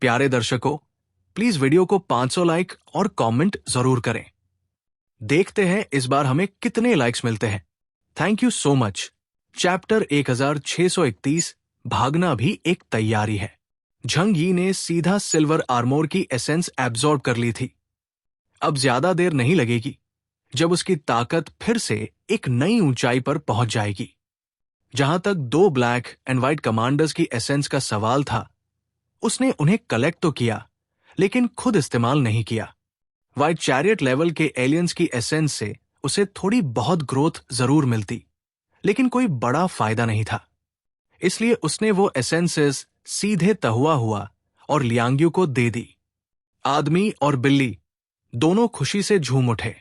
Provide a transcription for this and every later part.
प्यारे दर्शकों, please video को 500 लाइक और कमेंट जरूर करें। देखते हैं इस बार हमें कितने लाइक्स मिलते हैं। Thank you so much. Chapter 1631 भागना भी एक तैयारी है। झंग यी ने सीधा सिल्वर आर्मोर की एसेंस एब्जॉर्ब कर ली थी। अब ज्यादा देर नहीं लगेगी जब उसकी ताकत फिर से एक नई ऊंचाई पर पहुंच जाएगी। जहां तक 2 ब्लैक एंड व्हाइट कमांडर्स की एसेंस का सवाल था, उसने उन्हें कलेक्ट तो किया लेकिन खुद इस्तेमाल नहीं किया। व्हाइट चैरियट लेवल के एलियंस की एसेंस से उसे थोड़ी बहुत ग्रोथ जरूर मिलती, लेकिन कोई बड़ा फायदा नहीं था। इसलिए उसने वो एसेंसेस सीधे तहुआ हुआ और लियांग्यू को दे दी। आदमी और बिल्ली दोनों खुशी से झूम उठे।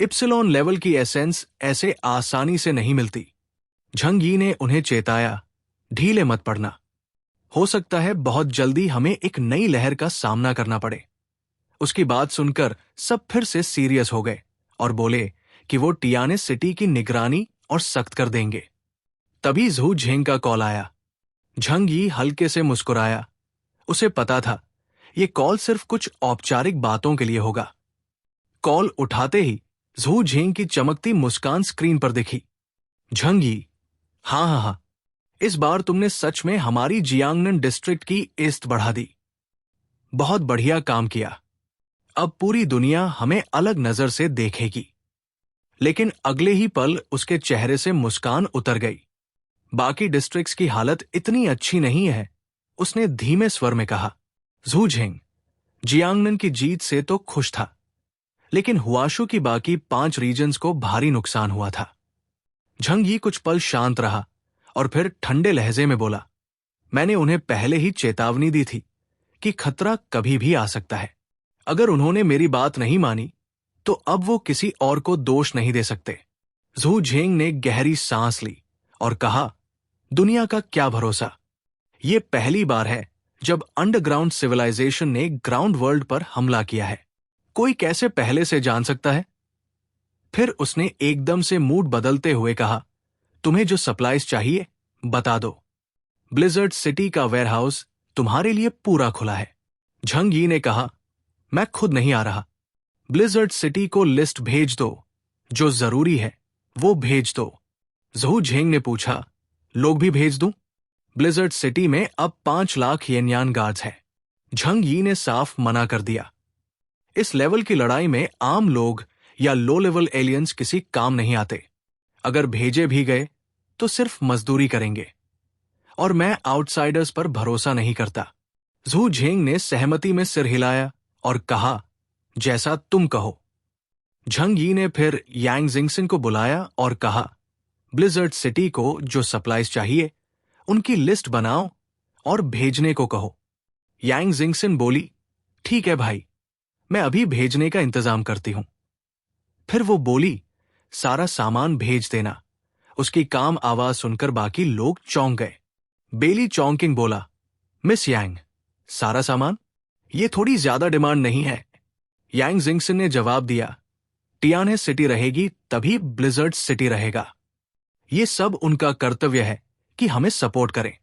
इप्सिलॉन लेवल की एसेंस ऐसे आसानी से नहीं मिलती। झंग यी ने उन्हें चेताया, ढीले मत पड़ना। हो सकता है बहुत जल्दी हमें एक नई लहर का सामना करना पड़े। उसकी बात सुनकर सब फिर से सीरियस हो गए और बोले कि वो टियाने सिटी की निगरानी और सख्त कर देंगे। तभी झू झेंग का कॉल आया। झंग यी हल्के से मुस्कुराया। उसे पता था ये कॉल सिर्फ कुछ औपचारिक बातों के लिए होगा। कॉल उठाते ही झू झेंग की चमकती मुस्कान स्क्रीन पर दिखी। झंग यी, हाँ, इस बार तुमने सच में हमारी जियांगनन डिस्ट्रिक्ट की इज्जत बढ़ा दी। बहुत बढ़िया काम किया। अब पूरी दुनिया हमें अलग नजर से देखेगी। लेकिन अगले ही पल उसके चेहरे से मुस्कान उतर गई। बाकी डिस्ट्रिक्ट्स की हालत इतनी अच्छी नहीं है, उसने धीमे स्वर में कहा। झू झेंग जियांगनन की जीत से तो खुश था, लेकिन हुआशु की बाकी 5 रीजन्स को भारी नुकसान हुआ था। झंग यी कुछ पल शांत रहा और फिर ठंडे लहजे में बोला, मैंने उन्हें पहले ही चेतावनी दी थी कि खतरा कभी भी आ सकता है। अगर उन्होंने मेरी बात नहीं मानी तो अब वो किसी और को दोष नहीं दे सकते। झू झेंग ने गहरी सांस ली और कहा, दुनिया का क्या भरोसा। ये पहली बार है जब अंडरग्राउंड सिविलाइजेशन ने ग्राउंड वर्ल्ड पर हमला किया है। कोई कैसे पहले से जान सकता है। फिर उसने एकदम से मूड बदलते हुए कहा, तुम्हें जो सप्लाईज चाहिए बता दो। ब्लिजर्ड सिटी का वेयरहाउस तुम्हारे लिए पूरा खुला है। झंग यी ने कहा, मैं खुद नहीं आ रहा। ब्लिजर्ड सिटी को लिस्ट भेज दो, जो जरूरी है वो भेज दो। झू झेंग ने पूछा, लोग भी भेज दूं? ब्लिजर्ड सिटी में अब 5 लाख येनयान गार्ड्स हैं। झंग यी ने साफ मना कर दिया। इस लेवल की लड़ाई में आम लोग या लो लेवल एलियंस किसी काम नहीं आते। अगर भेजे भी गए तो सिर्फ मजदूरी करेंगे, और मैं आउटसाइडर्स पर भरोसा नहीं करता। झू झेंग ने सहमति में सिर हिलाया और कहा, जैसा तुम कहो। झंग यी ने फिर यांग जिंगसन को बुलाया और कहा, ब्लिजर्ड सिटी को जो सप्लाईज चाहिए उनकी लिस्ट बनाओ और भेजने को कहो। यांग जिंगसन बोली, ठीक है भाई, मैं अभी भेजने का इंतजाम करती हूं। फिर वो बोली, सारा सामान भेज देना। उसकी काम आवाज सुनकर बाकी लोग चौंक गए। बेली चौंकिंग बोला, मिस यांग, सारा सामान? ये थोड़ी ज्यादा डिमांड नहीं है। यांग जिंगसन ने जवाब दिया, टियाने सिटी रहेगी तभी ब्लिजर्ड सिटी रहेगा। ये सब उनका कर्तव्य है कि हमें सपोर्ट करें।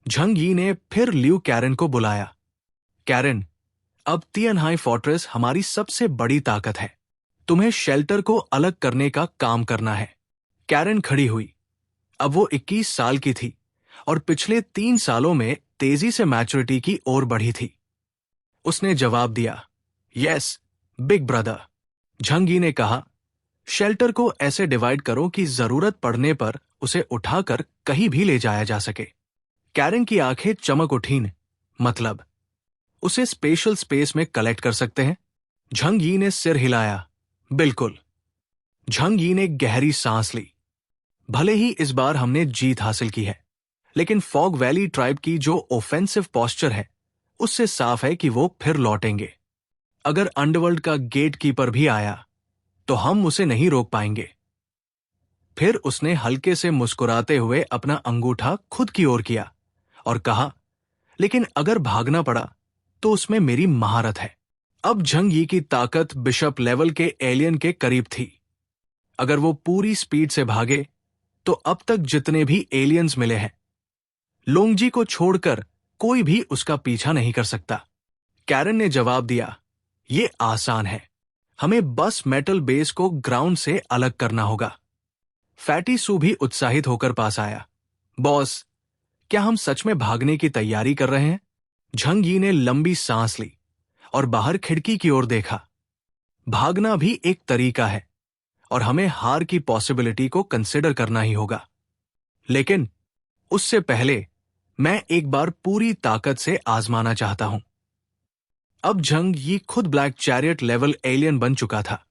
झंग यी ने फिर ल्यू कैरन को बुलाया। कैरन, अब तियनहाई फोर्ट्रेस हमारी सबसे बड़ी ताकत है। तुम्हें शेल्टर को अलग करने का काम करना है। कैरन खड़ी हुई। अब वो 21 साल की थी और पिछले 3 सालों में तेजी से मैच्योरिटी की ओर बढ़ी थी। उसने जवाब दिया, यस बिग ब्रदर। झंग यी ने कहा, शेल्टर को ऐसे डिवाइड करो कि जरूरत पड़ने पर उसे उठाकर कहीं भी ले जाया जा सके। कैरन की आंखें चमक उठीं। मतलब उसे स्पेशल स्पेस में कलेक्ट कर सकते हैं? झंग यी ने सिर हिलाया, बिल्कुल। झंग यी ने गहरी सांस ली। भले ही इस बार हमने जीत हासिल की है, लेकिन फॉग वैली ट्राइब की जो ऑफेंसिव पोस्चर है उससे साफ है कि वो फिर लौटेंगे। अगर अंडरवर्ल्ड का गेट कीपर भी आया तो हम उसे नहीं रोक पाएंगे। फिर उसने हल्के से मुस्कुराते हुए अपना अंगूठा खुद की ओर किया और कहा, लेकिन अगर भागना पड़ा तो उसमें मेरी महारत है। अब झंग यी की ताकत बिशप लेवल के एलियन के करीब थी। अगर वो पूरी स्पीड से भागे तो अब तक जितने भी एलियंस मिले हैं, लोंगजी को छोड़कर कोई भी उसका पीछा नहीं कर सकता। कैरन ने जवाब दिया, ये आसान है, हमें बस मेटल बेस को ग्राउंड से अलग करना होगा। फैटी सू भी उत्साहित होकर पास आया। बॉस, क्या हम सच में भागने की तैयारी कर रहे हैं? झंग यी ने लंबी सांस ली और बाहर खिड़की की ओर देखा। भागना भी एक तरीका है और हमें हार की पॉसिबिलिटी को कंसिडर करना ही होगा। लेकिन उससे पहले मैं एक बार पूरी ताकत से आजमाना चाहता हूं। अब झंग यी खुद ब्लैक चैरियट लेवल एलियन बन चुका था,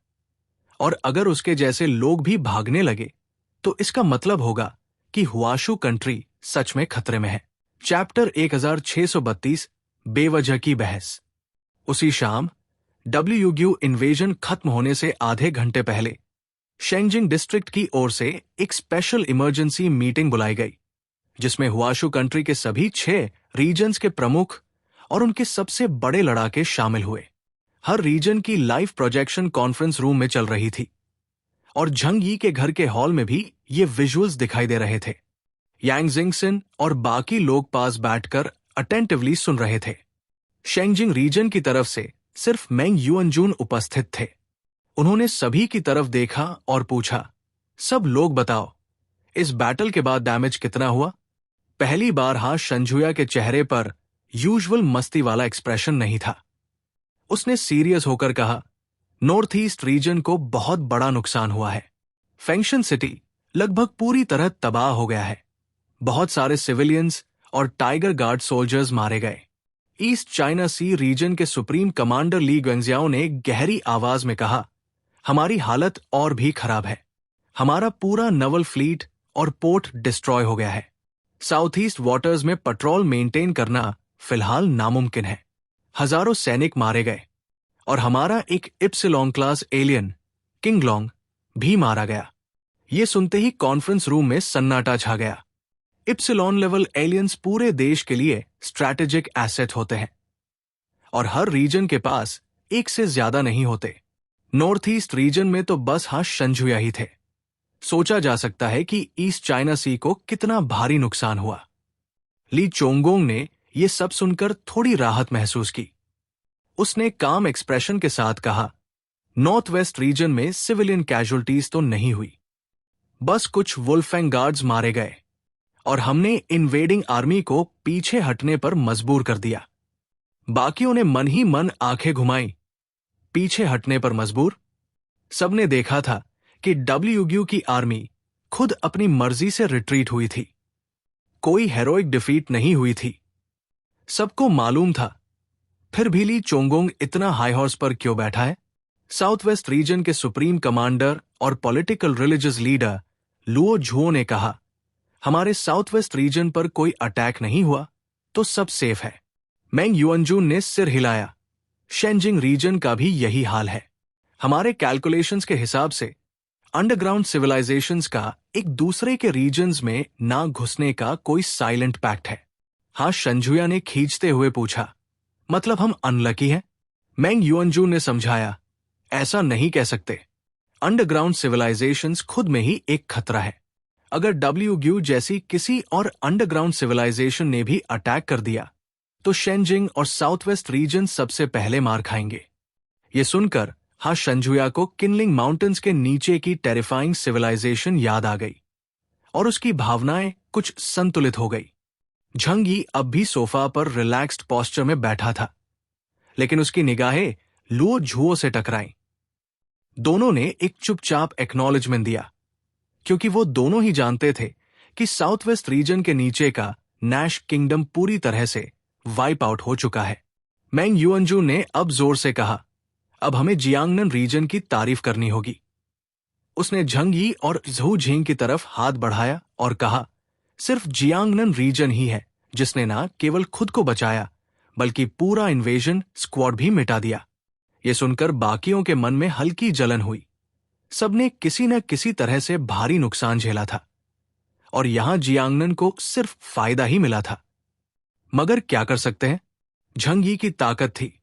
और अगर उसके जैसे लोग भी भागने लगे तो इसका मतलब होगा कि हुआशु कंट्री सच में खतरे में है। चैप्टर 1632 बेवजह की बहस। उसी शाम डब्ल्यूयू इन्वेजन खत्म होने से आधे घंटे पहले शेंजिंग डिस्ट्रिक्ट की ओर से एक स्पेशल इमरजेंसी मीटिंग बुलाई गई, जिसमें हुआशु कंट्री के सभी 6 रीजन्स के प्रमुख और उनके सबसे बड़े लड़ाके शामिल हुए। हर रीजन की लाइव प्रोजेक्शन कॉन्फ्रेंस रूम में चल रही थी, और झंग यी के घर के हॉल में भी ये विजुअल्स दिखाई दे रहे थे। यांग जिंगसिन और बाकी लोग पास बैठकर अटेंटिवली सुन रहे थे। शेंजिंग रीजन की तरफ से सिर्फ मेंग युअनजून उपस्थित थे। उन्होंने सभी की तरफ देखा और पूछा, सब लोग बताओ, इस बैटल के बाद डैमेज कितना हुआ? पहली बार शंझुया के चेहरे पर यूजुअल मस्ती वाला एक्सप्रेशन नहीं था। उसने सीरियस होकर कहा, नॉर्थ ईस्ट रीजन को बहुत बड़ा नुकसान हुआ है। फेंगशन सिटी लगभग पूरी तरह तबाह हो गया है। बहुत सारे सिविलियंस और टाइगर गार्ड सोल्जर्स मारे गए। ईस्ट चाइना सी रीजन के सुप्रीम कमांडर ली ग्वेंजियाओ ने गहरी आवाज में कहा, हमारी हालत और भी खराब है। हमारा पूरा नवल फ्लीट और पोर्ट डिस्ट्रॉय हो गया है। साउथ ईस्ट वाटर्स में पेट्रोल मेंटेन करना फिलहाल नामुमकिन है। हजारों सैनिक मारे गए और हमारा एक इप्सिलॉन क्लास एलियन किंगलोंग भी मारा गया। ये सुनते ही कॉन्फ्रेंस रूम में सन्नाटा छा गया। इप्सिलॉन लेवल एलियंस पूरे देश के लिए स्ट्रैटेजिक एसेट होते हैं, और हर रीजन के पास एक से ज्यादा नहीं होते। नॉर्थ ईस्ट रीजन में तो बस शंझुया ही थे। सोचा जा सकता है कि ईस्ट चाइना सी को कितना भारी नुकसान हुआ। ली चोंगोंग ने यह सब सुनकर थोड़ी राहत महसूस की। उसने काम एक्सप्रेशन के साथ कहा, नॉर्थ वेस्ट रीजन में सिविलियन कैजुअल्टीज तो नहीं हुई, बस कुछ वुल्फैंग गार्ड्स मारे गए और हमने इन्वेडिंग आर्मी को पीछे हटने पर मजबूर कर दिया। बाकियों ने मन ही मन आंखें घुमाई। पीछे हटने पर मजबूर? सबने देखा था कि डब्ल्यूयू की आर्मी खुद अपनी मर्जी से रिट्रीट हुई थी। कोई हेरोइक डिफीट नहीं हुई थी। सबको मालूम था। फिर भी ली चोंगोंग इतना हाई हॉर्स पर क्यों बैठा है? साउथ वेस्ट रीजन के सुप्रीम कमांडर और पॉलिटिकल रिलीजियस लीडर लुओ झुओ ने कहा, हमारे साउथ वेस्ट रीजन पर कोई अटैक नहीं हुआ तो सब सेफ है। मेंग युअनजून ने सिर हिलाया। शेंजिंग रीजन का भी यही हाल है। हमारे कैलकुलेशंस के हिसाब से अंडरग्राउंड सिविलाइजेशंस का एक दूसरे के रीजन्स में ना घुसने का कोई साइलेंट पैक्ट है। शंझुया ने खींचते हुए पूछा, मतलब हम अनलकी हैं? मेंग युअनजून ने समझाया, ऐसा नहीं कह सकते। अंडरग्राउंड सिविलाइजेशंस खुद में ही एक खतरा है। अगर डब्ल्यूयू जैसी किसी और अंडरग्राउंड सिविलाइजेशन ने भी अटैक कर दिया तो शेंजिंग और साउथ वेस्ट रीजन सबसे पहले मार खाएंगे। ये सुनकर शंझुया को किनलिंग माउंटेन्स के नीचे की टेरिफाइंग सिविलाइजेशन याद आ गई और उसकी भावनाएं कुछ संतुलित हो गई। झंग यी अब भी सोफा पर रिलैक्स्ड पोस्चर में बैठा था, लेकिन उसकी निगाहें लुओ झुओ से टकराईं। दोनों ने एक चुपचाप एक्नॉलेजमेंट दिया, क्योंकि वो दोनों ही जानते थे कि साउथ वेस्ट रीजन के नीचे का नैश किंगडम पूरी तरह से वाइप आउट हो चुका है। मेंग युअनजून ने अब जोर से कहा, अब हमें जियांगनन रीजन की तारीफ करनी होगी। उसने झंग यी और झू झिंग की तरफ हाथ बढ़ाया और कहा, सिर्फ जियांगनन रीजन ही है जिसने ना केवल खुद को बचाया बल्कि पूरा इन्वेजन स्क्वाड भी मिटा दिया। यह सुनकर बाकियों के मन में हल्की जलन हुई। सबने किसी न किसी तरह से भारी नुकसान झेला था और यहां जियांगनन को सिर्फ फायदा ही मिला था। मगर क्या कर सकते हैं? झंग यी की ताकत थी।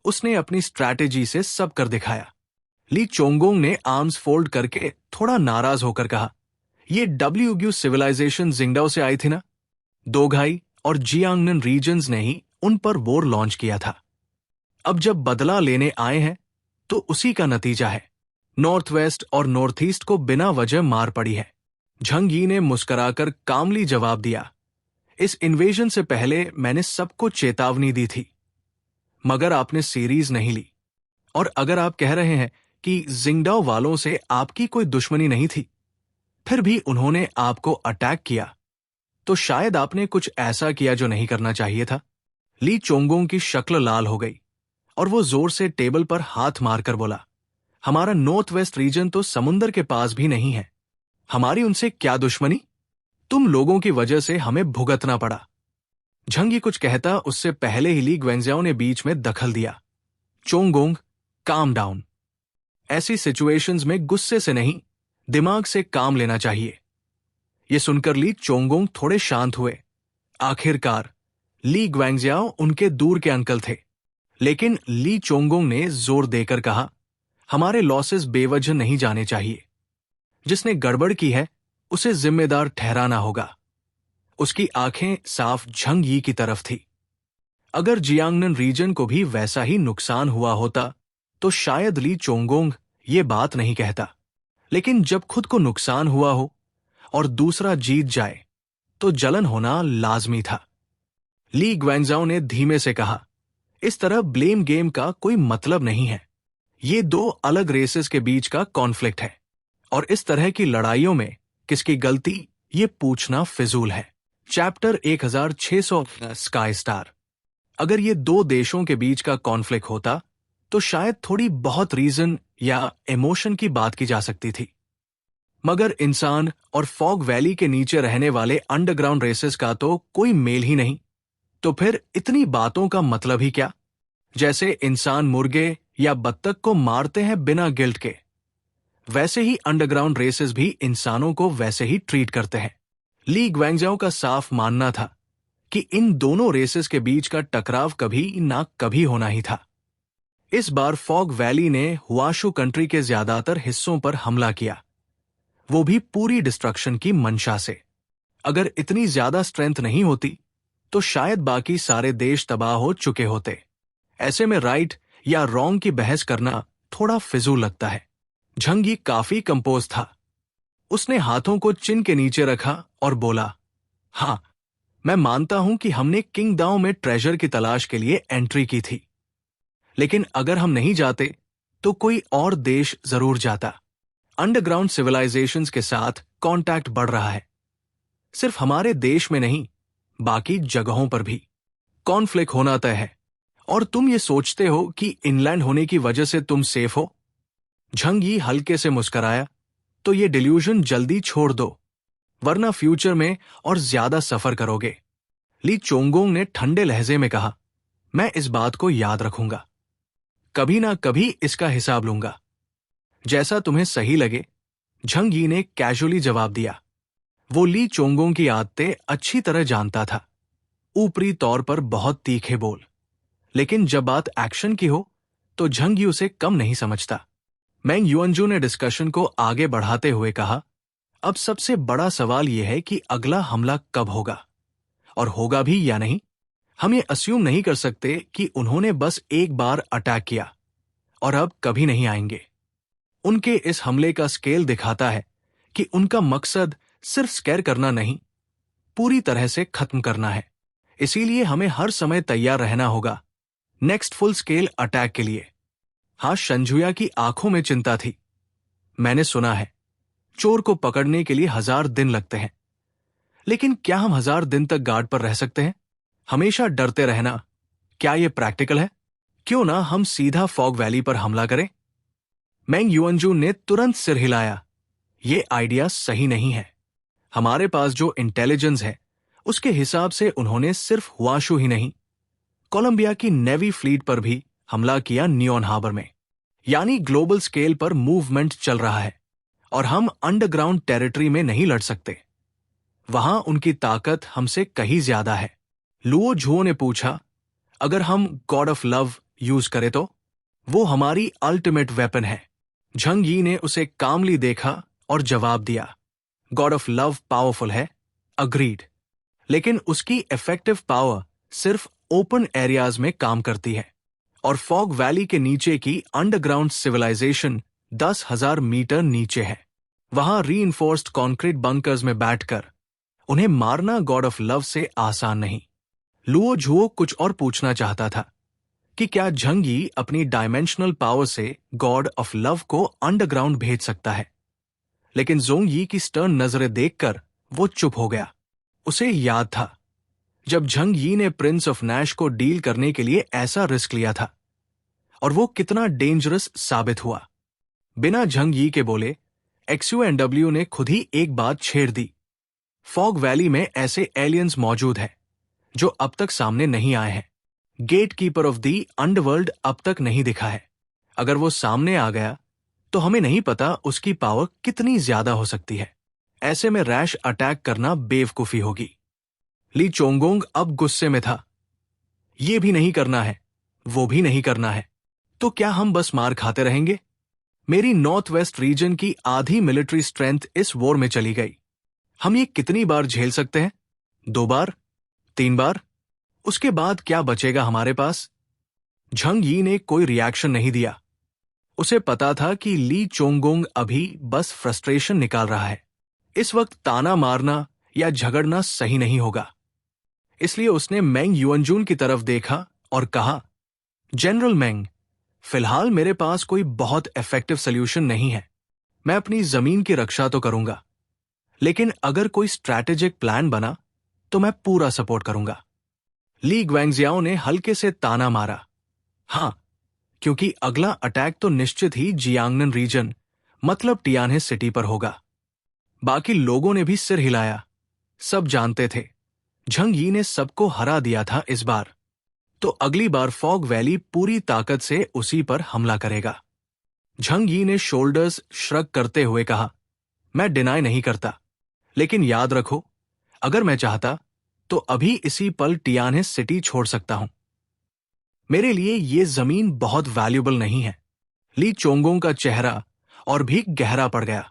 उसने अपनी स्ट्रैटेजी से सब कर दिखाया। ली चोंगोंग ने आर्म्स फोल्ड करके थोड़ा नाराज होकर कहा, ये डब्ल्यूयू सिविलाइजेशन जिंगडाओ से आई थी ना? दोघाई और जियांगनन रीजन्स ने ही उन पर वॉर लॉन्च किया था। अब जब बदला लेने आए हैं तो उसी का नतीजा है। नॉर्थ वेस्ट और नॉर्थ ईस्ट को बिना वजह मार पड़ी है। झंग यी ने मुस्कुराकर कामली जवाब दिया, इस इन्वेजन से पहले मैंने सबको चेतावनी दी थी, मगर आपने सीरीज नहीं ली। और अगर आप कह रहे हैं कि जिंगडाओ वालों से आपकी कोई दुश्मनी नहीं थी, फिर भी उन्होंने आपको अटैक किया, तो शायद आपने कुछ ऐसा किया जो नहीं करना चाहिए था। ली चोंगोंग की शक्ल लाल हो गई और वो जोर से टेबल पर हाथ मारकर बोला, हमारा नॉर्थ वेस्ट रीजन तो समुंदर के पास भी नहीं है। हमारी उनसे क्या दुश्मनी? तुम लोगों की वजह से हमें भुगतना पड़ा। झंग यी कुछ कहता उससे पहले ही ली ग्वेंजियाओ ने बीच में दखल दिया। चोंगोंग, काम डाउन। ऐसी सिचुएशंस में गुस्से से नहीं, दिमाग से काम लेना चाहिए। ये सुनकर ली चोंगोंग थोड़े शांत हुए। आखिरकार ली ग्वेंजियाओ उनके दूर के अंकल थे। लेकिन ली चोंगोंग ने जोर देकर कहा, हमारे लॉसेस बेवजह नहीं जाने चाहिए। जिसने गड़बड़ की है उसे जिम्मेदार ठहराना होगा। उसकी आंखें साफ झंग यी की तरफ थी। अगर जियांगनन रीजन को भी वैसा ही नुकसान हुआ होता तो शायद ली चोंगोंग ये बात नहीं कहता। लेकिन जब खुद को नुकसान हुआ हो और दूसरा जीत जाए तो जलन होना लाजमी था। ली ग्वेंजियाओ ने धीमे से कहा, इस तरह ब्लेम गेम का कोई मतलब नहीं है। ये दो अलग रेसेस के बीच का कॉन्फ्लिक्ट है और इस तरह की लड़ाइयों में किसकी गलती ये पूछना फिजूल है। Chapter 1600 sky star. अगर ये दो देशों के बीच का कॉन्फ्लिक्ट होता तो शायद थोड़ी बहुत रीजन या इमोशन की बात की जा सकती थी, मगर इंसान और फॉग वैली के नीचे रहने वाले अंडरग्राउंड रेसेस का तो कोई मेल ही नहीं। तो फिर इतनी बातों का मतलब ही क्या? जैसे इंसान मुर्गे या बत्तख को मारते हैं बिना गिल्ट के, वैसे ही अंडरग्राउंड रेसेस भी इंसानों को वैसे ही ट्रीट करते हैं। ली ग्वेंजियाओ का साफ मानना था कि इन दोनों रेसेस के बीच का टकराव कभी ना कभी होना ही था। इस बार फॉग वैली ने हुआशू कंट्री के ज्यादातर हिस्सों पर हमला किया, वो भी पूरी डिस्ट्रक्शन की मंशा से। अगर इतनी ज्यादा स्ट्रेंथ नहीं होती तो शायद बाकी सारे देश तबाह हो चुके होते। ऐसे में राइट या रॉन्ग की बहस करना थोड़ा फिजूल लगता है। झंग यी काफी कंपोज था। उसने हाथों को चिन के नीचे रखा और बोला, हां, मैं मानता हूं कि हमने किंगडाओ में ट्रेजर की तलाश के लिए एंट्री की थी, लेकिन अगर हम नहीं जाते तो कोई और देश जरूर जाता। अंडरग्राउंड सिविलाइजेशंस के साथ कांटेक्ट बढ़ रहा है, सिर्फ हमारे देश में नहीं, बाकी जगहों पर भी कॉन्फ्लिक्ट होना तय है। और तुम ये सोचते हो कि इनलैंड होने की वजह से तुम सेफ हो? झंग यी हल्के से मुस्कुराया, तो ये डिल्यूजन जल्दी छोड़ दो, वरना फ्यूचर में और ज्यादा सफर करोगे। ली चोंगोंग ने ठंडे लहजे में कहा, मैं इस बात को याद रखूंगा, कभी ना कभी इसका हिसाब लूंगा। जैसा तुम्हें सही लगे, झंग यी ने कैजुअली जवाब दिया। वो ली चोंगोंग की आदतें अच्छी तरह जानता था। ऊपरी तौर पर बहुत तीखे बोल, लेकिन जब बात एक्शन की हो तो झंग यी उसे कम नहीं समझता। मैंग युअनजू ने डिस्कशन को आगे बढ़ाते हुए कहा, अब सबसे बड़ा सवाल यह है कि अगला हमला कब होगा, और होगा भी या नहीं। हम ये अस्यूम नहीं कर सकते कि उन्होंने बस एक बार अटैक किया और अब कभी नहीं आएंगे। उनके इस हमले का स्केल दिखाता है कि उनका मकसद सिर्फ स्कैर करना नहीं, पूरी तरह से खत्म करना है। इसीलिए हमें हर समय तैयार रहना होगा नेक्स्ट फुल स्केल अटैक के लिए। हाँ, शंजुया की आंखों में चिंता थी। मैंने सुना है चोर को पकड़ने के लिए 1000 दिन लगते हैं, लेकिन क्या हम 1000 दिन तक गार्ड पर रह सकते हैं? हमेशा डरते रहना, क्या यह प्रैक्टिकल है? क्यों ना हम सीधा फॉग वैली पर हमला करें? मैंग युअनजू ने तुरंत सिर हिलाया, यह आइडिया सही नहीं है। हमारे पास जो इंटेलिजेंस है उसके हिसाब से उन्होंने सिर्फ हुआशू ही नहीं, कोलंबिया की नेवी फ्लीट पर भी हमला किया नियॉन हार्बर में। यानी ग्लोबल स्केल पर मूवमेंट चल रहा है और हम अंडरग्राउंड टेरिटरी में नहीं लड़ सकते। वहां उनकी ताकत हमसे कहीं ज्यादा है। लुओ झुओ ने पूछा, अगर हम गॉड ऑफ लव यूज करें तो? वो हमारी अल्टीमेट वेपन है। झंग यी ने उसे कामली देखा और जवाब दिया, गॉड ऑफ लव पावरफुल है, अग्रीड, लेकिन उसकी इफेक्टिव पावर सिर्फ ओपन एरियाज में काम करती है, और फॉग वैली के नीचे की अंडरग्राउंड सिविलाइजेशन 10,000 मीटर नीचे है। वहां रीइंफोर्स्ड कंक्रीट बंकर्स में बैठकर उन्हें मारना गॉड ऑफ लव से आसान नहीं। लुओ झुओ कुछ और पूछना चाहता था कि क्या झंग यी अपनी डायमेंशनल पावर से गॉड ऑफ लव को अंडरग्राउंड भेज सकता है, लेकिन जोंग यी की स्टर्न नजरें देखकर वो चुप हो गया। उसे याद था जब झंग यी ने प्रिंस ऑफ नैश को डील करने के लिए ऐसा रिस्क लिया था, और वो कितना डेंजरस साबित हुआ। बिना झंग यी के बोले XUNW ने खुद ही एक बात छेड़ दी। फॉग वैली में ऐसे एलियंस मौजूद हैं जो अब तक सामने नहीं आए हैं। Gatekeeper of the underworld अब तक नहीं दिखा है। अगर वो सामने आ गया तो हमें नहीं पता उसकी पावर कितनी ज्यादा हो सकती है। ऐसे में रैश अटैक करना बेवकूफी होगी। ली चोंगोंग अब गुस्से में था। ये भी नहीं करना है, वो भी नहीं करना है, तो क्या हम बस मार खाते रहेंगे? मेरी नॉर्थ वेस्ट रीजन की आधी मिलिट्री स्ट्रेंथ इस वॉर में चली गई। हम ये कितनी बार झेल सकते हैं? 2 बार? 3 बार? उसके बाद क्या बचेगा हमारे पास? झंग यी ने कोई रिएक्शन नहीं दिया। उसे पता था कि ली चोंगोंग अभी बस फ्रस्ट्रेशन निकाल रहा है। इस वक्त ताना मारना या झगड़ना सही नहीं होगा। इसलिए उसने मेंग युअनजून की तरफ देखा और कहा, जनरल मेंग, फिलहाल मेरे पास कोई बहुत इफेक्टिव सोल्यूशन नहीं है। मैं अपनी जमीन की रक्षा तो करूंगा, लेकिन अगर कोई स्ट्रैटेजिक प्लान बना तो मैं पूरा सपोर्ट करूंगा। ली ग्वेंगजियाओ ने हल्के से ताना मारा। हां, क्योंकि अगला अटैक तो निश्चित ही जियांगनन रीजन मतलब टियानहे सिटी पर होगा। बाकी लोगों ने भी सिर हिलाया। सब जानते थे झंग यी ने सबको हरा दिया था इस बार, तो अगली बार फॉग वैली पूरी ताकत से उसी पर हमला करेगा। झंग यी ने शोल्डर्स श्रग करते हुए कहा, मैं डिनाई नहीं करता, लेकिन याद रखो, अगर मैं चाहता तो अभी इसी पल टियानहे सिटी छोड़ सकता हूं। मेरे लिए ये जमीन बहुत वैल्यूबल नहीं है। ली चोंगोंग का चेहरा और भी गहरा पड़ गया।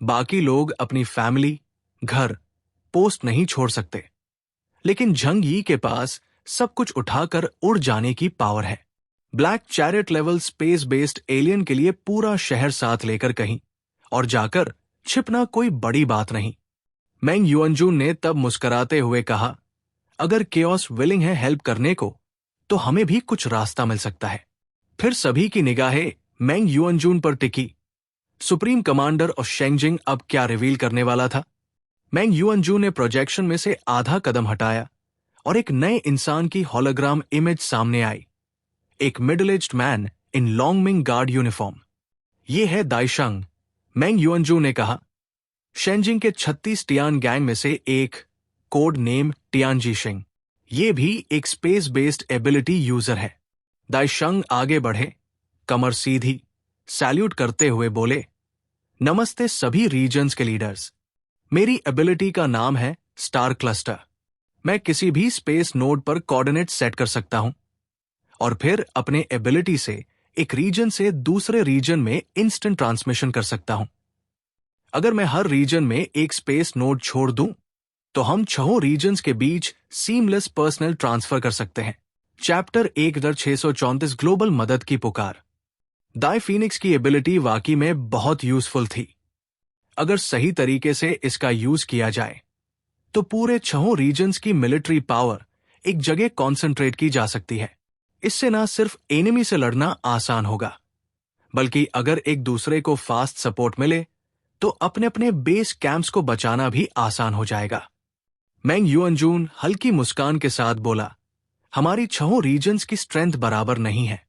बाकी लोग अपनी फैमिली, घर, पोस्ट नहीं छोड़ सकते, लेकिन झंग यी के पास सब कुछ उठाकर उड़ जाने की पावर है। Black chariot level space based alien के लिए पूरा शहर साथ लेकर कहीं और जाकर छिपना कोई बड़ी बात नहीं। मेंग युअनजून ने तब मुस्कुराते हुए कहा, अगर केओस विलिंग है हेल्प करने को, तो हमें भी कुछ रास्ता मिल सकता है। फिर सभी की निगाहें मेंग युअनजून पर टिकी। सुप्रीम कमांडर और शेंगजिंग अब क्या रिवील करने वाला था? मेंग युअनजून ने प्रोजेक्शन में से आधा कदम हटाया और एक नए इंसान की होलोग्राम इमेज सामने आई। एक middle aged man in Longming guard uniform. ये है दाइशंग, मेंग युअनजून ने कहा। शेंजिंग के 36 टियान गैंग में से एक, कोड नेम टियानजीशिंग, ये भी एक स्पेस बेस्ड एबिलिटी यूजर है। दाइशंग आगे बढ़े, कमर सीधी, सैल्यूट करते हुए बोले, नमस्ते सभी रीजन्स के लीडर्स। मेरी एबिलिटी का नाम है स्टार क्लस्टर। मैं किसी भी स्पेस नोड पर कोऑर्डिनेट सेट कर सकता हूं और फिर अपने एबिलिटी से एक रीजन से दूसरे रीजन में इंस्टेंट ट्रांसमिशन कर सकता हूं। अगर मैं हर रीजन में एक स्पेस नोड छोड़ दूं, तो हम 6 रीजन्स के बीच सीमलेस पर्सनल ट्रांसफर कर सकते हैं। चैप्टर 1634 ग्लोबल मदद की पुकार। दाई फीनिक्स की एबिलिटी वाकई में बहुत यूजफुल थी। अगर सही तरीके से इसका यूज किया जाए तो पूरे 6 रीजन्स की मिलिट्री पावर एक जगह कॉन्सेंट्रेट की जा सकती है। इससे ना सिर्फ एनिमी से लड़ना आसान होगा, बल्कि अगर एक दूसरे को फास्ट सपोर्ट मिले तो अपने अपने बेस कैंप्स को बचाना भी आसान हो जाएगा। मेंग युअनजून हल्की मुस्कान के साथ बोला, हमारी 6 रीजन्स की स्ट्रेंथ बराबर नहीं है।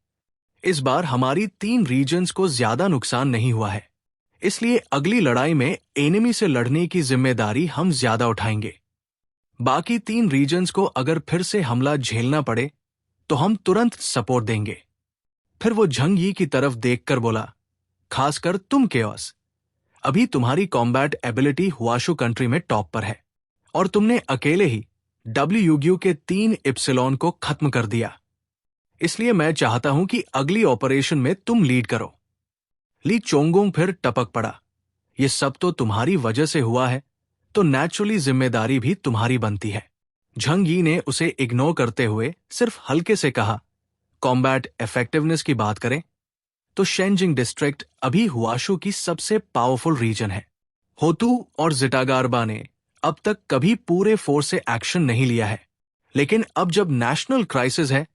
इस बार हमारी 3 रीजन्स को ज्यादा नुकसान नहीं हुआ है, इसलिए अगली लड़ाई में एनिमी से लड़ने की जिम्मेदारी हम ज्यादा उठाएंगे। बाकी 3 रीजन्स को अगर फिर से हमला झेलना पड़े तो हम तुरंत सपोर्ट देंगे। फिर वो झंग यी की तरफ देखकर बोला, खासकर तुम केओस, अभी तुम्हारी कॉम्बैट एबिलिटी हुआशु कंट्री में टॉप पर है और तुमने अकेले ही WUGU के 3 इप्सिलॉन को खत्म कर दिया। इसलिए मैं चाहता हूं कि अगली ऑपरेशन में तुम लीड करो। ली चोंगोंग फिर टपक पड़ा, ये सब तो तुम्हारी वजह से हुआ है, तो नेचुरली जिम्मेदारी भी तुम्हारी बनती है। झंग यी ने उसे इग्नोर करते हुए सिर्फ हल्के से कहा, कॉम्बैट इफेक्टिवनेस की बात करें तो शेंजिंग डिस्ट्रिक्ट अभी हुआशू की सबसे पावरफुल रीजन है। होतू और जिटागारबा ने अब तक कभी पूरे फोर्स से एक्शन नहीं लिया है, लेकिन अब जब नेशनल क्राइसिस है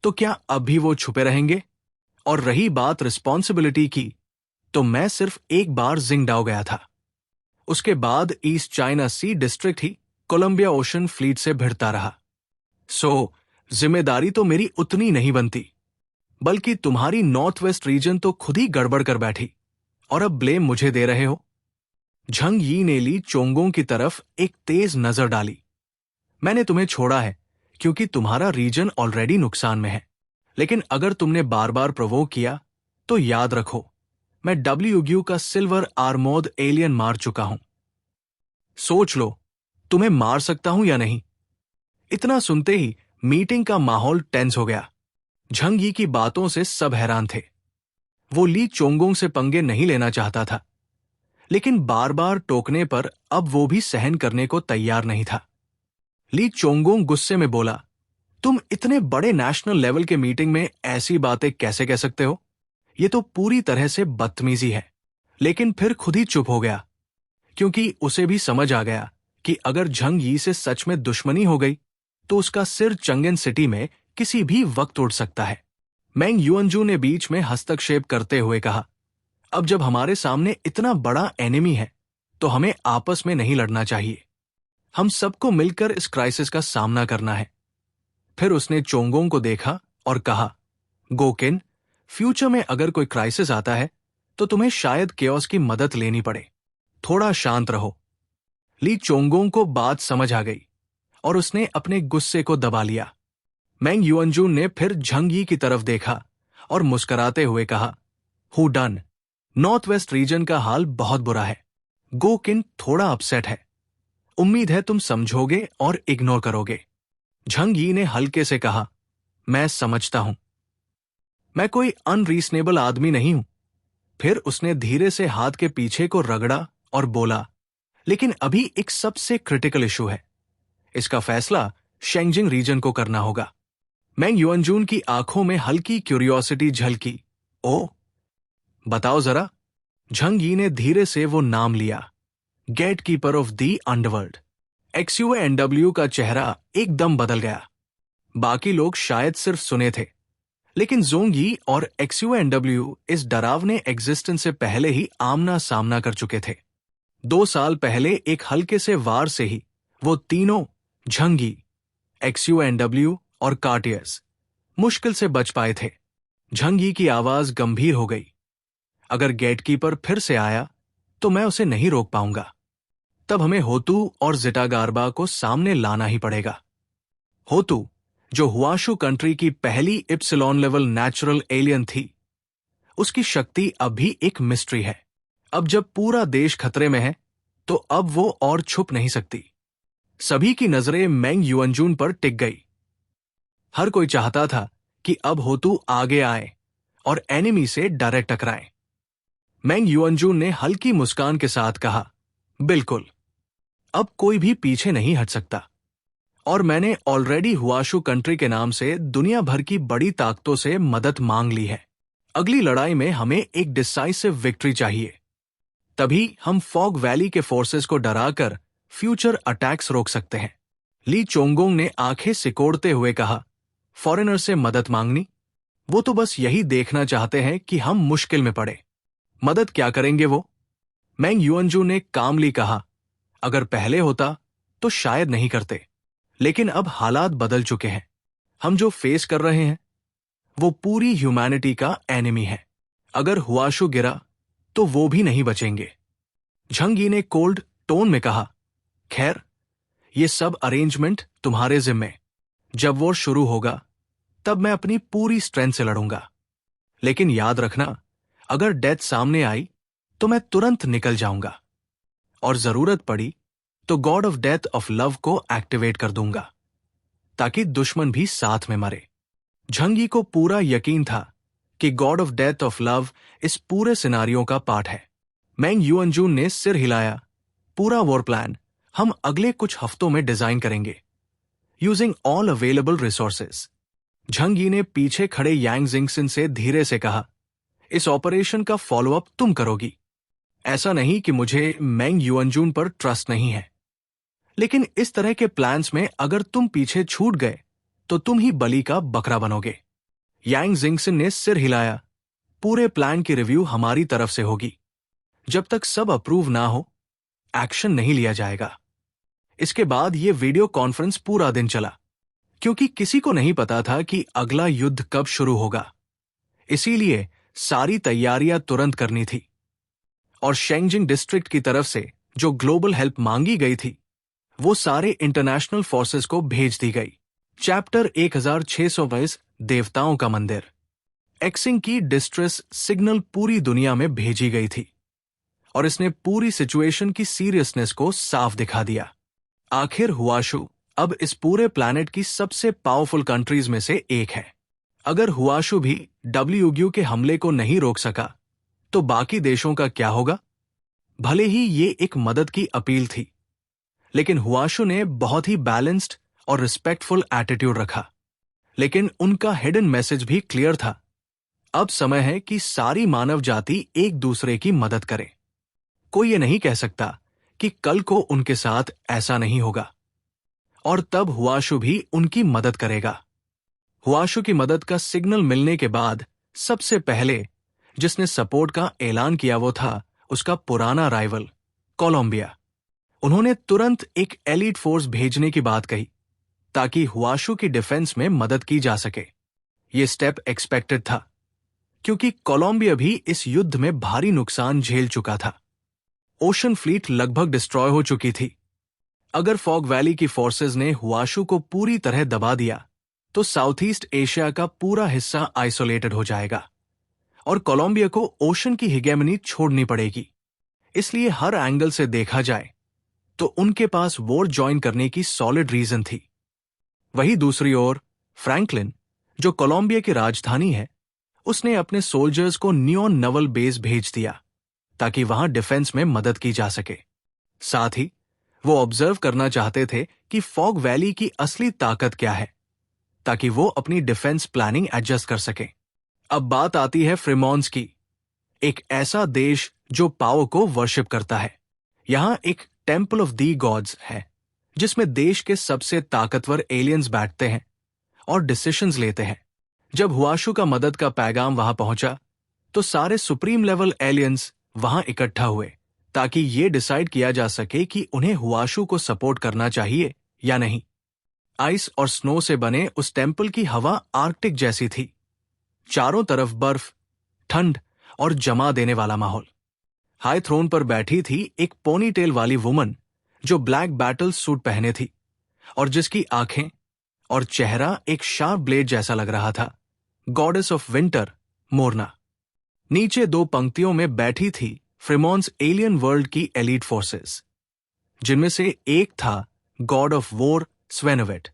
तो क्या अब भी वो छुपे रहेंगे? और रही बात रिस्पॉन्सिबिलिटी की, तो मैं सिर्फ एक बार जिंगडाओ गया था। उसके बाद ईस्ट चाइना सी डिस्ट्रिक्ट ही कोलंबिया ओशन फ्लीट से भिड़ता रहा। सो जिम्मेदारी तो मेरी उतनी नहीं बनती, बल्कि तुम्हारी नॉर्थ वेस्ट रीजन तो खुद ही गड़बड़ कर बैठी और अब ब्लेम मुझे दे रहे हो। झंग यी ने ली चोंगों की तरफ एक तेज नजर डाली। मैंने तुम्हें छोड़ा है क्योंकि तुम्हारा रीजन ऑलरेडी नुकसान में है, लेकिन अगर तुमने बार बार प्रोवोक किया तो याद रखो, मैं डब्ल्यूग्यू का सिल्वर आर्मोर्ड एलियन मार चुका हूं। सोच लो, तुम्हें मार सकता हूं या नहीं। इतना सुनते ही मीटिंग का माहौल टेंस हो गया। झंग यी की बातों से सब हैरान थे। वो ली चोंगोंग से पंगे नहीं लेना चाहता था, लेकिन बार बार टोकने पर अब वो भी सहन करने को तैयार नहीं था। ली चोंगोंग गुस्से में बोला, तुम इतने बड़े नेशनल लेवल के मीटिंग में ऐसी बातें कैसे कह सकते हो? ये तो पूरी तरह से बदतमीजी है। लेकिन फिर खुद ही चुप हो गया, क्योंकि उसे भी समझ आ गया कि अगर झंग यी से सच में दुश्मनी हो गई तो उसका सिर चंगेन सिटी में किसी भी वक्त उड़ सकता है। मैंग युअनजू ने बीच में हस्तक्षेप करते हुए कहा, अब जब हमारे सामने इतना बड़ा एनिमी है तो हमें आपस में नहीं लड़ना चाहिए। हम सबको मिलकर इस क्राइसिस का सामना करना है। फिर उसने चोंगोंग को देखा और कहा, गोकिन, फ्यूचर में अगर कोई क्राइसिस आता है तो तुम्हें शायद केओस की मदद लेनी पड़े। थोड़ा शांत रहो। ली चोंगोंग को बात समझ आ गई और उसने अपने गुस्से को दबा लिया। मैंग युअनजून ने फिर झंग यी की तरफ देखा और मुस्कुराते हुए कहा, who done, north west region का हाल बहुत बुरा है। गोकिन थोड़ा अपसेट है। उम्मीद है तुम समझोगे और इग्नोर करोगे। झंग यी ने हल्के से कहा, मैं समझता हूं। मैं कोई अनरीजनेबल आदमी नहीं हूं। फिर उसने धीरे से हाथ के पीछे को रगड़ा और बोला, लेकिन अभी एक सबसे क्रिटिकल इशू है। इसका फैसला शेंजिंग रीजन को करना होगा। मैंग युअनजून की आंखों में हल्की क्यूरियोसिटी झलकी। ओ, बताओ जरा। झंग यी ने धीरे से वो नाम लिया, gatekeeper of the underworld. XUANW का चेहरा एकदम बदल गया। बाकी लोग शायद सिर्फ सुने थे, लेकिन जोंग यी और XUANW इस डरावने एग्जिस्टेंस से पहले ही आमना सामना कर चुके थे। 2 साल पहले एक हल्के से वार से ही वो तीनों, झंग यी, XUANW और कार्टियस, मुश्किल से बच पाए थे। झंग यी की आवाज गंभीर हो गई, अगर गेटकीपर फिर से आया तो मैं उसे नहीं रोक पाऊंगा। तब हमें होतू और जिटागारबा को सामने लाना ही पड़ेगा। होतू, जो हुआशू कंट्री की पहली इप्सिलॉन लेवल नेचुरल एलियन थी, उसकी शक्ति अब भी एक मिस्ट्री है। अब जब पूरा देश खतरे में है तो अब वो और छुप नहीं सकती। सभी की नजरें मैंग युअनजून पर टिक गई। हर कोई चाहता था कि अब होतू आगे आए और एनिमी से डायरेक्ट टकराए। मैंग युअनजून ने हल्की मुस्कान के साथ कहा, बिल्कुल, अब कोई भी पीछे नहीं हट सकता। और मैंने ऑलरेडी हुआशू कंट्री के नाम से दुनिया भर की बड़ी ताकतों से मदद मांग ली है। अगली लड़ाई में हमें एक डिसाइसिव विक्ट्री चाहिए। तभी हम फॉग वैली के फोर्सेस को डराकर फ्यूचर अटैक्स रोक सकते हैं। ली चोंगोंग ने आंखें सिकोड़ते हुए कहा, फॉरेनर से मदद मांगनी? वो तो बस यही देखना चाहते हैं कि हम मुश्किल में पड़े। मदद क्या करेंगे वो? मैंग युअनजू ने कामली कहा, अगर पहले होता तो शायद नहीं करते, लेकिन अब हालात बदल चुके हैं। हम जो फेस कर रहे हैं वो पूरी ह्यूमैनिटी का एनिमी है। अगर हुआशू गिरा तो वो भी नहीं बचेंगे। झंग यी ने कोल्ड टोन में कहा, खैर, ये सब अरेंजमेंट तुम्हारे जिम्मे। जब वॉर शुरू होगा तब मैं अपनी पूरी स्ट्रेंथ से लड़ूंगा। लेकिन याद रखना, अगर डेथ सामने आई तो मैं तुरंत निकल जाऊंगा और जरूरत पड़ी तो God of death of love को एक्टिवेट कर दूंगा, ताकि दुश्मन भी साथ में मरे। झंग यी को पूरा यकीन था कि God of death of love इस पूरे सिनारियों का पार्ट है। मैंग युअनजून ने सिर हिलाया, पूरा वॉर प्लान हम अगले कुछ हफ्तों में डिजाइन करेंगे। Using all available resources. Jhang यी ने पीछे खड़े यांग जिंगसिन से धीरे से कहा, इस ऑपरेशन का फॉलोअप तुम करोगी। ऐसा नहीं कि मुझे मेंग युअनजून पर ट्रस्ट नहीं है, लेकिन इस तरह के प्लान्स में अगर तुम पीछे छूट गए तो तुम ही बलि का बकरा बनोगे। यांग जिंगसिन ने सिर हिलाया, पूरे प्लान की रिव्यू हमारी तरफ से होगी। जब तक सब अप्रूव ना हो, एक्शन नहीं लिया जाएगा। इसके बाद यह वीडियो कॉन्फ्रेंस पूरा दिन चला, क्योंकि किसी को नहीं पता था कि अगला युद्ध कब शुरू होगा। इसीलिए सारी तैयारियां तुरंत करनी थी। और शेंगजिंग डिस्ट्रिक्ट की तरफ से जो ग्लोबल हेल्प मांगी गई थी, वो सारे इंटरनेशनल फोर्सेस को भेज दी गई। चैप्टर 1622 देवताओं का मंदिर। एक्सिंग की डिस्ट्रेस सिग्नल पूरी दुनिया में भेजी गई थी और इसने पूरी सिचुएशन की सीरियसनेस को साफ दिखा दिया। आखिर हुआशु अब इस पूरे प्लैनेट की सबसे पावरफुल कंट्रीज में से एक है। अगर हुआशु भी डब्ल्यूग्यू के हमले को नहीं रोक सका, तो बाकी देशों का क्या होगा? भले ही ये एक मदद की अपील थी, लेकिन हुआशु ने बहुत ही बैलेंस्ड और रिस्पेक्टफुल एटीट्यूड रखा। लेकिन उनका हिडन मैसेज भी क्लियर था। अब समय है कि सारी मानव जाति एक दूसरे की मदद करे। कोई ये नहीं कह सकता कि कल को उनके साथ ऐसा नहीं होगा, और तब हुआशु भी उनकी मदद करेगा। हुआशु की मदद का सिग्नल मिलने के बाद सबसे पहले जिसने सपोर्ट का ऐलान किया वो था उसका पुराना राइवल कोलंबिया। उन्होंने तुरंत एक एलीट फोर्स भेजने की बात कही ताकि हुआशु की डिफेंस में मदद की जा सके। ये स्टेप एक्सपेक्टेड था, क्योंकि कोलंबिया भी इस युद्ध में भारी नुकसान झेल चुका था। ओशन फ्लीट लगभग डिस्ट्रॉय हो चुकी थी। अगर फॉग वैली की फोर्सेस ने हुआशु को पूरी तरह दबा दिया, तो साउथ ईस्ट एशिया का पूरा हिस्सा आइसोलेटेड हो जाएगा और कोलंबिया को ओशन की हिगेमनी छोड़नी पड़ेगी। इसलिए हर एंगल से देखा जाए तो उनके पास वॉर ज्वाइन करने की सॉलिड रीजन थी। वही दूसरी ओर फ्रैंकलिन, जो कोलंबिया की राजधानी है, उसने अपने सोल्जर्स को न्योन नवल बेस भेज दिया ताकि वहां डिफेंस में मदद की जा सके। साथ ही वो ऑब्जर्व करना चाहते थे कि फॉग वैली की असली ताकत क्या है, ताकि वो अपनी डिफेंस प्लानिंग एडजस्ट कर सके। अब बात आती है फ्रीमॉन्स की, एक ऐसा देश जो पाओ को वर्शिप करता है। यहां एक टेम्पल ऑफ दी गॉड्स है, जिसमें देश के सबसे ताकतवर एलियंस बैठते हैं और डिसीजंस लेते हैं। जब हुआशु का मदद का पैगाम वहां पहुंचा, तो सारे सुप्रीम लेवल एलियंस वहां इकट्ठा हुए ताकि ये डिसाइड किया जा सके कि उन्हें हुआशु को सपोर्ट करना चाहिए या नहीं। आइस और स्नो से बने उस टेम्पल की हवा आर्कटिक जैसी थी। चारों तरफ बर्फ, ठंड और जमा देने वाला माहौल। हाई थ्रोन पर बैठी थी एक पोनीटेल वाली वुमन जो ब्लैक बैटल सूट पहने थी और जिसकी आंखें और चेहरा एक शार्प ब्लेड जैसा लग रहा था। Goddess of winter Morna. नीचे दो पंक्तियों में बैठी थी फ्रीमॉन्स एलियन वर्ल्ड की एलीट फोर्सेस, जिनमें से एक था गॉड ऑफ वॉर स्वेनोवेट,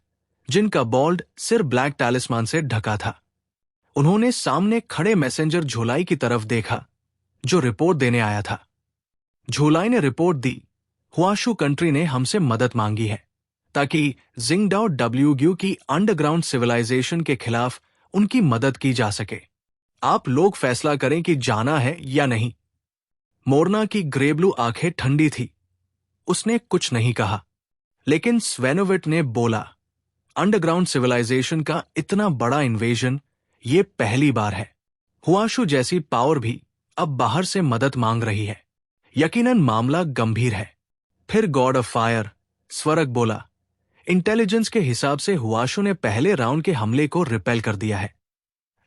जिनका बॉल्ड सिर ब्लैक टैलिस्मान से ढका था। उन्होंने सामने खड़े मैसेंजर झोलाई की तरफ देखा जो रिपोर्ट देने आया था। झोलाई ने रिपोर्ट दी, हुआशु कंट्री ने हमसे मदद मांगी है ताकि जिंगडाओ डब्ल्यूग्यू की अंडरग्राउंड सिविलाइजेशन के खिलाफ उनकी मदद की जा सके। आप लोग फैसला करें कि जाना है या नहीं। मोरना की ग्रे ब्लू आंखें ठंडी थी। उसने कुछ नहीं कहा, लेकिन स्वेनोविट ने बोला, अंडरग्राउंड सिविलाइजेशन का इतना बड़ा इन्वेजन ये पहली बार है। हुआशु जैसी पावर भी अब बाहर से मदद मांग रही है। यकीनन मामला गंभीर है। फिर गॉड ऑफ फायर स्वरग बोला, इंटेलिजेंस के हिसाब से हुआशु ने पहले राउंड के हमले को रिपेल कर दिया है,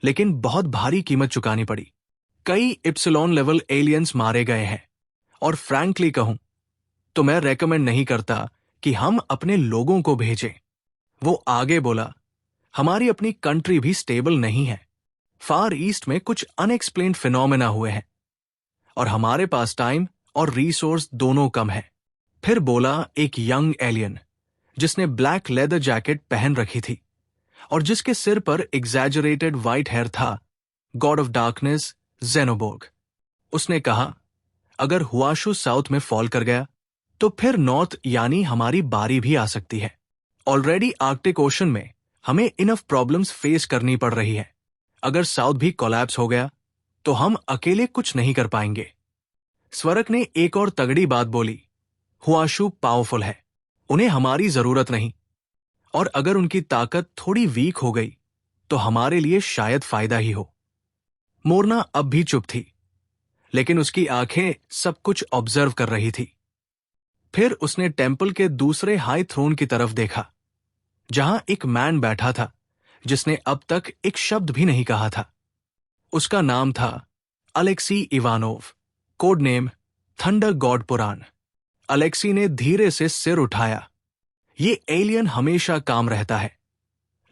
लेकिन बहुत भारी कीमत चुकानी पड़ी। कई इप्सिलॉन लेवल एलियंस मारे गए हैं और फ्रैंकली कहूं तो मैं रेकमेंड नहीं करता कि हम अपने लोगों को भेजें। वो आगे बोला, हमारी अपनी कंट्री भी स्टेबल नहीं है। फार ईस्ट में कुछ अनएक्सप्लेन्ड फिनोमेना हुए हैं और हमारे पास टाइम और रिसोर्स दोनों कम है। फिर बोला एक यंग एलियन जिसने ब्लैक लेदर जैकेट पहन रखी थी और जिसके सिर पर एग्जैजरेटेड व्हाइट हेयर था, गॉड ऑफ डार्कनेस जेनोबोर्ग। उसने कहा, अगर हुआशु साउथ में फॉल कर गया तो फिर नॉर्थ यानी हमारी बारी भी आ सकती है ऑलरेडी आर्कटिक ओशन में हमें इनफ प्रॉब्लम्स फेस करनी पड़ रही है। अगर साउथ भी कोलैप्स हो गया तो हम अकेले कुछ नहीं कर पाएंगे। स्वरक ने एक और तगड़ी बात बोली, हुआशु पावरफुल है, उन्हें हमारी जरूरत नहीं, और अगर उनकी ताकत थोड़ी वीक हो गई तो हमारे लिए शायद फायदा ही हो। मोरना अब भी चुप थी, लेकिन उसकी आंखें सब कुछ ऑब्जर्व कर रही थी। फिर उसने टेंपल के दूसरे हाई थ्रोन की तरफ देखा, जहां एक मैन बैठा था जिसने अब तक एक शब्द भी नहीं कहा था। उसका नाम था Alexei Ivanov, code name thunder god Perun. Alexei ने धीरे से सिर उठाया। ये एलियन हमेशा काम रहता है,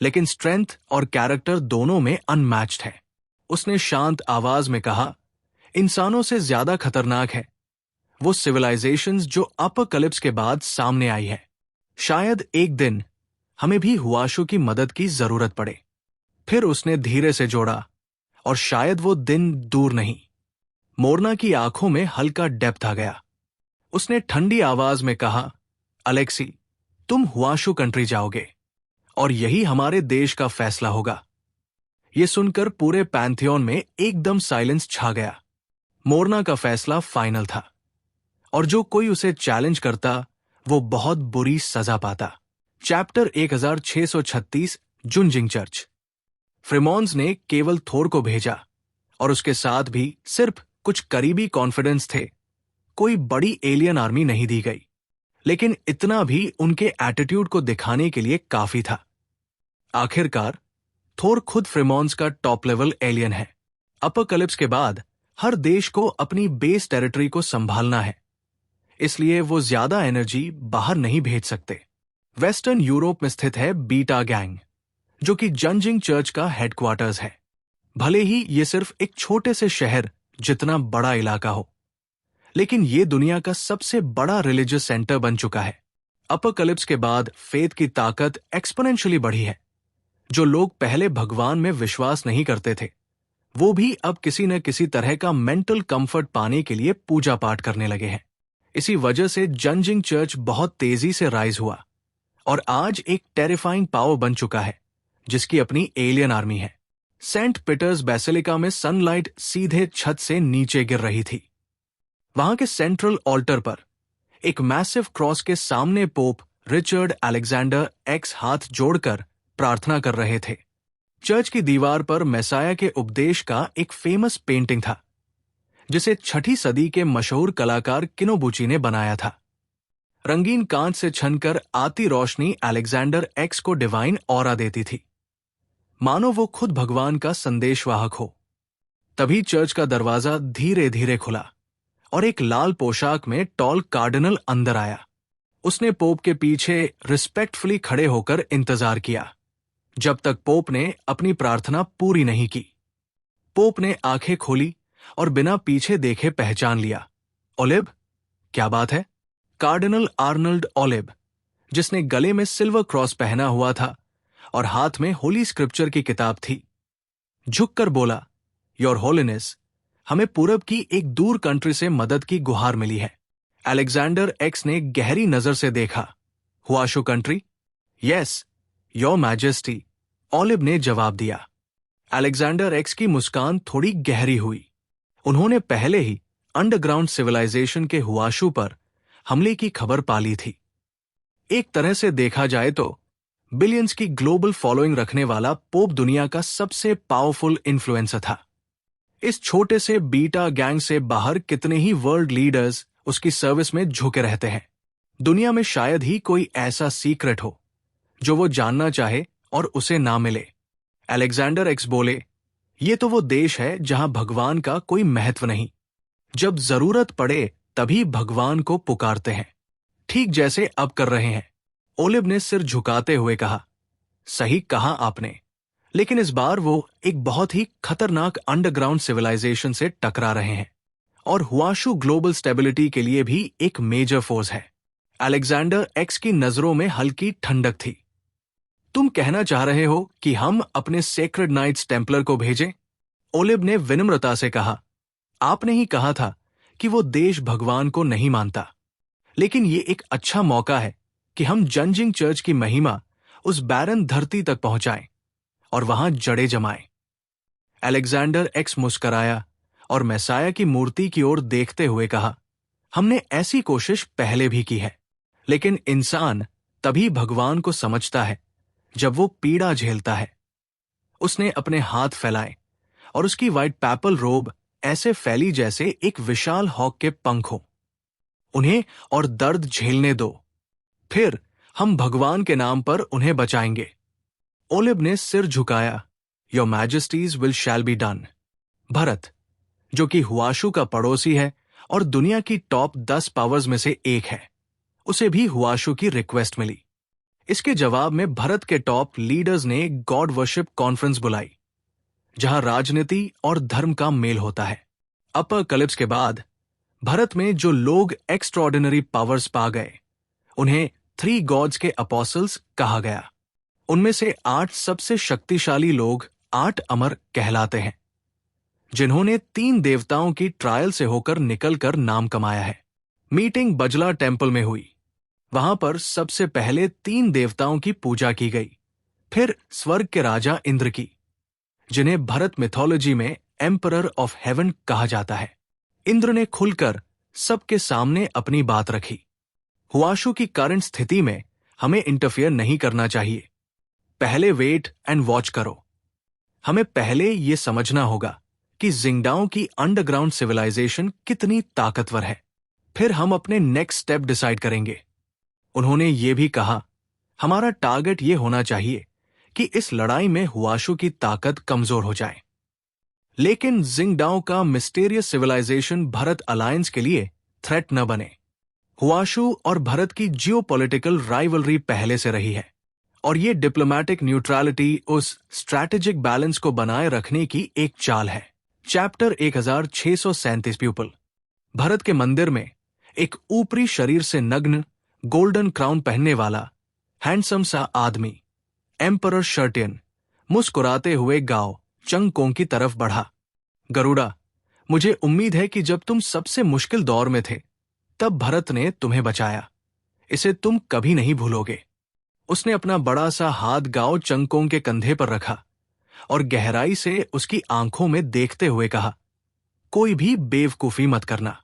लेकिन स्ट्रेंथ और कैरेक्टर दोनों में अनमैच्ड है। उसने शांत आवाज में कहा, इंसानों से ज्यादा खतरनाक है वो सिविलाइजेशंस जो अपोकलिप्स के बाद सामने आई है। शायद एक दिन हमें भी हुआशु की मदद की जरूरत पड़े। फिर उसने धीरे से जोड़ा, और शायद वो दिन दूर नहीं। मोरना की आंखों में हल्का डेप्थ आ गया। उसने ठंडी आवाज में कहा, अलेक्सी, तुम हुआशु कंट्री जाओगे और यही हमारे देश का फैसला होगा। यह सुनकर पूरे पैंथियन में एकदम साइलेंस छा गया। मोरना का फैसला फाइनल था, और जो कोई उसे चैलेंज करता वो बहुत बुरी सजा पाता। Chapter 1636 जुनजिंग church. फ्रीमॉन्स ने केवल थोर को भेजा, और उसके साथ भी सिर्फ कुछ करीबी कॉन्फिडेंस थे। कोई बड़ी एलियन आर्मी नहीं दी गई, लेकिन इतना भी उनके एटीट्यूड को दिखाने के लिए काफी था। आखिरकार थोर खुद फ्रीमॉन्स का टॉप लेवल एलियन है। अपोकलिप्स के बाद हर देश को अपनी बेस टेरिटरी को संभालना है, इसलिए वो ज्यादा एनर्जी बाहर नहीं भेज सकते। वेस्टर्न यूरोप में स्थित है बीटा गैंग, जो कि जंजिंग चर्च का हेडक्वार्टर्स है। भले ही ये सिर्फ एक छोटे से शहर जितना बड़ा इलाका हो, लेकिन ये दुनिया का सबसे बड़ा रिलीजियस सेंटर बन चुका है। अपोकलिप्स के बाद फेथ की ताकत एक्सपोनेंशियली बढ़ी है। जो लोग पहले भगवान में विश्वास नहीं करते थे, वो भी अब किसी न किसी तरह का मेंटल कंफर्ट पाने के लिए पूजा पाठ करने लगे हैं। इसी वजह से जंजिंग चर्च बहुत तेजी से राइज हुआ और आज एक टेरिफाइंग पावर बन चुका है, जिसकी अपनी एलियन आर्मी है। सेंट पीटर्स बेसिलिका में सनलाइट सीधे छत से नीचे गिर रही थी। वहां के सेंट्रल ऑल्टर पर एक मैसिव क्रॉस के सामने पोप रिचर्ड अलेक्जेंडर एक्स हाथ जोड़कर प्रार्थना कर रहे थे। चर्च की दीवार पर मैसाया के उपदेश का एक फेमस पेंटिंग था, जिसे 6ठी सदी के मशहूर कलाकार किनोबुची ने बनाया था। रंगीन कांच से छनकर आती रोशनी अलेक्जेंडर एक्स को डिवाइन ऑरा देती थी, मानो वो खुद भगवान का संदेशवाहक हो। तभी चर्च का दरवाजा धीरे धीरे खुला और एक लाल पोशाक में टॉल कार्डिनल अंदर आया। उसने पोप के पीछे रिस्पेक्टफुली खड़े होकर इंतजार किया, जब तक पोप ने अपनी प्रार्थना पूरी नहीं की। पोप ने आंखें खोली और बिना पीछे देखे पहचान लिया। ओलिब, क्या बात है? कार्डिनल आर्नल्ड ओलिब, जिसने गले में सिल्वर क्रॉस पहना हुआ था और हाथ में होली स्क्रिप्चर की किताब थी, झुककर बोला, योर होलिनेस, हमें पूरब की एक दूर कंट्री से मदद की गुहार मिली है। अलेक्जेंडर एक्स ने गहरी नजर से देखा। हुआशु country? Yes, your majesty, olive ने जवाब दिया। अलेक्जेंडर एक्स की मुस्कान थोड़ी गहरी हुई। उन्होंने पहले ही अंडरग्राउंड सिविलाइजेशन के हुआशु पर हमले की खबर पाली थी। एक तरह से देखा जाए तो बिलियंस की ग्लोबल फॉलोइंग रखने वाला पोप दुनिया का सबसे पावरफुल इन्फ्लुएंसर था। इस छोटे से बीटा गैंग से बाहर कितने ही वर्ल्ड लीडर्स उसकी सर्विस में झुके रहते हैं। दुनिया में शायद ही कोई ऐसा सीक्रेट हो जो वो जानना चाहे और उसे ना मिले। अलेक्जेंडर एक्स बोले, ये तो वो देश है जहां भगवान का कोई महत्व नहीं। जब जरूरत पड़े तभी भगवान को पुकारते हैं, ठीक जैसे अब कर रहे हैं। ओलिब ने सिर झुकाते हुए कहा, सही कहा आपने, लेकिन इस बार वो एक बहुत ही खतरनाक अंडरग्राउंड सिविलाइजेशन से टकरा रहे हैं, और हुआशु ग्लोबल स्टेबिलिटी के लिए भी एक मेजर फोर्स है। अलेक्जेंडर एक्स की नजरों में हल्की ठंडक थी। तुम कहना चाह रहे हो कि हम अपने सेक्रेड नाइट्स टेम्पलर को भेजें? ओलिब ने विनम्रता से कहा, आपने ही कहा था कि वो देश भगवान को नहीं मानता, लेकिन ये एक अच्छा मौका है कि हम जंजिंग चर्च की महिमा उस बैरन धरती तक पहुंचाएं और वहां जड़ें जमाएं। अलेक्जेंडर एक्स मुस्कराया और मैसाया की मूर्ति की ओर देखते हुए कहा, हमने ऐसी कोशिश पहले भी की है, लेकिन इंसान तभी भगवान को समझता है जब वो पीड़ा झेलता है। उसने अपने हाथ फैलाए और उसकी व्हाइट पैपल रोब ऐसे फैली जैसे एक विशाल हॉक के पंख हो। उन्हें और दर्द झेलने दो, फिर हम भगवान के नाम पर उन्हें बचाएंगे। ओलिव ने सिर झुकाया, your majesties will shall be done. Bharat, जो कि हुआशु का पड़ोसी है और दुनिया की टॉप 10 पावर्स में से एक है, उसे भी हुआशु की रिक्वेस्ट मिली। इसके जवाब में भरत के टॉप लीडर्स ने गॉड वर्शिप कॉन्फ्रेंस बुलाई, जहां राजनीति और धर्म का मेल होता है। अपर कलिप्स के बाद भारत में जो लोग एक्स्ट्रॉर्डिनरी पावर्स पा गए, उन्हें 3 गॉड्स के अपोस्टल्स कहा गया। उनमें से 8 सबसे शक्तिशाली लोग 8 अमर कहलाते हैं, जिन्होंने 3 देवताओं की ट्रायल से होकर निकलकर नाम कमाया है। मीटिंग बजला टेम्पल में हुई। वहां पर सबसे पहले 3 देवताओं की पूजा की गई, फिर स्वर्ग के राजा इंद्र की, जिन्हें भरत मिथोलॉजी में एम्परर ऑफ हेवन कहा जाता है। इंद्र ने खुलकर सबके सामने अपनी बात रखी। हुआशु की करंट स्थिति में हमें इंटरफियर नहीं करना चाहिए। पहले वेट एंड वॉच करो। हमें पहले यह समझना होगा कि जिंगडाओ की अंडरग्राउंड सिविलाइजेशन कितनी ताकतवर है, फिर हम अपने नेक्स्ट स्टेप डिसाइड करेंगे। उन्होंने ये भी कहा, हमारा टारगेट ये होना चाहिए कि इस लड़ाई में हुआशु की ताकत कमजोर हो जाए। लेकिन जिंगडाओ का मिस्टीरियस सिविलाइजेशन भारत अलायंस के लिए थ्रेट न बने। हुआशु और भारत की जियोपॉलिटिकल राइवलरी पहले से रही है, और ये डिप्लोमैटिक न्यूट्रलिटी उस स्ट्रैटेजिक बैलेंस को बनाए रखने की एक चाल है। Chapter 1637 people. भारत के मंदिर में एक ऊपरी शरीर से नग्न, गोल्डन क्राउन पहनने वाला हैंडसम सा आदमी, एम्परर शर्टियन, मुस्कुराते हुए गाओ चंगकोंग की तरफ बढ़ा। गरुड़ा, मुझे उम्मीद है कि जब तुम सबसे मुश्किल दौर में थे, तब भरत ने तुम्हें बचाया। इसे तुम कभी नहीं भूलोगे। उसने अपना बड़ा सा हाथ गाओ चंगकोंग के कंधे पर रखा और गहराई से उसकी आंखों में देखते हुए कहा, कोई भी बेवकूफी मत करना,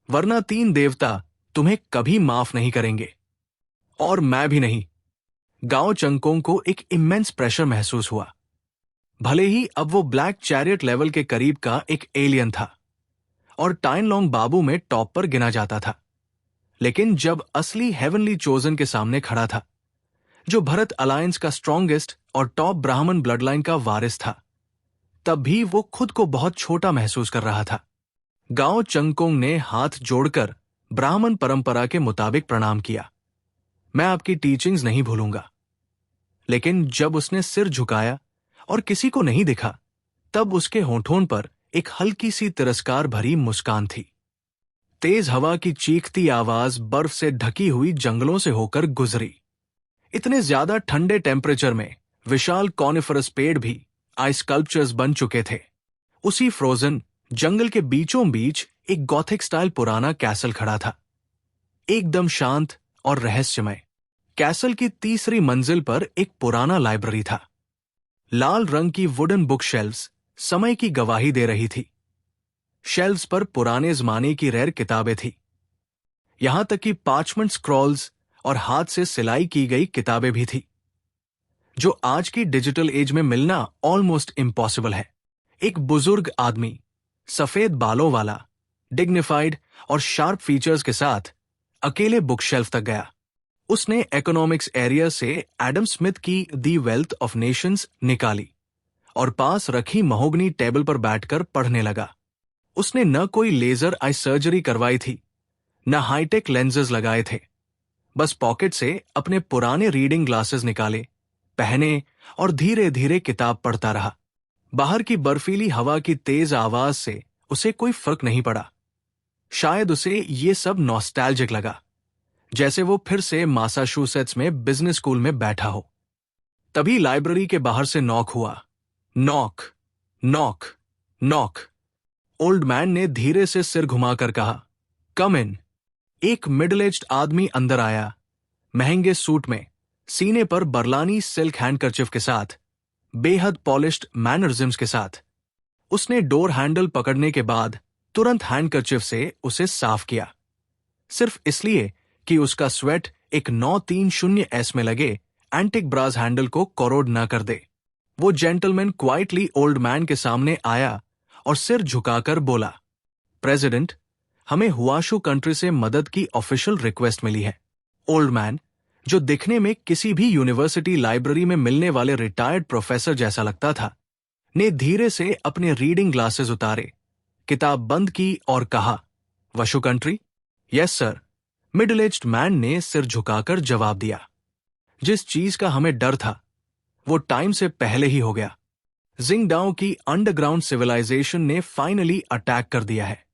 वरना 3 देवता तुम्हें कभी माफ नहीं करेंगे, और मैं भी नहीं। गाओ चंगकोंग को एक इमेंस प्रेशर महसूस हुआ। भले ही अब वो ब्लैक चैरियट लेवल के करीब का एक एलियन था और टाइनलोंग बाबू में टॉप पर गिना जाता था, लेकिन जब असली हेवनली चोजन के सामने खड़ा था, जो भारत अलायंस का स्ट्रॉन्गेस्ट और टॉप ब्राह्मण ब्लडलाइन का वारिस था, तब भी वो खुद को बहुत छोटा महसूस कर रहा था। गाओ चंगकोंग ने हाथ जोड़कर ब्राह्मण परंपरा के मुताबिक प्रणाम किया। मैं आपकी टीचिंग्स नहीं भूलूंगा। लेकिन जब उसने सिर झुकाया और किसी को नहीं दिखा, तब उसके होठों पर एक हल्की सी तिरस्कार भरी मुस्कान थी। तेज हवा की चीखती आवाज बर्फ से ढकी हुई जंगलों से होकर गुजरी। इतने ज्यादा ठंडे टेम्परेचर में विशाल कॉनिफरस पेड़ भी आइस स्कल्पचर्स बन चुके थे। उसी फ्रोजन जंगल के बीचों बीच एक गॉथिक स्टाइल पुराना कैसल खड़ा था, एकदम शांत और रहस्यमय। कैसल की तीसरी मंजिल पर एक पुराना लाइब्रेरी था। लाल रंग की वुडन बुक शेल्व्स समय की गवाही दे रही थी। शेल्व्स पर पुराने जमाने की रेयर किताबें थी, यहां तक कि पार्चमेंट स्क्रॉल्स और हाथ से सिलाई की गई किताबें भी थी, जो आज की डिजिटल एज में मिलना ऑलमोस्ट इम्पॉसिबल है। एक बुजुर्ग आदमी, सफेद बालों वाला, डिग्निफाइड और शार्प फीचर्स के साथ अकेले बुक शेल्फ तक गया। उसने इकोनॉमिक्स एरिया से एडम स्मिथ की दी वेल्थ ऑफ नेशंस निकाली और पास रखी महोगनी टेबल पर बैठकर पढ़ने लगा। उसने न कोई लेजर आई सर्जरी करवाई थी, न हाईटेक लेंसेज लगाए थे। बस पॉकेट से अपने पुराने रीडिंग ग्लासेस निकाले, पहने और धीरे धीरे किताब पढ़ता रहा। बाहर की बर्फीली हवा की तेज आवाज से उसे कोई फर्क नहीं पड़ा। शायद उसे ये सब नॉस्टैल्जिक लगा, जैसे वो फिर से मासाचुसेट्स में बिजनेस स्कूल में बैठा हो। तभी लाइब्रेरी के बाहर से नॉक हुआ। Knock, knock, knock. Old man ने धीरे से सिर घुमाकर कहा, कम इन। एक मिडिल एज्ड आदमी अंदर आया, महंगे सूट में, सीने पर बरलानी सिल्क हैंडकरचिफ के साथ, बेहद पॉलिश्ड मैनरिज्म्स के साथ। उसने डोर हैंडल पकड़ने के बाद तुरंत हैंडकरचिफ से उसे साफ किया, सिर्फ इसलिए कि उसका स्वेट एक 930S में लगे एंटिक ब्रास हैंडल को कोरोड न कर दे। वो जेंटलमैन क्वाइटली ओल्ड मैन के सामने आया और सिर झुकाकर बोला, प्रेसिडेंट, हमें हुआशू कंट्री से मदद की ऑफिशियल रिक्वेस्ट मिली है। ओल्ड मैन, जो दिखने में किसी भी यूनिवर्सिटी लाइब्रेरी में मिलने वाले रिटायर्ड प्रोफेसर जैसा लगता था, ने धीरे से अपने रीडिंग ग्लासेस उतारे, किताब बंद की और कहा, वशु country? Yes sir, middle aged man ने सिर झुकाकर जवाब दिया। जिस चीज का हमें डर था वो टाइम से पहले ही हो गया। जिंगडाओ की अंडरग्राउंड सिविलाइजेशन ने फाइनली अटैक कर दिया है।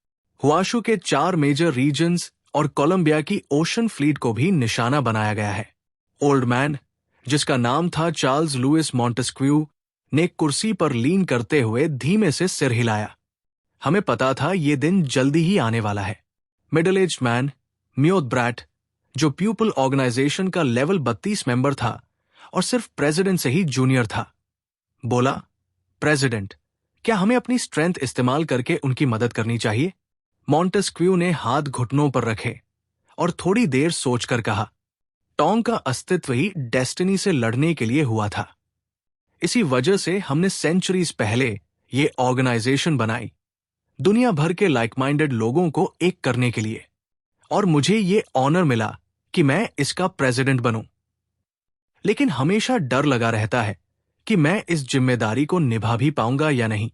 हुआशू के 4 मेजर रीजन्स और कोलंबिया की ओशन फ्लीट को भी निशाना बनाया गया है। ओल्ड मैन, जिसका नाम था चार्ल्स लुइस मॉन्टेस्क्यू, ने कुर्सी पर लीन करते हुए धीमे से सिर हिलाया। हमें पता था ये दिन जल्दी ही आने वाला है। मिडिल एज्ड मैन, म्योद ब्रैट, जो प्यूपल ऑर्गेनाइजेशन का लेवल 32 मेंबर था और सिर्फ प्रेसिडेंट से ही जूनियर था, बोला, प्रेसिडेंट, क्या हमें अपनी स्ट्रेंथ इस्तेमाल करके उनकी मदद करनी चाहिए? मॉन्टेस्क्यू ने हाथ घुटनों पर रखे और थोड़ी देर सोचकर कहा, टोंग का अस्तित्व ही डेस्टिनी से लड़ने के लिए हुआ था। इसी वजह से हमने सेंचुरीज पहले ये ऑर्गेनाइजेशन बनाई, दुनिया भर के लाइक माइंडेड लोगों को एक करने के लिए, और मुझे ये ऑनर मिला कि मैं इसका प्रेसिडेंट बनूं। लेकिन हमेशा डर लगा रहता है कि मैं इस जिम्मेदारी को निभा भी पाऊंगा या नहीं।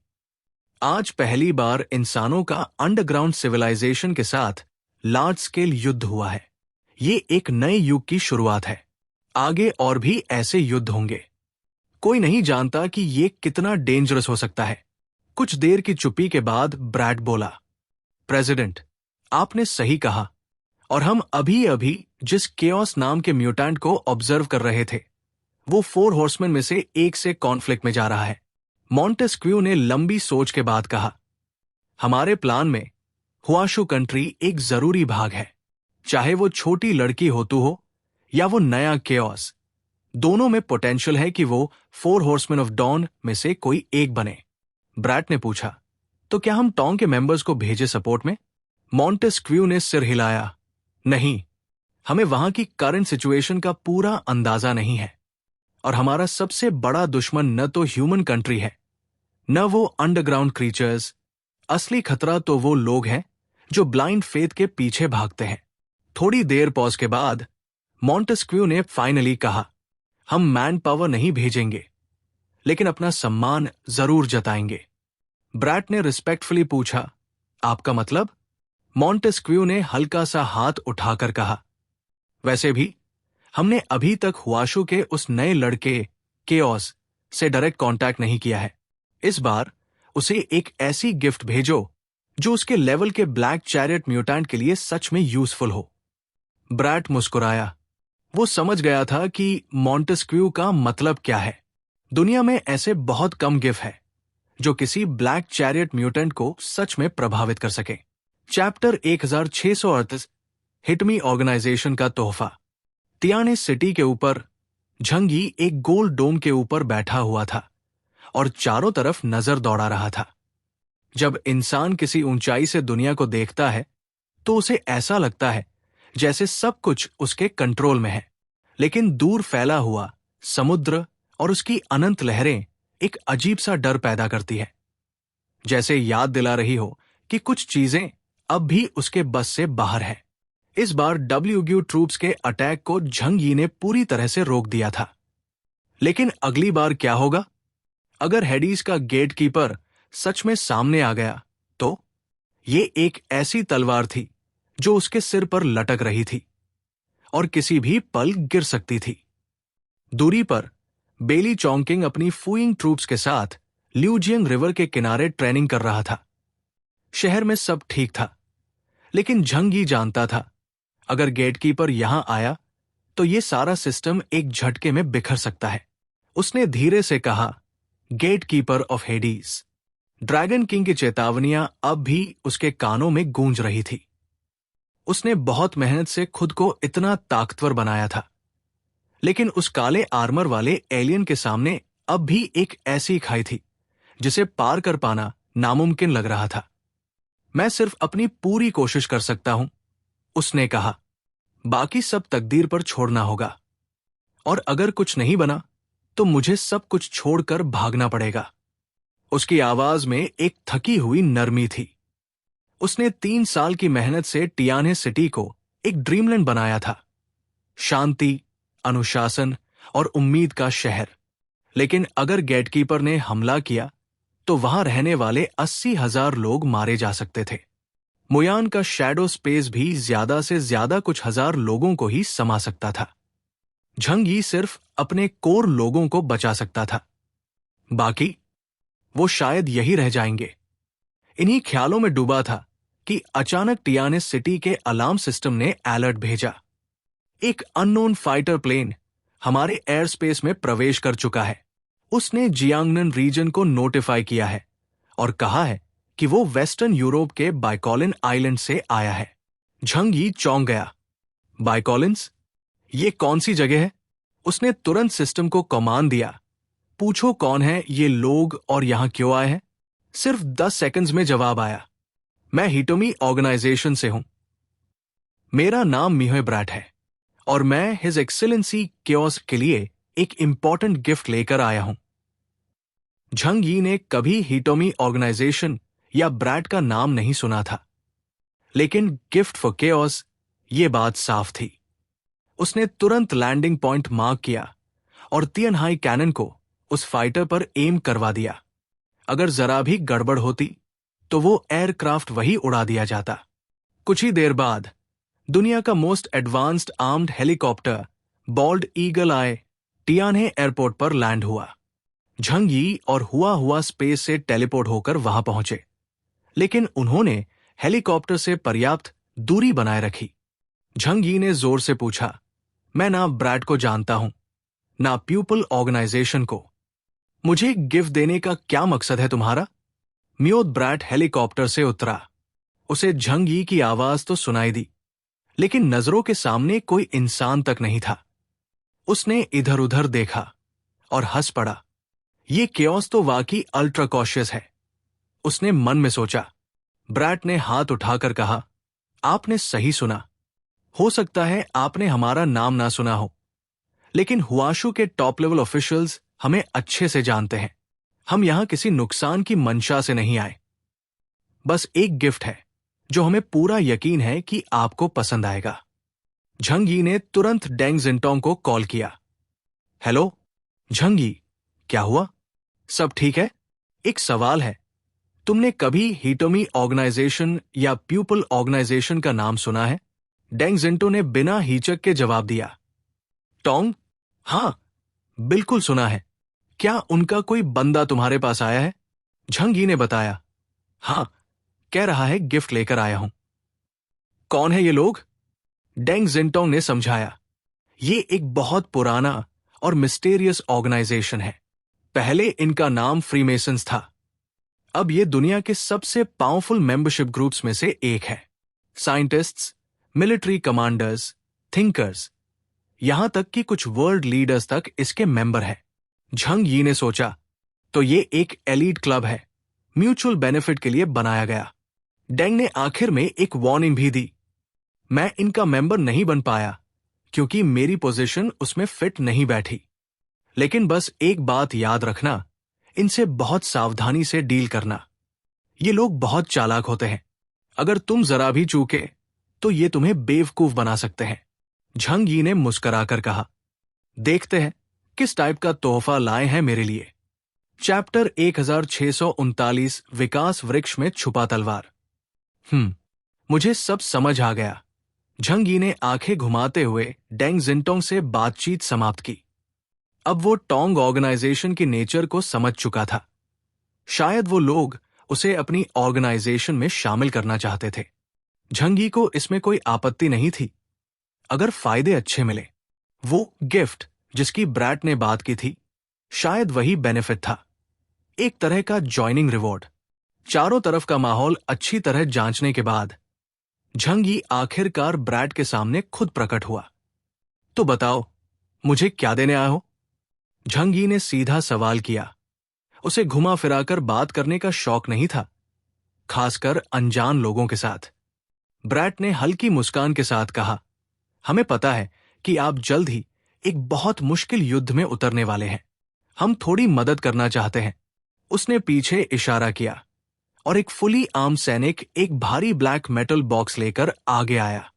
आज पहली बार इंसानों का अंडरग्राउंड सिविलाइजेशन के साथ लार्ज स्केल युद्ध हुआ है। ये एक नए युग की शुरुआत है। आगे और भी ऐसे युद्ध होंगे। कोई नहीं जानता कि ये कितना डेंजरस हो सकता है। कुछ देर की चुप्पी के बाद ब्रैड बोला, प्रेसिडेंट, आपने सही कहा, और हम अभी अभी जिस केओस नाम के म्यूटेंट को ऑब्जर्व कर रहे थे, वो 4 हॉर्समैन में से एक से कॉन्फ्लिक्ट में जा रहा है। मॉन्टेस्क्यू ने लंबी सोच के बाद कहा, हमारे प्लान में हुआशू कंट्री एक जरूरी भाग है। चाहे वो छोटी लड़की होतू हो या वो नया केओस, दोनों में पोटेंशियल है कि वो 4 हॉर्समैन ऑफ डॉन में से कोई एक बने। ब्रैट ने पूछा, तो क्या हम टोंग के मेंबर्स को भेजे सपोर्ट में? मॉन्टेस्क्यू ने सिर हिलाया, नहीं, हमें वहां की करंट सिचुएशन का पूरा अंदाजा नहीं है, और हमारा सबसे बड़ा दुश्मन न तो ह्यूमन कंट्री है, न वो अंडरग्राउंड क्रीचर्स। असली खतरा तो वो लोग हैं जो ब्लाइंड फेथ के पीछे भागते हैं। थोड़ी देर पॉज के बाद मॉन्टेस्क्यू ने फाइनली कहा, हम मैन पावर नहीं भेजेंगे, लेकिन अपना सम्मान जरूर जताएंगे। ब्रैट ने रिस्पेक्टफुली पूछा, आपका मतलब? मॉन्टेस्क्यू ने हल्का सा हाथ उठाकर कहा, वैसे भी हमने अभी तक हुआशू के उस नए लड़के केओस से डायरेक्ट कांटेक्ट नहीं किया है। इस बार उसे एक ऐसी गिफ्ट भेजो जो उसके लेवल के ब्लैक चैरियट म्यूटेंट के लिए सच में यूजफुल हो। ब्रैट मुस्कुराया। वो समझ गया था कि मॉन्टेस्क्यू का मतलब क्या है। दुनिया में ऐसे बहुत कम गिफ्ट है जो किसी ब्लैक चैरियट म्यूटेंट को सच में प्रभावित कर सके। चैप्टर 1638, हिटमी ऑर्गेनाइजेशन का तोहफा। तियाने सिटी के ऊपर झंगी एक गोल डोम के ऊपर बैठा हुआ था और चारों तरफ नजर दौड़ा रहा था। जब इंसान किसी ऊंचाई से दुनिया को देखता है तो उसे ऐसा लगता है जैसे सब कुछ उसके कंट्रोल में है, लेकिन दूर फैला हुआ समुद्र और उसकी अनंत लहरें एक अजीब सा डर पैदा करती है, जैसे याद दिला रही हो कि कुछ चीजें अब भी उसके बस से बाहर है। इस बार डब्ल्यूग्यू ट्रूप्स के अटैक को झंगी ने पूरी तरह से रोक दिया था। लेकिन अगली बार क्या होगा? अगर हेडीज का गेटकीपर सच में सामने आ गया तो? ये एक ऐसी तलवार थी जो उसके सिर पर लटक रही थी और किसी भी पल गिर सकती थी। दूरी पर बेली चोंकिंग अपनी फुइंग ट्रूप्स के साथ ल्यूजियंग रिवर के किनारे ट्रेनिंग कर रहा था। शहर में सब ठीक था, लेकिन झंगी जानता था अगर गेटकीपर यहां आया तो ये सारा सिस्टम एक झटके में बिखर सकता है। उसने धीरे से कहा, gatekeeper of Hades. Dragon king की चेतावनियां अब भी उसके कानों में गूंज रही थी। उसने बहुत मेहनत से खुद को इतना ताकतवर बनाया था, लेकिन उस काले आर्मर वाले एलियन के सामने अब भी एक ऐसी खाई थी जिसे पार कर पाना नामुमकिन लग रहा था। मैं सिर्फ अपनी पूरी कोशिश कर सकता हूं, उसने कहा। बाकी सब तकदीर पर छोड़ना होगा, और अगर कुछ नहीं बना तो मुझे सब कुछ छोड़कर भागना पड़ेगा। उसकी आवाज में एक थकी हुई नरमी थी। उसने 3 साल की मेहनत से टियाने सिटी को एक ड्रीमलैंड बनाया था, शांति, अनुशासन और उम्मीद का शहर। लेकिन अगर गेटकीपर ने हमला किया तो वहां रहने वाले 80,000 लोग मारे जा सकते थे। मुयान का शैडो स्पेस भी ज्यादा से ज्यादा कुछ हजार लोगों को ही समा सकता था। झंगी सिर्फ अपने कोर लोगों को बचा सकता था, बाकी वो शायद यही रह जाएंगे। इन्हीं ख्यालों में डूबा था कि अचानक टियाने सिटी के अलार्म सिस्टम ने अलर्ट भेजा। एक अननोन फाइटर प्लेन हमारे एयर स्पेस में प्रवेश कर चुका है। उसने जियांगनन रीजन को नोटिफाई किया है और कहा है कि वो वेस्टर्न यूरोप के बाइकोलिन आइलैंड से आया है। झंगी चौंक गया। बाइकोलिन्स? ये कौन सी जगह है? उसने तुरंत सिस्टम को कमांड दिया, पूछो कौन है ये लोग और यहां क्यों आए हैं। सिर्फ 10 सेकंड्स में जवाब आया, मैं हिटोमी ऑर्गेनाइजेशन से हूं। मेरा नाम मिहोय ब्रैट है और मैं हिज एक्सीलेंसी केओस के लिए एक इंपॉर्टेंट गिफ्ट लेकर आया हूं। झंगी ने कभी हिटोमी ऑर्गेनाइजेशन या ब्रैट का नाम नहीं सुना था, लेकिन गिफ्ट फॉर केओस, ये बात साफ थी। उसने तुरंत लैंडिंग पॉइंट मार्क किया और तियनहाई कैनन को उस फाइटर पर एम करवा दिया। अगर जरा भी गड़बड़ होती तो वो एयरक्राफ्ट वही उड़ा दिया जाता। कुछ ही देर बाद दुनिया का most advanced armed helicopter bald eagle आई टियाने एयरपोर्ट पर लैंड हुआ। झंगी और हुआ स्पेस से टेलीपोर्ट होकर वहां पहुंचे, लेकिन उन्होंने हेलीकॉप्टर से पर्याप्त दूरी बनाए रखी। झंगी ने जोर से पूछा, मैं ना ब्रैट को जानता हूं, ना पीपल ऑर्गेनाइजेशन को। मुझे गिफ्ट देने का क्या मकसद है तुम्हारा? म्योद ब्रैट हेलीकॉप्टर से उतरा। उसे झंगी की आवाज तो सुनाई दी, लेकिन नजरों के सामने कोई इंसान तक नहीं था। उसने इधर उधर देखा और हंस पड़ा। ये केओस तो वाकई अल्ट्रा कॉशियस है, उसने मन में सोचा। ब्रैट ने हाथ उठाकर कहा, आपने सही सुना। हो सकता है आपने हमारा नाम ना सुना हो, लेकिन हुआशु के टॉप लेवल ऑफिशियल्स हमें अच्छे से जानते हैं। हम यहां किसी नुकसान की मंशा से नहीं आए। बस एक गिफ्ट है जो हमें पूरा यकीन है कि आपको पसंद आएगा। झंगी ने तुरंत डेंग जिंटोंग को कॉल किया। हेलो झंगी, क्या हुआ? सब ठीक है? एक सवाल है, तुमने कभी हिटोमी ऑर्गेनाइजेशन या पीपल ऑर्गेनाइजेशन का नाम सुना है? डेंग जिंटो ने बिना हिचक के जवाब दिया। टोंग, हां, बिल्कुल सुना है। क्या उनका कोई बंदा तुम्हारे पास आया है? झंगी ने बताया। हां, कह रहा है गिफ्ट लेकर आया हूं। कौन है ये लोग? डेंग जिंटोंग ने समझाया। ये एक बहुत पुराना और मिस्टीरियस ऑर्गेनाइजेशन है। पहले इनका नाम फ्रीमेसन्स था। अब ये दुनिया के सबसे पावरफुल मेंबरशिप ग्रुप्स में से एक है। साइंटिस्ट्स, मिलिट्री कमांडर्स, थिंकर्स, यहां तक कि कुछ वर्ल्ड लीडर्स तक इसके मेंबर हैं। झंग यी ने सोचा, तो ये एक एलीट क्लब है, म्यूचुअल बेनिफिट के लिए बनाया गया। डेंग ने आखिर में एक वार्निंग भी दी, मैं इनका मेंबर नहीं बन पाया क्योंकि मेरी पोजीशन उसमें फिट नहीं बैठी। लेकिन बस एक बात याद रखना, इनसे बहुत सावधानी से डील करना। ये लोग बहुत चालाक होते हैं। अगर तुम जरा भी चूके तो ये तुम्हें बेवकूफ बना सकते हैं। झंग यी ने मुस्कुराकर कहा, देखते हैं किस टाइप का तोहफा लाए हैं मेरे लिए। चैप्टर 1639 विकास वृक्ष में छुपा तलवार। मुझे सब समझ आ गया। झंग यी ने आंखें घुमाते हुए डेंग जिंटोंग से बातचीत समाप्त की। अब वो टोंग ऑर्गेनाइजेशन की नेचर को समझ चुका था। शायद वो लोग उसे अपनी ऑर्गेनाइजेशन में शामिल करना चाहते थे। झंगी को इसमें कोई आपत्ति नहीं थी, अगर फायदे अच्छे मिले। वो गिफ्ट जिसकी ब्रैट ने बात की थी, शायद वही बेनिफिट था, एक तरह का ज्वाइनिंग रिवॉर्ड। चारों तरफ का माहौल अच्छी तरह जांचने के बाद झंगी आखिरकार ब्रैट के सामने खुद प्रकट हुआ। तो बताओ, मुझे क्या देने आए हो? झंग यी ने सीधा सवाल किया। उसे घुमा फिराकर बात करने का शौक नहीं था, खासकर अनजान लोगों के साथ। ब्रैट ने हल्की मुस्कान के साथ कहा, हमें पता है कि आप जल्द ही एक बहुत मुश्किल युद्ध में उतरने वाले हैं। हम थोड़ी मदद करना चाहते हैं। उसने पीछे इशारा किया और एक फुली आर्म सैनिक एक भारी ब्लैक मेटल बॉक्स लेकर आगे आया।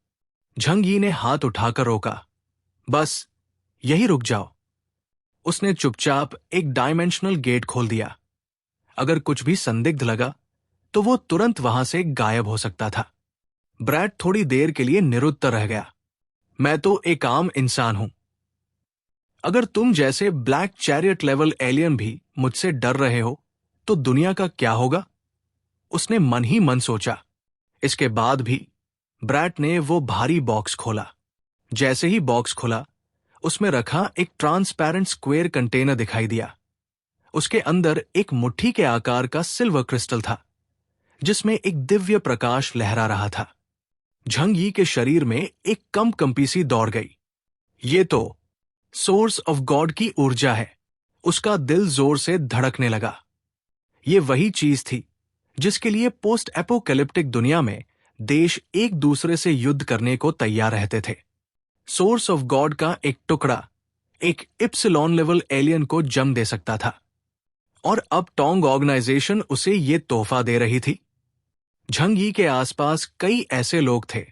झंग यी ने हाथ उठाकर रोका। बस यही रुक जाओ। उसने चुपचाप एक डायमेंशनल गेट खोल दिया। अगर कुछ भी संदिग्ध लगा तो वो तुरंत वहां से गायब हो सकता था। ब्रैट थोड़ी देर के लिए निरुत्तर रह गया। मैं तो एक आम इंसान हूं। अगर तुम जैसे ब्लैक चैरियट लेवल एलियन भी मुझसे डर रहे हो तो दुनिया का क्या होगा? उसने मन ही मन सोचा। इसके बाद भी ब्रैट ने वो भारी बॉक्स खोला। जैसे ही बॉक्स खुला, उसमें रखा एक ट्रांसपेरेंट स्क्वेयर कंटेनर दिखाई दिया। उसके अंदर एक मुट्ठी के आकार का सिल्वर क्रिस्टल था, जिसमें एक दिव्य प्रकाश लहरा रहा था। झंग यी के शरीर में एक कंपी सी दौड़ गई। ये तो सोर्स ऑफ गॉड की ऊर्जा है। उसका दिल जोर से धड़कने लगा। ये वही चीज थी जिसके लिए पोस्ट एपोकैलिप्टिक दुनिया में देश एक दूसरे से युद्ध करने को तैयार रहते थे। सोर्स ऑफ गॉड का एक टुकड़ा एक इप्सिलॉन लेवल एलियन को जन्म दे सकता था, और अब टोंग ऑर्गेनाइजेशन उसे ये तोहफा दे रही थी। झंग यी के आसपास कई ऐसे लोग थे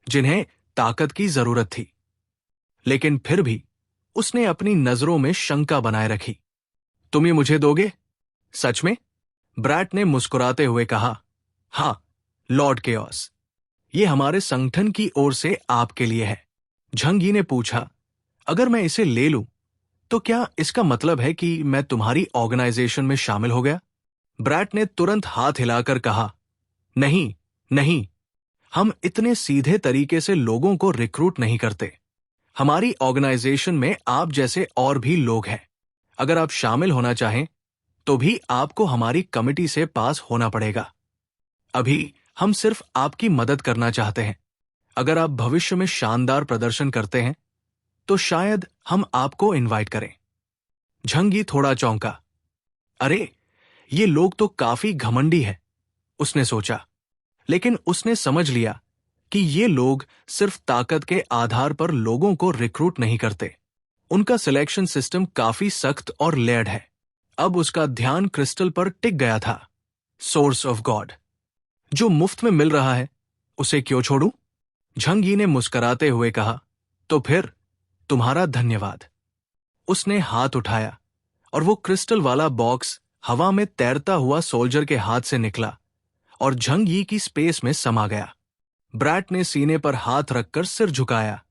जिन्हें ताकत की जरूरत थी, लेकिन फिर भी उसने अपनी नजरों में शंका बनाए रखी। तुम ये मुझे दोगे? सच में? ब्रैट ने मुस्कुराते हुए कहा, हां, लॉर्ड केओस, ये हमारे संगठन की ओर से आपके लिए है। झंग यी ने पूछा, अगर मैं इसे ले लूं तो क्या इसका मतलब है कि मैं तुम्हारी ऑर्गेनाइजेशन में शामिल हो गया? ब्रैट ने तुरंत हाथ हिलाकर कहा, नहीं, नहीं, हम इतने सीधे तरीके से लोगों को रिक्रूट नहीं करते। हमारी ऑर्गेनाइजेशन में आप जैसे और भी लोग हैं। अगर आप शामिल होना चाहें तो भी आपको हमारी कमिटी से पास होना पड़ेगा। अभी हम सिर्फ आपकी मदद करना चाहते हैं। अगर आप भविष्य में शानदार प्रदर्शन करते हैं तो शायद हम आपको इनवाइट करें। झंग यी थोड़ा चौंका। अरे, ये लोग तो काफी घमंडी है, उसने सोचा। लेकिन उसने समझ लिया कि ये लोग सिर्फ ताकत के आधार पर लोगों को रिक्रूट नहीं करते। उनका सिलेक्शन सिस्टम काफी सख्त और लेयर्ड है। अब उसका ध्यान क्रिस्टल पर टिक गया था। सोर्स ऑफ गॉड जो मुफ्त में मिल रहा है, उसे क्यों छोड़ूं? झंग यी ने मुस्कुराते हुए कहा, तो फिर तुम्हारा धन्यवाद। उसने हाथ उठाया और वो क्रिस्टल वाला बॉक्स हवा में तैरता हुआ सोल्जर के हाथ से निकला और झंग यी की स्पेस में समा गया। ब्रैट ने सीने पर हाथ रखकर सिर झुकाया।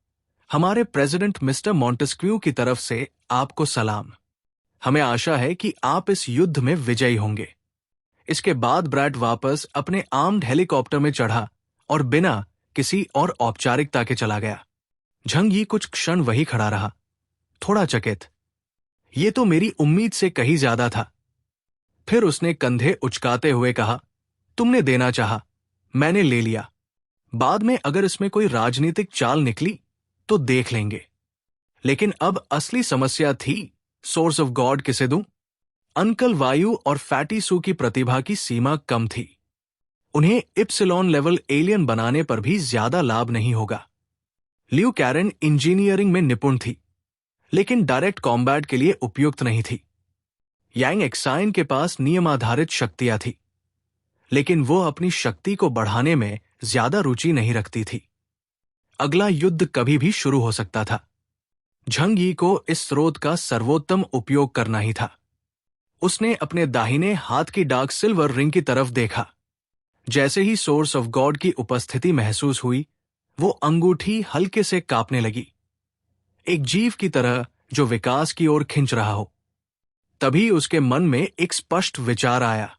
हमारे प्रेसिडेंट मिस्टर मॉन्टेस्क्यू की तरफ से आपको सलाम। हमें आशा है कि आप इस युद्ध में विजयी होंगे। इसके बाद ब्रैट वापस अपने आर्म्ड हेलीकॉप्टर में चढ़ा और बिना किसी और औपचारिकता के चला गया। झंग यी कुछ क्षण वही खड़ा रहा, थोड़ा चकित। ये तो मेरी उम्मीद से कहीं ज्यादा था। फिर उसने कंधे उचकाते हुए कहा, तुमने देना चाहा, मैंने ले लिया। बाद में अगर इसमें कोई राजनीतिक चाल निकली तो देख लेंगे। लेकिन अब असली समस्या थी, सोर्स ऑफ गॉड किसे दूं? अंकल वायु और फैटी सू की प्रतिभा की सीमा कम थी। उन्हें इप्सिलॉन लेवल एलियन बनाने पर भी ज्यादा लाभ नहीं होगा। लियू कैरन इंजीनियरिंग में निपुण थी, लेकिन डायरेक्ट कॉम्बैट के लिए उपयुक्त नहीं थी। यांग एक्साइन के पास नियमाधारित शक्तियां थी, लेकिन वो अपनी शक्ति को बढ़ाने में ज्यादा रुचि नहीं रखती थी। अगला युद्ध कभी भी शुरू हो सकता था। झंग यी को इस स्रोत का सर्वोत्तम उपयोग करना ही था। उसने अपने दाहिने हाथ की डार्क सिल्वर रिंग की तरफ देखा। जैसे ही सोर्स ऑफ गॉड की उपस्थिति महसूस हुई, वो अंगूठी हल्के से कांपने लगी, एक जीव की तरह जो विकास की ओर खिंच रहा हो। तभी उसके मन में एक स्पष्ट विचार आया,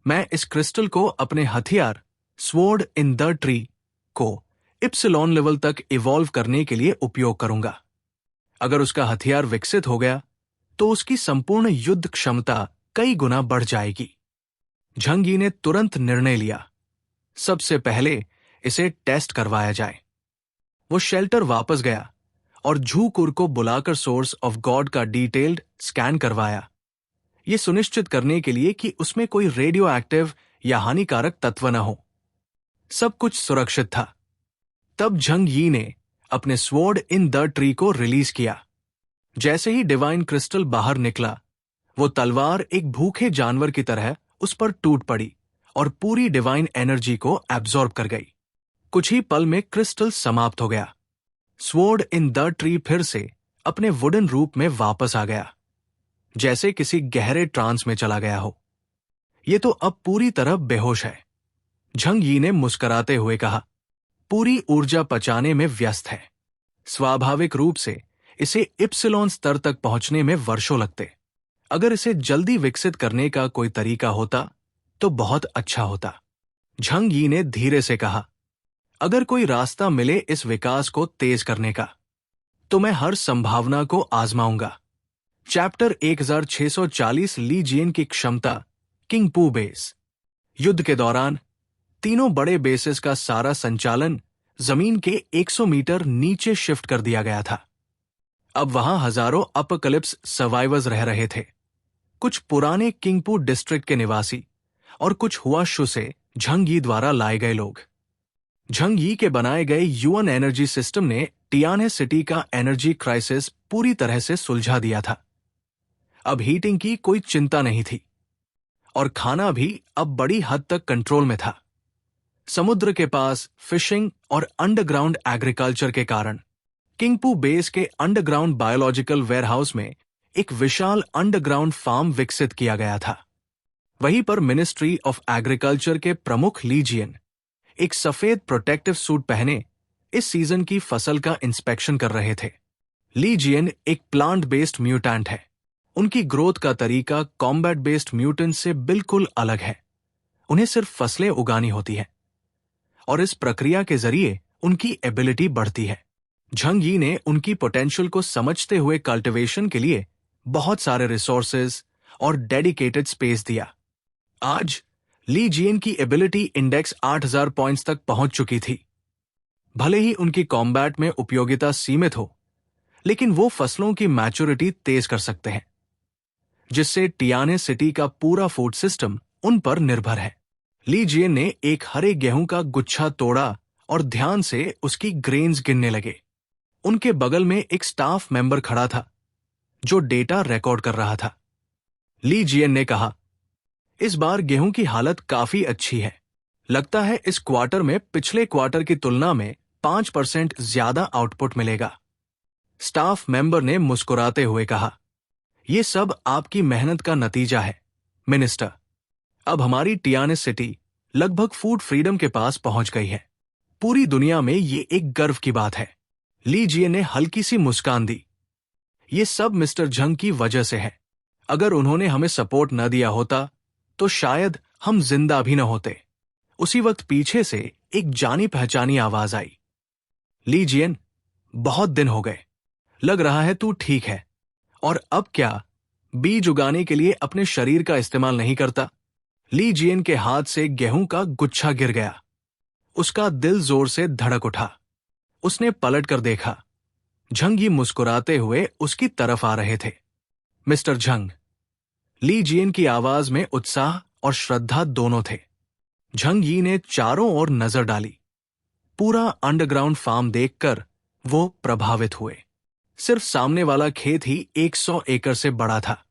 मैं इस क्रिस्टल को अपने हथियार स्वॉर्ड इन द ट्री को इप्सिलॉन लेवल तक इवॉल्व करने के लिए उपयोग करूंगा। अगर उसका हथियार विकसित हो गया तो उसकी संपूर्ण युद्ध क्षमता कई गुना बढ़ जाएगी। झंग यी ने तुरंत निर्णय लिया, सबसे पहले इसे टेस्ट करवाया जाए। वो शेल्टर वापस गया और झूकुर को बुलाकर सोर्स ऑफ गॉड का डिटेल्ड स्कैन करवाया, ये सुनिश्चित करने के लिए कि उसमें कोई रेडियो एक्टिव या हानिकारक तत्व न हो। सब कुछ सुरक्षित था। तब झंग यी ने अपने स्वॉर्ड इन द ट्री को रिलीज किया। जैसे ही डिवाइन क्रिस्टल बाहर निकला, वो तलवार एक भूखे जानवर की तरह उस पर टूट पड़ी और पूरी डिवाइन एनर्जी को एब्जॉर्ब कर गई। कुछ ही पल में क्रिस्टल समाप्त हो गया। स्वॉर्ड इन द ट्री फिर से अपने वुडन रूप में वापस आ गया, जैसे किसी गहरे ट्रांस में चला गया हो। ये तो अब पूरी तरह बेहोश है, झंग यी ने मुस्कुराते हुए कहा। पूरी ऊर्जा पचाने में व्यस्त है। स्वाभाविक रूप से इसे इप्सिलॉन स्तर तक पहुंचने में वर्षों लगते। अगर इसे जल्दी विकसित करने का कोई तरीका होता तो बहुत अच्छा होता, झंग यी ने धीरे से कहा। अगर कोई रास्ता मिले इस विकास को तेज करने का, तो मैं हर संभावना को आजमाऊंगा। चैप्टर 1640 लीजियन की क्षमता, किंग पू बेस। युद्ध के दौरान तीनों बड़े बेसेस का सारा संचालन जमीन के 100 मीटर नीचे शिफ्ट कर दिया गया था। अब वहां हजारों अपकलिप्स सर्वाइवर्स रह रहे थे, कुछ पुराने किंगपू डिस्ट्रिक्ट के निवासी और कुछ हुआशु से झंग यी द्वारा लाए गए लोग। झंग यी के बनाए गए यूएन एनर्जी सिस्टम ने टियानहे सिटी का एनर्जी क्राइसिस पूरी तरह से सुलझा दिया था। अब हीटिंग की कोई चिंता नहीं थी और खाना भी अब बड़ी हद तक कंट्रोल में था। समुद्र के पास फिशिंग और अंडरग्राउंड एग्रीकल्चर के कारण किंगपू बेस के अंडरग्राउंड बायोलॉजिकल वेयरहाउस में एक विशाल अंडरग्राउंड फार्म विकसित किया गया था। वहीं पर मिनिस्ट्री ऑफ एग्रीकल्चर के प्रमुख लीजियन एक सफेद प्रोटेक्टिव सूट पहने इस सीजन की फसल का इंस्पेक्शन कर रहे थे। लीजियन एक प्लांट बेस्ड म्यूटेंट है। उनकी ग्रोथ का तरीका कॉम्बैट बेस्ड म्यूटेंट से बिल्कुल अलग है। उन्हें सिर्फ फसलें उगानी होती है और इस प्रक्रिया के जरिए उनकी एबिलिटी बढ़ती है। झंग यी ने उनकी पोटेंशियल को समझते हुए कल्टीवेशन के लिए बहुत सारे रिसोर्सेज और डेडिकेटेड स्पेस दिया। आज लीजियन की एबिलिटी इंडेक्स 8000 पॉइंट्स तक पहुंच चुकी थी। भले ही उनकी कॉम्बैट में उपयोगिता सीमित हो, लेकिन वो फसलों की मैच्योरिटी तेज कर सकते हैं, जिससे टियानहे सिटी का पूरा फूड सिस्टम उन पर निर्भर है। लीजियन ने एक हरे गेहूं का गुच्छा तोड़ा और ध्यान से उसकी ग्रेन्स गिनने लगे। उनके बगल में एक स्टाफ मेंबर खड़ा था जो डेटा रिकॉर्ड कर रहा था। लीजियन ने कहा, इस बार गेहूं की हालत काफी अच्छी है। लगता है इस क्वार्टर में पिछले क्वार्टर की तुलना में 5% ज्यादा आउटपुट मिलेगा। स्टाफ मेंबर ने मुस्कुराते हुए कहा, यह सब आपकी मेहनत का नतीजा है मिनिस्टर। अब हमारी टियानहे सिटी लगभग फूड फ्रीडम के पास पहुंच गई है। पूरी दुनिया में ये एक गर्व की बात है। लीजियन ने हल्की सी मुस्कान दी। ये सब मिस्टर झंग की वजह से है। अगर उन्होंने हमें सपोर्ट न दिया होता तो शायद हम जिंदा भी न होते। उसी वक्त पीछे से एक जानी पहचानी आवाज आई, लीजियन, बहुत दिन हो गए। लग रहा है तू ठीक है। और अब क्या बीज उगाने के लिए अपने शरीर का इस्तेमाल नहीं करता? लीजियन के हाथ से गेहूं का गुच्छा गिर गया। उसका दिल जोर से धड़क उठा। उसने पलट कर देखा। झंग यी मुस्कुराते हुए उसकी तरफ आ रहे थे। मिस्टर झंग, लीजियन की आवाज में उत्साह और श्रद्धा दोनों थे। झंग यी ने चारों ओर नजर डाली। पूरा अंडरग्राउंड फार्म देखकर वो प्रभावित हुए। सिर्फ सामने वाला खेत ही 100 एकड़ से बड़ा था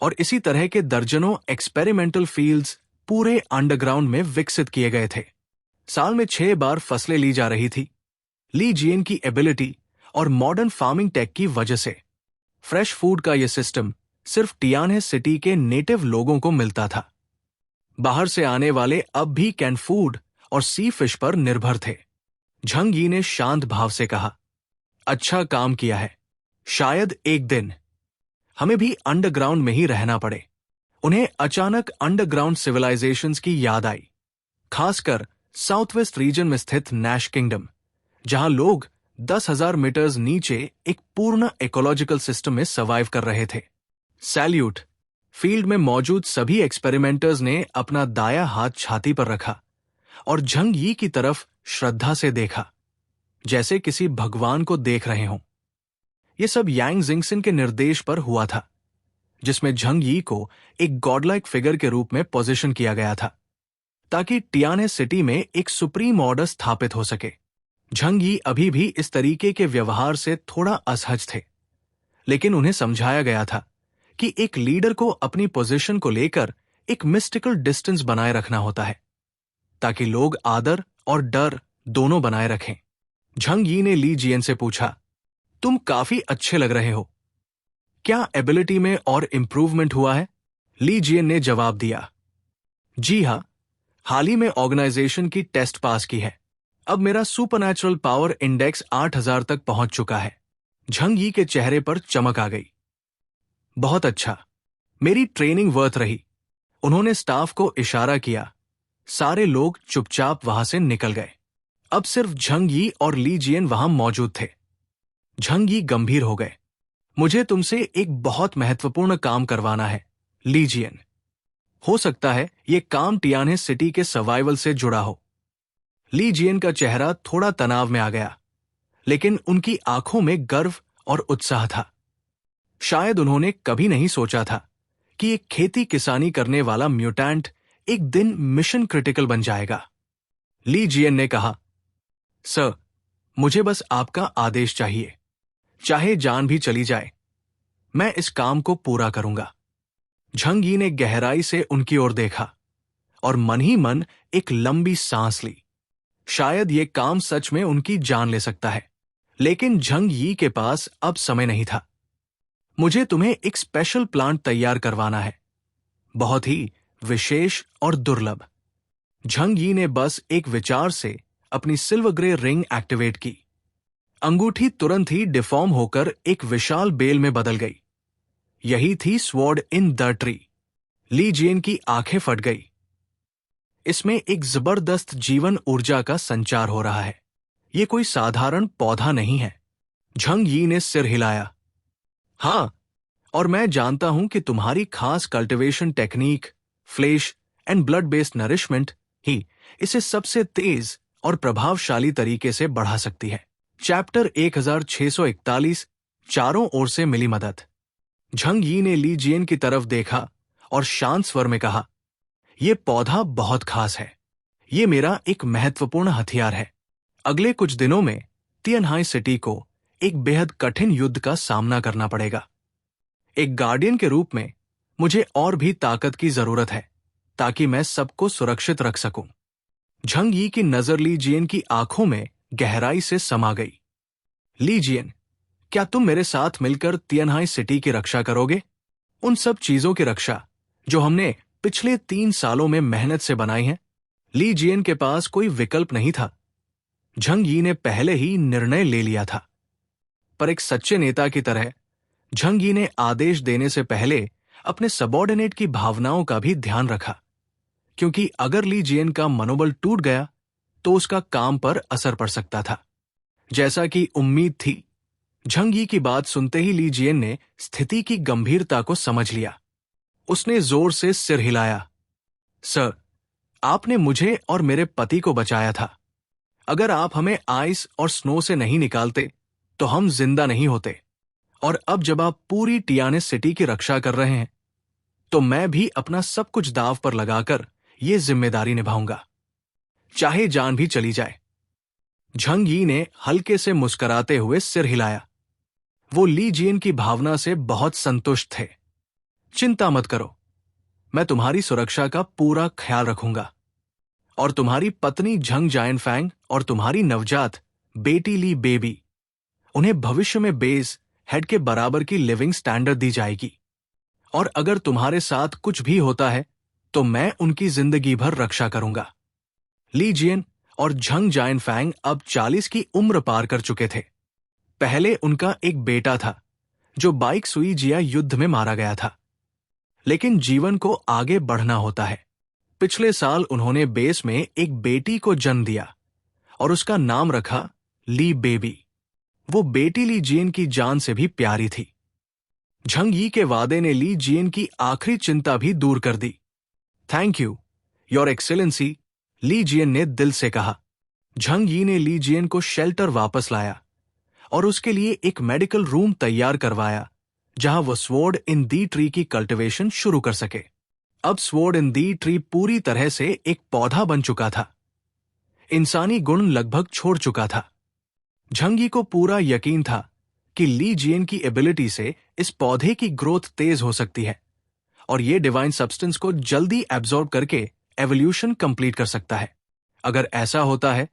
और इसी तरह के दर्जनों एक्सपेरिमेंटल फील्ड्स पूरे अंडरग्राउंड में विकसित किए गए थे। साल में 6 बार फसलें ली जा रही थी। लीजियन की एबिलिटी और मॉडर्न फार्मिंग टेक की वजह से फ्रेश फूड का यह सिस्टम सिर्फ टियानहे सिटी के नेटिव लोगों को मिलता था। बाहर से आने वाले अब भी कैन फूड और सी फिश पर निर्भर थे। झंग यी ने शांत भाव से कहा, अच्छा काम किया है। शायद एक दिन हमें भी अंडरग्राउंड में ही रहना पड़े। उन्हें अचानक अंडरग्राउंड सिविलाइजेशंस की याद आई, खासकर साउथ वेस्ट रीजन में स्थित नैश किंगडम, जहां लोग 10,000 मीटर्स नीचे एक पूर्ण इकोलॉजिकल सिस्टम में सर्वाइव कर रहे थे। सैल्यूट। फील्ड में मौजूद सभी एक्सपेरिमेंटर्स ने अपना दाया हाथ छाती पर रखा और झंग यी की तरफ श्रद्धा से देखा, जैसे किसी भगवान को देख रहे हों। ये सब यांग जिंगसिन के निर्देश पर हुआ था, जिसमें झंग यी को एक गॉडलाइक फिगर के रूप में पोजीशन किया गया था ताकि टियाने सिटी में एक सुप्रीम ऑर्डर स्थापित हो सके। झंग यी अभी भी इस तरीके के व्यवहार से थोड़ा असहज थे, लेकिन उन्हें समझाया गया था कि एक लीडर को अपनी पोजीशन को लेकर एक मिस्टिकल डिस्टेंस बनाए रखना होता है ताकि लोग आदर और डर दोनों बनाए रखें। झंग यी ने ली जियन से पूछा, तुम काफी अच्छे लग रहे हो, क्या एबिलिटी में और इंप्रूवमेंट हुआ है? ली जियन ने जवाब दिया, जी हां, हाल ही में ऑर्गेनाइजेशन की टेस्ट पास की है। अब मेरा सुपरनैचुरल पावर इंडेक्स 8000 तक पहुंच चुका है। झंग यी के चेहरे पर चमक आ गई। बहुत अच्छा, मेरी ट्रेनिंग वर्थ रही। उन्होंने स्टाफ को इशारा किया। सारे लोग चुपचाप वहां से निकल गए। अब सिर्फ झंग यी और ली जियन वहां मौजूद थे। झंग यी गंभीर हो गए। मुझे तुमसे एक बहुत महत्वपूर्ण काम करवाना है, ली जियन। हो सकता है ये काम टियाने सिटी के सर्वाइवल से जुड़ा हो। ली जियन का चेहरा थोड़ा तनाव में आ गया, लेकिन उनकी आंखों में गर्व और उत्साह था। शायद उन्होंने कभी नहीं सोचा था कि एक खेती किसानी करने वाला म्यूटेंट एक दिन मिशन क्रिटिकल बन जाएगा। ली जियन ने कहा, सर, मुझे बस आपका आदेश चाहिए, चाहे जान भी चली जाए, मैं इस काम को पूरा करूंगा। झंग यी ने गहराई से उनकी ओर देखा और मन ही मन एक लंबी सांस ली। शायद ये काम सच में उनकी जान ले सकता है, लेकिन झंग यी के पास अब समय नहीं था। मुझे तुम्हें एक स्पेशल प्लांट तैयार करवाना है, बहुत ही विशेष और दुर्लभ। झंग यी ने बस एक विचार से अपनी सिल्वर ग्रे रिंग एक्टिवेट की। अंगूठी तुरंत ही डिफॉर्म होकर एक विशाल बेल में बदल गई। यही थी स्वॉर्ड इन द ट्री। ली जियन की आंखें फट गई। इसमें एक जबरदस्त जीवन ऊर्जा का संचार हो रहा है। ये कोई साधारण पौधा नहीं है। झंग यी ने सिर हिलाया। हां, और मैं जानता हूं कि तुम्हारी खास cultivation technique, flesh and blood based nourishment ही इसे सबसे तेज और प्रभावशाली तरीके से बढ़ा सकती है। चैप्टर 1641, चारों ओर से मिली मदद। झंग यी ने ली जियन की तरफ देखा और शांत स्वर में कहा, यह पौधा बहुत खास है। यह मेरा एक महत्वपूर्ण हथियार है। अगले कुछ दिनों में तियानहाई सिटी को एक बेहद कठिन युद्ध का सामना करना पड़ेगा। एक गार्डियन के रूप में मुझे और भी ताकत की जरूरत है ताकि मैं सबको सुरक्षित रख सकूं। झंग यी की नजर ली जियन की आंखों में गहराई से समा गई। ली जियन, क्या तुम मेरे साथ मिलकर तियानहाई सिटी की रक्षा करोगे? उन सब चीजों की रक्षा जो हमने पिछले 3 सालों में मेहनत से बनाई हैं। ली जियन के पास कोई विकल्प नहीं था। झंग यी ने पहले ही निर्णय ले लिया था। पर एक सच्चे नेता की तरह झंग यी ने आदेश देने से पहले अपने सबॉर्डिनेट की भावनाओं का भी ध्यान रखा, क्योंकि अगर ली जियन का मनोबल टूट गया तो उसका काम पर असर पड़ सकता था। जैसा कि उम्मीद थी, झंग यी की बात सुनते ही ली जियन ने स्थिति की गंभीरता को समझ लिया। उसने जोर से सिर हिलाया। सर, आपने मुझे और मेरे पति को बचाया था। अगर आप हमें आइस और स्नो से नहीं निकालते तो हम जिंदा नहीं होते। और अब जब आप पूरी टियाने सिटी की रक्षा कर रहे हैं तो मैं भी अपना सब कुछ दांव पर लगाकर यह जिम्मेदारी निभाऊंगा, चाहे जान भी चली जाए। झंग यी ने हल्के से मुस्कुराते हुए सिर हिलाया। वो ली जियन की भावना से बहुत संतुष्ट थे। चिंता मत करो, मैं तुम्हारी सुरक्षा का पूरा ख्याल रखूंगा। और तुम्हारी पत्नी झंग जायनफैंग और तुम्हारी नवजात बेटी ली बेबी, उन्हें भविष्य में बेस हेड के बराबर की लिविंग स्टैंडर्ड दी जाएगी। और अगर तुम्हारे साथ कुछ भी होता है तो मैं उनकी जिंदगी भर रक्षा करूंगा। ली जियन और झंग जायनफैंग अब 40 की उम्र पार कर चुके थे। पहले उनका एक बेटा था जो बाइक सुई जिया युद्ध में मारा गया था। लेकिन जीवन को आगे बढ़ना होता है। पिछले साल उन्होंने बेस में एक बेटी को जन्म दिया और उसका नाम रखा ली बेबी। वो बेटी ली जियन की जान से भी प्यारी थी। झंग यी के वादे ने ली जियन की आखिरी चिंता भी दूर कर दी। थैंक यू, योर एक्सेलेंसी, ली जियन ने दिल से कहा। झंग यी ने ली जियन को शेल्टर वापस लाया और उसके लिए एक मेडिकल रूम तैयार करवाया जहां वो स्वॉर्ड इन दी ट्री की कल्टीवेशन शुरू कर सके। अब स्वॉर्ड इन दी ट्री पूरी तरह से एक पौधा बन चुका था। इंसानी गुण लगभग छोड़ चुका था। झंगी को पूरा यकीन था कि ली जियन की एबिलिटी से इस पौधे की ग्रोथ तेज हो सकती है और ये डिवाइन सब्सटेंस को जल्दी एब्जॉर्ब करके एवोल्यूशन कंप्लीट कर सकता है। अगर ऐसा होता है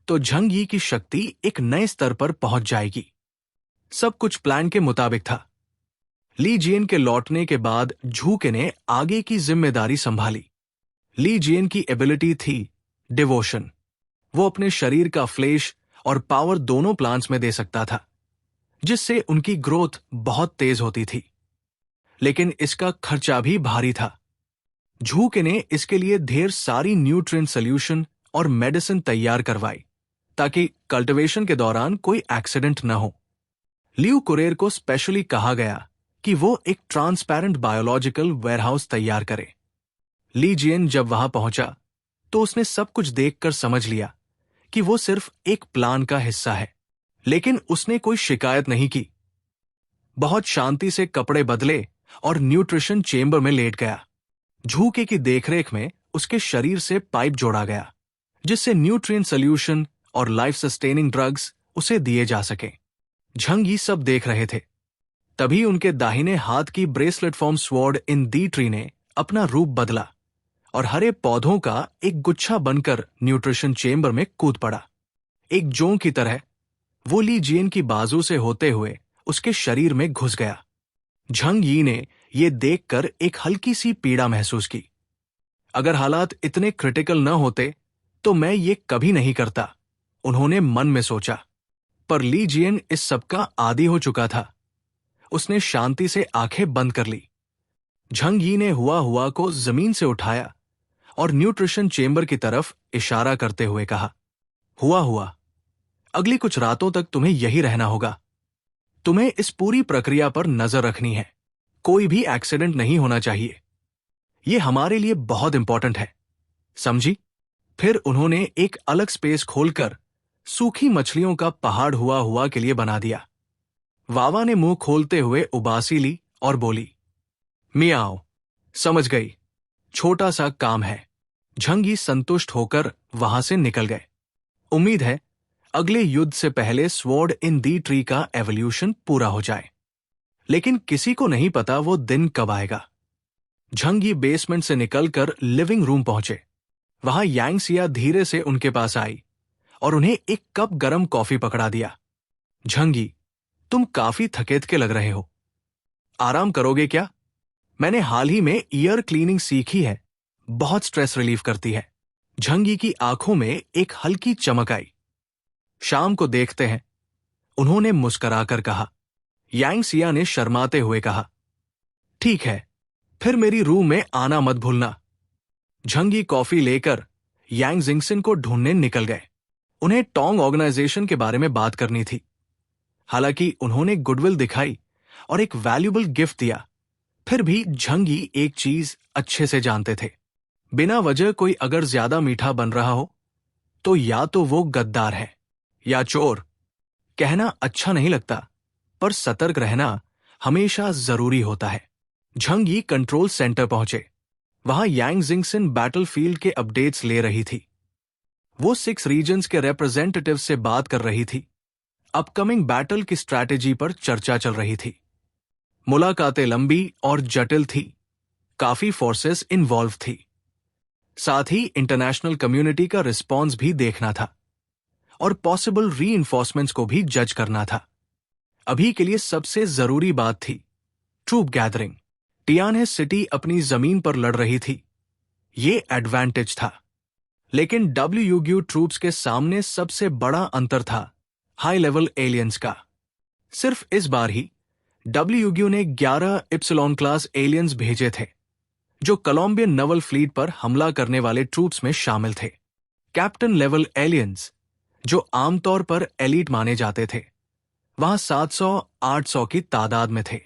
तो झंगी की शक्ति एक नए स्तर पर पहुंच जाएगी। सब कुछ प्लान के मुताबिक था। ली जियन के लौटने के बाद झूके ने आगे की जिम्मेदारी संभाली। ली जियन की एबिलिटी थी डिवोशन। वो अपने शरीर का फ्लेश और पावर दोनों प्लांट्स में दे सकता था, जिससे उनकी ग्रोथ बहुत तेज होती थी। लेकिन इसका खर्चा भी भारी था। झूके ने इसके लिए ढेर सारी न्यूट्रिएंट सॉल्यूशन और मेडिसिन तैयार करवाई ताकि कल्टीवेशन के दौरान कोई एक्सीडेंट न हो। लियू कुरेर को स्पेशली कहा गया कि वो एक ट्रांसपेरेंट बायोलॉजिकल वेयरहाउस तैयार करे। ली जियन जब वहां पहुंचा तो उसने सब कुछ देखकर समझ लिया कि वो सिर्फ एक प्लान का हिस्सा है, लेकिन उसने कोई शिकायत नहीं की। बहुत शांति से कपड़े बदले और न्यूट्रिशन चेंबर में लेट गया। झूके की देखरेख में उसके शरीर से पाइप जोड़ा गया, जिससे न्यूट्रिएंट सॉल्यूशन और लाइफ सस्टेनिंग ड्रग्स उसे दिए जा सके। झंगी सब देख रहे थे। तभी उनके दाहिने हाथ की ब्रेसलेट फॉर्म स्वॉर्ड इन दी ट्री ने अपना रूप बदला और हरे पौधों का एक गुच्छा बनकर न्यूट्रिशन चेंबर में कूद पड़ा। एक जोंक की तरह वो ली जियन की बाजू से होते हुए उसके शरीर में घुस गया। झंग यी ने यह देखकर एक हल्की सी पीड़ा महसूस की। अगर हालात इतने क्रिटिकल न होते तो मैं ये कभी नहीं करता, उन्होंने मन में सोचा। पर ली जियन इस सब का आदी हो चुका था। उसने शांति से आंखें बंद कर ली। झंग यी ने हुआ को जमीन से उठाया और न्यूट्रिशन चेंबर की तरफ इशारा करते हुए कहा, हुआ अगली कुछ रातों तक तुम्हें यही रहना होगा। तुम्हें इस पूरी प्रक्रिया पर नजर रखनी है। कोई भी एक्सीडेंट नहीं होना चाहिए। यह हमारे लिए बहुत इंपॉर्टेंट है, समझी? फिर उन्होंने एक अलग स्पेस खोलकर सूखी मछलियों का पहाड़ हुआ के लिए बना दिया। वावा ने मुंह खोलते हुए उबासी ली और बोली, मियाओ, समझ गई, छोटा सा काम है। झंगी संतुष्ट होकर वहां से निकल गए। उम्मीद है अगले युद्ध से पहले स्वॉर्ड इन दी ट्री का एवोल्यूशन पूरा हो जाए, लेकिन किसी को नहीं पता वो दिन कब आएगा। झंगी बेसमेंट से निकलकर लिविंग रूम पहुंचे। वहां यांगसिया धीरे से उनके पास आई और उन्हें एक कप गरम कॉफी पकड़ा दिया। झंगी, तुम काफी थकेत के लग रहे हो, आराम करोगे क्या? मैंने हाल ही में ईयर क्लीनिंग सीखी है, बहुत स्ट्रेस रिलीफ करती है। झंगी की आंखों में एक हल्की चमक आई। शाम को देखते हैं, उन्होंने मुस्कुराकर कहा। यांगसिया ने शर्माते हुए कहा, ठीक है, फिर मेरी रूम में आना मत भूलना। झंगी कॉफी लेकर यांग जिंगसिन को ढूंढने निकल गए। उन्हें टोंग ऑर्गेनाइजेशन के बारे में बात करनी थी। हालांकि उन्होंने गुडविल दिखाई और एक वैल्यूएबल गिफ्ट दिया, फिर भी झंगी एक चीज अच्छे से जानते थे, बिना वजह कोई अगर ज्यादा मीठा बन रहा हो तो या तो वो गद्दार है या चोर। कहना अच्छा नहीं लगता, पर सतर्क रहना हमेशा जरूरी होता है। झंगी कंट्रोल सेंटर पहुंचे। वहां यांग जिंगसिन बैटलफील्ड के अपडेट्स ले रही थी। वो 6 रीजन्स के रिप्रेजेंटेटिव से बात कर रही थी। अपकमिंग बैटल की स्ट्रैटेजी पर चर्चा चल रही थी। मुलाकातें लंबी और जटिल थी। काफी फोर्सेस इन्वॉल्व थी। साथ ही इंटरनेशनल कम्युनिटी का रिस्पॉन्स भी देखना था और पॉसिबल रीइंफोर्समेंट्स को भी जज करना था। अभी के लिए सबसे जरूरी बात थी ट्रूप गैदरिंग। टियानहे सिटी अपनी जमीन पर लड़ रही थी, ये एडवांटेज था। लेकिन डब्ल्यूयू ट्रूप्स के सामने सबसे बड़ा अंतर था हाई लेवल एलियंस का। सिर्फ इस बार ही डब्ल्यूयू ने 11 इप्सिलॉन क्लास एलियंस भेजे थे, जो कोलंबियन नवल फ्लीट पर हमला करने वाले ट्रूप्स में शामिल थे। कैप्टन लेवल एलियंस, जो आमतौर पर एलीट माने जाते थे, वहां 700-800 की तादाद में थे।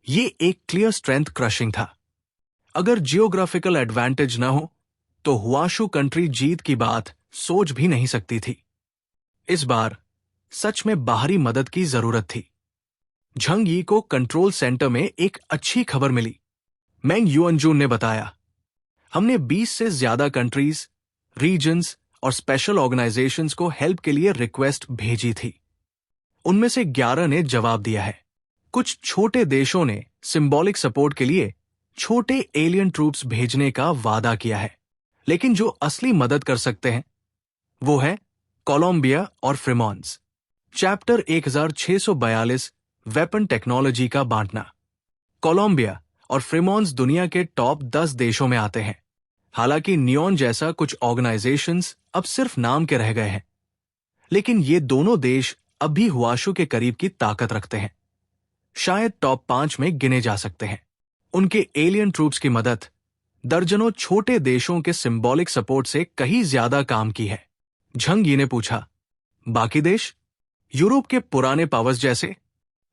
ये एक क्लियर स्ट्रेंथ क्रशिंग था। अगर जियोग्राफिकल एडवांटेज न हो तो हुआशु कंट्री जीत की बात सोच भी नहीं सकती थी। इस बार सच में बाहरी मदद की जरूरत थी। झंग यी को कंट्रोल सेंटर में एक अच्छी खबर मिली। मेंग युअनजून ने बताया, हमने 20 से ज्यादा कंट्रीज, रीजन्स और स्पेशल ऑर्गेनाइजेशंस को हेल्प के लिए रिक्वेस्ट भेजी थी। उनमें से 11 ने जवाब दिया है। कुछ छोटे देशों ने सिंबॉलिक सपोर्ट के लिए छोटे एलियन ट्रूप्स भेजने का वादा किया है, लेकिन जो असली मदद कर सकते हैं वो है कोलंबिया और फ्रीमॉन्स। चैप्टर 1642 वेपन टेक्नोलॉजी का बांटना। कोलंबिया और फ्रीमॉन्स दुनिया के टॉप 10 देशों में आते हैं। हालांकि नियॉन जैसा कुछ ऑर्गेनाइजेशंस अब सिर्फ नाम के रह गए हैं, लेकिन ये दोनों देश अब भी हुआशू के करीब की ताकत रखते हैं। शायद टॉप 5 में गिने जा सकते हैं। उनके एलियन ट्रूप्स की मदद दर्जनों छोटे देशों के सिंबॉलिक सपोर्ट से कहीं ज्यादा काम की है। झंग यी ने पूछा, बाकी देश? यूरोप के पुराने पावर्स जैसे?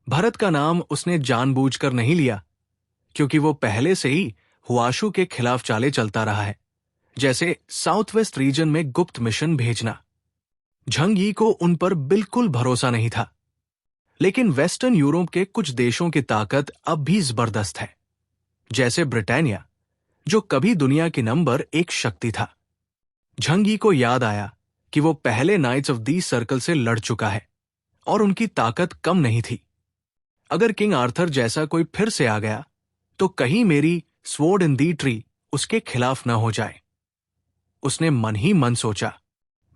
भारत का नाम उसने जानबूझकर नहीं लिया, क्योंकि वो पहले से ही हुआशू के खिलाफ चाले चलता रहा है, जैसे साउथ वेस्ट रीजन में गुप्त मिशन भेजना। झंग यी को उन पर बिल्कुल भरोसा नहीं था, लेकिन वेस्टर्न यूरोप के कुछ देशों की ताकत अब भी जबरदस्त है, जैसे ब्रिटानिया, जो कभी दुनिया की नंबर 1 शक्ति था। झंग यी को याद आया कि वो पहले नाइट्स ऑफ दी सर्कल से लड़ चुका है और उनकी ताकत कम नहीं थी। अगर किंग आर्थर जैसा कोई फिर से आ गया तो कहीं मेरी स्वॉर्ड इन दी ट्री उसके खिलाफ न हो जाए। उसने मन ही मन सोचा।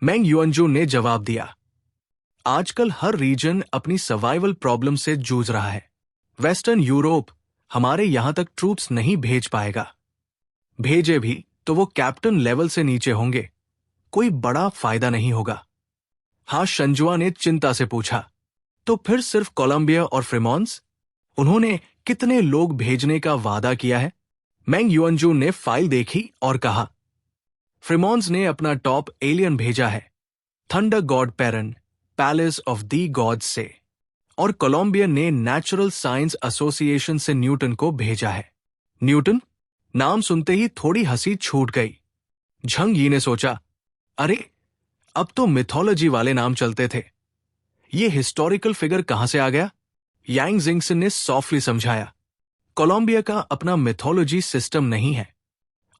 मेंग युअनजून ने जवाब दिया, आजकल हर रीजन अपनी सर्वाइवल प्रॉब्लम से जूझ रहा है। वेस्टर्न यूरोप हमारे यहां तक ट्रूप्स नहीं भेज पाएगा। भेजे भी तो वो कैप्टन लेवल से नीचे होंगे, कोई बड़ा फायदा नहीं होगा। हाँ, शंजुआ ने चिंता से पूछा, तो फिर सिर्फ कोलंबिया और फ्रीमॉन्स? उन्होंने कितने लोग भेजने का वादा किया है? मेंग युअनजून ने फाइल देखी और कहा, फ्रीमॉन्स ने अपना टॉप एलियन भेजा है, thunder god Perun, palace of the gods से, और कोलंबिया ने नेचुरल साइंस एसोसिएशन से न्यूटन को भेजा है। न्यूटन? नाम सुनते ही थोड़ी हंसी छूट गई। झंग यी ने सोचा, अरे अब तो मिथोलॉजी वाले नाम चलते थे, ये हिस्टोरिकल फिगर कहां से आ गया? यांग जिंगसन ने सॉफ्टली समझाया, कोलंबिया का अपना मिथोलॉजी सिस्टम नहीं है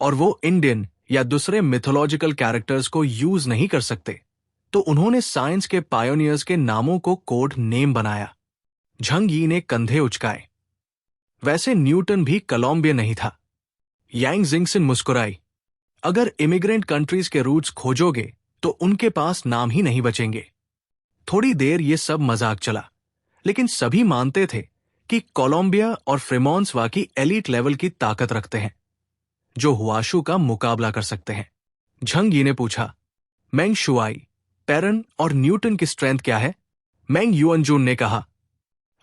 और वो इंडियन या दूसरे मिथोलॉजिकल कैरेक्टर्स को यूज नहीं कर सकते, तो उन्होंने साइंस के पायोनियर्स के नामों को कोड नेम बनाया। झंग यी ने कंधे उचकाए। वैसे न्यूटन भी कोलंबिया नहीं था। यांग जिंगसन मुस्कुराई, अगर इमिग्रेंट कंट्रीज के रूट्स खोजोगे तो उनके पास नाम ही नहीं बचेंगे। थोड़ी देर ये सब मजाक चला, लेकिन सभी मानते थे कि कोलंबिया और फ्रीमॉन्स वाकई एलीट लेवल की ताकत रखते हैं, जो हुआशू का मुकाबला कर सकते हैं। झंग यी ने पूछा, मेंग शुआई, पेरन और न्यूटन की स्ट्रेंथ क्या है? मेंग युअनजून ने कहा,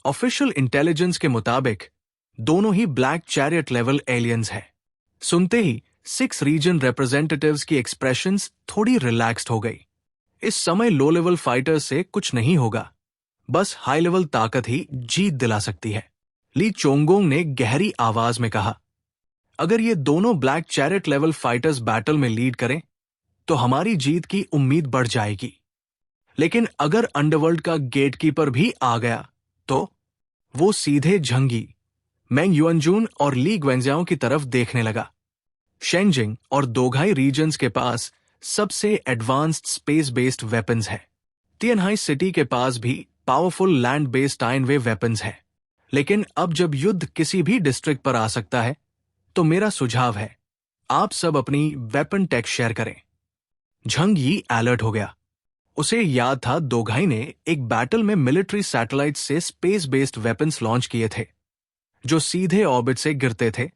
ऑफिशियल इंटेलिजेंस के मुताबिक दोनों ही ब्लैक चैरियट लेवल एलियंस हैं। सुनते ही 6 रीजन रिप्रेजेंटेटिव्स की एक्सप्रेशंस थोड़ी रिलैक्स्ड हो गई। इस समय लो लेवल फाइटर्स से कुछ नहीं होगा, बस हाई लेवल ताकत ही जीत दिला सकती है। ली चोंगोंग ने गहरी आवाज में कहा, अगर ये दोनों black chariot level fighters battle में लीड करें तो हमारी जीत की उम्मीद बढ़ जाएगी, लेकिन अगर अंडरवर्ल्ड का गेटकीपर भी आ गया तो? वो सीधे झंग यी, मेंग युअनजून और ली ग्वेंजियाओ की तरफ देखने लगा। शेंजिंग और दोघाई रीजन्स के पास सबसे एडवांस्ड स्पेस बेस्ड वेपन्स है। तियनहाई सिटी के पास भी powerful land based ion wave weapons है। लेकिन अब जब युद्ध किसी भी डिस्ट्रिक्ट पर आ सकता है, तो मेरा सुझाव है आप सब अपनी वेपन टेक शेयर करें। झंग यी अलर्ट हो गया। उसे याद था दोघाई ने एक बैटल में मिलिट्री सैटेलाइट से स्पेस बेस्ड वेपन्स लॉन्च किए थे, जो सीधे ऑर्बिट से गिरते थे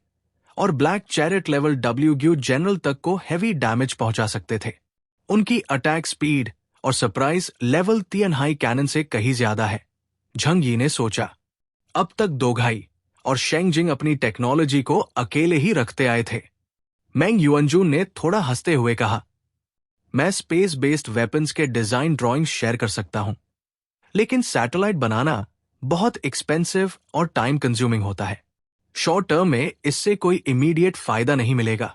और ब्लैक चैरियट लेवल डब्ल्यूग्यू जनरल तक को हेवी डैमेज पहुंचा सकते थे। उनकी अटैक स्पीड और सरप्राइज लेवल तियनहाई कैनन से कहीं ज्यादा है। झंग यी ने सोचा, अब तक दोघाई और शेंगजिंग अपनी टेक्नोलॉजी को अकेले ही रखते आए थे। मेंग युअनजून ने थोड़ा हंसते हुए कहा, मैं स्पेस बेस्ड वेपन्स के डिजाइन ड्राइंग्स शेयर कर सकता हूं, लेकिन सैटेलाइट बनाना बहुत एक्सपेंसिव और टाइम कंज्यूमिंग होता है। शॉर्ट टर्म में इससे कोई इमीडिएट फायदा नहीं मिलेगा।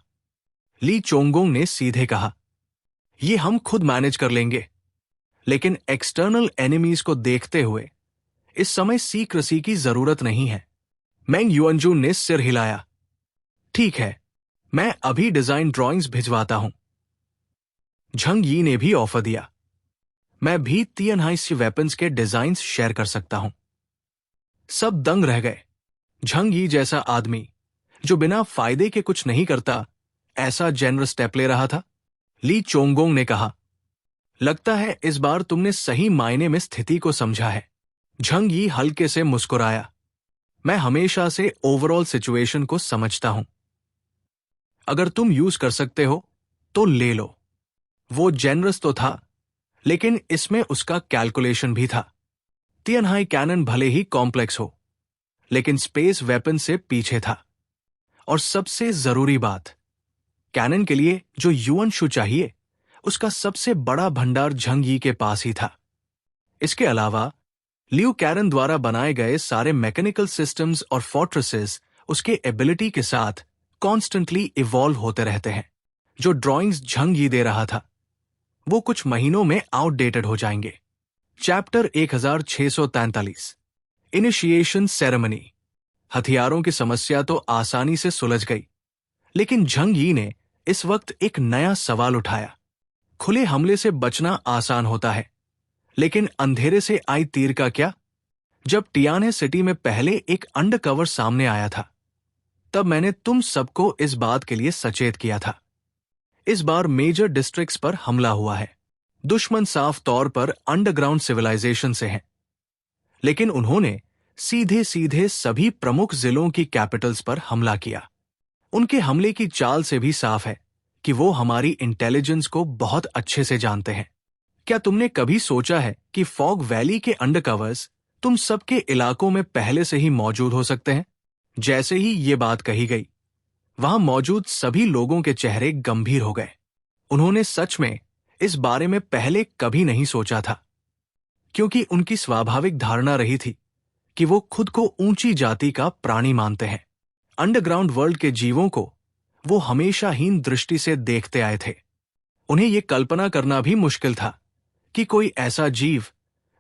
ली चोंगोंग ने सीधे कहा, ये हम खुद मैनेज कर लेंगे। लेकिन एक्सटर्नल एनिमीज को देखते हुए इस समय सीक्रेसी की जरूरत नहीं है। मैंग युअनजू ने सिर हिलाया। ठीक है, मैं अभी डिजाइन ड्राइंग्स भिजवाता हूं। झंग यी ने भी ऑफर दिया। मैं भी तियनहाई वेपन्स के डिजाइन्स शेयर कर सकता हूं। सब दंग रह गए। झंग यी जैसा आदमी जो बिना फायदे के कुछ नहीं करता, ऐसा जेनरस स्टेप ले रहा था। ली चोंगोंग ने कहा, लगता है इस बार तुमने सही मायने में स्थिति को समझा है। झंग यी हल्के से मुस्कुराया। मैं हमेशा से ओवरऑल सिचुएशन को समझता हूं। अगर तुम यूज कर सकते हो तो ले लो। वो जेनरस तो था, लेकिन इसमें उसका कैलकुलेशन भी था। तियनहाई कैनन भले ही कॉम्प्लेक्स हो, लेकिन स्पेस वेपन से पीछे था। और सबसे जरूरी बात, कैनन के लिए जो युअनशु चाहिए, उसका सबसे बड़ा भंडार झंग यी के पास ही था। इसके अलावा लियू कैरन द्वारा बनाए गए सारे मैकेनिकल सिस्टम्स और फोर्ट्रेसेस उसके एबिलिटी के साथ कॉन्स्टेंटली इवॉल्व होते रहते हैं। जो ड्राइंग्स झंग यी दे रहा था, वो कुछ महीनों में आउटडेटेड हो जाएंगे। Chapter 1643 initiation ceremony. हथियारों की समस्या तो आसानी से सुलझ गई, लेकिन झंग यी ने इस वक्त एक नया सवाल उठाया। खुले हमले से बचना आसान होता है, लेकिन अंधेरे से आई तीर का क्या? जब टियाने सिटी में पहले एक अंडरकवर सामने आया था, तब मैंने तुम सबको इस बात के लिए सचेत किया था। इस बार मेजर डिस्ट्रिक्ट्स पर हमला हुआ है। दुश्मन साफ तौर पर अंडरग्राउंड सिविलाइजेशन से हैं, लेकिन उन्होंने सीधे सीधे सभी प्रमुख जिलों की कैपिटल्स पर हमला किया। उनके हमले की चाल से भी साफ है कि वो हमारी इंटेलिजेंस को बहुत अच्छे से जानते हैं। क्या तुमने कभी सोचा है कि फॉग वैली के अंडरकवर्स तुम सबके इलाकों में पहले से ही मौजूद हो सकते हैं? जैसे ही ये बात कही गई, वहां मौजूद सभी लोगों के चेहरे गंभीर हो गए। उन्होंने सच में इस बारे में पहले कभी नहीं सोचा था, क्योंकि उनकी स्वाभाविक धारणा रही थी कि वो खुद को ऊंची जाति का प्राणी मानते हैं। अंडरग्राउंड वर्ल्ड के जीवों को वो हमेशा हीन दृष्टि से देखते आए थे। उन्हें ये कल्पना करना भी मुश्किल था कि कोई ऐसा जीव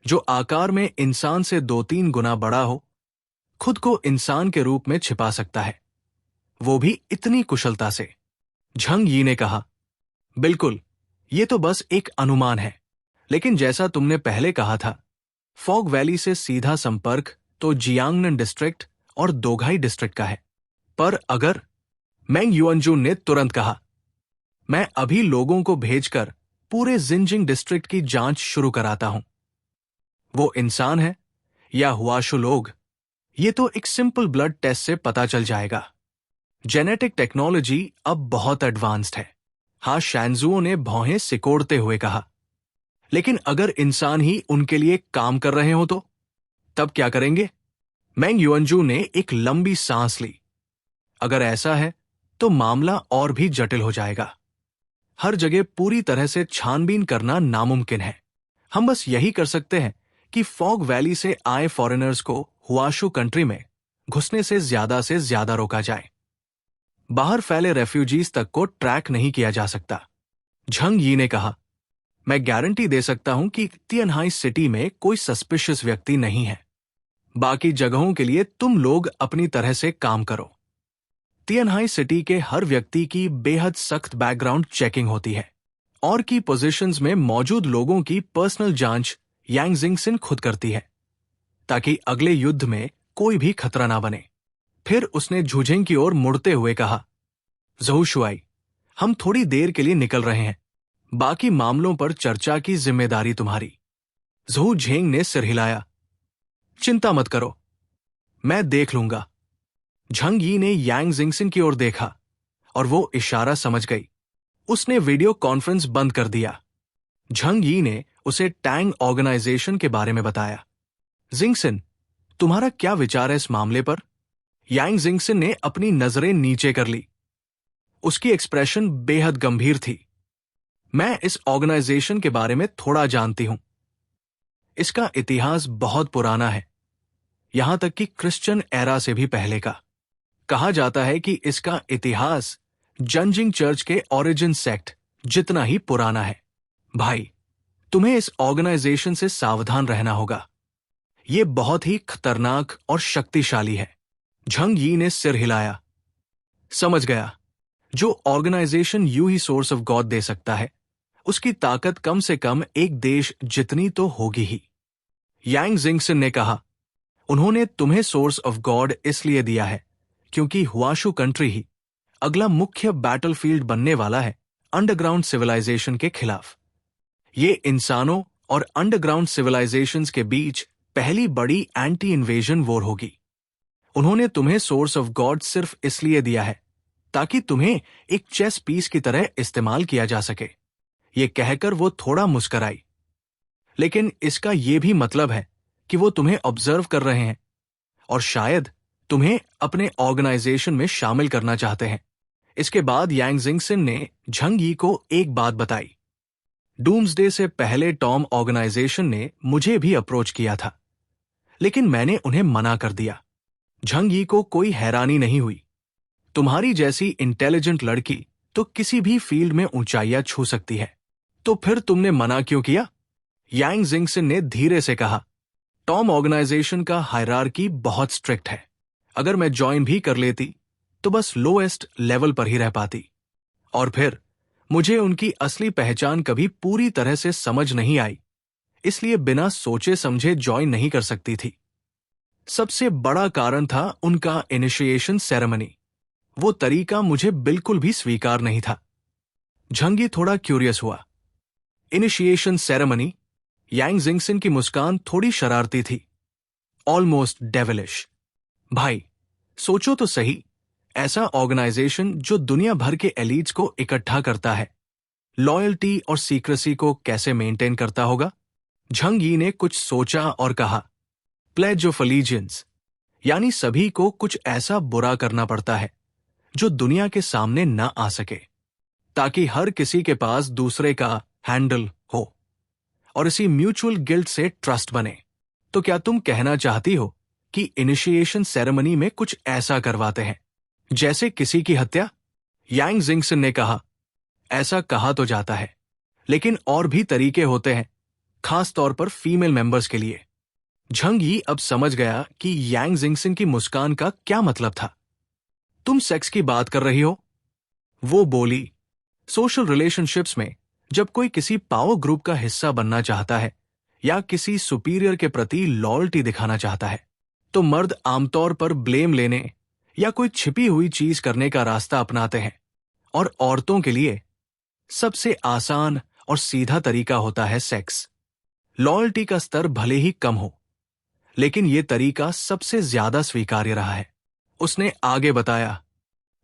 जो आकार में इंसान से 2-3 गुना बड़ा हो, खुद को इंसान के रूप में छिपा सकता है, वो भी इतनी कुशलता से। झंग यी ने कहा, बिल्कुल, ये तो बस एक अनुमान है, लेकिन जैसा तुमने पहले कहा था, फॉग वैली से सीधा संपर्क तो जियांगनन डिस्ट्रिक्ट और दोघाई डिस्ट्रिक्ट का है। पर अगर, मैंग युअनजू ने तुरंत कहा, मैं अभी लोगों को भेजकर पूरे जिनजिंग डिस्ट्रिक्ट की जांच शुरू कराता हूं। वो इंसान है या हुआशु लोग, ये तो एक सिंपल ब्लड टेस्ट से पता चल जाएगा। जेनेटिक टेक्नोलॉजी अब बहुत एडवांस्ड है। हाँ, शैनजुओ ने भौहें सिकोड़ते हुए कहा। लेकिन अगर इंसान ही उनके लिए काम कर रहे हो तो तब क्या करेंगे? मैंग युअनजू ने एक लंबी सांस ली। अगर ऐसा है तो मामला और भी जटिल हो जाएगा। हर जगह पूरी तरह से छानबीन करना नामुमकिन है। हम बस यही कर सकते हैं कि फॉग वैली से आए फॉरेनर्स को हुआशु कंट्री में घुसने से ज्यादा रोका जाए। बाहर फैले रेफ्यूजीज तक को ट्रैक नहीं किया जा सकता। झंग यी ने कहा, मैं गारंटी दे सकता हूं कि तियनहाई सिटी में कोई सस्पिशियस व्यक्ति नहीं है। बाकी जगहों के लिए तुम लोग अपनी तरह से काम करो। तियनहाई सिटी के हर व्यक्ति की बेहद सख्त बैकग्राउंड चेकिंग होती है और की पोजीशंस में मौजूद लोगों की पर्सनल जांच यांग जिंगसिन खुद करती है, ताकि अगले युद्ध में कोई भी खतरा ना बने। फिर उसने झुझेंग की ओर मुड़ते हुए कहा, ज़हू शुआई, हम थोड़ी देर के लिए निकल रहे हैं। बाकी मामलों पर चर्चा की जिम्मेदारी तुम्हारी। ज़हू झेंग ने सिर हिलाया। चिंता मत करो, मैं देख लूंगा। झंग यी ने यांग जिंगसिन की ओर देखा और वो इशारा समझ गई। उसने वीडियो कॉन्फ्रेंस बंद कर दिया। झंग यी ने उसे टैंग ऑर्गेनाइजेशन के बारे में बताया। जिंगसिन, तुम्हारा क्या विचार है इस मामले पर? यांग जिंगसिन ने अपनी नजरें नीचे कर ली। उसकी एक्सप्रेशन बेहद गंभीर थी। मैं इस ऑर्गेनाइजेशन के बारे में थोड़ा जानती हूं। इसका इतिहास बहुत पुराना है, यहां तक कि क्रिश्चियन एरा से भी पहले का। कहा जाता है कि इसका इतिहास जंजिंग चर्च के ओरिजिन सेक्ट जितना ही पुराना है। भाई, तुम्हें इस ऑर्गेनाइजेशन से सावधान रहना होगा। ये बहुत ही खतरनाक और शक्तिशाली है। झंग यी ने सिर हिलाया। समझ गया। जो ऑर्गेनाइजेशन यूं ही सोर्स ऑफ गॉड दे सकता है, उसकी ताकत कम से कम एक देश जितनी तो होगी ही। यांग जिंगसन ने कहा, उन्होंने तुम्हें सोर्स ऑफ गॉड इसलिए दिया है क्योंकि हुआशु कंट्री ही अगला मुख्य बैटलफील्ड बनने वाला है अंडरग्राउंड सिविलाइजेशन के खिलाफ। ये इंसानों और अंडरग्राउंड सिविलाइजेशंस के बीच पहली बड़ी एंटी इन्वेजन वॉर होगी। उन्होंने तुम्हें सोर्स ऑफ गॉड सिर्फ इसलिए दिया है ताकि तुम्हें एक चेस पीस की तरह इस्तेमाल किया जा सके। ये कहकर वो थोड़ा मुस्कराई। लेकिन इसका ये भी मतलब है कि वो तुम्हें ऑब्जर्व कर रहे हैं और शायद तुम्हें अपने ऑर्गेनाइजेशन में शामिल करना चाहते हैं। इसके बाद यांग जिंगसन ने झंग यी को एक बात बताई। डूम्सडे से पहले टॉम ऑर्गेनाइजेशन ने मुझे भी अप्रोच किया था, लेकिन मैंने उन्हें मना कर दिया। झंग यी को कोई हैरानी नहीं हुई। तुम्हारी जैसी इंटेलिजेंट लड़की तो किसी भी फील्ड में ऊंचाइयां छू सकती है, तो फिर तुमने मना क्यों किया? यांग जिंगसन ने धीरे से कहा, टॉम ऑर्गेनाइजेशन का हायरार्की बहुत स्ट्रिक्ट है। अगर मैं ज्वाइन भी कर लेती तो बस लोएस्ट लेवल पर ही रह पाती, और फिर मुझे उनकी असली पहचान कभी पूरी तरह से समझ नहीं आई, इसलिए बिना सोचे समझे ज्वाइन नहीं कर सकती थी। सबसे बड़ा कारण था उनका इनिशिएशन सेरेमनी। वो तरीका मुझे बिल्कुल भी स्वीकार नहीं था। झंग यी थोड़ा क्यूरियस हुआ। Initiation ceremony? यांग जिंगसन की मुस्कान थोड़ी शरारती थी, ऑलमोस्ट डेविलिश। भाई, सोचो तो सही, ऐसा ऑर्गेनाइजेशन जो दुनिया भर के एलीट्स को इकट्ठा करता है, लॉयल्टी और सीक्रेसी को कैसे मेंटेन करता होगा? झंग यी ने कुछ सोचा और कहा, प्लेज ऑफ अलीजियंस, यानी सभी को कुछ ऐसा बुरा करना पड़ता है जो दुनिया के सामने न आ सके, ताकि हर किसी के पास दूसरे का हैंडल हो और इसी म्यूचुअल गिल्ट से ट्रस्ट बने। तो क्या तुम कहना चाहती हो कि इनिशिएशन सेरेमनी में कुछ ऐसा करवाते हैं जैसे किसी की हत्या? यांग जिंगसन ने कहा, ऐसा कहा तो जाता है, लेकिन और भी तरीके होते हैं, खास तौर पर फीमेल मेंबर्स के लिए। झंग यी अब समझ गया कि यांग जिंगसन की मुस्कान का क्या मतलब था। तुम सेक्स की बात कर रही हो? वो बोली, सोशल रिलेशनशिप्स में जब कोई किसी पावर ग्रुप का हिस्सा बनना चाहता है या किसी सुपीरियर के प्रति लॉयल्टी दिखाना चाहता है, तो मर्द आमतौर पर ब्लेम लेने या कोई छिपी हुई चीज करने का रास्ता अपनाते हैं, और औरतों के लिए सबसे आसान और सीधा तरीका होता है सेक्स। लॉयल्टी का स्तर भले ही कम हो, लेकिन यह तरीका सबसे ज्यादा स्वीकार्य रहा है। उसने आगे बताया,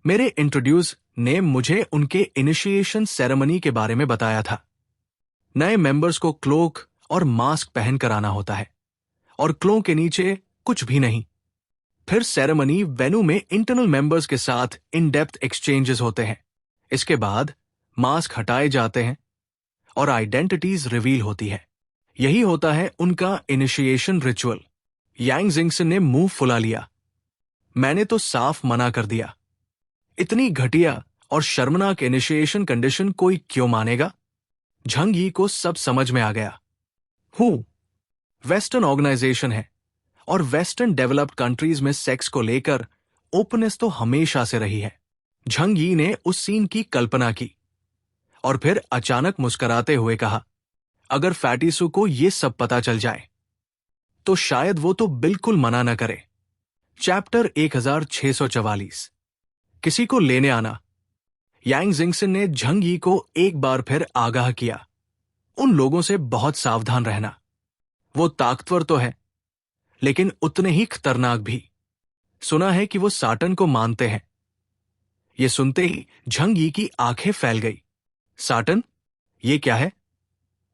मेरे इंट्रोड्यूस ने मुझे उनके इनिशिएशन सेरेमनी के बारे में बताया था। नए मेंबर्स को क्लोक और मास्क पहनकर आना होता है और क्लोक के नीचे कुछ भी नहीं। फिर सेरेमनी वेन्यू में इंटरनल मेंबर्स के साथ इन डेप्थ एक्सचेंजेस होते हैं। इसके बाद मास्क हटाए जाते हैं और आइडेंटिटीज रिवील होती है। यही होता है उनका इनिशिएशन रिचुअल। यांग जिंगसन ने मुंह फुला लिया। मैंने तो साफ मना कर दिया। इतनी घटिया और शर्मनाक इनिशिएशन कंडीशन कोई क्यों मानेगा? झंग यी को सब समझ में आ गया। वेस्टर्न ऑर्गेनाइजेशन है और वेस्टर्न डेवलप्ड कंट्रीज में सेक्स को लेकर ओपननेस तो हमेशा से रही है। झंग यी ने उस सीन की कल्पना की और फिर अचानक मुस्कुराते हुए कहा, अगर फैटिसू को यह सब पता चल जाए तो शायद वो तो बिल्कुल मना न करे। चैप्टर 1644, किसी को लेने आना। यांग जिंगसन ने झंग यी को एक बार फिर आगाह किया, उन लोगों से बहुत सावधान रहना। वो ताकतवर तो है, लेकिन उतने ही खतरनाक भी। सुना है कि वो साटन को मानते हैं। ये सुनते ही झंग यी की आंखें फैल गई। साटन? ये क्या है?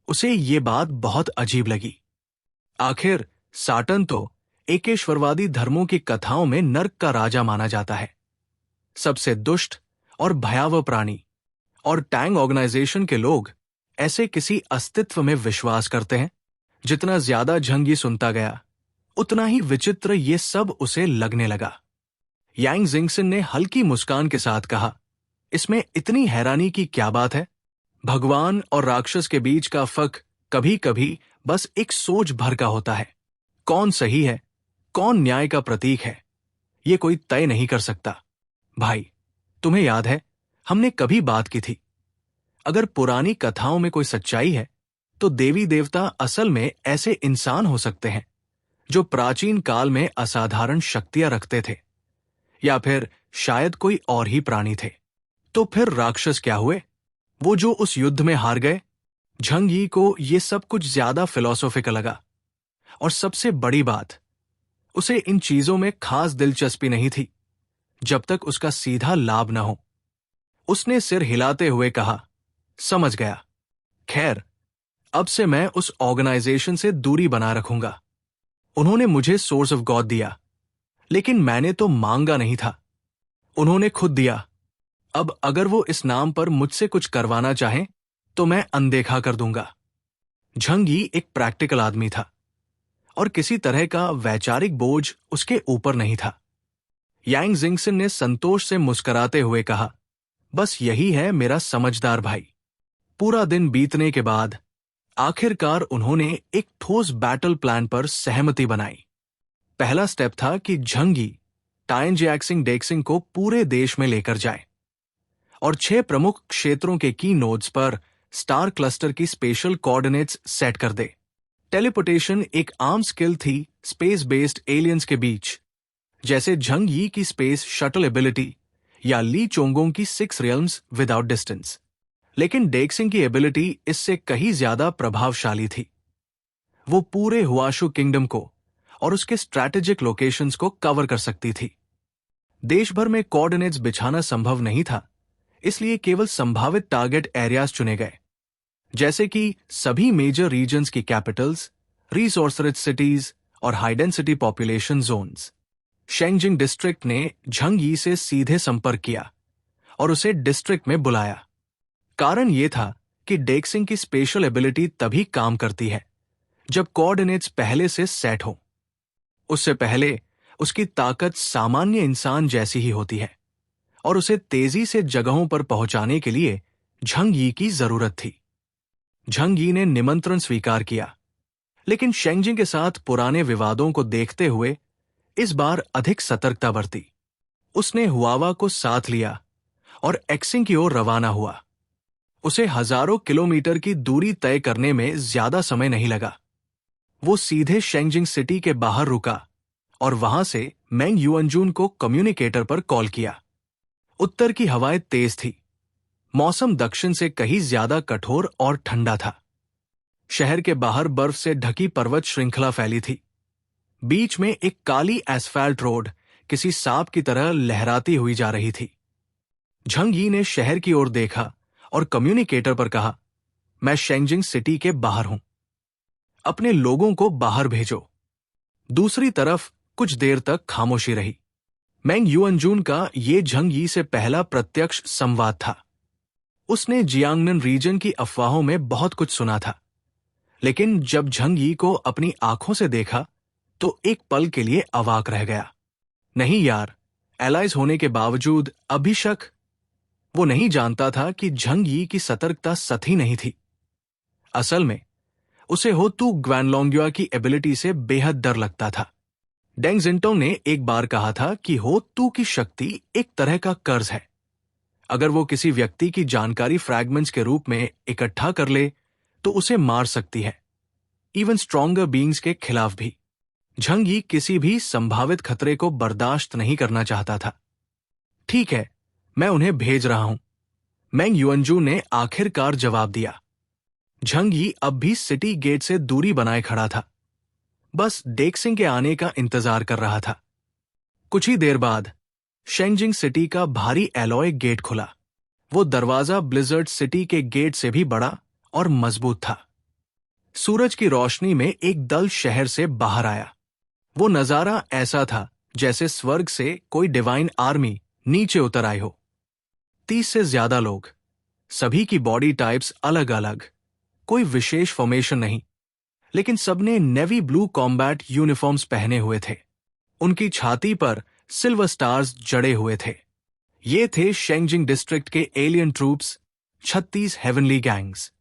उसे ये बात बहुत अजीब लगी। आखिर साटन तो एकेश्वरवादी धर्मों की कथाओं में नर्क का राजा माना जाता है, सबसे दुष्ट और भयावह प्राणी। और टैंग ऑर्गेनाइजेशन के लोग ऐसे किसी अस्तित्व में विश्वास करते हैं। जितना ज्यादा झंग यी सुनता गया, उतना ही विचित्र ये सब उसे लगने लगा। यांग जिंगसन ने हल्की मुस्कान के साथ कहा, इसमें इतनी हैरानी की क्या बात है? भगवान और राक्षस के बीच का फर्क कभी कभी बस एक सोच भर का होता है। कौन सही है, कौन न्याय का प्रतीक है, ये कोई तय नहीं कर सकता। भाई, तुम्हें याद है हमने कभी बात की थी, अगर पुरानी कथाओं में कोई सच्चाई है तो देवी देवता असल में ऐसे इंसान हो सकते हैं जो प्राचीन काल में असाधारण शक्तियां रखते थे, या फिर शायद कोई और ही प्राणी थे। तो फिर राक्षस क्या हुए, वो जो उस युद्ध में हार गए? झंग यी को ये सब कुछ ज्यादा फिलोसॉफिकल लगा, और सबसे बड़ी बात, उसे इन चीजों में खास दिलचस्पी नहीं थी जब तक उसका सीधा लाभ न हो। उसने सिर हिलाते हुए कहा, समझ गया। खैर, अब से मैं उस ऑर्गेनाइजेशन से दूरी बना रखूंगा। उन्होंने मुझे सोर्स ऑफ गॉड दिया, लेकिन मैंने तो मांगा नहीं था, उन्होंने खुद दिया। अब अगर वो इस नाम पर मुझसे कुछ करवाना चाहें तो मैं अनदेखा कर दूंगा। झंग यी एक प्रैक्टिकल आदमी था, और किसी तरह का वैचारिक बोझ उसके ऊपर नहीं था। यांग जिंगसन ने संतोष से मुस्कुराते हुए कहा, बस यही है मेरा समझदार भाई। पूरा दिन बीतने के बाद आखिरकार उन्होंने एक ठोस बैटल प्लान पर सहमति बनाई। पहला स्टेप था कि झंग यी टाइनजियाक्सिंग डेक्सिंग को पूरे देश में लेकर जाए और 6 प्रमुख क्षेत्रों के की नोड्स पर स्टार क्लस्टर की स्पेशल कोऑर्डिनेट्स सेट कर दे। टेलीपोर्टेशन एक आम स्किल थी स्पेस बेस्ड एलियंस के बीच, जैसे झंग यी की स्पेस शटल एबिलिटी या ली चोंगोंग की 6 रियल्म्स विदाउट डिस्टेंस। लेकिन डेक्सिंग की एबिलिटी इससे कहीं ज्यादा प्रभावशाली थी। वो पूरे हुआशु किंगडम को और उसके स्ट्रैटेजिक लोकेशंस को कवर कर सकती थी। देश भर में कोऑर्डिनेट्स बिछाना संभव नहीं था, इसलिए केवल संभावित टारगेट एरियाज चुने गए, जैसे कि सभी मेजर रीजन्स की कैपिटल्स, रिसोर्स रिच सिटीज और high density population zones. Shengjing district ने झंग यी से सीधे संपर्क किया और उसे डिस्ट्रिक्ट में बुलाया। कारण यह था कि डेक्सिंग की स्पेशल एबिलिटी तभी काम करती है जब कोऑर्डिनेट्स पहले से सेट हो। उससे पहले उसकी ताकत सामान्य इंसान जैसी ही होती है, और उसे तेजी से जगहों पर पहुंचाने के लिए झंग यी की जरूरत थी। झंग यी ने निमंत्रण स्वीकार किया, लेकिन शेंगजिंग के साथ पुराने विवादों को देखते हुए इस बार अधिक सतर्कता बरती। उसने हुआवा को साथ लिया और एक्सिंग की ओर रवाना हुआ। उसे हजारों किलोमीटर की दूरी तय करने में ज्यादा समय नहीं लगा। वो सीधे शेंगजिंग सिटी के बाहर रुका और वहां से मेंग युअनजून को कम्युनिकेटर पर कॉल किया। उत्तर की हवाएं तेज थी, मौसम दक्षिण से कहीं ज्यादा कठोर और ठंडा था। शहर के बाहर बर्फ से ढकी पर्वत श्रृंखला फैली थी। बीच में एक काली एस्फाल्ट रोड किसी सांप की तरह लहराती हुई जा रही थी। झंग यी ने शहर की ओर देखा और कम्युनिकेटर पर कहा, मैं शेंगजिंग सिटी के बाहर हूं, अपने लोगों को बाहर भेजो। दूसरी तरफ कुछ देर तक खामोशी रही। मेंग युअनजून का ये झंग यी से पहला प्रत्यक्ष संवाद था। उसने जियांगनन रीजन की अफवाहों में बहुत कुछ सुना था, लेकिन जब झंग यी को अपनी आंखों से देखा तो एक पल के लिए अवाक रह गया। नहीं यार, एलाइज होने के बावजूद अभी शक। वो नहीं जानता था कि झंग यी की सतर्कता सही नहीं थी। असल में उसे हो तू ग्वानलोंग्युआ की एबिलिटी से बेहद डर लगता था। डेंग जिंटोंग ने एक बार कहा था कि हो तू की शक्ति एक तरह का कर्ज है। अगर वो किसी व्यक्ति की जानकारी फ्रैगमेंट्स के रूप में इकट्ठा कर ले तो उसे मार सकती है, इवन स्ट्रॉन्गर बीइंग्स के खिलाफ भी। झंग यी किसी भी संभावित खतरे को बर्दाश्त नहीं करना चाहता था। ठीक है, मैं उन्हें भेज रहा हूं, मेंग युअनजून ने आखिरकार जवाब दिया। झंग यी अब भी सिटी गेट से दूरी बनाए खड़ा था, बस डेक्सिंग के आने का इंतजार कर रहा था। कुछ ही देर बाद शेंगजिंग सिटी का भारी एलॉय गेट खुला। वो दरवाजा ब्लिजर्ड सिटी के गेट से भी बड़ा और मजबूत था। सूरज की रोशनी में एक दल शहर से बाहर आया। वो नजारा ऐसा था जैसे स्वर्ग से कोई डिवाइन आर्मी नीचे उतर आई हो। 30 से ज्यादा लोग, सभी की बॉडी टाइप्स अलग अलग, कोई विशेष फॉर्मेशन नहीं, लेकिन सबने नेवी ब्लू कॉम्बैट यूनिफॉर्म्स पहने हुए थे। उनकी छाती पर सिल्वर स्टार्स जड़े हुए थे। ये थे शेंगजिंग डिस्ट्रिक्ट के एलियन ट्रूप्स, 36 हेवनली गैंग्स।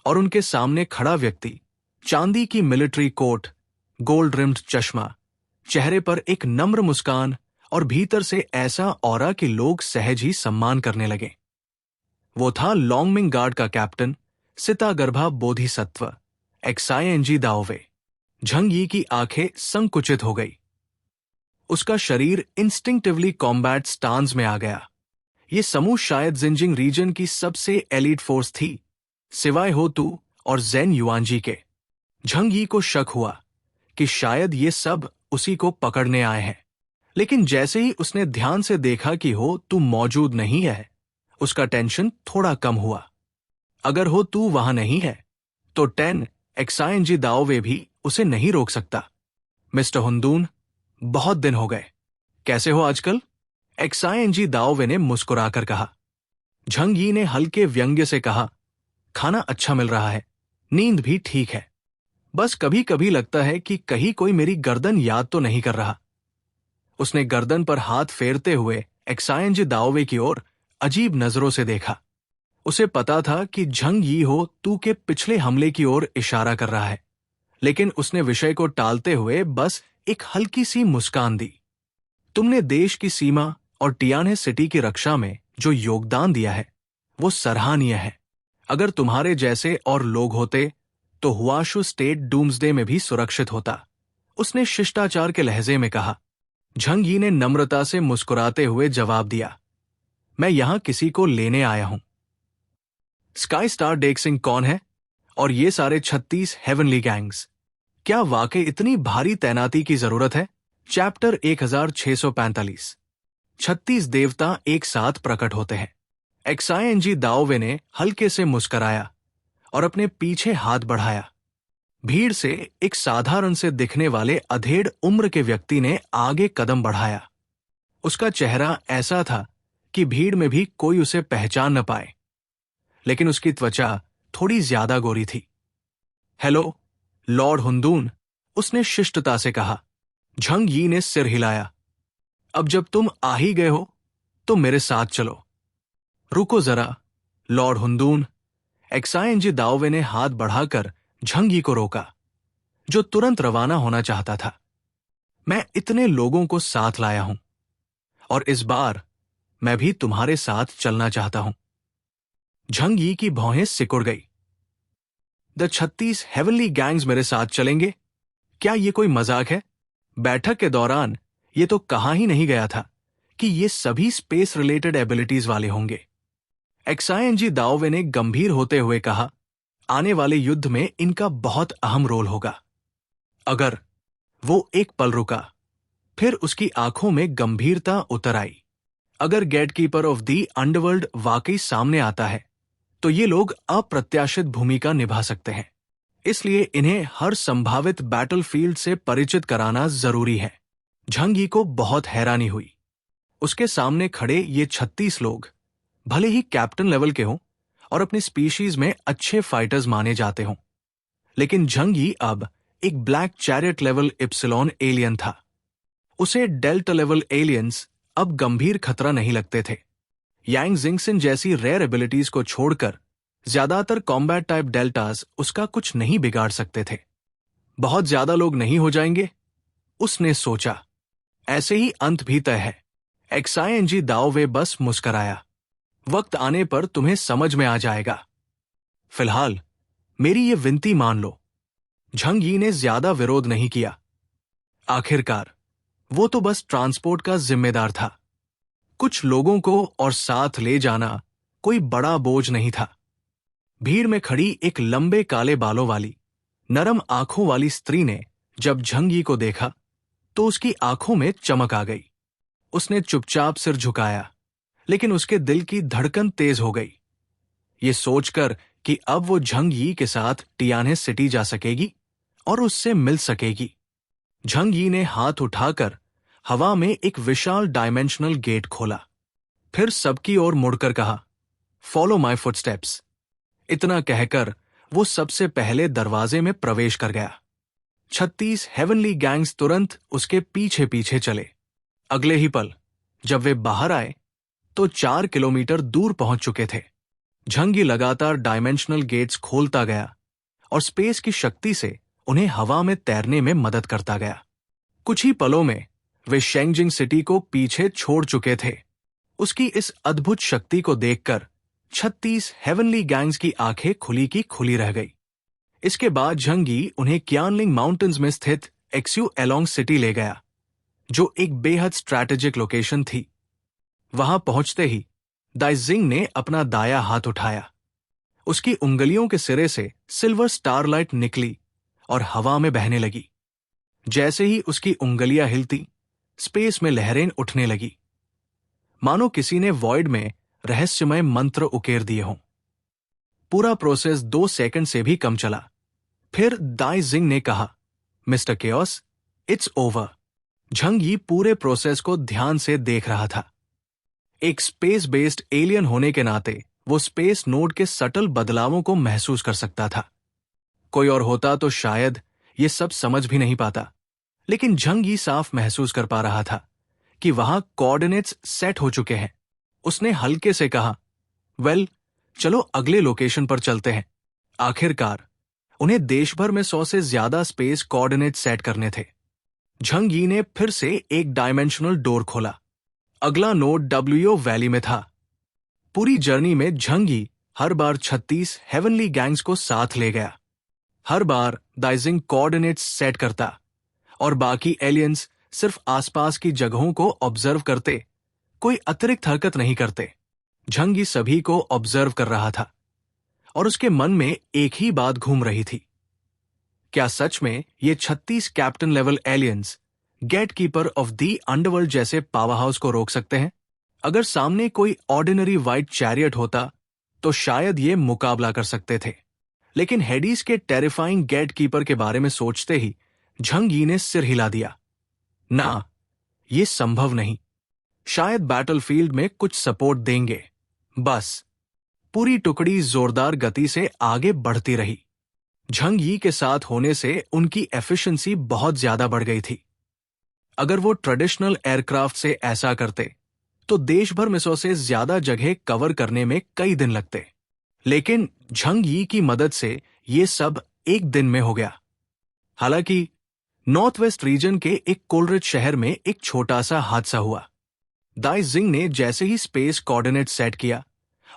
और उनके सामने खड़ा व्यक्ति चांदी की मिलिट्री कोट, गोल्ड रिम्ड चश्मा, चेहरे पर एक नम्र मुस्कान और भीतर से ऐसा ऑरा कि लोग सहज ही सम्मान करने लगे। वो था लॉन्गमिंग गार्ड का कैप्टन सितागर्भा बोधिसत्व एक्साइएनजी दाओवे। झंग यी की आंखें संकुचित हो गई। उसका शरीर इंस्टिंक्टिवली कॉम्बैट स्टांस में आ गया। ये समूह शायद जिंजिंग रीजन की सबसे एलीट फोर्स थी, सिवाय हो तू और ज़ेन युआनजी के। झंग यी को शक हुआ कि शायद ये सब उसी को पकड़ने आए हैं, लेकिन जैसे ही उसने ध्यान से देखा कि हो तू मौजूद नहीं है, उसका टेंशन थोड़ा कम हुआ। अगर हो तू वहां नहीं है तो 10 एक्साइएनजी दाओवे भी उसे नहीं रोक सकता। मिस्टर हुंदून, बहुत दिन हो गए, कैसे हो आजकल? एक्साइएनजी दाओवे ने मुस्कुराकर कहा। झंग यी ने हल्के व्यंग्य से कहा, खाना अच्छा मिल रहा है, नींद भी ठीक है, बस कभी कभी लगता है कि कहीं कोई मेरी गर्दन याद तो नहीं कर रहा। उसने गर्दन पर हाथ फेरते हुए एक्साइएनजी दाओवे की ओर अजीब नजरों से देखा। उसे पता था कि झंग यी हो तू के पिछले हमले की ओर इशारा कर रहा है, लेकिन उसने विषय को टालते हुए बस एक हल्की सी मुस्कान दी। तुमने देश की सीमा और टियाने सिटी की रक्षा में जो योगदान दिया है वो सराहनीय है। अगर तुम्हारे जैसे और लोग होते तो हुआशु स्टेट डूम्सडे में भी सुरक्षित होता, उसने शिष्टाचार के लहजे में कहा। झंग यी ने नम्रता से मुस्कुराते हुए जवाब दिया, मैं यहां किसी को लेने आया हूं। स्काई स्टार डेक्सिंग कौन है और ये सारे 36 हेवनली गैंग्स, क्या वाकई इतनी भारी तैनाती की जरूरत है? चैप्टर 1645। 36 देवता एक साथ प्रकट होते हैं। एक्साइएनजी दाओवे ने हल्के से मुस्कराया और अपने पीछे हाथ बढ़ाया। भीड़ से एक साधारण से दिखने वाले अधेड़ उम्र के व्यक्ति ने आगे कदम बढ़ाया। उसका चेहरा ऐसा था कि भीड़ में भी कोई उसे पहचान न पाए, लेकिन उसकी त्वचा थोड़ी ज्यादा गोरी थी। हेलो, लॉर्ड हुंदून, उसने शिष्टता से कहा। झंग यी ने सिर हिलाया। अब जब तुम आ ही गए हो तो मेरे साथ चलो। रुको जरा, लॉर्ड हुंदून, एक्साइएनजी दाओवे ने हाथ बढ़ाकर झंग यी को रोका, जो तुरंत रवाना होना चाहता था। मैं इतने लोगों को साथ लाया हूं और इस बार मैं भी तुम्हारे साथ चलना चाहता हूं। झंग यी की भौहें सिकुड़ गई। द 36 हेवनली गैंग्स मेरे साथ चलेंगे? क्या ये कोई मजाक है? बैठक के दौरान ये तो कहा ही नहीं गया था कि ये सभी स्पेस रिलेटेड एबिलिटीज वाले होंगे। एक्साइएनजी दाओवे ने गंभीर होते हुए कहा, आने वाले युद्ध में इनका बहुत अहम रोल होगा। अगर वो एक पल रुका, फिर उसकी आंखों में गंभीरता उतर आई। अगर गेटकीपर ऑफ द अंडरवर्ल्ड वाकई सामने आता है तो ये लोग अप्रत्याशित भूमिका निभा सकते हैं, इसलिए इन्हें हर संभावित बैटलफील्ड से परिचित कराना जरूरी है। झंग यी को बहुत हैरानी हुई। उसके सामने खड़े ये 36 लोग भले ही कैप्टन लेवल के हों और अपनी स्पीशीज में अच्छे फाइटर्स माने जाते हों, लेकिन झंग यी अब एक black chariot level epsilon alien था। उसे डेल्टा लेवल एलियंस अब गंभीर खतरा नहीं लगते थे। यांग जिंगसन जैसी रेयर एबिलिटीज को छोड़कर ज्यादातर कॉम्बैट टाइप डेल्टास उसका कुछ नहीं बिगाड़ सकते थे। बहुत ज्यादा लोग नहीं हो जाएंगे, उसने सोचा। ऐसे ही अंत भी तय है। एक्साइएनजी दाओवे बस मुस्कराया। वक्त आने पर तुम्हें समझ में आ जाएगा। फिलहाल मेरी ये विनती मान लो। झंग यी ने ज्यादा विरोध नहीं किया। आखिरकार वो तो बस ट्रांसपोर्ट का जिम्मेदार था। कुछ लोगों को और साथ ले जाना कोई बड़ा बोझ नहीं था। भीड़ में खड़ी एक लंबे काले बालों वाली, नरम आंखों वाली स्त्री ने जब झंग यी को देखा तो उसकी आंखों में चमक आ गई। उसने चुपचाप सिर झुकाया, लेकिन उसके दिल की धड़कन तेज हो गई, ये सोचकर कि अब वो झंग यी के साथ टियाने सिटी जा सकेगी और उससे मिल सकेगी। झंग यी ने हाथ उठाकर हवा में एक विशाल डायमेंशनल गेट खोला, फिर सबकी ओर मुड़कर कहा, फॉलो माय फुटस्टेप्स। इतना कहकर वो सबसे पहले दरवाजे में प्रवेश कर गया। 36 हेवनली गैंग्स तुरंत उसके पीछे पीछे चले। अगले ही पल जब वे बाहर आए तो 4 किलोमीटर दूर पहुंच चुके थे। झंग यी लगातार डायमेंशनल गेट्स खोलता गया और स्पेस की शक्ति से उन्हें हवा में तैरने में मदद करता गया। कुछ ही पलों में वे शेंगजिंग सिटी को पीछे छोड़ चुके थे। उसकी इस अद्भुत शक्ति को देखकर 36 हेवनली गैंग्स की आंखें खुली की खुली रह गई। इसके बाद झंगी उन्हें क्यानलिंग माउंटेन्स में स्थित एक्सयू एलोंग सिटी ले गया, जो एक बेहद स्ट्रैटेजिक लोकेशन थी। वहां पहुंचते ही दाइजिंग ने अपना दाया हाथ उठाया। उसकी उंगलियों के सिरे से सिल्वर स्टारलाइट निकली और हवा में बहने लगी। जैसे ही उसकी उंगलियां हिलती, स्पेस में लहरें उठने लगी, मानो किसी ने वॉइड में रहस्यमय मंत्र उकेर दिए हों। पूरा प्रोसेस 2 सेकंड से भी कम चला। फिर दाइजिंग ने कहा, मिस्टर केओस, इट्स ओवर। झंगी पूरे प्रोसेस को ध्यान से देख रहा था। एक स्पेस बेस्ड एलियन होने के नाते वो स्पेस नोड के सटल बदलावों को महसूस कर सकता था। कोई और होता तो शायद ये सब समझ भी नहीं पाता, लेकिन झंगी साफ महसूस कर पा रहा था कि वहां कोऑर्डिनेट्स सेट हो चुके हैं। उसने हल्के से कहा, वेल, चलो अगले लोकेशन पर चलते हैं। आखिरकार उन्हें देश भर में 100 से ज्यादा स्पेस कोऑर्डिनेट सेट करने थे। झंगी ने फिर से एक डायमेंशनल डोर खोला। अगला नोड डब्ल्यूओ वैली में था। पूरी जर्नी में झंगी हर बार 36 हेवनली गैंग्स को साथ ले गया। हर बार दाइजिंग कोऑर्डिनेट्स सेट करता और बाकी एलियंस सिर्फ आसपास की जगहों को ऑब्जर्व करते, कोई अतिरिक्त हरकत नहीं करते। झंगी सभी को ऑब्जर्व कर रहा था और उसके मन में एक ही बात घूम रही थी। क्या सच में ये 36 captain level aliens gatekeeper of the underworld जैसे पावर हाउस को रोक सकते हैं? अगर सामने कोई ऑर्डिनरी व्हाइट चैरियट होता तो शायद ये मुकाबला कर सकते थे, लेकिन हेडीज के टेरिफाइंग गेट कीपर के बारे में सोचते ही झंगी ने सिर हिला दिया। ना, ये संभव नहीं। शायद बैटलफील्ड में कुछ सपोर्ट देंगे, बस। पूरी टुकड़ी जोरदार गति से आगे बढ़ती रही। झंगी के साथ होने से उनकी एफिशिएंसी बहुत ज्यादा बढ़ गई थी। अगर वो ट्रेडिशनल एयरक्राफ्ट से ऐसा करते तो देश भर में 100 से ज्यादा जगह कवर करने में कई दिन लगते, लेकिन झंगी की मदद से ये सब एक दिन में हो गया। हालांकि नॉर्थ वेस्ट रीजन के एक कोलरिज शहर में एक छोटा सा हादसा हुआ। दाइजिंग ने जैसे ही स्पेस कोऑर्डिनेट सेट किया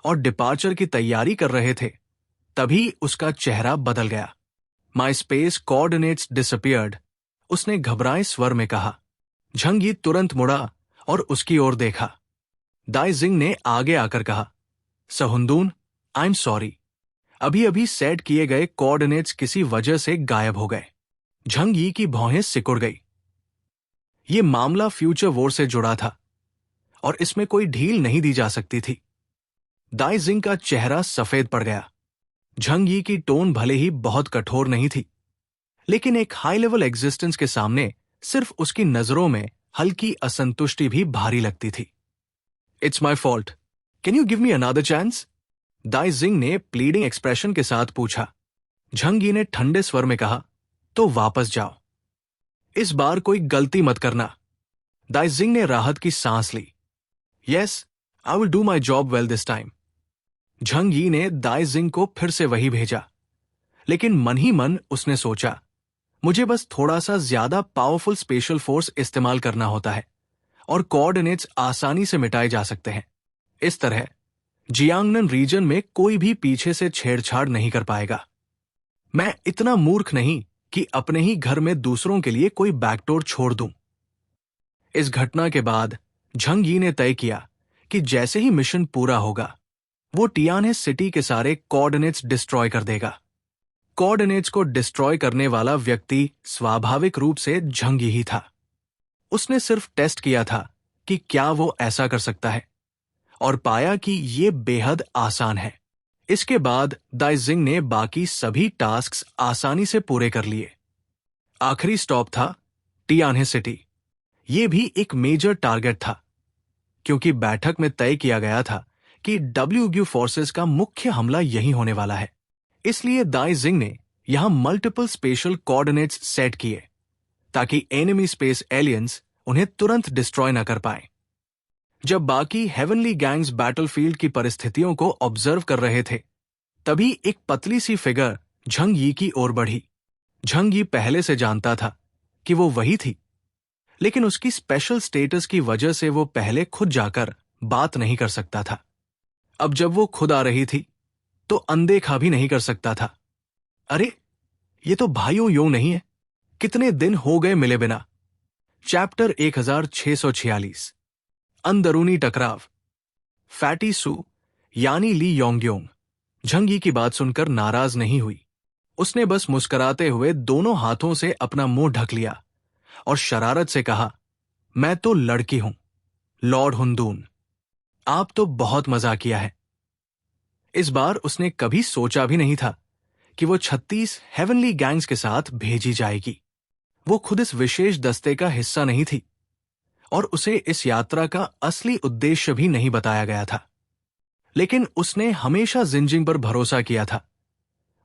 और डिपार्चर की तैयारी कर रहे थे, तभी उसका चेहरा बदल गया। माई स्पेस कोऑर्डिनेट्स डिसअपियर्ड, उसने घबराए स्वर में कहा। झंगी तुरंत मुड़ा और उसकी ओर देखा। दाइजिंग ने आगे आकर कहा, सहुंदून, आई एम सॉरी, अभी अभी सेट किए गए कोऑर्डिनेट्स किसी वजह से गायब हो गए। झंगी की भौहें सिकुड़ गई। ये मामला फ्यूचर वॉर से जुड़ा था और इसमें कोई ढील नहीं दी जा सकती थी। दाइजिंग का चेहरा सफेद पड़ गया। झंगी की टोन भले ही बहुत कठोर नहीं थी, लेकिन एक हाई लेवल एग्जिस्टेंस के सामने सिर्फ उसकी नजरों में हल्की असंतुष्टि भी भारी लगती थी। It's my fault, can you give me another chance? Daijing ने प्लीडिंग एक्सप्रेशन के साथ पूछा। झंगी ने ठंडे स्वर में कहा, तो वापस जाओ, इस बार कोई गलती मत करना। दाइजिंग ने राहत की सांस ली। Yes, I will do my job well this time. Zhangyi ने दाइजिंग को फिर से वही भेजा, लेकिन मन ही मन उसने सोचा, मुझे बस थोड़ा सा ज्यादा पावरफुल स्पेशल फोर्स इस्तेमाल करना होता है और कोऑर्डिनेट्स आसानी से मिटाए जा सकते हैं। इस तरह जियांगनन रीजन में कोई भी पीछे से छेड़छाड़ नहीं कर पाएगा। मैं इतना मूर्ख नहीं कि अपने ही घर में दूसरों के लिए कोई बैकडोर छोड़ दूं। इस घटना के बाद झंगी ने तय किया कि जैसे ही मिशन पूरा होगा, वो टियानहे सिटी के सारे कोऑर्डिनेट्स डिस्ट्रॉय कर देगा। कोऑर्डिनेट्स को डिस्ट्रॉय करने वाला व्यक्ति स्वाभाविक रूप से झंगी ही था। उसने सिर्फ टेस्ट किया था कि क्या वो ऐसा कर सकता है, और पाया कि ये बेहद आसान है। इसके बाद दाइजिंग ने बाकी सभी टास्क्स आसानी से पूरे कर लिए। आखिरी स्टॉप था टियानहे सिटी। ये भी एक मेजर टारगेट था, क्योंकि बैठक में तय किया गया था कि डब्ल्यूग्यू फोर्सेस का मुख्य हमला यहीं होने वाला है। इसलिए दाइजिंग ने यहां मल्टीपल स्पेशल कोऑर्डिनेट्स सेट किए ताकि एनिमी स्पेस एलियंस उन्हें तुरंत डिस्ट्रॉय न कर पाए। जब बाकी हेवनली गैंग्स बैटलफील्ड की परिस्थितियों को ऑब्जर्व कर रहे थे, तभी एक पतली सी फिगर झंग यी की ओर बढ़ी। झंग यी पहले से जानता था कि वो वही थी, लेकिन उसकी स्पेशल स्टेटस की वजह से वो पहले खुद जाकर बात नहीं कर सकता था। अब जब वो खुद आ रही थी तो अनदेखा भी नहीं कर सकता था। अरे, ये तो भाइयों यो नहीं है, कितने दिन हो गए मिले बिना। चैप्टर 1646 अंदरूनी टकराव। फैटी सू यानी ली योंगयोंग झंग यी की बात सुनकर नाराज नहीं हुई। उसने बस मुस्कुराते हुए दोनों हाथों से अपना मुंह ढक लिया और शरारत से कहा, मैं तो लड़की हूं, लॉर्ड हुंदून। आप तो बहुत मजाक किया है। इस बार उसने कभी सोचा भी नहीं था कि वो 36 हेवनली गैंग्स के साथ भेजी जाएगी। वो खुद इस विशेष दस्ते का हिस्सा नहीं थी और उसे इस यात्रा का असली उद्देश्य भी नहीं बताया गया था। लेकिन उसने हमेशा जिंजिंग पर भरोसा किया था।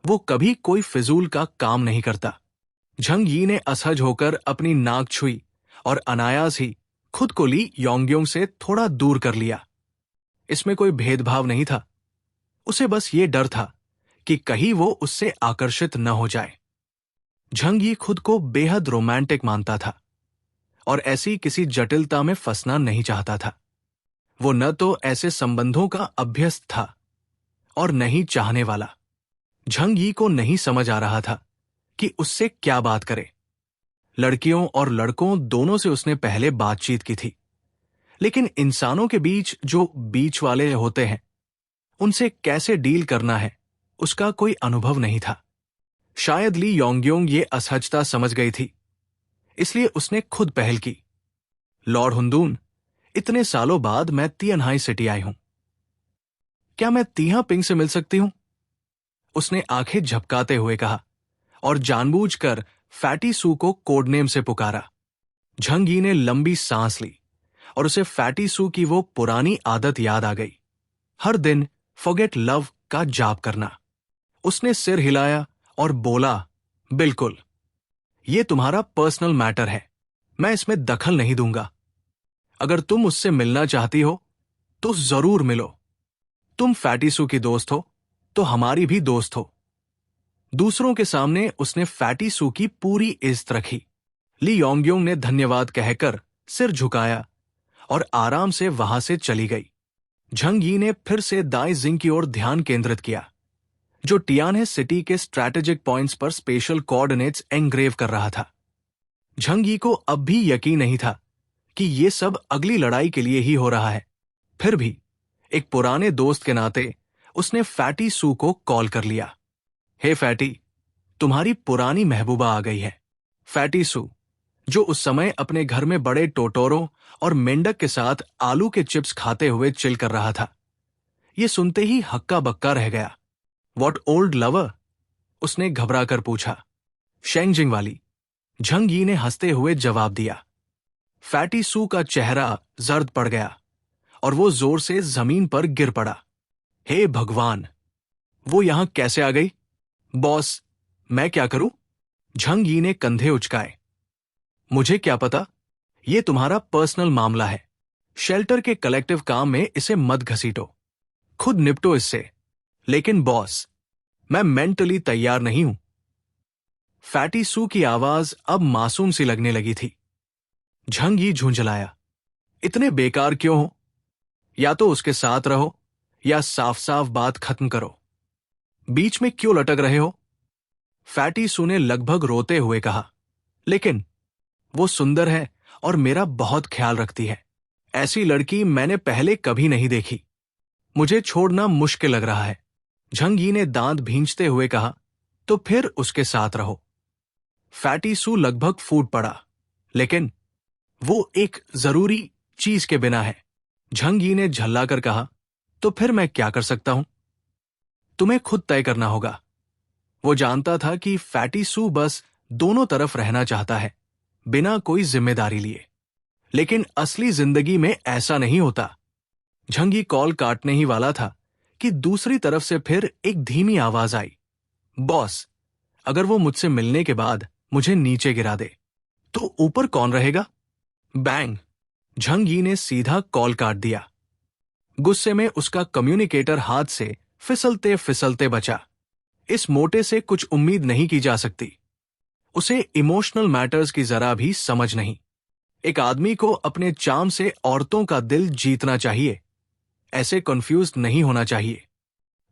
वो कभी कोई फिजूल का काम नहीं करता। झंग यी ने असहज होकर अपनी नाक छुई और अनायास ही खुद को ली योंगयोंग से थोड़ा दूर कर लिया। इसमें कोई भेदभाव नहीं था। उसे बस ये डर था कि कहीं वो उससे आकर्षित न हो जाए। झंग यी खुद को बेहद रोमांटिक मानता था और ऐसी किसी जटिलता में फंसना नहीं चाहता था। वो न तो ऐसे संबंधों का अभ्यस्त था और न ही चाहने वाला। झंग यी को नहीं समझ आ रहा था कि उससे क्या बात करे। लड़कियों और लड़कों दोनों से उसने पहले बातचीत की थी, लेकिन इंसानों के बीच जो बीच वाले होते हैं, उनसे कैसे डील करना है उसका कोई अनुभव नहीं था। शायद ली योंगयोंग ये असहजता समझ गई थी, इसलिए उसने खुद पहल की। लॉर्ड हुंदून, इतने सालों बाद मैं तियनहाई सिटी आई हूं, क्या मैं तिहा पिंग से मिल सकती हूं? उसने आंखें झपकाते हुए कहा और जानबूझकर फैटी सू को कोडनेम से पुकारा। झंग यी ने लंबी सांस ली और उसे फैटी सू की वो पुरानी आदत याद आ गई, हर दिन फॉरगेट लव का जाप करना। उसने सिर हिलाया और बोला, बिल्कुल, ये तुम्हारा पर्सनल मैटर है, मैं इसमें दखल नहीं दूंगा। अगर तुम उससे मिलना चाहती हो तो जरूर मिलो। तुम फैटीसू की दोस्त हो तो हमारी भी दोस्त हो। दूसरों के सामने उसने फैटीसू की पूरी इज्जत रखी। ली योंगयोंग ने धन्यवाद कहकर सिर झुकाया और आराम से वहां से चली गई। झंग यी ने फिर से दाई जिंग की ओर ध्यान केंद्रित किया, जो टियानहे सिटी के स्ट्रैटेजिक पॉइंट्स पर स्पेशल कोऑर्डिनेट्स एंग्रेव कर रहा था। झंग यी को अब भी यकीन नहीं था कि ये सब अगली लड़ाई के लिए ही हो रहा है। फिर भी एक पुराने दोस्त के नाते उसने फैटी सू को कॉल कर लिया। हे फैटी, तुम्हारी पुरानी महबूबा आ गई है। फैटी सू, जो उस समय अपने घर में बड़े टोटोरों और मेंढक के साथ आलू के चिप्स खाते हुए चिल कर रहा था, ये सुनते ही हक्का बक्का रह गया। What old lover? उसने घबराकर पूछा। शेंगजिंग वाली, झंग यी ने हंसते हुए जवाब दिया। फैटी सू का चेहरा जर्द पड़ गया और वो जोर से जमीन पर गिर पड़ा। हे भगवान, वो यहां कैसे आ गई? बॉस, मैं क्या करूं? झंग यी ने कंधे उचकाए। मुझे क्या पता, ये तुम्हारा पर्सनल मामला है। शेल्टर के कलेक्टिव काम में इसे मत घसीटो, खुद निपटो इससे। लेकिन बॉस, मैं मेंटली तैयार नहीं हूं। फैटी सू की आवाज अब मासूम सी लगने लगी थी। झंग यी झुंझलाया, इतने बेकार क्यों हो? या तो उसके साथ रहो या साफ साफ बात खत्म करो। बीच में क्यों लटक रहे हो? फैटी सू ने लगभग रोते हुए कहा। लेकिन वो सुंदर है और मेरा बहुत ख्याल रखती है। ऐसी लड़की मैंने पहले कभी नहीं देखी। मुझे छोड़ना मुश्किल लग रहा है। झंग यी ने दांत भींचते हुए कहा, तो फिर उसके साथ रहो। फैटी सू लगभग फूट पड़ा, लेकिन वो एक जरूरी चीज के बिना है। झंग यी ने झल्लाकर कहा, तो फिर मैं क्या कर सकता हूं? तुम्हें खुद तय करना होगा। वो जानता था कि फैटी सू बस दोनों तरफ रहना चाहता है, बिना कोई जिम्मेदारी लिए। लेकिन असली जिंदगी में ऐसा नहीं होता। झंग यी कॉल काटने ही वाला था कि दूसरी तरफ से फिर एक धीमी आवाज आई। बॉस, अगर वो मुझसे मिलने के बाद मुझे नीचे गिरा दे तो ऊपर कौन रहेगा? बैंग! झंग यी ने सीधा कॉल काट दिया। गुस्से में उसका कम्युनिकेटर हाथ से फिसलते फिसलते बचा। इस मोटे से कुछ उम्मीद नहीं की जा सकती। उसे इमोशनल मैटर्स की जरा भी समझ नहीं। एक आदमी को अपने चार्म से औरतों का दिल जीतना चाहिए, ऐसे कंफ्यूज नहीं होना चाहिए।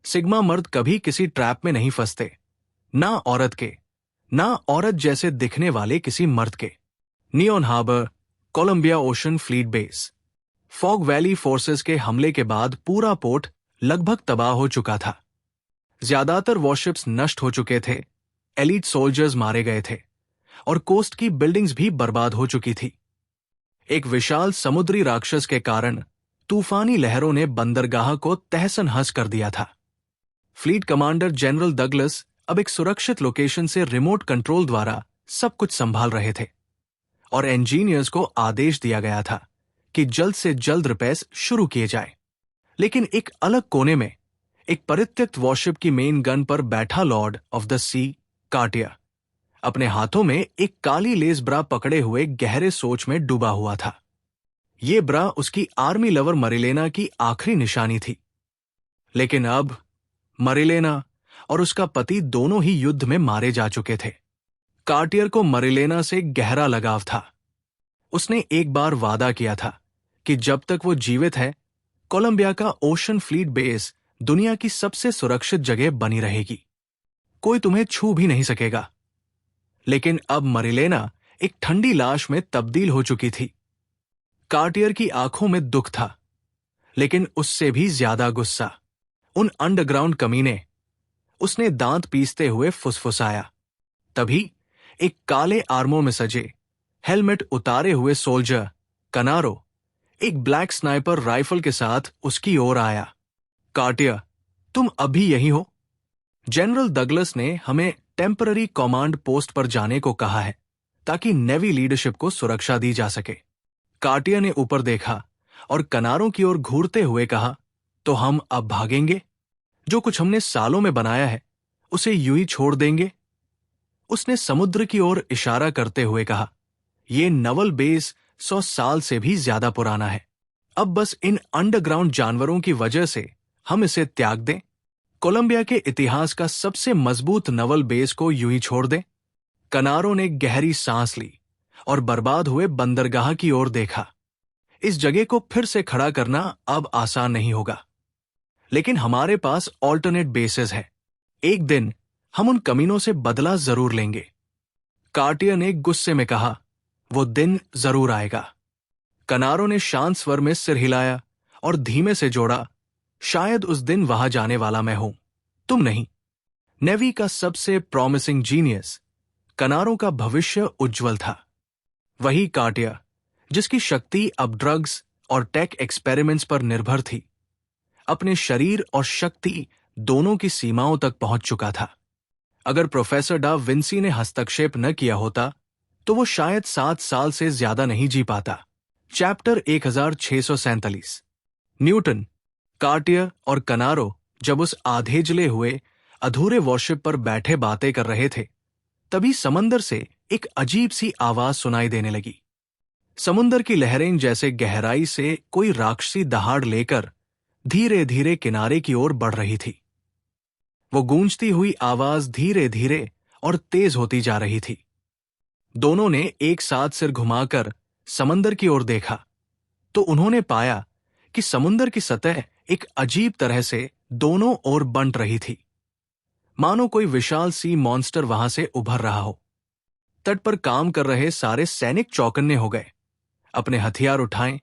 सिग्मा मर्द कभी किसी ट्रैप में नहीं फंसते, ना औरत के, ना औरत जैसे दिखने वाले किसी मर्द के। Neon harbour, Columbia ocean fleet base. Fog valley forces के हमले के बाद पूरा पोर्ट लगभग तबाह हो चुका था। ज्यादातर वॉरशिप्स नष्ट हो चुके थे, एलीट सोल्जर्स मारे गए थे और कोस्ट की बिल्डिंग्स भी बर्बाद हो चुकी थी। एक विशाल समुद्री राक्षस के कारण तूफानी लहरों ने बंदरगाह को तहस नहस कर दिया था। फ्लीट कमांडर जनरल डगलस अब एक सुरक्षित लोकेशन से रिमोट कंट्रोल द्वारा सब कुछ संभाल रहे थे और इंजीनियर्स को आदेश दिया गया था कि जल्द से जल्द रिपेयर्स शुरू किए जाए। लेकिन एक अलग कोने में एक परित्यक्त वॉरशिप की मेन गन पर बैठा Lord of the sea Cartier अपने हाथों में एक काली लेस ब्रा पकड़े हुए गहरे सोच में डूबा हुआ था। ये ब्रा उसकी आर्मी लवर मरिलेना की आखिरी निशानी थी। लेकिन अब मरिलेना और उसका पति दोनों ही युद्ध में मारे जा चुके थे। कार्टियर को मरिलेना से गहरा लगाव था। उसने एक बार वादा किया था कि जब तक वो जीवित है, कोलंबिया का ओशन फ्लीट बेस दुनिया की सबसे सुरक्षित जगह बनी रहेगी। कोई तुम्हें छू भी नहीं सकेगा। लेकिन अब मरिलेना एक ठंडी लाश में तब्दील हो चुकी थी। कार्टियर की आंखों में दुख था, लेकिन उससे भी ज्यादा गुस्सा। उन अंडरग्राउंड कमीने, उसने दांत पीसते हुए फुसफुसाया। तभी एक काले आर्मों में सजे, हेलमेट उतारे हुए सोल्जर कनारो एक ब्लैक स्नाइपर राइफल के साथ उसकी ओर आया। कार्टियर, तुम अभी यही हो? जनरल डगलस ने हमें टेम्पररी कमांड पोस्ट पर जाने को कहा है ताकि नेवी लीडरशिप को सुरक्षा दी जा सके। कार्टियर ने ऊपर देखा और कनारों की ओर घूरते हुए कहा, तो हम अब भागेंगे? जो कुछ हमने सालों में बनाया है उसे यूं ही छोड़ देंगे? उसने समुद्र की ओर इशारा करते हुए कहा, यह नवल बेस 100 साल से भी ज्यादा पुराना है। अब बस इन अंडरग्राउंड जानवरों की वजह से हम इसे त्याग दें? कोलंबिया के इतिहास का सबसे मजबूत नवल बेस को यूं ही छोड़ दें? कनारों ने गहरी सांस ली और बर्बाद हुए बंदरगाह की ओर देखा। इस जगह को फिर से खड़ा करना अब आसान नहीं होगा, लेकिन हमारे पास ऑल्टरनेट बेसेस है। एक दिन हम उन कमीनों से बदला जरूर लेंगे। कार्टियर ने गुस्से में कहा, वो दिन जरूर आएगा। कनारों ने शांत स्वर में सिर हिलाया और धीमे से जोड़ा, शायद उस दिन वहां जाने वाला मैं हूं, तुम नहीं। नेवी का सबसे प्रॉमिसिंग जीनियस, कनारों का भविष्य उज्जवल था। वही कार्टियर जिसकी शक्ति अब ड्रग्स और टेक एक्सपेरिमेंट्स पर निर्भर थी, अपने शरीर और शक्ति दोनों की सीमाओं तक पहुंच चुका था। अगर प्रोफेसर डा विंसी ने हस्तक्षेप न किया होता तो वो शायद 7 साल से ज्यादा नहीं जी पाता। चैप्टर 1647। न्यूटन, कार्टियर और कनारो जब उस आधेजले हुए अधूरे वॉरशिप पर बैठे बातें कर रहे थे, तभी समंदर से एक अजीब सी आवाज सुनाई देने लगी। समुंदर की लहरें जैसे गहराई से कोई राक्षसी दहाड़ लेकर धीरे धीरे किनारे की ओर बढ़ रही थी। वो गूंजती हुई आवाज धीरे धीरे और तेज होती जा रही थी। दोनों ने एक साथ सिर घुमाकर समंदर की ओर देखा तो उन्होंने पाया कि समुंदर की सतह एक अजीब तरह से दोनों ओर बंट रही थी, मानो कोई विशाल सी मॉन्स्टर वहां से उभर रहा हो। तट पर काम कर रहे सारे सैनिक चौकन्ने हो गए, अपने हथियार उठाएं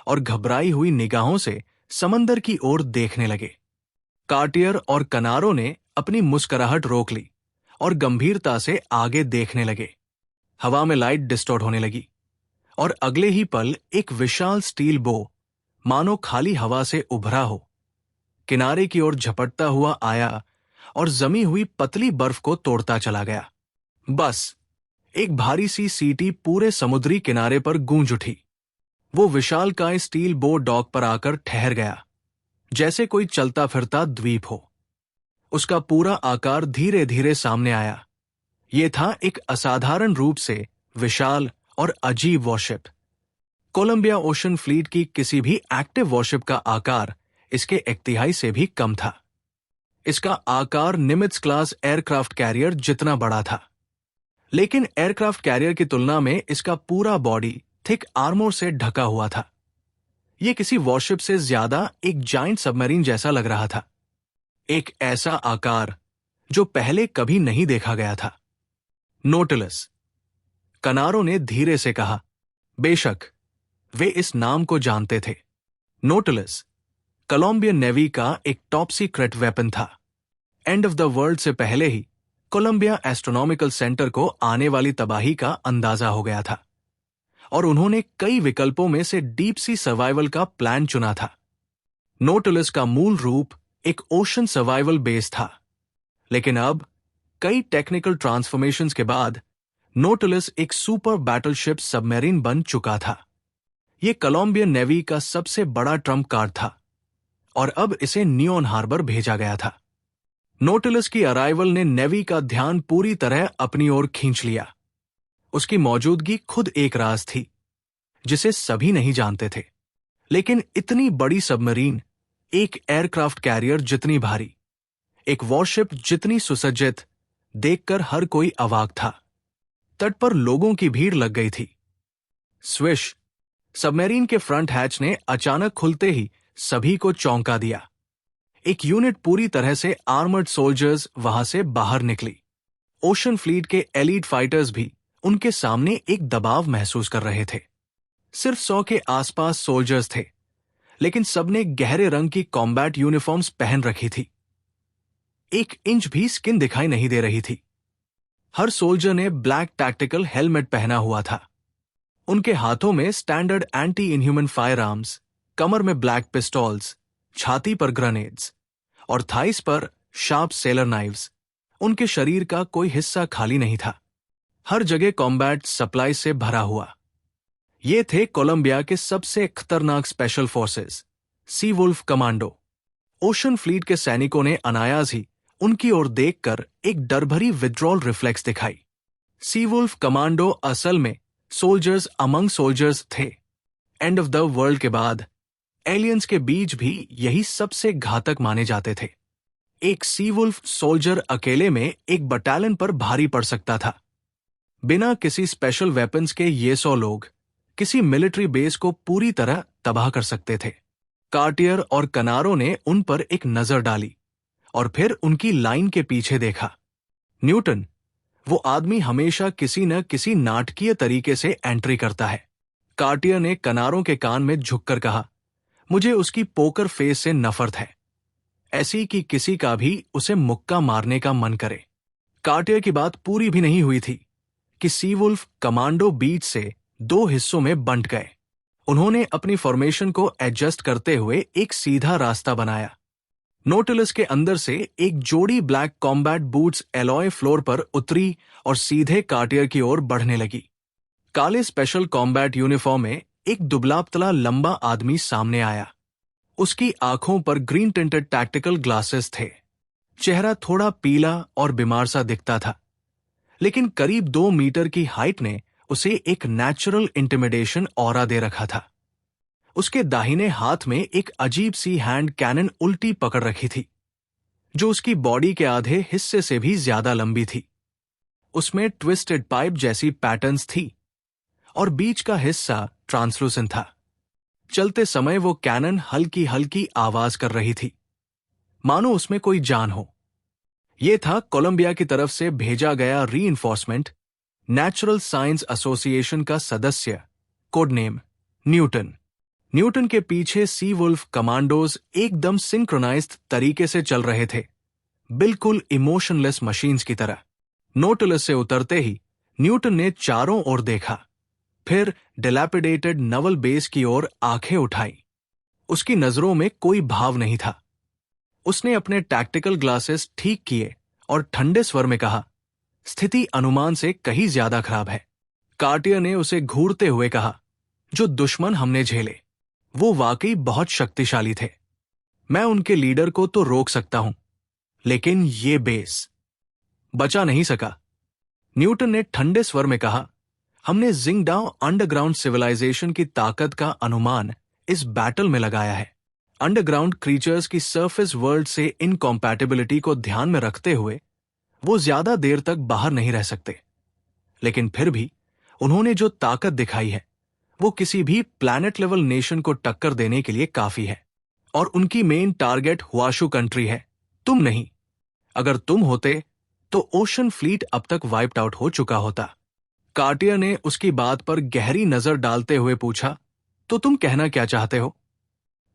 और घबराई हुई निगाहों से समंदर की ओर देखने लगे। कार्टियर और कनारो ने अपनी मुस्कुराहट रोक ली और गंभीरता से आगे देखने लगे। हवा में लाइट डिस्टॉर्ट होने लगी और अगले ही पल एक विशाल स्टील बो, मानो खाली हवा से उभरा हो, किनारे की ओर झपटता हुआ आया और जमी हुई पतली बर्फ को तोड़ता चला गया। बस एक भारी सी सीटी पूरे समुद्री किनारे पर गूंज उठी। वो विशालकाय स्टील बो डॉक पर आकर ठहर गया, जैसे कोई चलता फिरता द्वीप हो। उसका पूरा आकार धीरे धीरे सामने आया। ये था एक असाधारण रूप से विशाल और अजीब वॉरशिप। कोलंबिया ओशन फ्लीट की किसी भी एक्टिव वॉरशिप का आकार इसके एक तिहाई से भी कम था। इसका आकार निमित्ज क्लास एयरक्राफ्ट कैरियर जितना बड़ा था, लेकिन एयरक्राफ्ट कैरियर की तुलना में इसका पूरा बॉडी थिक आर्मोर से ढका हुआ था। यह किसी वॉरशिप से ज्यादा एक जायंट सबमरीन जैसा लग रहा था, एक ऐसा आकार जो पहले कभी नहीं देखा गया था। नोटिलस, कनारो ने धीरे से कहा। बेशक वे इस नाम को जानते थे। नोटिलस कोलंबियन नेवी का एक टॉप सीक्रेट वेपन था। एंड ऑफ द वर्ल्ड से पहले ही कोलंबिया एस्ट्रोनॉमिकल सेंटर को आने वाली तबाही का अंदाजा हो गया था और उन्होंने कई विकल्पों में से डीप सी सर्वाइवल का प्लान चुना था। नोटिलस का मूल रूप एक ओशन सर्वाइवल बेस था, लेकिन अब कई टेक्निकल ट्रांसफॉर्मेशंस के बाद नोटिलस एक सुपर बैटलशिप सबमरीन बन चुका था। यह कोलंबियन नेवी का सबसे बड़ा ट्रम्प कार्ड था और अब इसे नियोन हार्बर भेजा गया था। नोटिलस की अराइवल ने नेवी का ध्यान पूरी तरह अपनी ओर खींच लिया। उसकी मौजूदगी खुद एक राज थी जिसे सभी नहीं जानते थे, लेकिन इतनी बड़ी सबमरीन, एक एयरक्राफ्ट कैरियर जितनी भारी, एक वॉरशिप जितनी सुसज्जित, देखकर हर अवाक अवाक था। तट पर लोगों की भीड़ लग गई थी। स्विश, सबमरीन के फ्रंट हैच ने अचानक खुलते ही सभी को चौंका दिया। एक यूनिट पूरी तरह से आर्मर्ड सोल्जर्स वहां से बाहर निकली। ओशन फ्लीट के एलीट फाइटर्स भी उनके सामने एक दबाव महसूस कर रहे थे। सिर्फ 100 के आसपास सोल्जर्स थे, लेकिन सबने गहरे रंग की कॉम्बैट यूनिफॉर्म्स पहन रखी थी। एक इंच भी स्किन दिखाई नहीं दे रही थी। हर सोल्जर ने ब्लैक टैक्टिकल हेलमेट पहना हुआ था। उनके हाथों में standard anti inhuman fire arms, कमर में ब्लैक पिस्टॉल्स, छाती पर ग्रेनेड्स और थाइस पर शार्प सेलर नाइव्स। उनके शरीर का कोई हिस्सा खाली नहीं था। हर जगह कॉम्बैट सप्लाई से भरा हुआ। ये थे कोलंबिया के सबसे खतरनाक स्पेशल फोर्सेस, सी वुल्फ कमांडो। ओशन फ्लीट के सैनिकों ने अनायास ही उनकी ओर देखकर एक डरभरी विड्रॉल रिफ्लेक्स दिखाई। सी वुल्फ कमांडो असल में सोल्जर्स अमंग सोल्जर्स थे। एंड ऑफ द वर्ल्ड के बाद एलियंस के बीच भी यही सबसे घातक माने जाते थे। एक सी वुल्फ सोल्जर अकेले में एक बटालियन पर भारी पड़ सकता था। बिना किसी स्पेशल वेपन्स के ये 100 लोग किसी मिलिट्री बेस को पूरी तरह तबाह कर सकते थे। कार्टियर और कनारो ने उन पर एक नजर डाली और फिर उनकी लाइन के पीछे देखा। न्यूटन, वो आदमी हमेशा किसी न किसी नाटकीय तरीके से एंट्री करता है। कार्टियर ने कनारों के कान में झुककर कहा, मुझे उसकी पोकर फेस से नफरत है, ऐसी कि किसी का भी उसे मुक्का मारने का मन करे। कार्टियर की बात पूरी भी नहीं हुई थी कि सी वुल्फ कमांडो बीच से 2 हिस्सों में बंट गए। उन्होंने अपनी फॉर्मेशन को एडजस्ट करते हुए एक सीधा रास्ता बनाया। नोटिलस के अंदर से एक जोड़ी black combat boots alloy floor पर उतरी और सीधे कार्टियर की ओर बढ़ने लगी। काले स्पेशल कॉम्बैट यूनिफॉर्म में एक दुबला-पतला लंबा आदमी सामने आया। उसकी आंखों पर ग्रीन टिंटेड टैक्टिकल ग्लासेस थे। चेहरा थोड़ा पीला और बीमार सा दिखता था, लेकिन करीब 2 मीटर की हाइट ने उसे एक नेचुरल इंटिमिडेशन ऑरा दे रखा था। उसके दाहिने हाथ में एक अजीब सी हैंड कैनन उल्टी पकड़ रखी थी, जो उसकी बॉडी के आधे हिस्से से भी ज्यादा लंबी थी। उसमें ट्विस्टेड पाइप जैसी पैटर्न्स थी और बीच का हिस्सा ट्रांसलूसेंट था। चलते समय वो कैनन हल्की हल्की आवाज कर रही थी, मानो उसमें कोई जान हो। यह था कोलंबिया की तरफ से भेजा गया रीइंफोर्समेंट, नेचुरल साइंस एसोसिएशन का सदस्य, कोड नेम न्यूटन। न्यूटन के पीछे सी वुल्फ कमांडोज एकदम सिंक्रोनाइज्ड तरीके से चल रहे थे, बिल्कुल इमोशनलेस मशीन्स की तरह। नोटिलस से उतरते ही न्यूटन ने चारों ओर देखा, फिर डिलैपिडेटेड नवल बेस की ओर आंखें उठाई। उसकी नजरों में कोई भाव नहीं था। उसने अपने टैक्टिकल ग्लासेस ठीक किए और ठंडे स्वर में कहा, स्थिति अनुमान से कहीं ज्यादा खराब है। कार्टियर ने उसे घूरते हुए कहा, जो दुश्मन हमने झेले वो वाकई बहुत शक्तिशाली थे। मैं उनके लीडर को तो रोक सकता हूं, लेकिन ये बेस बचा नहीं सका। न्यूटन ने ठंडे स्वर में कहा, हमने जिंगडाओ अंडरग्राउंड सिविलाइजेशन की ताकत का अनुमान इस बैटल में लगाया है। अंडरग्राउंड क्रीचर्स की सरफेस वर्ल्ड से इनकॉम्पैटिबिलिटी को ध्यान में रखते हुए वो ज्यादा देर तक बाहर नहीं रह सकते। लेकिन फिर भी उन्होंने जो ताकत दिखाई है वो किसी भी प्लैनेट लेवल नेशन को टक्कर देने के लिए काफी है। और उनकी मेन टारगेट हुआशु कंट्री है, तुम नहीं। अगर तुम होते तो ओशन फ्लीट अब तक वाइप्ड आउट हो चुका होता। कार्टियर ने उसकी बात पर गहरी नजर डालते हुए पूछा, तो तुम कहना क्या चाहते हो?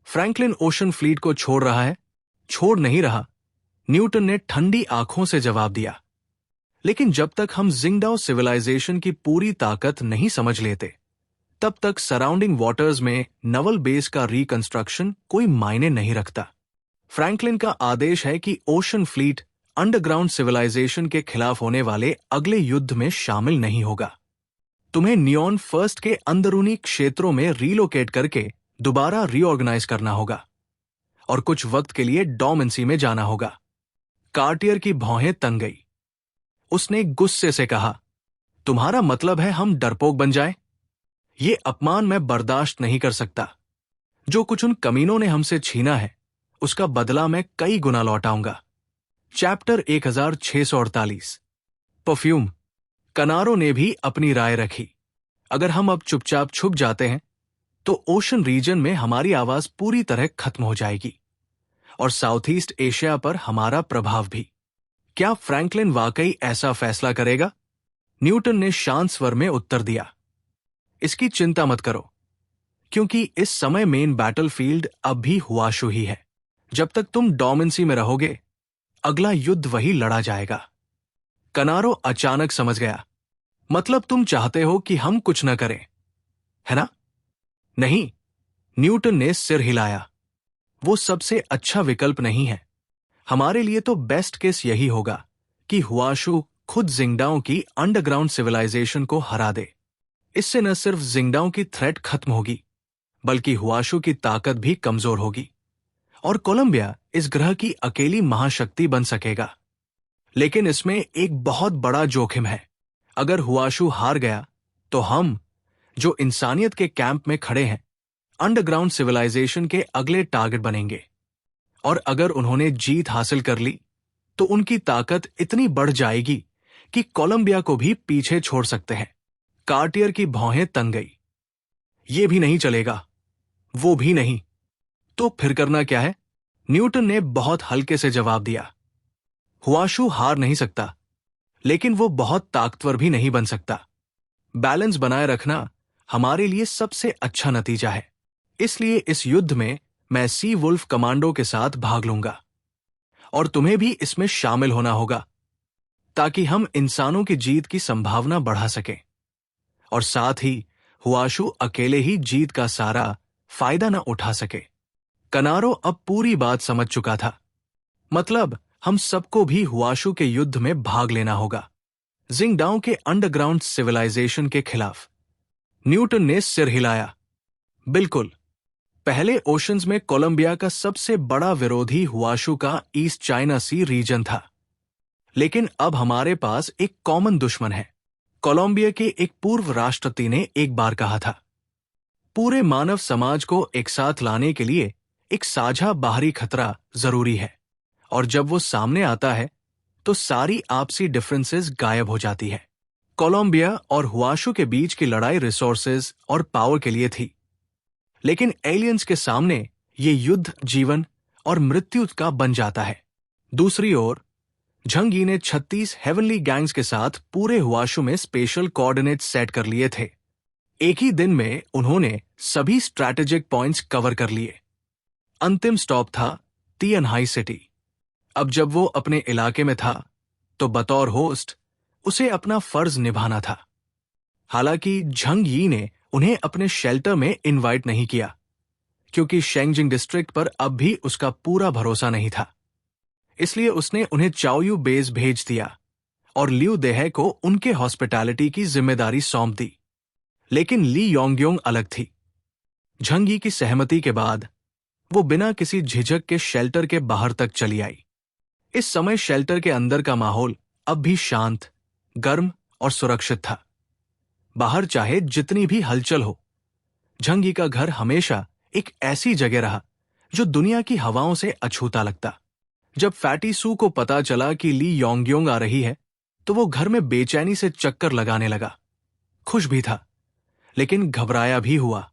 फ्रैंकलिन ओशन फ्लीट को छोड़ रहा है? छोड़ नहीं रहा, न्यूटन ने ठंडी आंखों से जवाब दिया। लेकिन जब तक हम जिंगडाओ सिविलाइजेशन की पूरी ताकत नहीं समझ लेते, तब तक सराउंडिंग वाटर्स में नवल बेस का रिकंस्ट्रक्शन कोई मायने नहीं रखता। फ्रैंकलिन का आदेश है कि ओशन फ्लीट अंडरग्राउंड सिविलाइजेशन के खिलाफ होने वाले अगले युद्ध में शामिल नहीं होगा। तुम्हें नियॉन फर्स्ट के अंदरूनी क्षेत्रों में रीलोकेट करके दोबारा रीऑर्गेनाइज करना होगा और कुछ वक्त के लिए डोमेंसी में जाना होगा। कार्टियर की भौहें तन गई। उसने गुस्से से कहा, तुम्हारा मतलब है हम डरपोक बन जाएं? ये अपमान मैं बर्दाश्त नहीं कर सकता। जो कुछ उन कमीनों ने हमसे छीना है उसका बदला मैं कई गुना लौटाऊंगा। चैप्टर 1648। परफ्यूम। कनारो ने भी अपनी राय रखी। अगर हम अब चुपचाप छुप जाते हैं तो ओशन रीजन में हमारी आवाज पूरी तरह खत्म हो जाएगी और साउथ ईस्ट एशिया पर हमारा प्रभाव भी। क्या फ्रैंकलिन वाकई ऐसा फैसला करेगा? न्यूटन ने शांत स्वर में उत्तर दिया, इसकी चिंता मत करो, क्योंकि इस समय मेन बैटलफील्ड अब भी हुआशु ही है। जब तक तुम डोमेंसी में रहोगे अगला युद्ध वही लड़ा जाएगा। कनारो अचानक समझ गया, मतलब तुम चाहते हो कि हम कुछ न करें, है ना? नहीं, न्यूटन ने सिर हिलाया। वो सबसे अच्छा विकल्प नहीं है। हमारे लिए तो बेस्ट केस यही होगा कि हुआशु खुद जिंगडाओ की अंडरग्राउंड सिविलाइजेशन को हरा दे। इससे न सिर्फ जिंगडाओ की थ्रेट खत्म होगी बल्कि हुआशु की ताकत भी कमजोर होगी और कोलंबिया इस ग्रह की अकेली महाशक्ति बन सकेगा। लेकिन इसमें एक बहुत बड़ा जोखिम है। अगर हुआशु हार गया तो हम, जो इंसानियत के कैंप में खड़े हैं, अंडरग्राउंड सिविलाइजेशन के अगले टारगेट बनेंगे। और अगर उन्होंने जीत हासिल कर ली तो उनकी ताकत इतनी बढ़ जाएगी कि कोलंबिया को भी पीछे छोड़ सकते हैं। कार्टियर की भौहें तन गई। ये भी नहीं चलेगा, वो भी नहीं। तो फिर करना क्या है? न्यूटन ने बहुत हल्के से जवाब दिया, हुआशु हार नहीं सकता, लेकिन वो बहुत ताकतवर भी नहीं बन सकता। बैलेंस बनाए रखना हमारे लिए सबसे अच्छा नतीजा है। इसलिए इस युद्ध में मैं सी वुल्फ कमांडो के साथ भाग लूंगा और तुम्हें भी इसमें शामिल होना होगा ताकि हम इंसानों की जीत की संभावना बढ़ा सकें और साथ ही हुआशु अकेले ही जीत का सारा फायदा न उठा सके। कनारो अब पूरी बात समझ चुका था। मतलब हम सबको भी हुआशु के युद्ध में भाग लेना होगा, जिंगडाओ के अंडरग्राउंड सिविलाइजेशन के खिलाफ। न्यूटन ने सिर हिलाया। बिल्कुल। पहले ओशंस में कोलंबिया का सबसे बड़ा विरोधी हुआशु का ईस्ट चाइना सी रीजन था, लेकिन अब हमारे पास एक कॉमन दुश्मन है। कोलंबिया के एक पूर्व राष्ट्रपति ने एक बार कहा था, पूरे मानव समाज को एक साथ लाने के लिए एक साझा बाहरी खतरा जरूरी है, और जब वो सामने आता है तो सारी आपसी डिफरेंसेस गायब हो जाती है। कोलंबिया और हुआशु के बीच की लड़ाई रिसोर्सेज और पावर के लिए थी, लेकिन एलियंस के सामने ये युद्ध जीवन और मृत्यु का बन जाता है। दूसरी ओर झंग यी ने 36 हेवनली गैंग्स के साथ पूरे हुआशु में स्पेशल कोऑर्डिनेट सेट कर लिए थे। एक ही दिन में उन्होंने सभी स्ट्रैटेजिक पॉइंट्स कवर कर लिए। अंतिम स्टॉप था तिएनहाई सिटी। अब जब वो अपने इलाके में था तो बतौर होस्ट उसे अपना फर्ज निभाना था। हालांकि झंग यी ने उन्हें अपने शेल्टर में इनवाइट नहीं किया, क्योंकि शेंगजिंग डिस्ट्रिक्ट पर अब भी उसका पूरा भरोसा नहीं था। इसलिए उसने उन्हें चाओयू बेस भेज दिया और लियू देहे को उनके हॉस्पिटैलिटी की जिम्मेदारी सौंप दी। लेकिन ली योंगयोंग अलग थी। झंग यी की सहमति के बाद वो बिना किसी झिझक के शेल्टर के बाहर तक चली आई। इस समय शेल्टर के अंदर का माहौल अब भी शांत, गर्म और सुरक्षित था। बाहर चाहे जितनी भी हलचल हो, झंग यी का घर हमेशा एक ऐसी जगह रहा जो दुनिया की हवाओं से अछूता लगता। जब फैटी सू को पता चला कि ली योंगयोंग आ रही है तो वो घर में बेचैनी से चक्कर लगाने लगा। खुश भी था, लेकिन घबराया भी हुआ।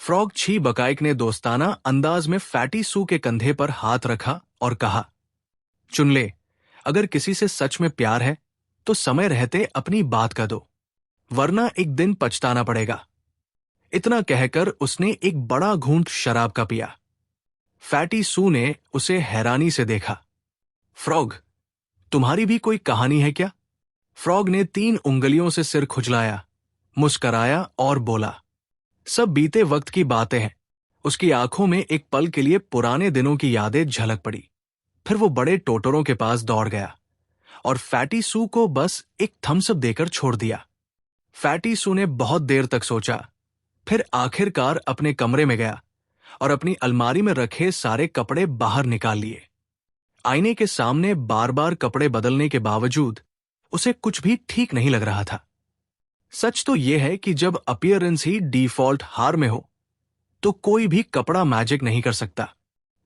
फ्रॉग छी बकाइक ने दोस्ताना अंदाज में फैटी सू के कंधे पर हाथ रखा और कहा, चुन ले, अगर किसी से सच में प्यार है तो समय रहते अपनी बात का दो, वरना एक दिन पछताना पड़ेगा। इतना कहकर उसने एक बड़ा घूंट शराब का पिया। फैटी सू ने उसे हैरानी से देखा। फ्रॉग, तुम्हारी भी कोई कहानी है क्या? फ्रॉग ने 3 उंगलियों से सिर खुजलाया, मुस्कराया और बोला, सब बीते वक्त की बातें हैं। उसकी आंखों में एक पल के लिए पुराने दिनों की यादें झलक पड़ी। फिर वो बड़े टोटरों के पास दौड़ गया और फैटी सू को बस एक थम्स अप देकर छोड़ दिया। फैटी सू ने बहुत देर तक सोचा, फिर आखिरकार अपने कमरे में गया और अपनी अलमारी में रखे सारे कपड़े बाहर निकाल लिए। आईने के सामने बार बार कपड़े बदलने के बावजूद उसे कुछ भी ठीक नहीं लग रहा था। सच तो यह है कि जब अपीयरेंस ही डिफॉल्ट हार में हो तो कोई भी कपड़ा मैजिक नहीं कर सकता।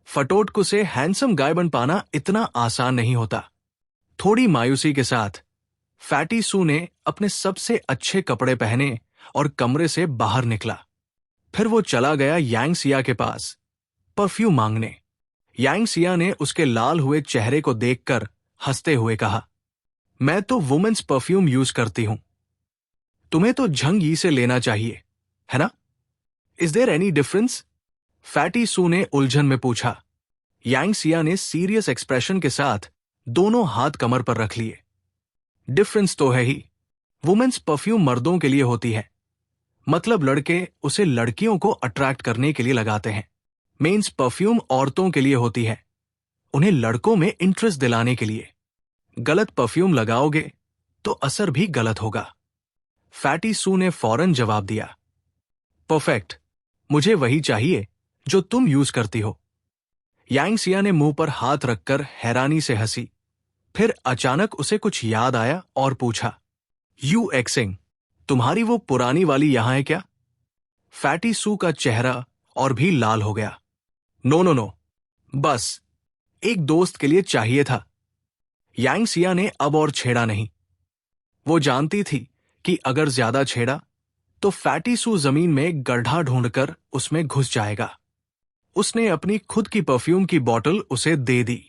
फटोटकू से हैंडसम गाय बन पाना इतना आसान नहीं होता। थोड़ी मायूसी के साथ फैटी सू ने अपने सबसे अच्छे कपड़े पहने और कमरे से बाहर निकला। फिर वो चला गया यांगसिया के पास परफ्यूम मांगने। यांगसिया ने उसके लाल हुए चेहरे को देखकर हंसते हुए कहा, मैं तो वुमेन्स परफ्यूम यूज करती हूं, तुम्हें तो झंग यी से लेना चाहिए, है ना? Is there any difference? फैटी सू ने उलझन में पूछा। यांगसिया ने सीरियस एक्सप्रेशन के साथ दोनों हाथ कमर पर रख लिए। डिफरेंस तो है ही। वुमेन्स परफ्यूम मर्दों के लिए होती है, मतलब लड़के उसे लड़कियों को अट्रैक्ट करने के लिए लगाते हैं। मेंस परफ्यूम औरतों के लिए होती है, उन्हें लड़कों में इंटरेस्ट दिलाने के लिए। गलत परफ्यूम लगाओगे तो असर भी गलत होगा। फैटी सू ने फौरन जवाब दिया, परफेक्ट, मुझे वही चाहिए जो तुम यूज करती हो। यांगसिया ने मुंह पर हाथ रखकर हैरानी से हंसी। फिर अचानक उसे कुछ याद आया और पूछा, यू एक्सिंग, तुम्हारी वो पुरानी वाली यहां है क्या? फैटी सू का चेहरा और भी लाल हो गया। नो नो नो, बस एक दोस्त के लिए चाहिए था। यांगसिया ने अब और छेड़ा नहीं। वो जानती थी कि अगर ज्यादा छेड़ा तो फैटी सू जमीन में गड्ढा ढूंढकर उसमें घुस जाएगा। उसने अपनी खुद की परफ्यूम की बोतल उसे दे दी।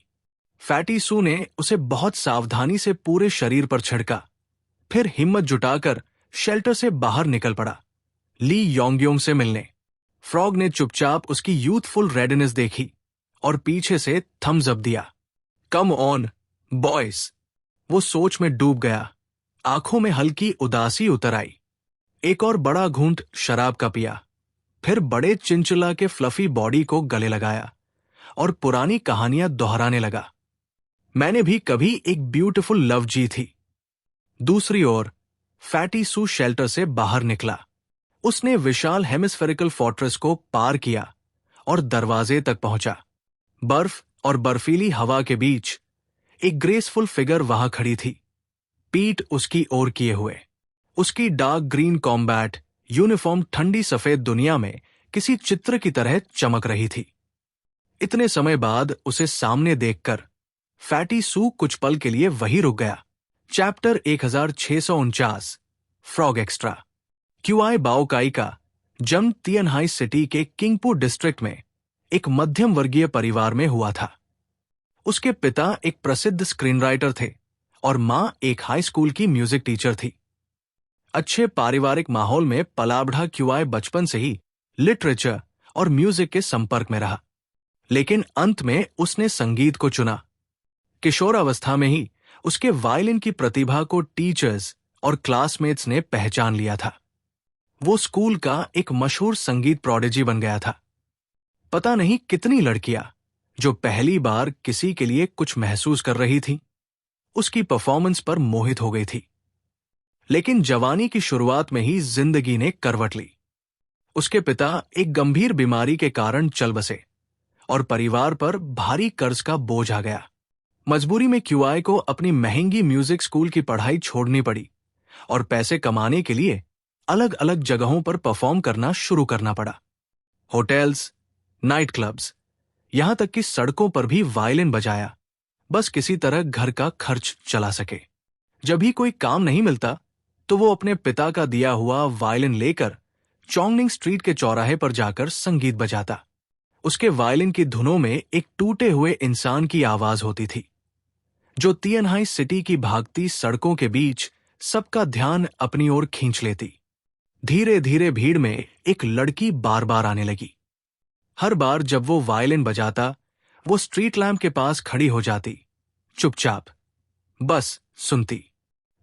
फैटी सू ने उसे बहुत सावधानी से पूरे शरीर पर छिड़का, फिर हिम्मत जुटाकर शेल्टर से बाहर निकल पड़ा, ली योंगयोंग से मिलने। फ्रॉग ने चुपचाप उसकी यूथफुल रेडनेस देखी और पीछे से थम्स अप दिया। Come on boys. वो सोच में डूब गया। आंखों में हल्की उदासी उतर आई। एक और बड़ा घूंट शराब का पिया, फिर बड़े चिंचला के फ्लफी बॉडी को गले लगाया और पुरानी कहानियां दोहराने लगा। मैंने भी कभी एक ब्यूटीफुल लव जी थी। दूसरी ओर फैटी सू शेल्टर से बाहर निकला। उसने विशाल हेमिस्फेरिकल फोर्ट्रेस को पार किया और दरवाजे तक पहुंचा। बर्फ और बर्फीली हवा के बीच एक ग्रेसफुल फिगर वहां खड़ी थी, पीठ उसकी ओर किए हुए। उसकी डार्क ग्रीन कॉम्बैट यूनिफॉर्म ठंडी सफेद दुनिया में किसी चित्र की तरह चमक रही थी। इतने समय बाद उसे सामने देखकर फैटी सू कुछ पल के लिए वहीं रुक गया। Chapter 1649 frog extra. क्यूआई बाओकाई का जन्म तियनहाई सिटी के किंगपू डिस्ट्रिक्ट में एक मध्यम वर्गीय परिवार में हुआ था। उसके पिता एक प्रसिद्ध स्क्रीन राइटर थे और मां एक हाई स्कूल की म्यूजिक टीचर थी। अच्छे पारिवारिक माहौल में पला बढ़ा क्यूआई बचपन से ही लिटरेचर और म्यूजिक के संपर्क में रहा, लेकिन अंत में उसने संगीत को चुना। किशोरावस्था में ही उसके वायलिन की प्रतिभा को टीचर्स और क्लासमेट्स ने पहचान लिया था। वो स्कूल का एक मशहूर संगीत प्रोडिजी बन गया था। पता नहीं कितनी लड़कियां जो पहली बार किसी के लिए कुछ महसूस कर रही थीं, उसकी परफॉर्मेंस पर मोहित हो गई थी। लेकिन जवानी की शुरुआत में ही जिंदगी ने करवट ली। उसके पिता एक गंभीर बीमारी के कारण चल बसे और परिवार पर भारी कर्ज का बोझ आ गया। मजबूरी में क्यूआई को अपनी महंगी म्यूजिक स्कूल की पढ़ाई छोड़नी पड़ी और पैसे कमाने के लिए अलग अलग जगहों पर परफॉर्म करना शुरू करना पड़ा। होटल्स, नाइट क्लब्स, यहां तक कि सड़कों पर भी वायलिन बजाया, बस किसी तरह घर का खर्च चला सके। जब भी कोई काम नहीं मिलता तो वो अपने पिता का दिया हुआ वायलिन लेकर चोंगनिंग स्ट्रीट के चौराहे पर जाकर संगीत बजाता। उसके वायलिन की धुनों में एक टूटे हुए इंसान की आवाज होती थी, जो तिएनहाई सिटी की भागती सड़कों के बीच सबका ध्यान अपनी ओर खींच लेती। धीरे धीरे भीड़ में एक लड़की बार बार आने लगी। हर बार जब वो वायलिन बजाता, वो स्ट्रीट लैंप के पास खड़ी हो जाती, चुपचाप, बस सुनती।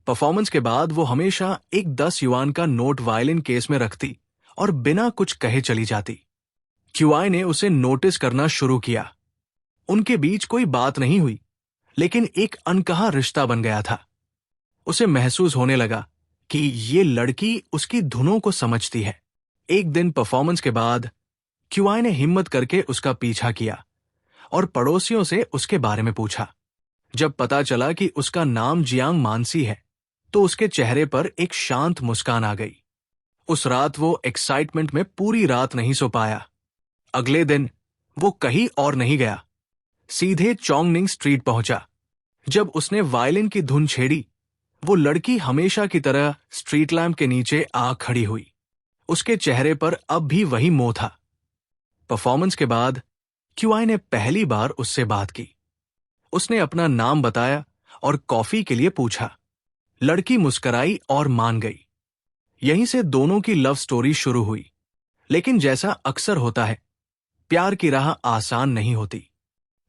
परफॉर्मेंस के बाद वो हमेशा एक 10 युआन का नोट वायलिन केस में रखती और बिना कुछ कहे चली जाती। क्यूआई ने उसे नोटिस करना शुरू किया। उनके बीच कोई बात नहीं हुई, लेकिन एक अनकहा रिश्ता बन गया था। उसे महसूस होने लगा कि ये लड़की उसकी धुनों को समझती है। एक दिन परफॉर्मेंस के बाद क्यूआई ने हिम्मत करके उसका पीछा किया और पड़ोसियों से उसके बारे में पूछा। जब पता चला कि उसका नाम जियांग मानसी है, तो उसके चेहरे पर एक शांत मुस्कान आ गई। उस रात वो एक्साइटमेंट में पूरी रात नहीं सो पाया। अगले दिन वो कहीं और नहीं गया, सीधे चोंगनिंग स्ट्रीट पहुंचा। जब उसने वायलिन की धुन छेड़ी, वो लड़की हमेशा की तरह स्ट्रीट लैंप के नीचे आ खड़ी हुई। उसके चेहरे पर अब भी वही मोह था। परफॉर्मेंस के बाद क्यूआई ने पहली बार उससे बात की। उसने अपना नाम बताया और कॉफी के लिए पूछा। लड़की मुस्कराई और मान गई। यहीं से दोनों की लव स्टोरी शुरू हुई। लेकिन जैसा अक्सर होता है, प्यार की राह आसान नहीं होती।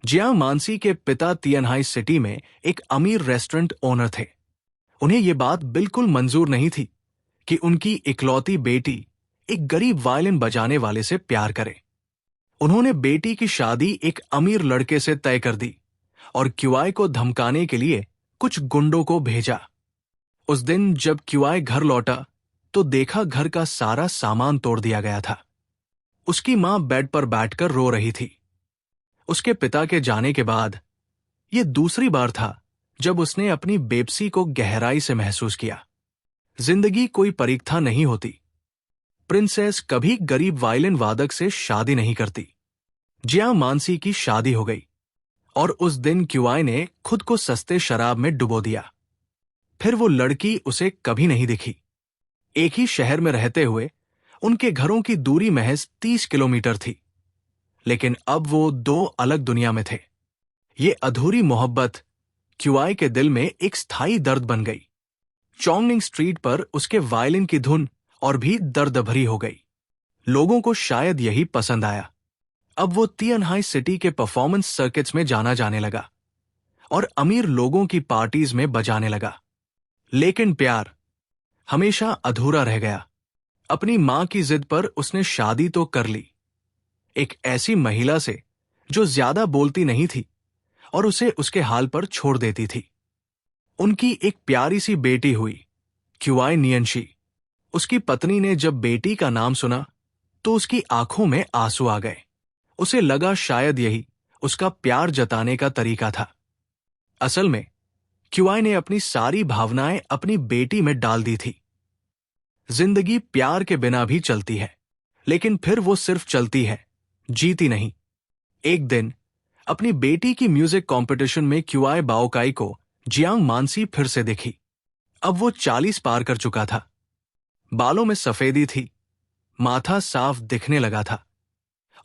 जियांग मानसी के पिता तिएनहाई सिटी में एक अमीर रेस्टोरेंट ओनर थे। उन्हें यह बात बिल्कुल मंजूर नहीं थी कि उनकी इकलौती बेटी एक गरीब वायलिन बजाने वाले से प्यार करे। उन्होंने बेटी की शादी एक अमीर लड़के से तय कर दी और क्यूआई को धमकाने के लिए कुछ गुंडों को भेजा। उस दिन जब क्यूआई घर लौटा तो देखा घर का सारा सामान तोड़ दिया गया था। उसकी मां बेड पर बैठकर रो रही थी। उसके पिता के जाने के बाद यह दूसरी बार था जब उसने अपनी बेबसी को गहराई से महसूस किया। जिंदगी कोई परीक्षा नहीं होती। प्रिंसेस कभी गरीब वायलिन वादक से शादी नहीं करती। जियांग मानसी की शादी हो गई और उस दिन क्यूआई ने खुद को सस्ते शराब में डुबो दिया। फिर वो लड़की उसे कभी नहीं दिखी। एक ही शहर में रहते हुए उनके घरों की दूरी महज 30 किलोमीटर थी, लेकिन अब वो दो अलग दुनिया में थे। ये अधूरी मोहब्बत क्यूआई के दिल में एक स्थायी दर्द बन गई। चोंगनिंग स्ट्रीट पर उसके वायलिन की धुन और भी दर्द भरी हो गई। लोगों को शायद यही पसंद आया। अब वो तिएनहाई सिटी के परफॉर्मेंस सर्किट्स में जाना जाने लगा और अमीर लोगों की पार्टीज में बजाने लगा। लेकिन प्यार हमेशा अधूरा रह गया। अपनी मां की जिद पर उसने शादी तो कर ली, एक ऐसी महिला से जो ज्यादा बोलती नहीं थी और उसे उसके हाल पर छोड़ देती थी। उनकी एक प्यारी सी बेटी हुई, क्यूआई नियनशी। उसकी पत्नी ने जब बेटी का नाम सुना तो उसकी आंखों में आंसू आ गए। उसे लगा शायद यही उसका प्यार जताने का तरीका था। असल में क्यूआई ने अपनी सारी भावनाएं अपनी बेटी में डाल दी थी। जिंदगी प्यार के बिना भी चलती है, लेकिन फिर वो सिर्फ चलती है, जीती नहीं। एक दिन अपनी बेटी की म्यूजिक कंपटीशन में क्यूआई बाओकाई को जियांग मानसी फिर से दिखी। अब वो 40 पार कर चुका था। बालों में सफेदी थी, माथा साफ दिखने लगा था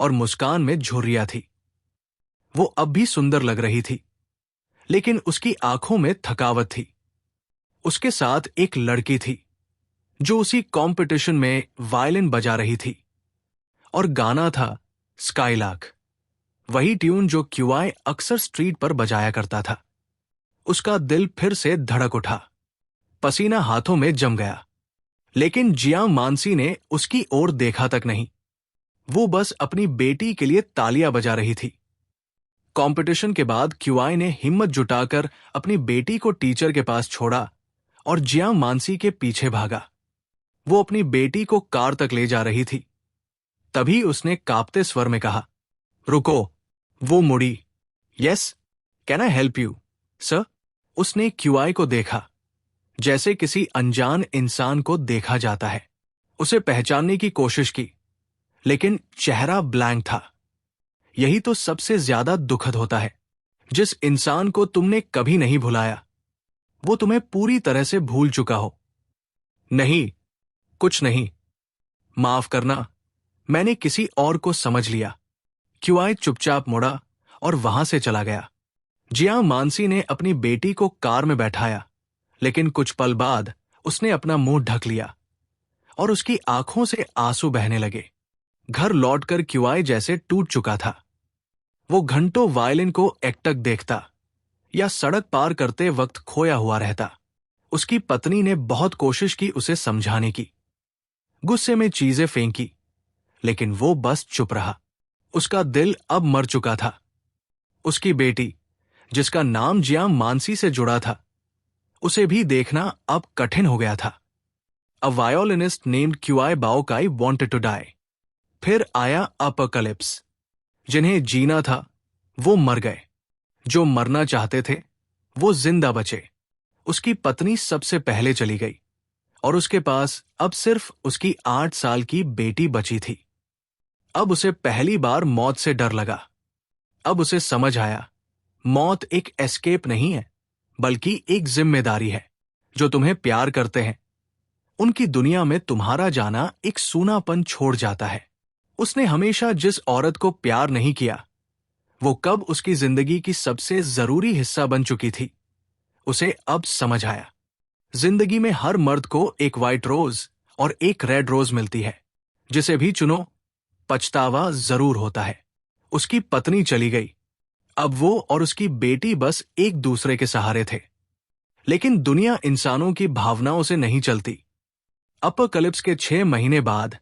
और मुस्कान में झुर्रियां थी। वो अब भी सुंदर लग रही थी, लेकिन उसकी आंखों में थकावट थी। उसके साथ एक लड़की थी जो उसी कंपटीशन में वायलिन बजा रही थी और गाना था स्काईलार्क, वही ट्यून जो क्यूआई अक्सर स्ट्रीट पर बजाया करता था। उसका दिल फिर से धड़क उठा, पसीना हाथों में जम गया। लेकिन जियांग मानसी ने उसकी ओर देखा तक नहीं। वो बस अपनी बेटी के लिए तालियां बजा रही थी। कंपटीशन के बाद क्यूआई ने हिम्मत जुटाकर अपनी बेटी को टीचर के पास छोड़ा और जियांग मानसी के पीछे भागा। वो अपनी बेटी को कार तक ले जा रही थी। तभी उसने कांपते स्वर में कहा, रुको। वो मुड़ी। Yes, can I help you sir? उसने क्यूआई को देखा, जैसे किसी अनजान इंसान को देखा जाता है। उसे पहचानने की कोशिश की, लेकिन चेहरा ब्लैंक था। यही तो सबसे ज्यादा दुखद होता है। जिस इंसान को तुमने कभी नहीं भुलाया, वो तुम्हें पूरी तरह से भूल चुका हो। नहीं, कुछ नहीं। माफ करना, मैंने किसी और को समझ लिया। क्यूआई चुपचाप मुड़ा और वहां से चला गया। जियांग मानसी ने अपनी बेटी को कार में बैठाया, लेकिन कुछ पल बाद उसने अपना मुंह ढक लिया और उसकी आंखों से आंसू बहने लगे। घर लौटकर क्यूआई जैसे टूट चुका था। वो घंटों वायलिन को एकटक देखता या सड़क पार करते वक्त खोया हुआ रहता। उसकी पत्नी ने बहुत कोशिश की उसे समझाने की, गुस्से में चीजें फेंकी, लेकिन वो बस चुप रहा। उसका दिल अब मर चुका था। उसकी बेटी, जिसका नाम जियांग मानसी से जुड़ा था, उसे भी देखना अब कठिन हो गया था। A violinist named Qi Baokai wanted to die. फिर आया अपोकलिप्स। जिन्हें जीना था वो मर गए, जो मरना चाहते थे वो जिंदा बचे। उसकी पत्नी सबसे पहले चली गई और उसके पास अब सिर्फ उसकी 8 साल की बेटी बची थी। अब उसे पहली बार मौत से डर लगा। अब उसे समझ आया, मौत एक एस्केप नहीं है, बल्कि एक जिम्मेदारी है। जो तुम्हें प्यार करते हैं, उनकी दुनिया में तुम्हारा जाना एक सूनापन छोड़ जाता है। उसने हमेशा जिस औरत को प्यार नहीं किया, वो कब उसकी जिंदगी की सबसे जरूरी हिस्सा बन चुकी थी, उसे अब समझ आया। जिंदगी में हर मर्द को एक व्हाइट रोज और एक रेड रोज मिलती है। जिसे भी चुनो, पछतावा जरूर होता है। उसकी पत्नी चली गई। अब वो और उसकी बेटी बस एक दूसरे के सहारे थे। लेकिन दुनिया इंसानों की भावनाओं से नहीं चलती। अपोकलिप्स के 6 महीने बाद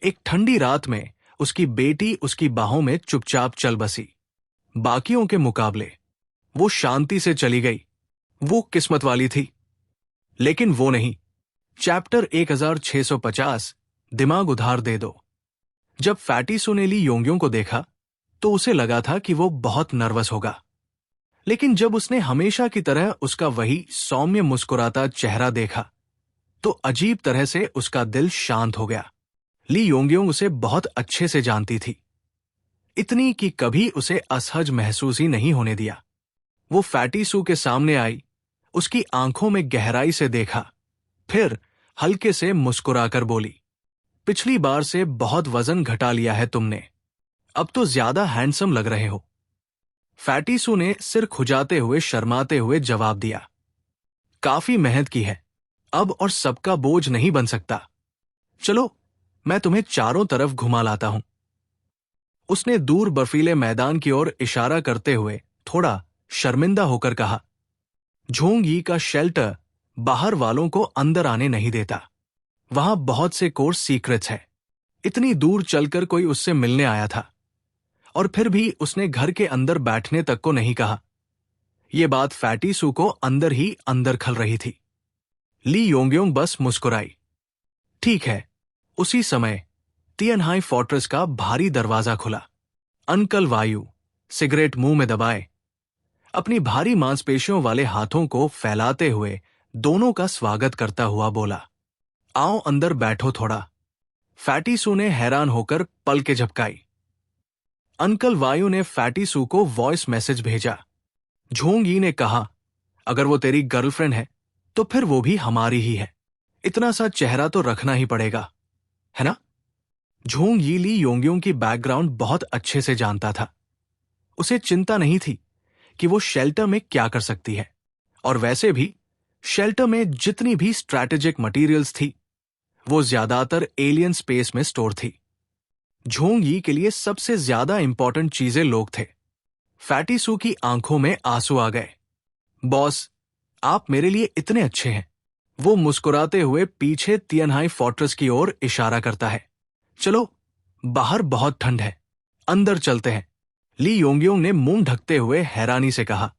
एक ठंडी रात में उसकी बेटी उसकी बाहों में चुपचाप चल बसी। बाकियों के मुकाबले वो शांति से चली गई। वो किस्मत वाली थी। लेकिन वो नहीं। चैप्टर 1650 दिमाग उधार दे दो। जब फैटीसू ने ली योंग्योंग को देखा तो उसे लगा था कि वो बहुत नर्वस होगा। लेकिन जब उसने हमेशा की तरह उसका वही सौम्य मुस्कुराता चेहरा देखा तो अजीब तरह से उसका दिल शांत हो गया। ली योंग्योंग उसे बहुत अच्छे से जानती थी, इतनी कि कभी उसे असहज महसूस ही नहीं होने दिया। वो फैटीसू के सामने आई, उसकी आंखों में गहराई से देखा, फिर हल्के से मुस्कुराकर बोली, पिछली बार से बहुत वजन घटा लिया है तुमने, अब तो ज्यादा हैंडसम लग रहे हो। फैटीसू ने सिर खुजाते हुए शर्माते हुए जवाब दिया, काफी मेहनत की है, अब और सबका बोझ नहीं बन सकता। चलो मैं तुम्हें चारों तरफ घुमा लाता हूं। उसने दूर बर्फीले मैदान की ओर इशारा करते हुए थोड़ा शर्मिंदा होकर कहा, झोंग यी का शेल्टर बाहर वालों को अंदर आने नहीं देता। वहां बहुत से कोर्स सीक्रेट्स है। इतनी दूर चलकर कोई उससे मिलने आया था और फिर भी उसने घर के अंदर बैठने तक को नहीं कहा। यह बात फैटीसू को अंदर ही अंदर खल रही थी। ली योंग्योंग बस मुस्कुराई। ठीक है। उसी समय तियनहाई फोर्ट्रेस का भारी दरवाजा खुला। अंकल वायु सिगरेट मुंह में दबाए, अपनी भारी मांसपेशियों वाले हाथों को फैलाते हुए दोनों का स्वागत करता हुआ बोला, आओ अंदर बैठो थोड़ा। फैटीसू ने हैरान होकर पलकें झपकाई। अंकल वायु ने फैटीसू को वॉइस मैसेज भेजा। झोंग यी ने कहा, अगर वो तेरी गर्लफ्रेंड है तो फिर वो भी हमारी ही है। इतना सा चेहरा तो रखना ही पड़ेगा, है ना? झोंग यी ली योंग्योंग की बैकग्राउंड बहुत अच्छे से जानता था। उसे चिंता नहीं थी कि वो शेल्टर में क्या कर सकती है, और वैसे भी शेल्टर में जितनी भी स्ट्रैटेजिक मटेरियल्स थी वो ज्यादातर एलियन स्पेस में स्टोर थी। झोंग यी के लिए सबसे ज्यादा इंपॉर्टेंट चीजें लोग थे। फैटीसू की आंखों में आंसू आ गए। बॉस, आप मेरे लिए इतने अच्छे हैं। वो मुस्कुराते हुए पीछे तियनहाई फोर्ट्रेस की ओर इशारा करता है। चलो, बाहर बहुत ठंड है, अंदर चलते हैं। ली योंग्योंग ने मुंह ढकते हुए हैरानी से कहा,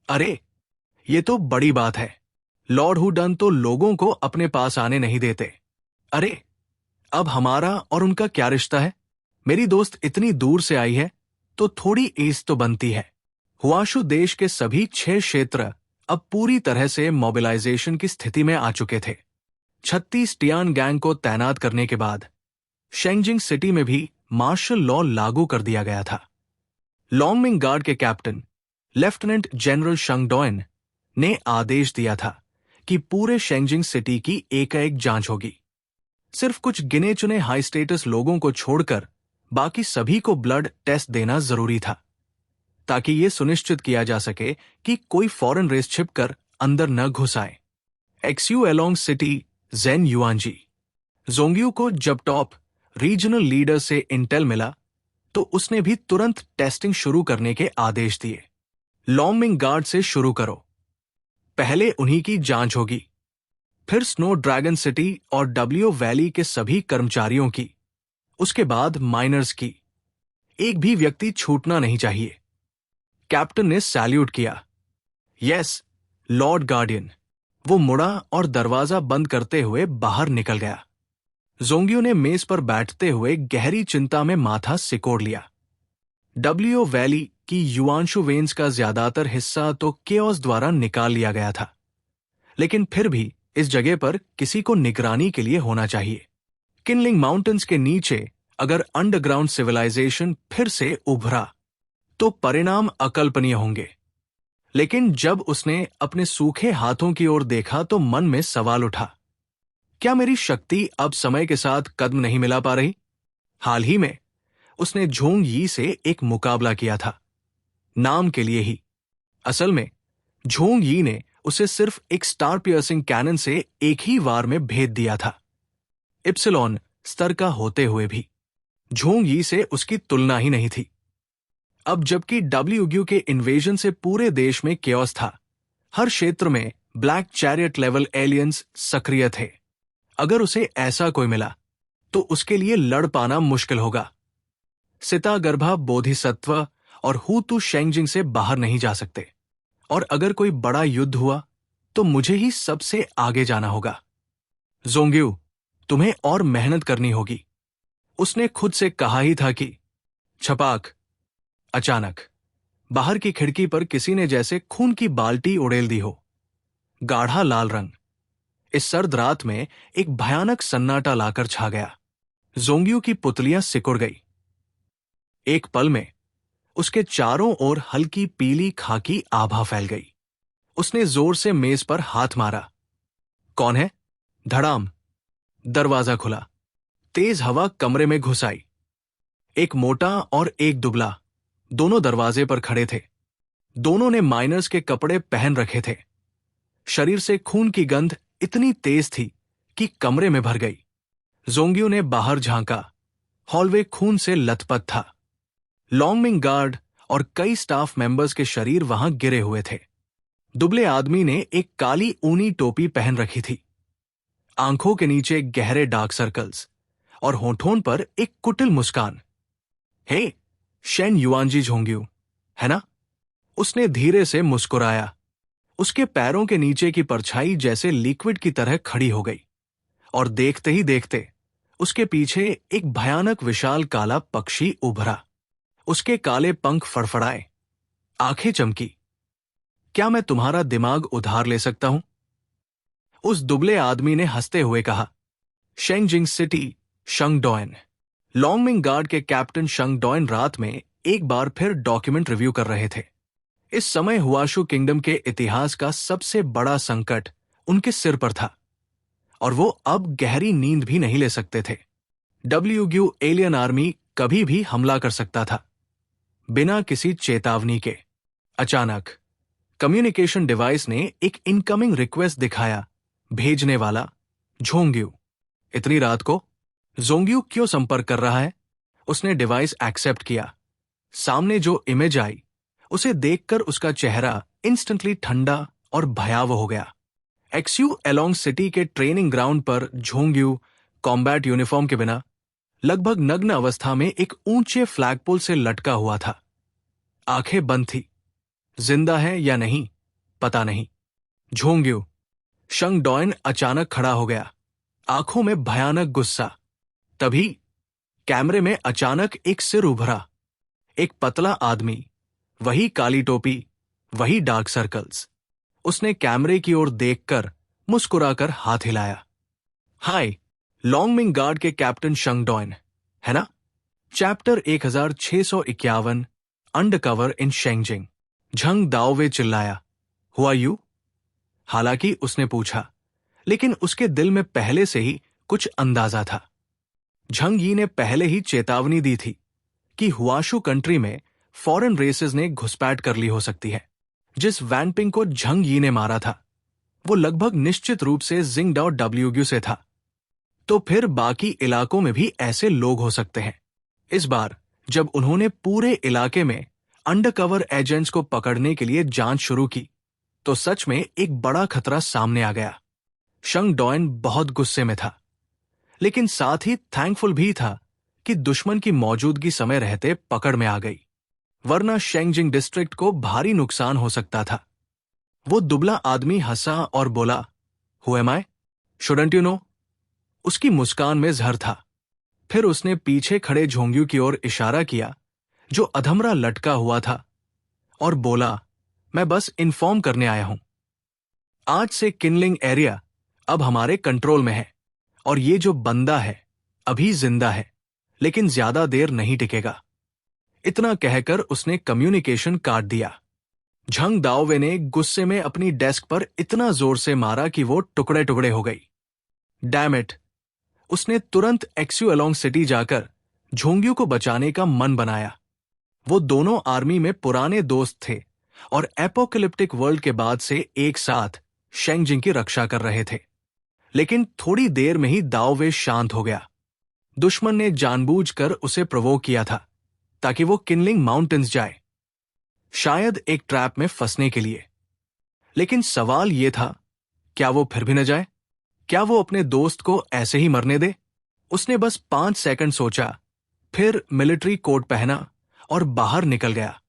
अरे ये तो बड़ी बात है। लॉर्ड हु डन तो लोगों को अपने पास आने नहीं देते। अरे अब हमारा और उनका क्या रिश्ता है? मेरी दोस्त इतनी दूर से आई है तो थोड़ी एज तो बनती है। हुआशु देश के सभी 6 क्षेत्र अब पूरी तरह से मोबिलाइजेशन की स्थिति में आ चुके थे। 36 टियान गैंग को तैनात करने के बाद शेंगजिंग सिटी में भी मार्शल लॉ लागू कर दिया गया था। लॉन्गमिंग गार्ड के कैप्टन लेफ्टिनेंट जनरल शंगडॉयन ने आदेश दिया था कि पूरे शेंजिंग सिटी की एकाएक जांच होगी। सिर्फ कुछ गिने चुने हाई स्टेटस लोगों को छोड़कर बाकी सभी को ब्लड टेस्ट देना जरूरी था, ताकि यह सुनिश्चित किया जा सके कि कोई फॉरेन रेस छिपकर अंदर न घुस आए। एक्सयू एलोंग सिटी जेन युआनजी जोंग्यू को जब टॉप रीजनल लीडर से इंटेल मिला तो उसने भी तुरंत टेस्टिंग शुरू करने के आदेश दिए। लॉन्गमिंग गार्ड से शुरू करो, पहले उन्हीं की जांच होगी, फिर स्नो ड्रैगन सिटी और डब्ल्यू वैली के सभी कर्मचारियों की, उसके बाद माइनर्स की। एक भी व्यक्ति छूटना नहीं चाहिए। कैप्टन ने सैल्यूट किया। Yes Lord guardian. वो मुड़ा और दरवाजा बंद करते हुए बाहर निकल गया। जोंगियो ने मेज पर बैठते हुए गहरी चिंता में माथा सिकोड़ लिया। डब्ल्यू वैली की युआंशु वेन्स का ज्यादातर हिस्सा तो केओस द्वारा निकाल लिया गया था, लेकिन फिर भी इस जगह पर किसी को निगरानी के लिए होना चाहिए। किनलिंग माउंटेन्स के नीचे अगर अंडरग्राउंड सिविलाइजेशन फिर से उभरा तो परिणाम अकल्पनीय होंगे। लेकिन जब उसने अपने सूखे हाथों की ओर देखा तो मन में सवाल उठा, क्या मेरी शक्ति अब समय के साथ कदम नहीं मिला पा रही? हाल ही में उसने झोंग यी से एक मुकाबला किया था, नाम के लिए ही। असल में झोंग यी ने उसे सिर्फ एक स्टार पियर्सिंग कैनन से एक ही वार में भेद दिया था। इप्सिलॉन स्तर का होते हुए भी झोंग यी से उसकी तुलना ही नहीं थी। अब जबकि डब्ल्यूग्यू के इन्वेजन से पूरे देश में केओस था, हर क्षेत्र में ब्लैक चैरियट लेवल एलियंस सक्रिय थे। अगर उसे ऐसा कोई मिला तो उसके लिए लड़ पाना मुश्किल होगा। सितागर्भा बोधिसत्व और हुतु शेंजिंग से बाहर नहीं जा सकते, और अगर कोई बड़ा युद्ध हुआ तो मुझे ही सबसे आगे जाना होगा। जोंग्यू, तुम्हें और मेहनत करनी होगी। उसने खुद से कहा ही था कि छपाक। अचानक बाहर की खिड़की पर किसी ने जैसे खून की बाल्टी उड़ेल दी हो। गाढ़ा लाल रंग इस सर्द रात में एक भयानक सन्नाटा लाकर छा गया। जोंग्यू की पुतलियां सिकुड़ गई। एक पल में उसके चारों ओर हल्की पीली खाकी आभा फैल गई। उसने जोर से मेज पर हाथ मारा। कौन है? धड़ाम। दरवाजा खुला। तेज हवा कमरे में घुस आई। एक मोटा और एक दुबला दोनों दरवाजे पर खड़े थे। दोनों ने माइनर्स के कपड़े पहन रखे थे। शरीर से खून की गंध इतनी तेज थी कि कमरे में भर गई। जोंग्यू ने बाहर झांका। हॉलवे खून से लथपथ था। लॉन्गमिंग गार्ड और कई स्टाफ मेंबर्स के शरीर वहां गिरे हुए थे। दुबले आदमी ने एक काली ऊनी टोपी पहन रखी थी। आंखों के नीचे गहरे डार्क सर्कल्स और होठों पर एक कुटिल मुस्कान। हे, शेन युआनजी जोंग्यू, है ना? उसने धीरे से मुस्कुराया। उसके पैरों के नीचे की परछाई जैसे लिक्विड की तरह खड़ी हो गई, और देखते ही देखते उसके पीछे एक भयानक विशाल काला पक्षी उभरा। उसके काले पंख फड़फड़ाए, आंखें चमकी। क्या मैं तुम्हारा दिमाग उधार ले सकता हूं? उस दुबले आदमी ने हंसते हुए कहा। शेंजिंग सिटी शंगडॉयन। लॉन्गमिंग गार्ड के कैप्टन शंगडॉयन रात में एक बार फिर डॉक्यूमेंट रिव्यू कर रहे थे। इस समय हुआशु किंगडम के इतिहास का सबसे बड़ा संकट उनके सिर पर था, और वो अब गहरी नींद भी नहीं ले सकते थे। डब्ल्यूग्यू एलियन आर्मी कभी भी हमला कर सकता था, बिना किसी चेतावनी के। अचानक कम्युनिकेशन डिवाइस ने एक इनकमिंग रिक्वेस्ट दिखाया। भेजने वाला जोंग्यू। इतनी रात को जोंग्यू क्यों संपर्क कर रहा है? उसने डिवाइस एक्सेप्ट किया। सामने जो इमेज आई उसे देखकर उसका चेहरा इंस्टेंटली ठंडा और भयावह हो गया। एक्सयू एलोंग सिटी के ट्रेनिंग ग्राउंड पर जोंग्यू कॉम्बैट यूनिफॉर्म के बिना लगभग नग्न अवस्था में एक ऊंचे फ्लैगपोल से लटका हुआ था। आंखें बंद थी। जिंदा है या नहीं पता नहीं। जोंग्यू। शंगडॉयन अचानक खड़ा हो गया, आंखों में भयानक गुस्सा। तभी कैमरे में अचानक एक सिर उभरा। एक पतला आदमी, वही काली टोपी, वही डार्क सर्कल्स। उसने कैमरे की ओर देखकर मुस्कुराकर हाथ हिलाया। हाय, लॉन्गमिंग गार्ड के कैप्टन शंगडॉयन, है ना? चैप्टर 1651 अंडरकवर इन शेंगजिंग। झंग दाओवे चिल्लाया, हु आर यू? हालांकि उसने पूछा, लेकिन उसके दिल में पहले से ही कुछ अंदाजा था। झंग यी ने पहले ही चेतावनी दी थी कि हुआशु कंट्री में फॉरेन रेसेस ने घुसपैठ कर ली हो सकती है। जिस वैनपिंग को झंग यी ने मारा था वो लगभग निश्चित रूप से जिंगडाओ डब्ल्यूग्यू से था। तो फिर बाकी इलाकों में भी ऐसे लोग हो सकते हैं। इस बार जब उन्होंने पूरे इलाके में अंडरकवर एजेंट्स को पकड़ने के लिए जांच शुरू की तो सच में एक बड़ा खतरा सामने आ गया। शंग डॉयन बहुत गुस्से में था, लेकिन साथ ही थैंकफुल भी था कि दुश्मन की मौजूदगी समय रहते पकड़ में आ गई, वरना शेंगजिंग डिस्ट्रिक्ट को भारी नुकसान हो सकता था। वो दुबला आदमी हंसा और बोला, who am I? Shouldn't you know? उसकी मुस्कान में जहर था। फिर उसने पीछे खड़े झोंग्यू की ओर इशारा किया जो अधमरा लटका हुआ था और बोला, मैं बस इन्फॉर्म करने आया हूं। आज से किनलिंग एरिया अब हमारे कंट्रोल में है और ये जो बंदा है अभी जिंदा है, लेकिन ज्यादा देर नहीं टिकेगा। इतना कहकर उसने कम्युनिकेशन काट दिया। झंग दाओवे ने गुस्से में अपनी डेस्क पर इतना जोर से मारा कि वो टुकड़े टुकड़े हो गई। Damn it! उसने तुरंत एक्सुएलोंग सिटी जाकर झोंग्यू को बचाने का मन बनाया। वो दोनों आर्मी में पुराने दोस्त थे और एपोकलिप्टिक वर्ल्ड के बाद से एक साथ शेंगजिंग की रक्षा कर रहे थे। लेकिन थोड़ी देर में ही दाओवे शांत हो गया। दुश्मन ने जानबूझकर उसे प्रोवोक किया था ताकि वो किनलिंग माउंटेन्स जाए, शायद एक ट्रैप में फंसने के लिए। लेकिन सवाल यह था, क्या वो फिर भी न जाए? क्या वो अपने दोस्त को ऐसे ही मरने दे? उसने बस 5 सेकंड सोचा, फिर मिलिट्री कोट पहना और बाहर निकल गया।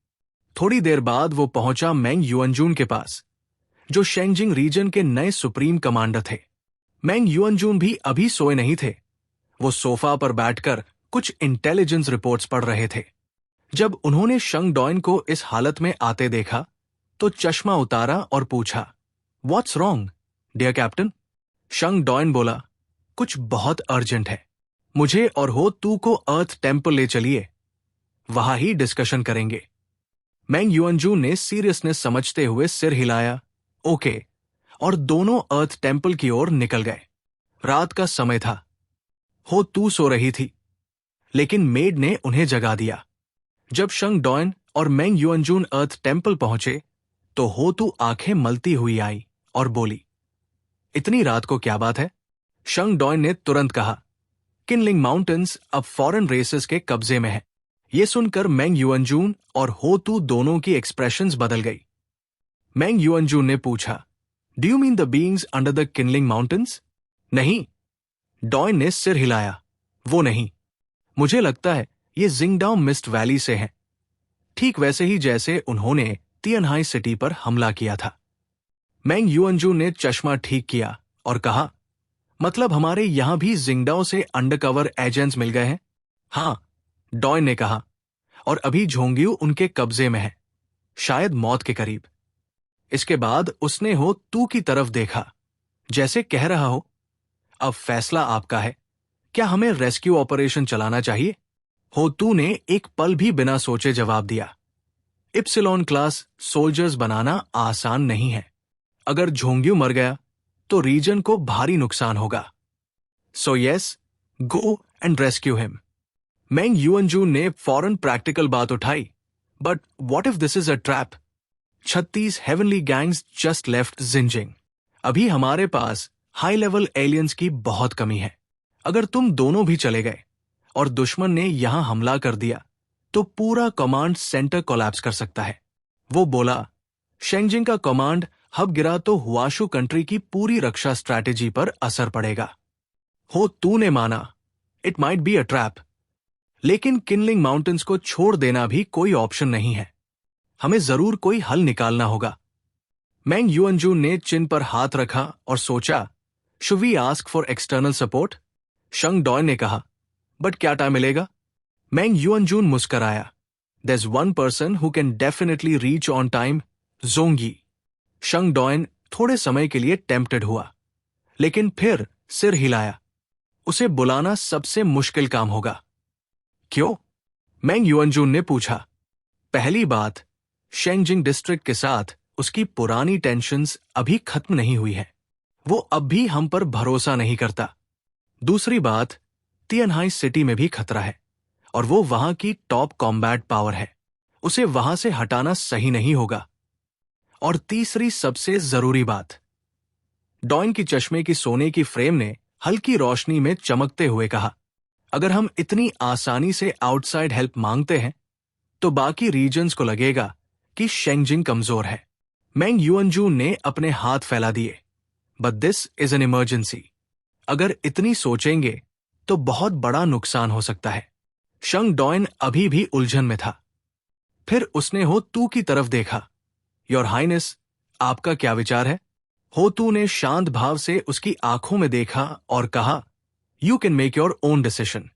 थोड़ी देर बाद वो पहुंचा मेंग युअनजून के पास, जो शेंगजिंग रीजन के नए सुप्रीम कमांडर थे। मेंग युअनजून भी अभी सोए नहीं थे। वो सोफा पर बैठकर कुछ इंटेलिजेंस रिपोर्ट्स पढ़ रहे थे। जब उन्होंने शंग डॉयन को इस हालत में आते देखा तो चश्मा उतारा और पूछा, what's wrong dear captain? Shang Doyan बोला, कुछ बहुत अर्जेंट है। मुझे और हो तू को अर्थ टेम्पल ले चलिए, वहां ही डिस्कशन करेंगे। मेंग युअनजून ने सीरियसनेस समझते हुए सिर हिलाया, ओके, और दोनों अर्थ टेम्पल की ओर निकल गए। रात का समय था। हो तू सो रही थी, लेकिन मेड ने उन्हें जगा दिया। जब शंग डॉयन और मेंग युअनजून अर्थ टेम्पल पहुंचे तो हो तू आंखें मलती हुई आई और बोली, इतनी रात को क्या बात है? शंग डॉयन ने तुरंत कहा, किनलिंग माउंटेन्स अब फॉरेन रेसेस के कब्जे में है। यह सुनकर मेंग युअनजून और हो तू दोनों की एक्सप्रेशंस बदल गई। मेंग युअनजून ने पूछा, do you mean the beings under the Qinling mountains? नहीं। डॉयन ने सिर हिलाया, वो नहीं। मुझे लगता है ये जिंगडाओ मिस्ट वैली से हैं, ठीक वैसे ही जैसे उन्होंने तियनहाई सिटी पर हमला किया था। मेंग युअनजून ने चश्मा ठीक किया और कहा, मतलब हमारे यहां भी जिंगडाओ से अंडरकवर एजेंट्स मिल गए हैं? हां, डॉयन ने कहा, और अभी झोंग्यू उनके कब्जे में है, शायद मौत के करीब। इसके बाद उसने हो तू की तरफ देखा, जैसे कह रहा हो, अब फैसला आपका है, क्या हमें रेस्क्यू ऑपरेशन चलाना चाहिए? हो तू ने एक पल भी बिना सोचे जवाब दिया, इप्सिलॉन क्लास सोल्जर्स बनाना आसान नहीं है। अगर झोंग्यू मर गया तो रीजन को भारी नुकसान होगा। So yes, go and rescue him. Meng Yuanjun ने फौरन प्रैक्टिकल बात उठाई, but what if this is a trap? 36 heavenly gangs just left Jingjing. अभी हमारे पास हाई लेवल एलियंस की बहुत कमी है। अगर तुम दोनों भी चले गए और दुश्मन ने यहां हमला कर दिया तो पूरा कमांड सेंटर कोलैप्स कर सकता है। वो बोला, शेंगजिंग का कमांड हब गिरा तो हुआशु कंट्री की पूरी रक्षा स्ट्रैटेजी पर असर पड़ेगा। हो तूने माना, it might be a trap, लेकिन किनलिंग माउंटेन्स को छोड़ देना भी कोई ऑप्शन नहीं है। हमें जरूर कोई हल निकालना होगा। मेंग युअनजून ने चिन पर हाथ रखा और सोचा, should we ask for external support? Shang Doyan ने कहा, बट क्या टाइम मिलेगा? मेंग युअनजून मुस्कराया, there is one person who can definitely reach on time, Zhongyi. Shang Doyan थोड़े समय के लिए टेम्प्टेड हुआ, लेकिन फिर सिर हिलाया। उसे बुलाना सबसे मुश्किल काम होगा। क्यों? मेंग युअनजून ने पूछा। पहली बात, शेंगजिंग डिस्ट्रिक्ट के साथ उसकी पुरानी टेंशन्स अभी खत्म नहीं हुई है। वो अब भी हम पर भरोसा नहीं करता। दूसरी बात, तियानहाई सिटी में भी खतरा है और वो वहां की टॉप कॉम्बैट पावर है। उसे वहां से हटाना सही नहीं होगा। और तीसरी सबसे जरूरी बात, डॉइन की चश्मे की सोने की फ्रेम ने हल्की रोशनी में चमकते हुए कहा, अगर हम इतनी आसानी से आउटसाइड हेल्प मांगते हैं तो बाकी रीजन्स को लगेगा कि शेंगजिंग कमजोर है। मेंग युअनजून ने अपने हाथ फैला दिए, but this is an emergency. अगर इतनी सोचेंगे तो बहुत बड़ा नुकसान हो सकता है। शंग डॉइन अभी भी उलझन में था। फिर उसने हो तू की तरफ देखा। योर हाइनेस, आपका क्या विचार है? हो तू ने शांत भाव से उसकी आंखों में देखा और कहा, you can make your own decision.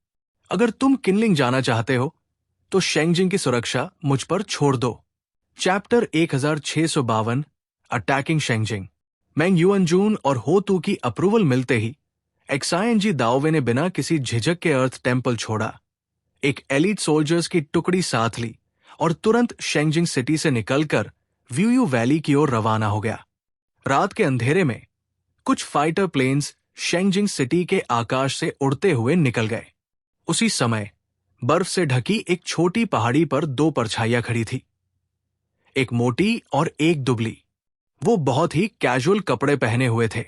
अगर तुम किनलिंग जाना चाहते हो तो शेंगजिंग की सुरक्षा मुझ पर छोड़ दो। Chapter 1652, attacking शेंगजिंग। मेंग युअनजून और हो तू की अप्रूवल मिलते ही एक्सायनजी दाओवे ने बिना किसी झिझक के अर्थ टेम्पल छोड़ा, एक एलीट सोल्जर्स की टुकड़ी साथ ली और तुरंत शेंगजिंग सिटी से निकलकर व्यूयू वैली की ओर रवाना हो गया। रात के अंधेरे में कुछ फाइटर प्लेन्स शेंगजिंग सिटी के आकाश से उड़ते हुए निकल गए। उसी समय बर्फ से ढकी एक छोटी पहाड़ी पर दो परछाइयां खड़ी थी, एक मोटी और एक दुबली। वो बहुत ही कैजुअल कपड़े पहने हुए थे।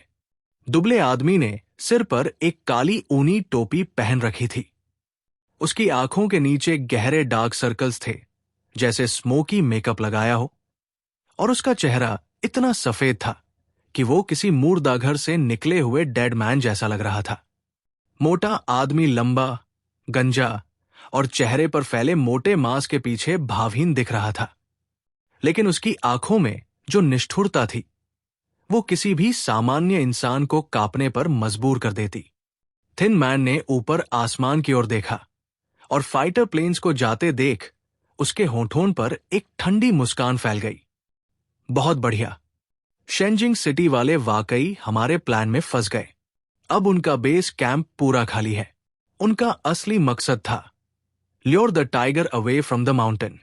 दुबले आदमी ने सिर पर एक काली ऊनी टोपी पहन रखी थी। उसकी आंखों के नीचे गहरे डार्क सर्कल्स थे, जैसे स्मोकी मेकअप लगाया हो, और उसका चेहरा इतना सफेद था कि वो किसी मुर्दाघर से निकले हुए डेड मैन जैसा लग रहा था। मोटा आदमी लंबा, गंजा और चेहरे पर फैले मोटे मांस के पीछे भावहीन दिख रहा था, लेकिन उसकी आंखों में जो निष्ठुरता थी वो किसी भी सामान्य इंसान को कांपने पर मजबूर कर देती। थिन मैन ने ऊपर आसमान की ओर देखा और फाइटर प्लेन्स को जाते देख उसके होठों पर एक ठंडी मुस्कान फैल गई। बहुत बढ़िया, शेंजिंग सिटी वाले वाकई हमारे प्लान में फंस गए। अब उनका बेस कैंप पूरा खाली है। उनका असली मकसद था lure the tiger away from the mountain.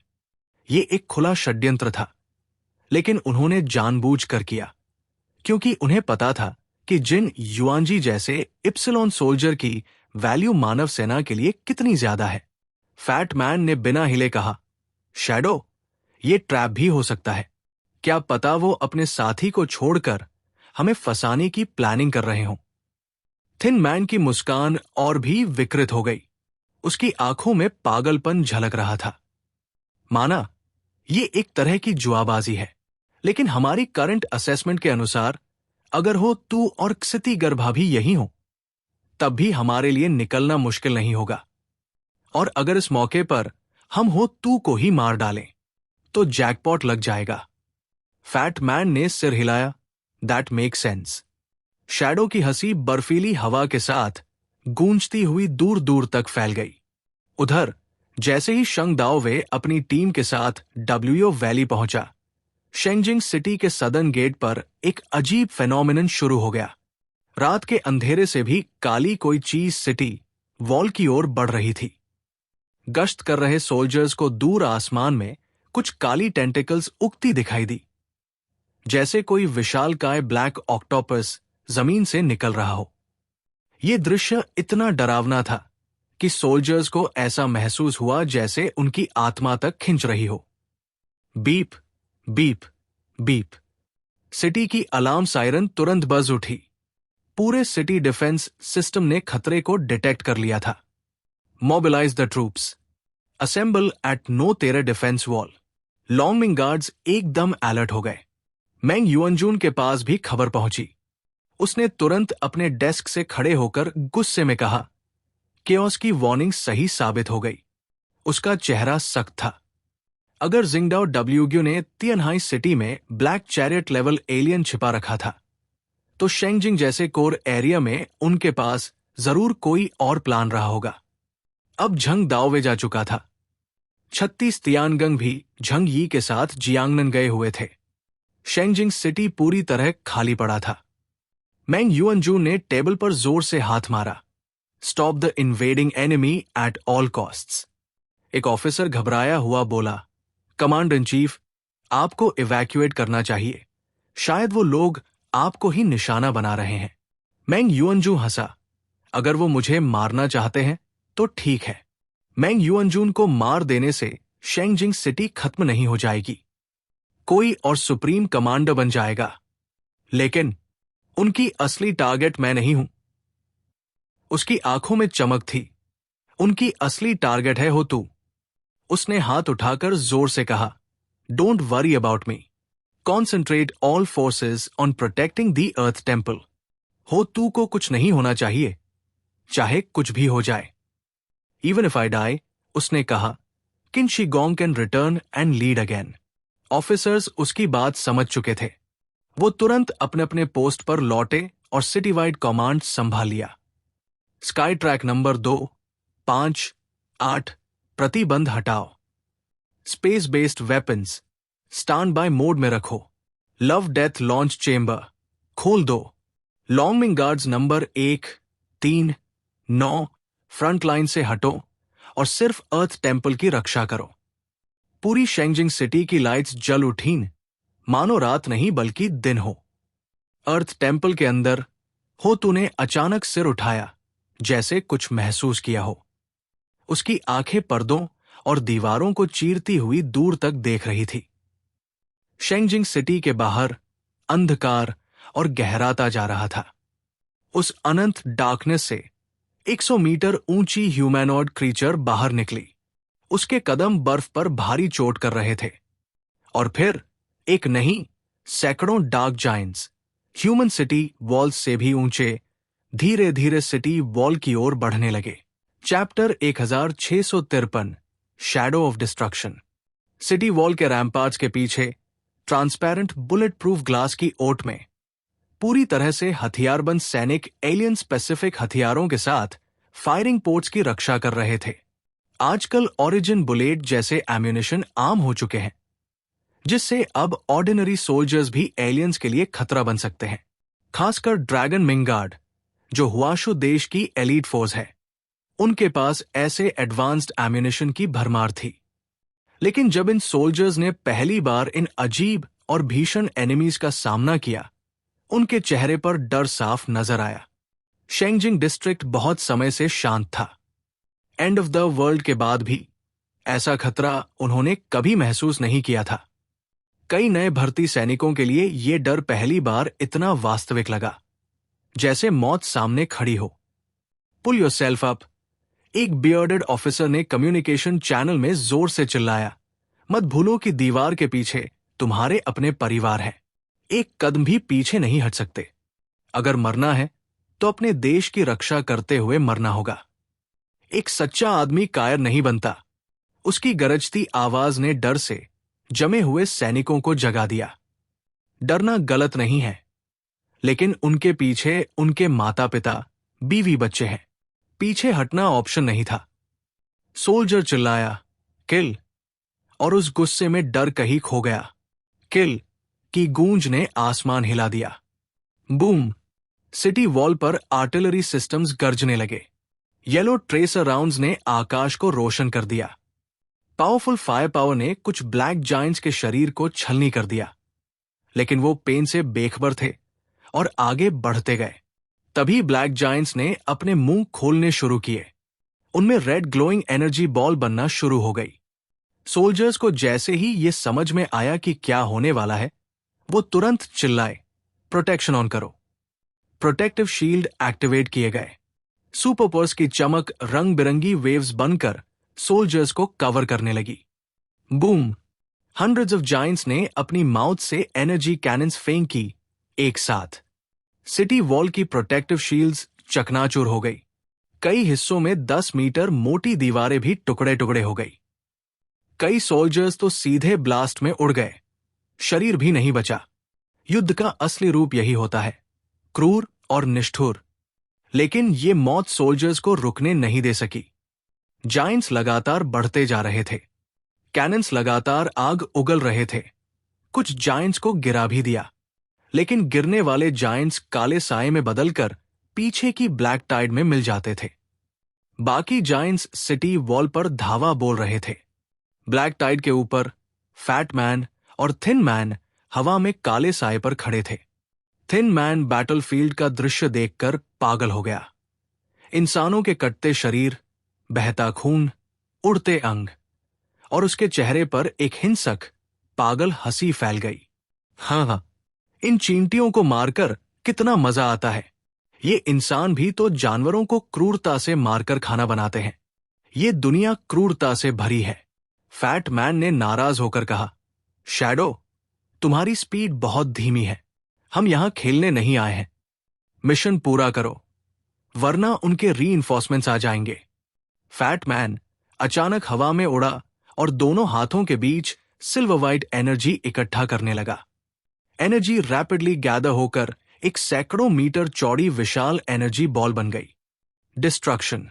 ये एक खुला षड्यंत्र था, लेकिन उन्होंने जानबूझकर किया, क्योंकि उन्हें पता था कि जिन युआनजी जैसे इप्सिलॉन सोल्जर की वैल्यू मानव सेना के लिए कितनी ज्यादा है। फैट मैन ने बिना हिले कहा, शैडो, ये ट्रैप भी हो सकता है। क्या पता वो अपने साथी को छोड़कर हमें फंसाने की प्लानिंग कर रहे हों। थिन मैन की मुस्कान और भी विकृत हो गई। उसकी आंखों में पागलपन झलक रहा था। माना ये एक तरह की जुआबाजी है, लेकिन हमारी करंट असेसमेंट के अनुसार अगर हो तू और क्षिति गर्भा भी यही हो, तब भी हमारे लिए निकलना मुश्किल नहीं होगा। और अगर इस मौके पर हम हो तू को ही मार डालें तो जैकपॉट लग जाएगा। फैट मैन ने सिर हिलाया, दैट मेक सेंस। शैडो की हंसी बर्फीली हवा के साथ गूंजती हुई दूर दूर तक फैल गई। उधर जैसे ही शंग दाओवे अपनी टीम के साथ डब्ल्यूओ वैली पहुंचा, शेंगजिंग सिटी के सदर्न गेट पर एक अजीब फेनोमेनन शुरू हो गया। रात के अंधेरे से भी काली कोई चीज सिटी वॉल की ओर बढ़ रही थी। गश्त कर रहे सोल्जर्स को दूर आसमान में कुछ काली टेंटिकल्स उगती दिखाई दी, जैसे कोई विशालकाय ब्लैक ऑक्टोपस जमीन से निकल रहा हो। यह दृश्य इतना डरावना था कि सोल्जर्स को ऐसा महसूस हुआ जैसे उनकी आत्मा तक खिंच रही हो। Beep beep beep. सिटी की अलार्म सायरन तुरंत बज उठी। पूरे सिटी डिफेंस सिस्टम ने खतरे को डिटेक्ट कर लिया था। Mobilise the troops, assemble at नो तेरे डिफेंस वॉल। लॉन्गमिंग गार्ड्स एकदम अलर्ट हो गए। मेंग युअनजून के पास भी खबर पहुंची। उसने तुरंत अपने डेस्क से खड़े होकर गुस्से में कहा, केओस की वार्निंग सही साबित हो गई। उसका चेहरा सख्त था। अगर जिंगडाओ डब्ल्यूग्यू ने तियानहाई सिटी में ब्लैक चैरियट लेवल एलियन छिपा रखा था, तो शेंगजिंग जैसे कोर एरिया में उनके पास जरूर कोई और प्लान रहा होगा। अब झंग दाओवे जा चुका था। 36 तियानगंग भी झंग यी के साथ जियांगनन गए हुए थे। शेंगजिंग सिटी पूरी तरह खाली पड़ा था। मेंग युअनजून ने टेबल पर जोर से हाथ मारा। Stop the invading enemy at all costs. एक ऑफिसर घबराया हुआ बोला, कमांडर इन चीफ, आपको इवैक्यूएट करना चाहिए। शायद वो लोग आपको ही निशाना बना रहे हैं। मैंग युअनजू हंसा। अगर वो मुझे मारना चाहते हैं तो ठीक है। मैंग युअनजून को मार देने से शेंगजिंग सिटी खत्म नहीं हो जाएगी। कोई और सुप्रीम कमांडर बन जाएगा। लेकिन उनकी असली टारगेट मैं नहीं हूं। उसकी आंखों में चमक थी। उनकी असली टारगेट है हो तू। उसने हाथ उठाकर जोर से कहा, don't worry about me. Concentrate all forces on protecting the earth temple. हो तू को कुछ नहीं होना चाहिए, चाहे कुछ भी हो जाए। इवन इफ आई डाई, उसने कहा, Qin Shigong can return and lead again. Officers उसकी बात समझ चुके थे। वो तुरंत अपने अपने पोस्ट पर लौटे और सिटी वाइड कमांड संभाल लिया। स्काई ट्रैक नंबर 2, 5, 8, प्रतिबंध हटाओ। Space based weapons stand by mode में रखो। लव डेथ लॉन्च चेंबर खोल दो। लॉन्गमिंग गार्ड्स नंबर 1, 3, 9 फ्रंट लाइन से हटो और सिर्फ अर्थ टेम्पल की रक्षा करो। पूरी शेंगजिंग सिटी की लाइट्स जल उठीं, मानो रात नहीं बल्कि दिन हो। अर्थ टेम्पल के अंदर हो तूने अचानक सिर उठाया, जैसे कुछ महसूस किया हो। उसकी आंखें पर्दों और दीवारों को चीरती हुई दूर तक देख रही थी। शेंगजिंग सिटी के बाहर अंधकार और गहराता जा रहा था। उस अनंत डार्कनेस से 100 मीटर ऊंची ह्यूमैनॉइड क्रीचर बाहर निकली। उसके कदम बर्फ पर भारी चोट कर रहे थे। और फिर एक नहीं, सैकड़ों dark giants human city wall से भी ऊंचे धीरे धीरे सिटी वॉल की ओर बढ़ने लगे। Chapter 1653 shadow of destruction. City wall के रैम्पार्ट्स के पीछे ट्रांसपेरेंट बुलेट प्रूफ ग्लास की ओट में पूरी तरह से हथियारबंद सैनिक एलियन स्पेसिफिक हथियारों के साथ फायरिंग पोर्ट्स की रक्षा कर रहे थे। आजकल ओरिजिन बुलेट जैसे एम्यूनिशन आम हो चुके हैं, जिससे अब ऑर्डिनरी सोल्जर्स भी एलियंस के लिए खतरा बन सकते हैं। खासकर ड्रैगन मिंगार्ड, जो हुआशु देश की एलीट फोर्स है, उनके पास ऐसे एडवांस्ड एम्यूनिशन की भरमार थी। लेकिन जब इन सोल्जर्स ने पहली बार इन अजीब और भीषण एनिमीज का सामना किया, उनके चेहरे पर डर साफ नजर आया। शेंगजिंग डिस्ट्रिक्ट बहुत समय से शांत था। एंड ऑफ द वर्ल्ड के बाद भी ऐसा खतरा उन्होंने कभी महसूस नहीं किया था। कई नए भर्ती सैनिकों के लिए यह डर पहली बार इतना वास्तविक लगा, जैसे मौत सामने खड़ी हो। पुल योरसेल्फ अप, एक बियर्डेड ऑफिसर ने कम्युनिकेशन चैनल में जोर से चिल्लाया। मत भूलो कि दीवार के पीछे तुम्हारे अपने परिवार हैं। एक कदम भी पीछे नहीं हट सकते। अगर मरना है तो अपने देश की रक्षा करते हुए मरना होगा। एक सच्चा आदमी कायर नहीं बनता। उसकी गरजती आवाज ने डर से जमे हुए सैनिकों को जगा दिया। डरना गलत नहीं है, लेकिन उनके पीछे उनके माता पिता, बीवी बच्चे हैं। पीछे हटना ऑप्शन नहीं था। सोल्जर चिल्लाया, किल, और उस गुस्से में डर कहीं खो गया। किल की गूंज ने आसमान हिला दिया। बूम! सिटी वॉल पर आर्टिलरी सिस्टम्स गरजने लगे। येलो ट्रेसर राउंड्स ने आकाश को रोशन कर दिया। पावरफुल फायर पावर ने कुछ ब्लैक जायंट्स के शरीर को छलनी कर दिया, लेकिन वो पेन से बेखबर थे और आगे बढ़ते गए। तभी ब्लैक जायंट्स ने अपने मुंह खोलने शुरू किए। उनमें रेड ग्लोइंग एनर्जी बॉल बनना शुरू हो गई। सोल्जर्स को जैसे ही ये समझ में आया कि क्या होने वाला है, वो तुरंत चिल्लाए, प्रोटेक्शन ऑन करो। प्रोटेक्टिव शील्ड एक्टिवेट किए गए। सुपरपर्स की चमक रंग बिरंगी वेव्स बनकर सोल्जर्स को कवर करने लगी। बूम! हंड्रेड्स ऑफ जायंट्स ने अपनी माउथ से एनर्जी कैनन्स फेंकी एक साथ। सिटी वॉल की प्रोटेक्टिव शील्ड्स चकनाचूर हो गई। कई हिस्सों में 10 मीटर मोटी दीवारें भी टुकड़े टुकड़े हो गई। कई सोल्जर्स तो सीधे ब्लास्ट में उड़ गए। शरीर भी नहीं बचा। युद्ध का असली रूप यही होता है, क्रूर और निष्ठुर। लेकिन ये मौत सोल्जर्स को रुकने नहीं दे सकी। जायंट्स लगातार बढ़ते जा रहे थे। कैनन्स लगातार आग उगल रहे थे। कुछ जायंट्स को गिरा भी दिया, लेकिन गिरने वाले जायंट्स काले साए में बदलकर पीछे की ब्लैक टाइड में मिल जाते थे। बाकी जायंट्स सिटी वॉल पर धावा बोल रहे थे। ब्लैक टाइड के ऊपर फैट मैन और थिन मैन हवा में काले साए पर खड़े थे। थिन मैन बैटलफील्ड का दृश्य देखकर पागल हो गया। इंसानों के कटते शरीर, बहता खून, उड़ते अंग, और उसके चेहरे पर एक हिंसक, पागल हंसी फैल गई। हाँ, इन चींटियों को मारकर कितना मजा आता है। ये इंसान भी तो जानवरों को क्रूरता से मारकर खाना बनाते हैं। ये दुनिया क्रूरता से भरी है। फैट मैन ने नाराज होकर कहा, शैडो, तुम्हारी स्पीड बहुत धीमी है। हम यहां खेलने नहीं आए हैं। मिशन पूरा करो, वरना उनके रीइंफोर्समेंट्स आ जाएंगे। फैट मैन अचानक हवा में उड़ा और दोनों हाथों के बीच सिल्वर वाइट एनर्जी इकट्ठा करने लगा। एनर्जी रैपिडली गैदर होकर एक सैकड़ों मीटर चौड़ी विशाल एनर्जी बॉल बन गई। डिस्ट्रक्शन।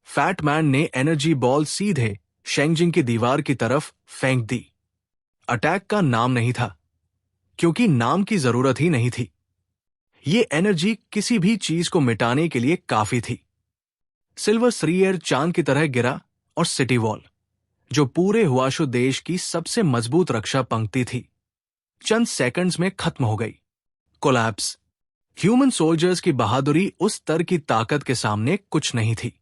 फैट मैन ने एनर्जी बॉल सीधे शेंगजिंग की दीवार की तरफ फेंक दी। अटैक का नाम नहीं था, क्योंकि नाम की जरूरत ही नहीं थी। ये एनर्जी किसी भी चीज को मिटाने के लिए काफी थी। सिल्वर श्रीयर चांद की तरह गिरा और सिटी वॉल, जो पूरे हुआशु देश की सबसे मजबूत रक्षा पंक्ति थी, चंद सेकंड्स में खत्म हो गई। कोलैप्स। ह्यूमन सोल्जर्स की बहादुरी उस स्तर की ताकत के सामने कुछ नहीं थी।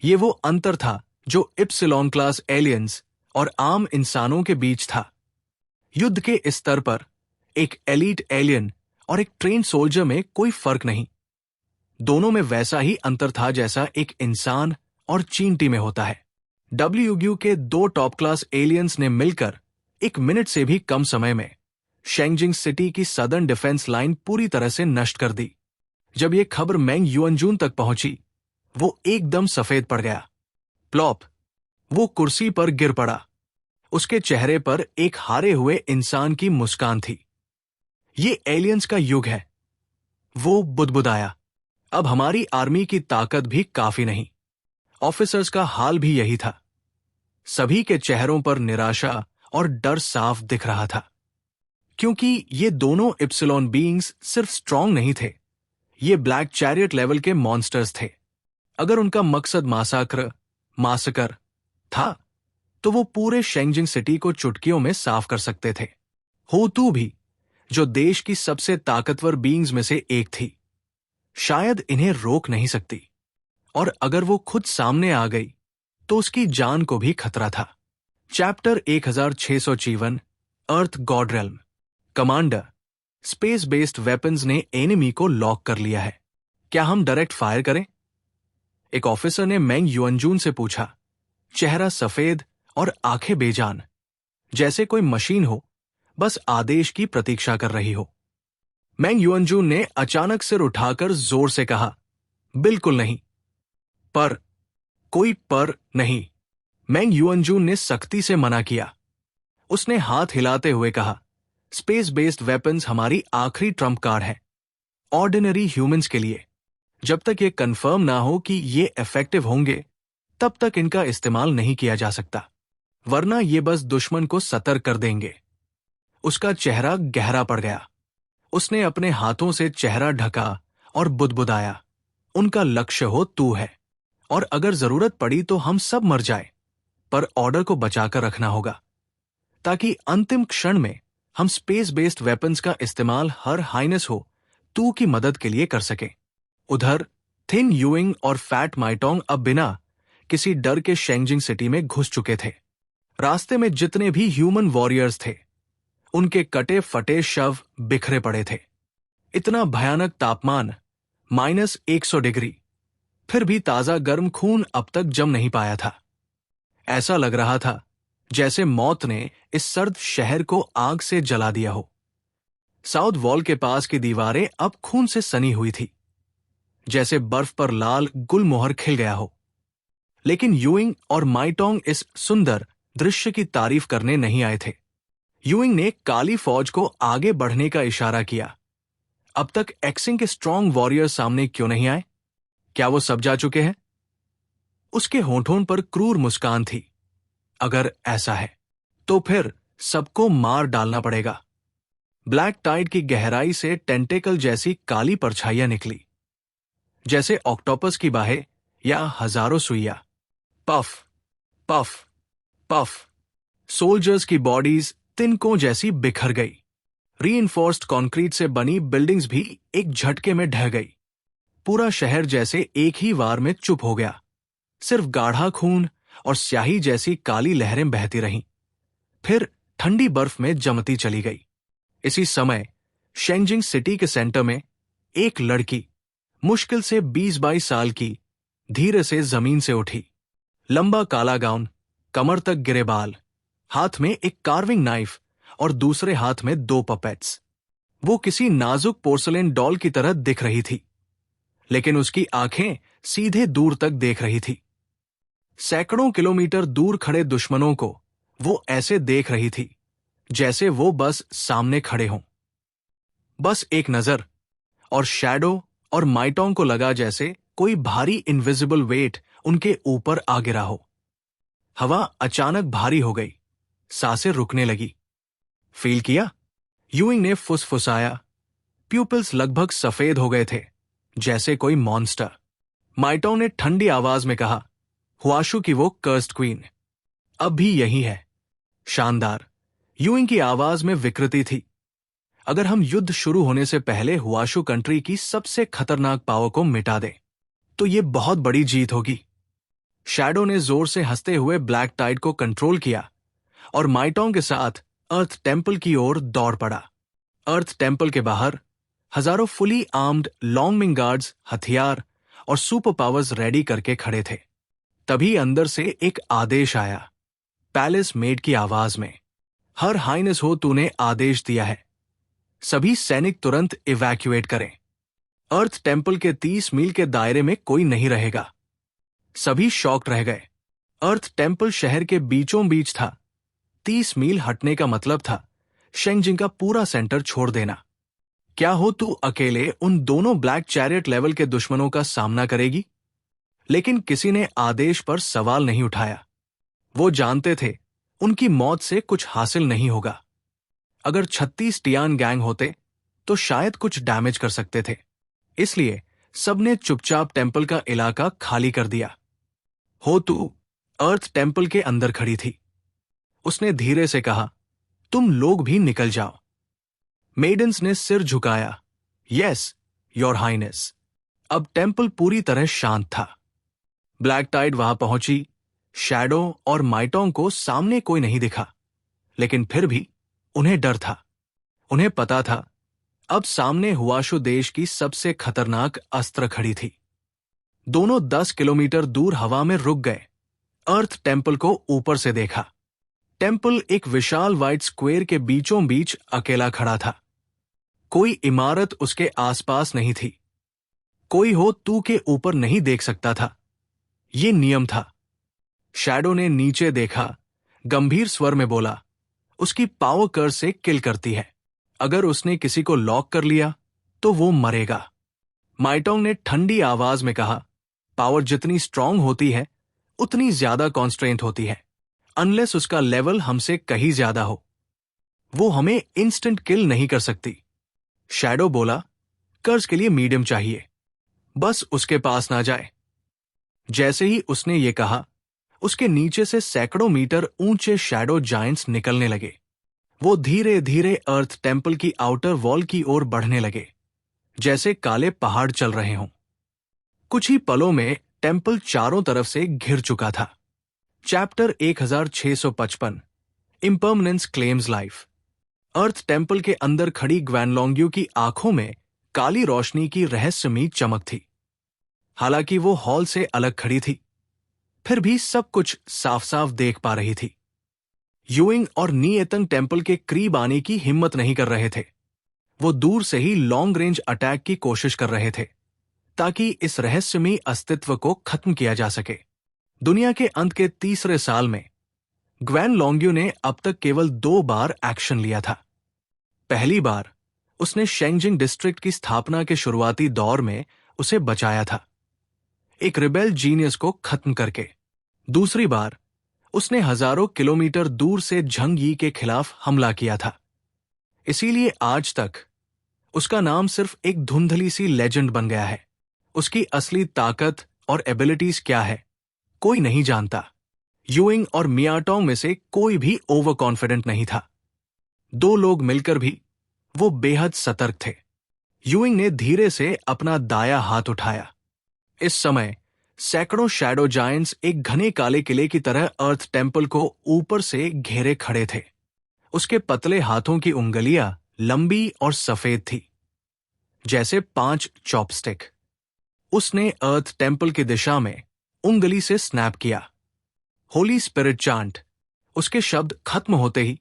ये वो अंतर था जो इप्सिलॉन क्लास एलियंस और आम इंसानों के बीच था। युद्ध के इस स्तर पर एक एलीट एलियन और एक ट्रेन सोल्जर में कोई फर्क नहीं। दोनों में वैसा ही अंतर था जैसा एक इंसान और चींटी में होता है। डब्ल्यूयू के 2 टॉप क्लास एलियंस ने मिलकर 1 मिनट से भी कम समय में शेंगजिंग सिटी की सदर्न डिफेंस लाइन पूरी तरह से नष्ट कर दी। जब यह खबर मेंग युअनजून तक पहुंची, वो एकदम सफेद पड़ गया। प्लॉप। वो कुर्सी पर गिर पड़ा। उसके चेहरे पर एक हारे हुए इंसान की मुस्कान थी। ये एलियंस का युग है। वो बुदबुदाया, अब हमारी आर्मी की ताकत भी काफी नहीं। ऑफिसर्स का हाल भी यही था। सभी के चेहरों पर निराशा और डर साफ दिख रहा था, क्योंकि ये दोनों इप्सिलॉन बीइंग्स सिर्फ स्ट्रांग नहीं थे, ये ब्लैक चैरियट लेवल के मॉन्स्टर्स थे। अगर उनका मकसद मासकर था, तो वो पूरे शेंगजिंग सिटी को चुटकियों में साफ कर सकते थे। होतू भी, जो देश की सबसे ताकतवर बीइंग्स में से एक थी, शायद इन्हें रोक नहीं सकती, और अगर वो खुद सामने आ गई तो उसकी जान को भी खतरा था। Chapter 1654 earth god realm. Commander, space based weapons ने एनिमी को लॉक कर लिया है। क्या हम डायरेक्ट फायर करें? एक ऑफिसर ने मेंग युअनजून से पूछा, चेहरा सफेद और आंखें बेजान, जैसे कोई मशीन हो बस आदेश की प्रतीक्षा कर रही हो। मेंग युअनजून ने अचानक सिर उठाकर जोर से कहा, बिल्कुल नहीं। पर कोई पर नहीं। मेंग युअनजून ने सख्ती से मना किया। उसने हाथ हिलाते हुए कहा, स्पेस बेस्ड वेपन्स हमारी आखिरी ट्रम्प कार्ड है, ऑर्डिनरी ह्यूमंस के लिए। जब तक ये कंफर्म ना हो कि ये इफेक्टिव होंगे, तब तक इनका इस्तेमाल नहीं किया जा सकता, वरना ये बस दुश्मन को सतर्क कर देंगे। उसका चेहरा गहरा पड़ गया। उसने अपने हाथों से चेहरा ढका और बुदबुदाया, उनका लक्ष्य हो तू है, और अगर जरूरत पड़ी तो हम सब मर जाए, पर ऑर्डर को बचाकर रखना होगा, ताकि अंतिम क्षण में हम स्पेस बेस्ड वेपन्स का इस्तेमाल हर हाइनेस हो तू की मदद के लिए कर सके। उधर थिन यूइंग और फैट माइटोंग अब बिना किसी डर के शेंगजिंग सिटी में घुस चुके थे। रास्ते में जितने भी ह्यूमन वॉरियर्स थे, उनके कटे फटे शव बिखरे पड़े थे। इतना भयानक तापमान, -100 डिग्री, फिर भी ताजा गर्म खून अब तक जम नहीं पाया था। ऐसा लग रहा था जैसे मौत ने इस सर्द शहर को आग से जला दिया हो। साउथ वॉल के पास की दीवारें अब खून से सनी हुई थी, जैसे बर्फ पर लाल गुलमोहर खिल गया हो। लेकिन यूइंग और माइटोंग इस सुंदर दृश्य की तारीफ करने नहीं आए थे। यूइंग ने काली फौज को आगे बढ़ने का इशारा किया। अब तक एक्सिंग के स्ट्रॉन्ग वॉरियर सामने क्यों नहीं आए? क्या वो सब जा चुके हैं? उसके होठों पर क्रूर मुस्कान थी। अगर ऐसा है, तो फिर सबको मार डालना पड़ेगा। ब्लैक टाइड की गहराई से टेंटेकल जैसी काली परछाइयां निकली, जैसे ऑक्टोपस की बाहें या हजारों सुइयां। Puff, puff, puff. सोल्जर्स की बॉडीज तिनकों जैसी बिखर गई। रीइंफोर्स्ड कंक्रीट से बनी बिल्डिंग्स भी एक झटके में ढह गई। पूरा शहर जैसे एक ही वार में चुप हो गया। सिर्फ गाढ़ा खून और स्याही जैसी काली लहरें बहती रहीं, फिर ठंडी बर्फ में जमती चली गई। इसी समय शेंजिंग सिटी के सेंटर में एक लड़की, मुश्किल से 20-22 साल की, धीरे से जमीन से उठी। लंबा काला गाउन, कमर तक गिरे बाल, हाथ में एक कार्विंग नाइफ और दूसरे हाथ में 2 पपेट्स। वो किसी नाजुक पोर्सलेन डॉल की तरह दिख रही थी, लेकिन उसकी आंखें सीधे दूर तक देख रही थी। सैकड़ों किलोमीटर दूर खड़े दुश्मनों को वो ऐसे देख रही थी जैसे वो बस सामने खड़े हों। बस एक नजर, और शैडो और माइटोंग को लगा जैसे कोई भारी इनविजिबल वेट उनके ऊपर आ गिरा हो। हवा अचानक भारी हो गई, सांसें रुकने लगी। फील किया? यूइंग ने फुसफुसाया। प्यूपिल्स लगभग सफेद हो गए थे, जैसे कोई मॉन्स्टर। माइटोंग ने ठंडी आवाज में कहा, हुआशु की वो कर्स्ड क्वीन अब भी यही है। शानदार। यूइंग की आवाज में विकृति थी। अगर हम युद्ध शुरू होने से पहले हुआशु कंट्री की सबसे खतरनाक पावर को मिटा दें, तो ये बहुत बड़ी जीत होगी। शैडो ने जोर से हंसते हुए ब्लैक टाइड को कंट्रोल किया और माइटोंग के साथ अर्थ टेम्पल की ओर दौड़ पड़ा। अर्थ टेम्पल के बाहर हजारों फुली आर्म्ड लॉन्गमिंग गार्ड्स हथियार और सुपर पावर्स रेडी करके खड़े थे। तभी अंदर से एक आदेश आया, पैलेस मेड की आवाज में, हर हाइनेस हो, तूने आदेश दिया है। सभी सैनिक तुरंत इवैक्यूएट करें। अर्थ टेम्पल के 30 मील के दायरे में कोई नहीं रहेगा। सभी शॉक्ड रह गए। अर्थ टेम्पल शहर के बीचों बीच था। 30 मील हटने का मतलब था शेंगजिंग का पूरा सेंटर छोड़ देना। क्या हो तू अकेले उन दोनों ब्लैक चैरियट लेवल के दुश्मनों का सामना करेगी? लेकिन किसी ने आदेश पर सवाल नहीं उठाया। वो जानते थे उनकी मौत से कुछ हासिल नहीं होगा। अगर 36 टियान गैंग होते तो शायद कुछ डैमेज कर सकते थे। इसलिए सबने चुपचाप टेम्पल का इलाका खाली कर दिया। हो तू अर्थ टेम्पल के अंदर खड़ी थी। उसने धीरे से कहा, तुम लोग भी निकल जाओ। मेडन्स ने सिर झुकाया, यस योर हाइनेस। अब टेम्पल पूरी तरह शांत था। ब्लैक टाइड वहां पहुंची। शैडो और माइटोंग को सामने कोई नहीं दिखा, लेकिन फिर भी उन्हें डर था। उन्हें पता था अब सामने हुआशु देश की सबसे खतरनाक अस्त्र खड़ी थी। दोनों 10 किलोमीटर दूर हवा में रुक गए। अर्थ टेम्पल को ऊपर से देखा। टेम्पल एक विशाल व्हाइट स्क्वेयर के बीचों बीच अकेला खड़ा था। कोई इमारत उसके आसपास नहीं थी। कोई हो तू के ऊपर नहीं देख सकता था। ये नियम था। शैडो ने नीचे देखा, गंभीर स्वर में बोला, उसकी पावर कर्स से किल करती है। अगर उसने किसी को लॉक कर लिया तो वो मरेगा। माइटोंग ने ठंडी आवाज में कहा, पावर जितनी स्ट्रांग होती है उतनी ज्यादा कॉन्स्ट्रेंट होती है, अनलेस उसका लेवल हमसे कहीं ज्यादा हो। वो हमें इंस्टेंट किल नहीं कर सकती। शैडो बोला, कर्ज के लिए मीडियम चाहिए, बस उसके पास ना जाए। जैसे ही उसने ये कहा, उसके नीचे से सैकड़ों मीटर ऊंचे शैडो जायंट्स निकलने लगे। वो धीरे धीरे अर्थ टेम्पल की आउटर वॉल की ओर बढ़ने लगे, जैसे काले पहाड़ चल रहे हों। कुछ ही पलों में टेम्पल चारों तरफ से घिर चुका था। Chapter 1655 impermanence claims life. Earth temple के अंदर खड़ी ग्वैनलोंग्यू की आंखों में काली रोशनी की रहस्यमयी चमक थी। हालांकि वो हॉल से अलग खड़ी थी, फिर भी सब कुछ साफ साफ देख पा रही थी। यूइंग और नीएतंग टेम्पल के करीब आने की हिम्मत नहीं कर रहे थे। वो दूर से ही लॉन्ग रेंज अटैक की कोशिश कर रहे थे, ताकि इस रहस्यमयी अस्तित्व को खत्म किया जा सके। दुनिया के अंत के 3रे साल में ग्वैनलोंग्यू ने अब तक केवल 2 बार एक्शन लिया था। पहली बार उसने शेंगजिंग डिस्ट्रिक्ट की स्थापना के शुरुआती दौर में उसे बचाया था, एक रिबेल जीनियस को खत्म करके। दूसरी बार उसने हजारों किलोमीटर दूर से झंग यी के खिलाफ हमला किया था। इसीलिए आज तक उसका नाम सिर्फ एक धुंधली सी लेजेंड बन गया है। उसकी असली ताकत और एबिलिटीज क्या है, कोई नहीं जानता। यूइंग और मियाटोंग में से कोई भी ओवर कॉन्फिडेंट नहीं था। दो लोग मिलकर भी वो बेहद सतर्क थे। यूइंग ने धीरे से अपना दाया हाथ उठाया। इस समय सैकड़ों शैडो जायंट्स एक घने काले किले की तरह अर्थ टेम्पल को ऊपर से घेरे खड़े थे। उसके पतले हाथों की उंगलियां लंबी और सफेद थी, जैसे 5 चॉपस्टिक। उसने अर्थ टेम्पल की दिशा में उंगली से स्नैप किया। Holi spirit chant. उसके शब्द खत्म होते ही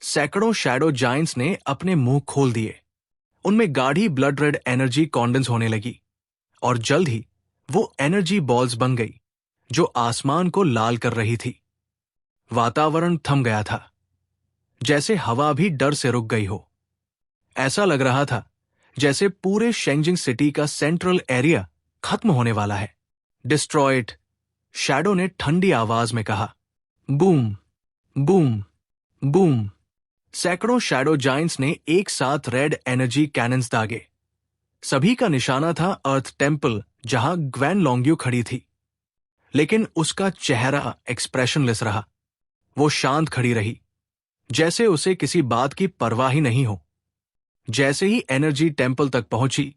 सैकड़ों शैडो जायंट्स ने अपने मुंह खोल दिए। उनमें गाढ़ी ब्लड रेड एनर्जी कॉन्डेंस होने लगी और जल्द ही वो एनर्जी बॉल्स बन गई जो आसमान को लाल कर रही थी। वातावरण थम गया था, जैसे हवा भी डर से रुक गई हो। ऐसा लग रहा था जैसे पूरे शेंजिंग सिटी का सेंट्रल एरिया खत्म होने वाला है। डिस्ट्रॉय इट, शैडो ने ठंडी आवाज में कहा। Boom, boom, boom. सैकड़ों शैडो जायंट्स ने एक साथ रेड एनर्जी कैनन्स दागे। सभी का निशाना था अर्थ टेम्पल, जहां ग्वेन लॉन्ग्यू खड़ी थी। लेकिन उसका चेहरा एक्सप्रेशनलेस रहा। वो शांत खड़ी रही, जैसे उसे किसी बात की परवाह ही नहीं हो। जैसे ही एनर्जी टेम्पल तक पहुंची,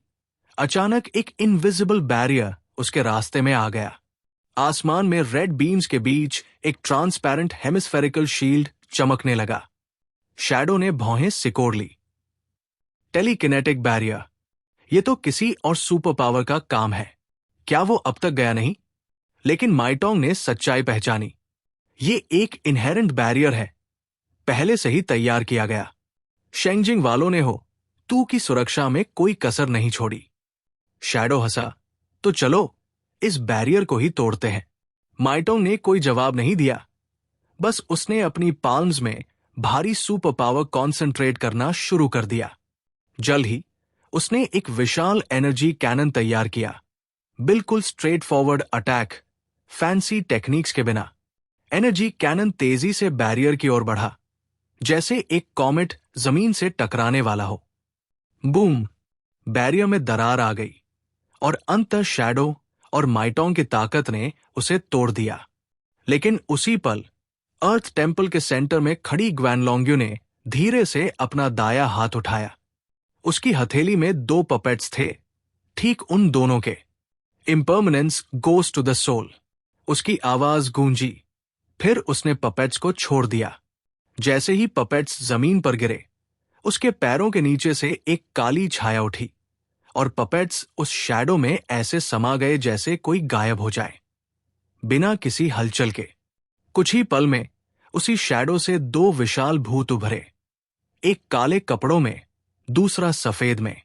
अचानक एक इनविजिबल बैरियर उसके रास्ते में आ गया। आसमान में रेड बीम्स के बीच एक ट्रांसपेरेंट हेमिस्फेरिकल शील्ड चमकने लगा। शैडो ने भौहें सिकोड़ ली। टेलीकिनेटिक बैरियर। ये तो किसी और सुपर पावर का काम है। क्या वो अब तक गया नहीं? लेकिन माइटोंग ने सच्चाई पहचानी। ये एक इनहेरेंट बैरियर है, पहले से ही तैयार किया गया। शेंजिंग वालों ने हो तू की सुरक्षा में कोई कसर नहीं छोड़ी। शैडो हंसा। तो चलो इस बैरियर को ही तोड़ते हैं। माइटोंग ने कोई जवाब नहीं दिया। बस उसने अपनी पाल्म्स में भारी सुपर पावर कॉन्सेंट्रेट करना शुरू कर दिया। जल्द ही उसने एक विशाल एनर्जी कैनन तैयार किया, बिल्कुल straight forward attack, fancy techniques के बिना। एनर्जी कैनन तेजी से बैरियर की ओर बढ़ा, जैसे एक कॉमेट जमीन से टकराने वाला हो। बूम! बैरियर में दरार आ गई और अंततः शैडो और माइटोंग की ताकत ने उसे तोड़ दिया। लेकिन उसी पल अर्थ टेम्पल के सेंटर में खड़ी ग्वेन लॉन्ग्यू ने धीरे से अपना दाया हाथ उठाया। उसकी हथेली में 2 पपेट्स थे, ठीक उन दोनों के। Impermanence goes to the soul. उसकी आवाज गूंजी। फिर उसने पपेट्स को छोड़ दिया। जैसे ही पपेट्स जमीन पर गिरे, उसके पैरों के नीचे से एक काली छाया उठी और पपेट्स उस शैडो में ऐसे समा गए जैसे कोई गायब हो जाए, बिना किसी हलचल के। कुछ ही पल में उसी शैडो से 2 विशाल भूत उभरे, एक काले कपड़ों में, दूसरा सफेद में।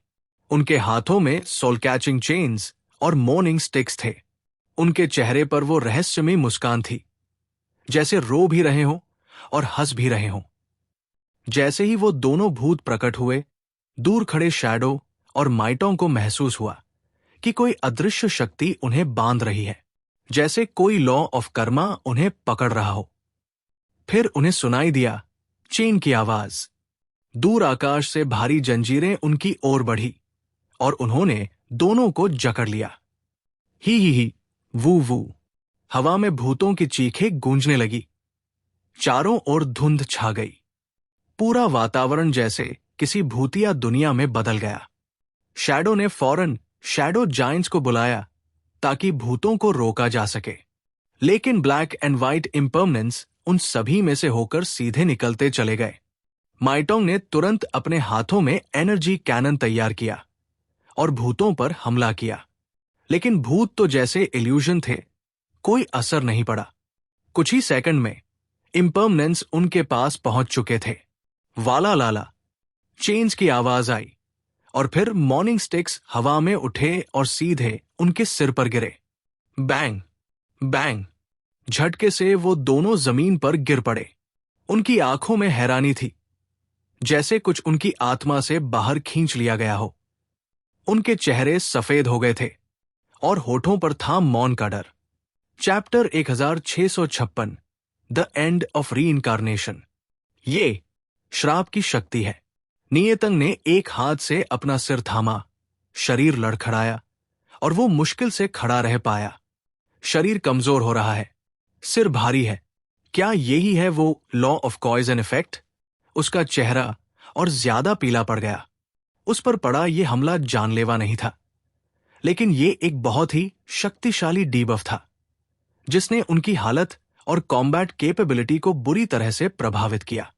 उनके हाथों में सोल कैचिंग चेन्स और मॉर्निंग स्टिक्स थे। उनके चेहरे पर वो रहस्यमयी मुस्कान थी, जैसे रो भी रहे हों और हंस भी रहे हों। जैसे ही वो दोनों भूत प्रकट हुए, दूर खड़े शैडो और माइटोंग को महसूस हुआ कि कोई अदृश्य शक्ति उन्हें बांध रही है, जैसे कोई लॉ ऑफ कर्मा उन्हें पकड़ रहा हो। फिर उन्हें सुनाई दिया चेन की आवाज। दूर आकाश से भारी जंजीरें उनकी ओर बढ़ी और उन्होंने दोनों को जकड़ लिया। ही, वू वू। हवा में भूतों की चीखें गूंजने लगी। चारों ओर धुंध छा गई। पूरा वातावरण जैसे किसी भूतिया दुनिया में बदल गया। शैडो ने फौरन शैडो जायंट्स को बुलाया ताकि भूतों को रोका जा सके। लेकिन ब्लैक एंड व्हाइट इम्पर्मनेंस उन सभी में से होकर सीधे निकलते चले गए। माइटोंग ने तुरंत अपने हाथों में एनर्जी कैनन तैयार किया और भूतों पर हमला किया। लेकिन भूत तो जैसे इल्यूजन थे, कोई असर नहीं पड़ा। कुछ ही सेकंड में इम्पर्मनेंस उनके पास पहुंच चुके थे। वाला लाला, चेन्स की आवाज आई और फिर मॉर्निंग स्टिक्स हवा में उठे और सीधे उनके सिर पर गिरे। Bang, bang. झटके से वो दोनों जमीन पर गिर पड़े। उनकी आंखों में हैरानी थी, जैसे कुछ उनकी आत्मा से बाहर खींच लिया गया हो। उनके चेहरे सफेद हो गए थे और होठों पर था मौन का डर। Chapter 1656, the end of reincarnation. ये श्राप की शक्ति है। नियतंग ने एक हाथ से अपना सिर थामा, शरीर लड़खड़ाया और वो मुश्किल से खड़ा रह पाया। शरीर कमजोर हो रहा है, सिर भारी है क्या यही है वो law of cause and effect? उसका चेहरा और ज्यादा पीला पड़ गया। उस पर पड़ा ये हमला जानलेवा नहीं था, लेकिन ये एक बहुत ही शक्तिशाली डीबफ था जिसने उनकी हालत और कॉम्बैट कैपेबिलिटी को बुरी तरह से प्रभावित किया।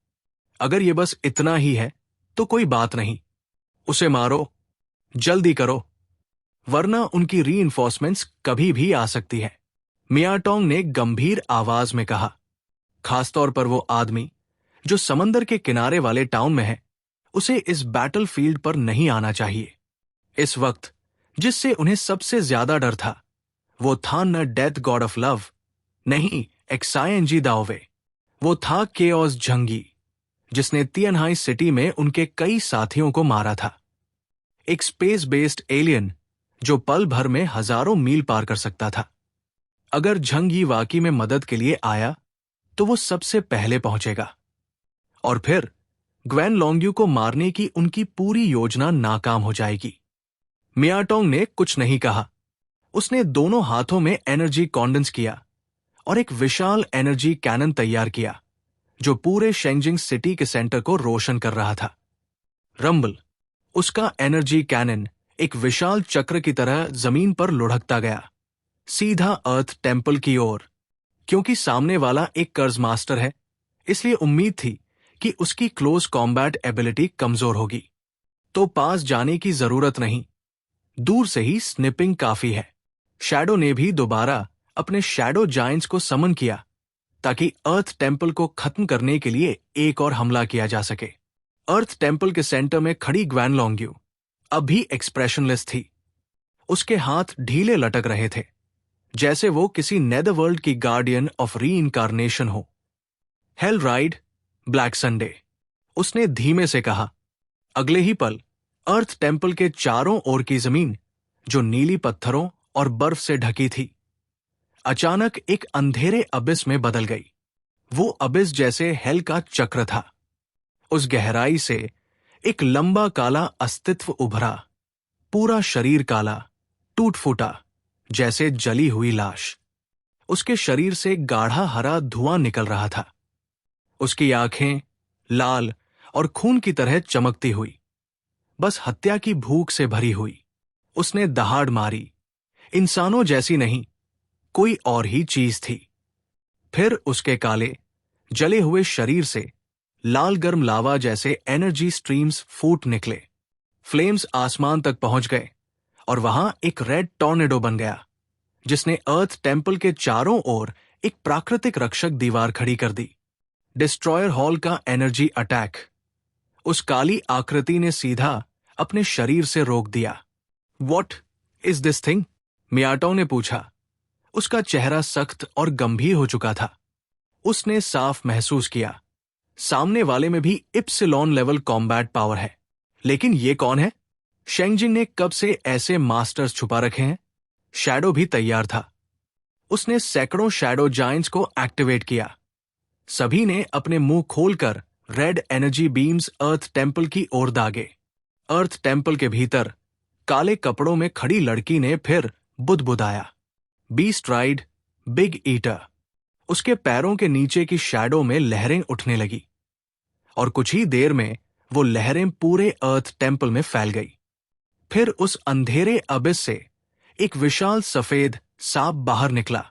अगर ये बस इतना ही है तो कोई बात नहीं, उसे मारो, जल्दी करो, वरना उनकी रीइंफोर्समेंट्स कभी भी आ सकती है, मियाटोंग ने गंभीर आवाज में कहा। खासतौर पर वो आदमी जो समंदर के किनारे वाले टाउन में है, उसे इस बैटलफील्ड पर नहीं आना चाहिए। इस वक्त जिससे उन्हें सबसे ज्यादा डर था, वो था न डेथ गॉड ऑफ लव, नहीं एक्सायनजी दाओवे, वो था केओस झंगी, जिसने तियनहाई सिटी में उनके कई साथियों को मारा था। एक स्पेस बेस्ड एलियन जो पल भर में हजारों मील पार कर सकता था। अगर झंगी वाकई में मदद के लिए आया तो वो सबसे पहले पहुंचेगा, और फिर ग्वेन लोंग्यू को मारने की उनकी पूरी योजना नाकाम हो जाएगी। मियाटोंग ने कुछ नहीं कहा। उसने दोनों हाथों में एनर्जी कॉन्डेंस किया और एक विशाल एनर्जी कैनन तैयार किया जो पूरे शेंजिंग सिटी के सेंटर को रोशन कर रहा था। रंबल, उसका एनर्जी कैनन एक विशाल चक्र की तरह जमीन पर लुढ़कता गया, सीधा अर्थ टेम्पल की ओर। क्योंकि सामने वाला एक कर्ज मास्टर है, इसलिए उम्मीद थी कि उसकी क्लोज कॉम्बैट एबिलिटी कमजोर होगी, तो पास जाने की जरूरत नहीं, दूर से ही स्निपिंग काफी है। शैडो ने भी दोबारा अपने शैडो जायंट्स को समन किया ताकि अर्थ टेम्पल को खत्म करने के लिए एक और हमला किया जा सके। अर्थ टेम्पल के सेंटर में खड़ी ग्वेन लोंग्यू अब भी एक्सप्रेशनलेस थी। उसके हाथ ढीले लटक रहे थे, जैसे वो किसी नेदरवर्ल्ड की गार्डियन ऑफ री इनकारनेशन हो। हेल राइड, ब्लैक संडे, उसने धीमे से कहा। अगले ही पल अर्थ टेम्पल के चारों ओर की जमीन, जो नीली पत्थरों और बर्फ से ढकी थी, अचानक एक अंधेरे अबिस में बदल गई। वो अबिस जैसे हेल का चक्र था। उस गहराई से एक लंबा काला अस्तित्व उभरा, पूरा शरीर काला, टूट फूटा, जैसे जली हुई लाश। उसके शरीर से गाढ़ा हरा धुआं निकल रहा था। उसकी आंखें लाल और खून की तरह चमकती हुई, बस हत्या की भूख से भरी हुई। उसने दहाड़ मारी, इंसानों जैसी नहीं, कोई और ही चीज थी। फिर उसके काले जले हुए शरीर से लाल गर्म लावा जैसे एनर्जी स्ट्रीम्स फूट निकले। फ्लेम्स आसमान तक पहुंच गए और वहां एक रेड टॉर्नेडो बन गया, जिसने अर्थ टेम्पल के चारों ओर एक प्राकृतिक रक्षक दीवार खड़ी कर दी। डिस्ट्रॉयर हॉल का एनर्जी अटैक उस काली आकृति ने सीधा अपने शरीर से रोक दिया। What is this thing? Miyato ने पूछा। उसका चेहरा सख्त और गंभीर हो चुका था। उसने साफ महसूस किया, सामने वाले में भी इप्सिलॉन लेवल कॉम्बैट पावर है। लेकिन ये कौन है? शेंगजिंग ने कब से ऐसे मास्टर्स छुपा रखे हैं? शैडो भी तैयार था। उसने सैकड़ों शैडो जायंट्स को एक्टिवेट किया। सभी ने अपने मुंह खोलकर रेड एनर्जी बीम्स अर्थ टेम्पल की ओर दागे। अर्थ टेम्पल के भीतर काले कपड़ों में खड़ी लड़की ने फिर बुदबुदाया। Beast ride, big eater. उसके पैरों के नीचे की शैडो में लहरें उठने लगी और कुछ ही देर में वो लहरें पूरे अर्थ टेम्पल में फैल गई। फिर उस अंधेरे अबिस से एक विशाल सफेद सांप बाहर निकला,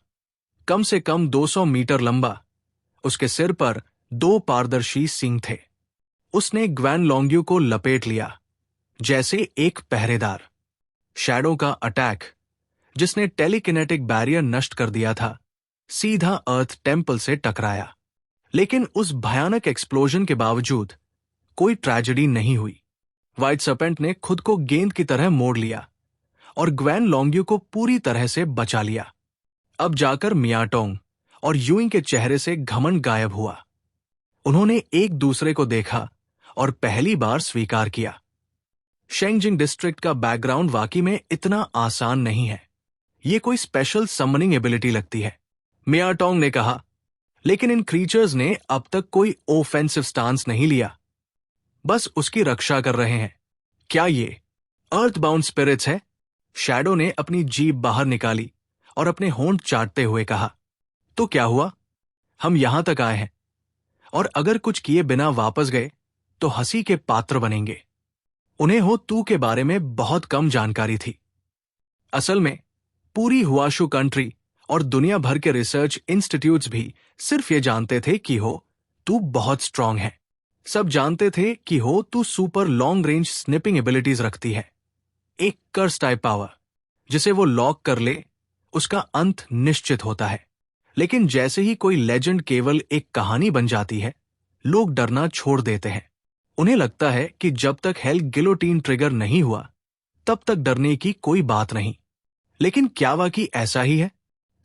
कम से कम 200 मीटर लंबा। उसके सिर पर 2 पारदर्शी सींग थे। उसने ग्वेन लोंग्यू को लपेट लिया, जैसे एक पहरेदार। शैडो का अटैक, जिसने टेलीकिनेटिक बैरियर नष्ट कर दिया था, सीधा अर्थ टेम्पल से टकराया। लेकिन उस भयानक एक्सप्लोजन के बावजूद कोई ट्रेजेडी नहीं हुई। व्हाइट सर्पेंट ने खुद को गेंद की तरह मोड़ लिया और ग्वेन लोंग्यू को पूरी तरह से बचा लिया। अब जाकर मियाटोंग और यूइंग के चेहरे से घमंड गायब हुआ। उन्होंने एक दूसरे को देखा और पहली बार स्वीकार किया, शेंगजिंग डिस्ट्रिक्ट का बैकग्राउंड वाकई में इतना आसान नहीं है। ये कोई स्पेशल समनिंग एबिलिटी लगती है, मियाटोंग ने कहा। लेकिन इन क्रीचर्स ने अब तक कोई ऑफेंसिव स्टांस नहीं लिया, बस उसकी रक्षा कर रहे हैं। क्या ये अर्थबाउंड स्पिरिट्स है? शैडो ने अपनी जीभ बाहर निकाली और अपने होंठ चाटते हुए कहा। तो क्या हुआ? हम यहां तक आए हैं, और अगर कुछ किए बिना वापस गए तो हंसी के पात्र बनेंगे। उन्हें हो तू के बारे में बहुत कम जानकारी थी। असल में पूरी हुआशु कंट्री और दुनिया भर के रिसर्च इंस्टीट्यूट्स भी सिर्फ ये जानते थे कि हो तू बहुत स्ट्रांग है। सब जानते थे कि हो तू super long range snipping abilities रखती है, एक कर्स टाइप पावर जिसे वो लॉक कर ले उसका अंत निश्चित होता है। लेकिन जैसे ही कोई लेजेंड केवल एक कहानी बन जाती है, लोग डरना छोड़ देते हैं। उन्हें लगता है कि जब तक हेल गिलोटीन ट्रिगर नहीं हुआ तब तक डरने की कोई बात नहीं। लेकिन क्या वाकई ऐसा ही है?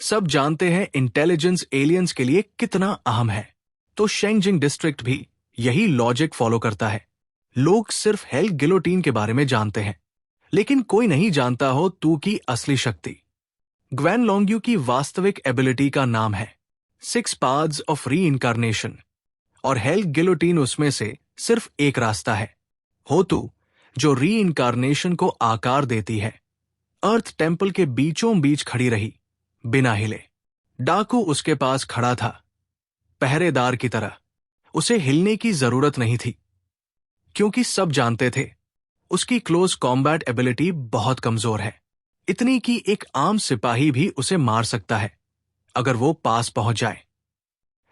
सब जानते हैं इंटेलिजेंस एलियंस के लिए कितना अहम है, तो शेंगजिंग डिस्ट्रिक्ट भी यही लॉजिक फॉलो करता है। लोग सिर्फ हेल गिलोटीन के बारे में जानते हैं, लेकिन कोई नहीं जानता हो तू की असली शक्ति। ग्वेन लॉन्ग्यू की वास्तविक एबिलिटी का नाम है 6 पाथ्स ऑफ री इनकारनेशन, और हेल गिलोटीन उसमें से सिर्फ एक रास्ता है। हो तू जो री इनकारनेशन को आकार देती है, अर्थ टेम्पल के बीचों बीच खड़ी रही बिना हिले। डाकू उसके पास खड़ा था, पहरेदार की तरह। उसे हिलने की जरूरत नहीं थी, क्योंकि सब जानते थे उसकी क्लोज कॉम्बैट एबिलिटी बहुत कमजोर है, इतनी कि एक आम सिपाही भी उसे मार सकता है अगर वो पास पहुंच जाए।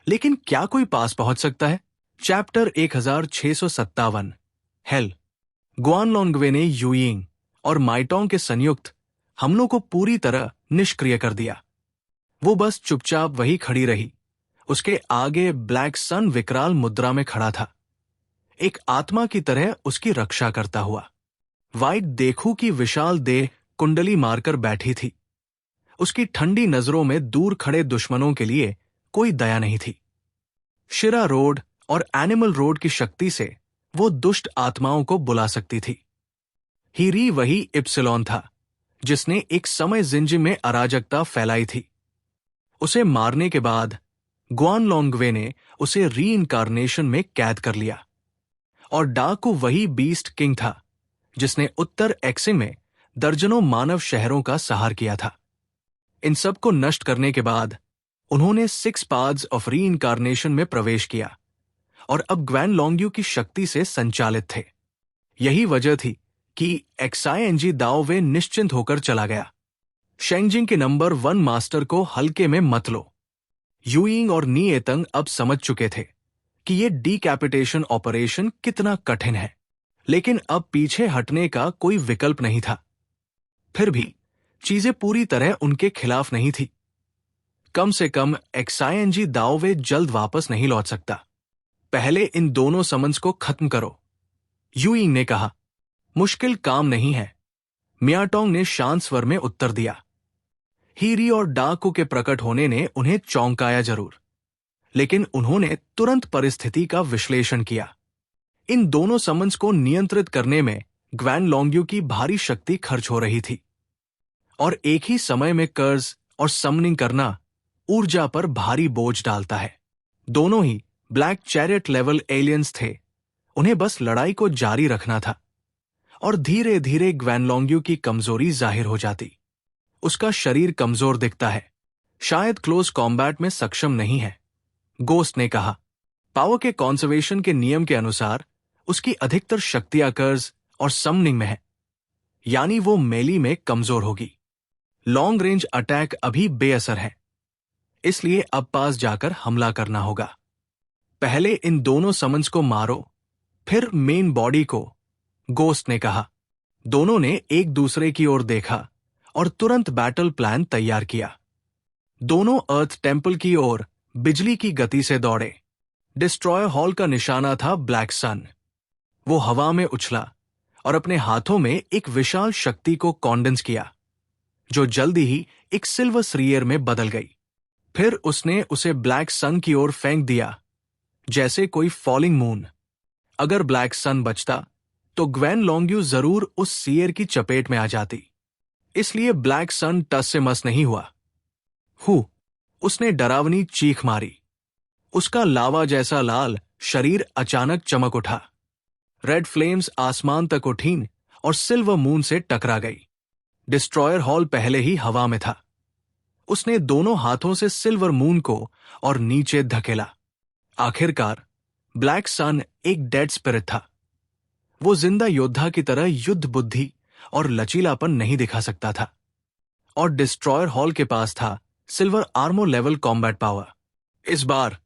लेकिन क्या कोई पास पहुंच सकता है? Chapter 1657 hello. गुआनलोंगवे ने यूयिंग और माइटोंग के संयुक्त हमलों को पूरी तरह निष्क्रिय कर दिया। वो बस चुपचाप वही खड़ी रही। उसके आगे ब्लैक सन विकराल मुद्रा में खड़ा था, एक आत्मा की तरह उसकी रक्षा करता हुआ। वाइट देखू की विशाल देह कुंडली मारकर बैठी थी। उसकी ठंडी नजरों में दूर खड़े दुश्मनों के लिए कोई दया नहीं थी। शिरा रोड और एनिमल रोड की शक्ति से वो दुष्ट आत्माओं को बुला सकती थी। हीरी वही इप्सिलॉन था जिसने एक समय जिंजी में अराजकता फैलाई थी। उसे मारने के बाद गुआनलोंगवे ने उसे री इनकारनेशन में कैद कर लिया। और डाकू वही बीस्ट किंग था जिसने उत्तर एक्सिम में दर्जनों मानव शहरों का सहार किया था। इन सब को नष्ट करने के बाद उन्होंने 6 पाथ्स ऑफ री इनकारनेशन में प्रवेश किया और अब ग्वेन लॉन्ग्यू की शक्ति से संचालित थे। यही वजह थी कि एक्साइएनजी दाओवे निश्चिंत होकर चला गया। शेंगजिंग के नंबर 1 मास्टर को हल्के में मत लो। यूइंग और नी एतंग अब समझ चुके थे कि ये डीकैपिटेशन ऑपरेशन कितना कठिन है, लेकिन अब पीछे हटने का कोई विकल्प नहीं था। फिर भी चीजें पूरी तरह उनके खिलाफ नहीं थी। कम से कम एक्साइएनजी दाओवे जल्द वापस नहीं लौट सकता। पहले इन दोनों समन्स को खत्म करो, यूइंग ने कहा। मुश्किल काम नहीं है, मियाटोंग ने शांत स्वर में उत्तर दिया। हीरी और डाकू के प्रकट होने ने उन्हें चौंकाया जरूर, लेकिन उन्होंने तुरंत परिस्थिति का विश्लेषण किया। इन दोनों समन्स को नियंत्रित करने में ग्वेन लॉन्ग्यू की भारी शक्ति खर्च हो रही थी, और एक ही समय में कर्ज और समनिंग करना ऊर्जा पर भारी बोझ डालता है। दोनों ही ब्लैक चैरियट लेवल एलियंस थे, उन्हें बस लड़ाई को जारी रखना था। और धीरे धीरे ग्वेन लॉन्ग्यू की कमजोरी जाहिर हो जाती। उसका शरीर कमजोर दिखता है, शायद क्लोज कॉम्बैट में सक्षम नहीं है, गोस्ट ने कहा। पावर के कॉन्जर्वेशन के नियम के अनुसार उसकी अधिकतर शक्तियां कर्ज और समनिंग में है, यानी वो मेली में कमजोर होगी। लॉन्ग रेंज अटैक अभी बेअसर है, इसलिए अब पास जाकर हमला करना होगा। पहले इन दोनों समन्स को मारो, फिर मेन बॉडी को, गोस्ट ने कहा। दोनों ने एक दूसरे की ओर देखा और तुरंत बैटल प्लान तैयार किया। दोनों अर्थ टेम्पल की ओर बिजली की गति से दौड़े। डिस्ट्रॉयर हॉल का निशाना था ब्लैक सन। वो हवा में उछला और अपने हाथों में एक विशाल शक्ति को कॉन्डेंस किया, जो जल्दी ही एक सिल्वर स्फीयर में बदल गई। फिर उसने उसे ब्लैक सन की ओर फेंक दिया, जैसे कोई फॉलिंग मून। अगर ब्लैक सन बचता तो ग्वेन लॉन्ग्यू जरूर उस स्फीयर की चपेट में आ जाती, इसलिए ब्लैक सन टस से मस नहीं हुआ। उसने डरावनी चीख मारी। उसका लावा जैसा लाल शरीर अचानक चमक उठा। रेड फ्लेम्स आसमान तक उठीं और सिल्वर मून से टकरा गई। डिस्ट्रॉयर हॉल पहले ही हवा में था। उसने दोनों हाथों से सिल्वर मून को और नीचे धकेला। आखिरकार ब्लैक सन एक डेड स्पिरिट था। वो जिंदा योद्धा की तरह युद्ध बुद्धि और लचीलापन नहीं दिखा सकता था, और डिस्ट्रॉयर हॉल के पास था silver Armo level combat power. इस बार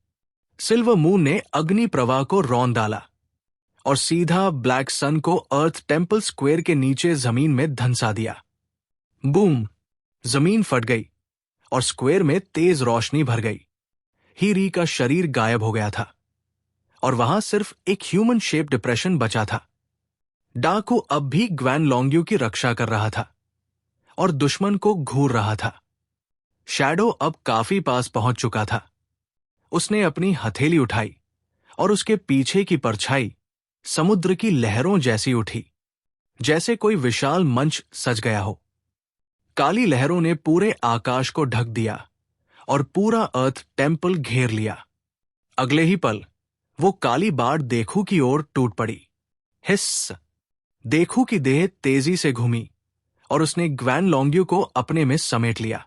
सिल्वर मून ने अग्नि प्रवाह को रौंद डाला और सीधा ब्लैक सन को अर्थ टेम्पल स्क्वायर के नीचे जमीन में धंसा दिया। बूम! जमीन फट गई और स्क्वायर में तेज रोशनी भर गई। हीरी का शरीर गायब हो गया था और वहां सिर्फ एक ह्यूमन शेप डिप्रेशन बचा था। डाकू अब भी ग्वैन लॉन्ग्यू की रक्षा कर रहा था और दुश्मन को घूर रहा था। शैडो अब काफी पास पहुंच चुका था। उसने अपनी हथेली उठाई और उसके पीछे की परछाई समुद्र की लहरों जैसी उठी, जैसे कोई विशाल मंच सज गया हो। काली लहरों ने पूरे आकाश को ढक दिया और पूरा अर्थ टेम्पल घेर लिया। अगले ही पल वो काली बाढ़ देखू की ओर टूट पड़ी। हिस्स! देखू की देह तेजी से घूमी और उसने ग्वैन लॉन्ग्यू को अपने में समेट लिया।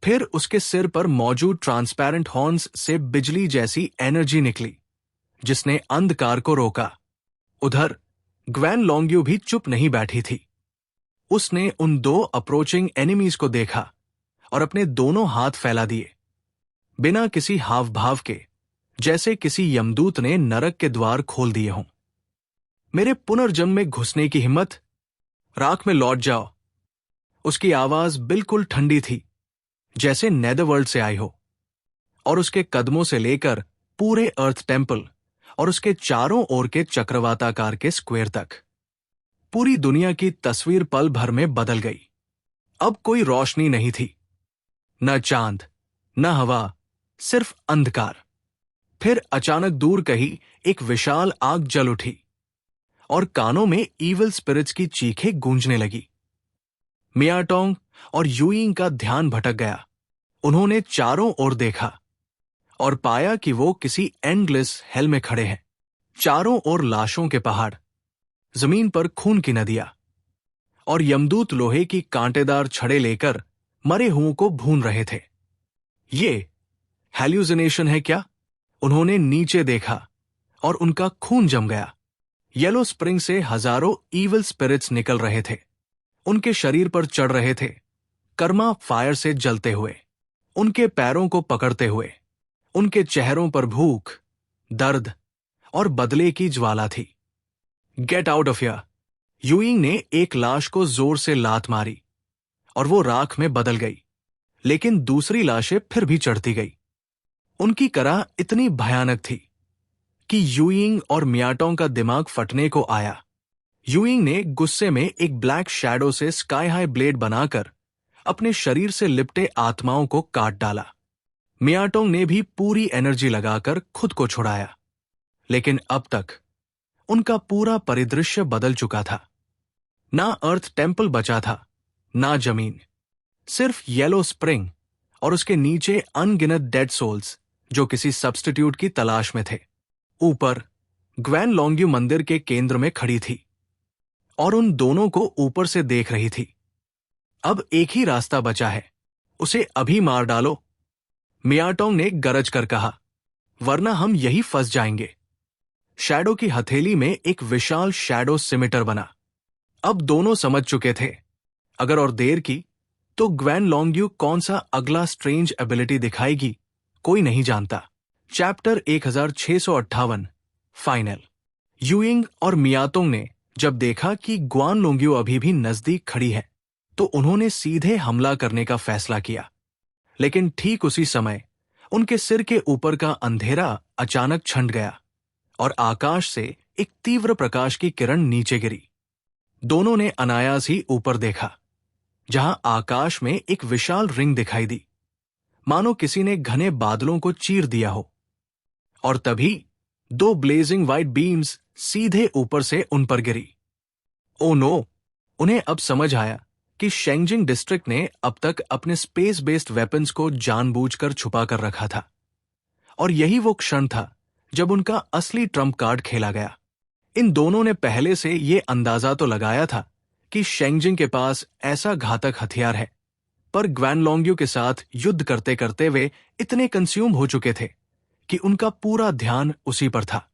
फिर उसके सिर पर मौजूद ट्रांसपेरेंट हॉर्न्स से बिजली जैसी एनर्जी निकली, जिसने अंधकार को रोका। उधर ग्वैन लॉन्ग्यू भी चुप नहीं बैठी थी। उसने उन दो अप्रोचिंग एनिमीज को देखा और अपने दोनों हाथ फैला दिए, बिना किसी हाव भाव के, जैसे किसी यमदूत ने नरक के द्वार खोल दिए हों। मेरे पुनर्जन्म में घुसने की हिम्मत? राख में लौट जाओ। उसकी आवाज बिल्कुल ठंडी थी, जैसे नेदरवर्ल्ड से आई हो, और उसके कदमों से लेकर पूरे अर्थ टेम्पल और उसके चारों ओर के चक्रवाताकार के स्क्वायर तक पूरी दुनिया की तस्वीर पल भर में बदल गई। अब कोई रोशनी नहीं थी, न चांद, न हवा, सिर्फ अंधकार। फिर अचानक दूर कहीं एक विशाल आग जल उठी और कानों में ईविल स्पिरिट्स की चीखें गूंजने लगी। मियाटोंग और यूइंग का ध्यान भटक गया। उन्होंने चारों ओर देखा और पाया कि वो किसी एंडलेस हेल में खड़े हैं। चारों ओर लाशों के पहाड़, जमीन पर खून की नदियां, और यमदूत लोहे की कांटेदार छड़े लेकर मरे हुओं को भून रहे थे। ये हैल्यूसिनेशन है क्या? उन्होंने नीचे देखा और उनका खून जम गया। येलो स्प्रिंग से हजारों ईविल स्पिरिट्स निकल रहे थे। उनके शरीर पर चढ़ रहे थे, कर्मा फायर से जलते हुए, उनके पैरों को पकड़ते हुए। उनके चेहरों पर भूख, दर्द और बदले की ज्वाला थी। Get out of here! Yuying ने एक लाश को जोर से लात मारी और वो राख में बदल गई, लेकिन दूसरी लाशें फिर भी चढ़ती गई। उनकी कराह इतनी भयानक थी कि यूइंग और मियाटोंग का दिमाग फटने को आया। यूइंग ने गुस्से में एक ब्लैक शैडो से स्काई हाई ब्लेड बनाकर अपने शरीर से लिपटे आत्माओं को काट डाला। मियाटोंग ने भी पूरी एनर्जी लगाकर खुद को छुड़ाया, लेकिन अब तक उनका पूरा परिदृश्य बदल चुका था। ना अर्थ टेम्पल बचा था, ना जमीन, सिर्फ येलो स्प्रिंग और उसके नीचे अनगिनत डेड सोल्स जो किसी सब्स्टिट्यूट की तलाश में थे। ऊपर ग्वैन लॉन्ग्यू मंदिर के केंद्र में खड़ी थी और उन दोनों को ऊपर से देख रही थी। अब एक ही रास्ता बचा है, उसे अभी मार डालो, मियाटोंग ने गरज कर कहा, वरना हम यही फंस जाएंगे। शैडो की हथेली में एक विशाल शैडो सिमिटर बना। अब दोनों समझ चुके थे, अगर और देर की तो ग्वैन लॉन्ग्यू कौन सा अगला स्ट्रेंज एबिलिटी दिखाएगी, कोई नहीं जानता। Chapter 1658 final. यूइंग और मियातोंग ने जब देखा कि ग्वान लोंग्यू अभी भी नजदीक खड़ी है, तो उन्होंने सीधे हमला करने का फैसला किया। लेकिन ठीक उसी समय उनके सिर के ऊपर का अंधेरा अचानक छंट गया और आकाश से एक तीव्र प्रकाश की किरण नीचे गिरी। दोनों ने अनायास ही ऊपर देखा, जहां आकाश में एक विशाल रिंग दिखाई दी, मानो किसी ने घने बादलों को चीर दिया हो। और तभी दो ब्लेजिंग व्हाइट बीम्स सीधे ऊपर से उन पर गिरी। Oh no! उन्हें अब समझ आया कि शेंगजिंग डिस्ट्रिक्ट ने अब तक अपने स्पेस बेस्ड वेपन्स को जानबूझकर छुपा कर रखा था, और यही वो क्षण था जब उनका असली ट्रम्प कार्ड खेला गया। इन दोनों ने पहले से ये अंदाजा तो लगाया था कि शेंगजिंग के पास ऐसा घातक हथियार है, पर ग्वानलोंग्यू के साथ युद्ध करते करते वे इतने कंज्यूम हो चुके थे कि उनका पूरा ध्यान उसी पर था,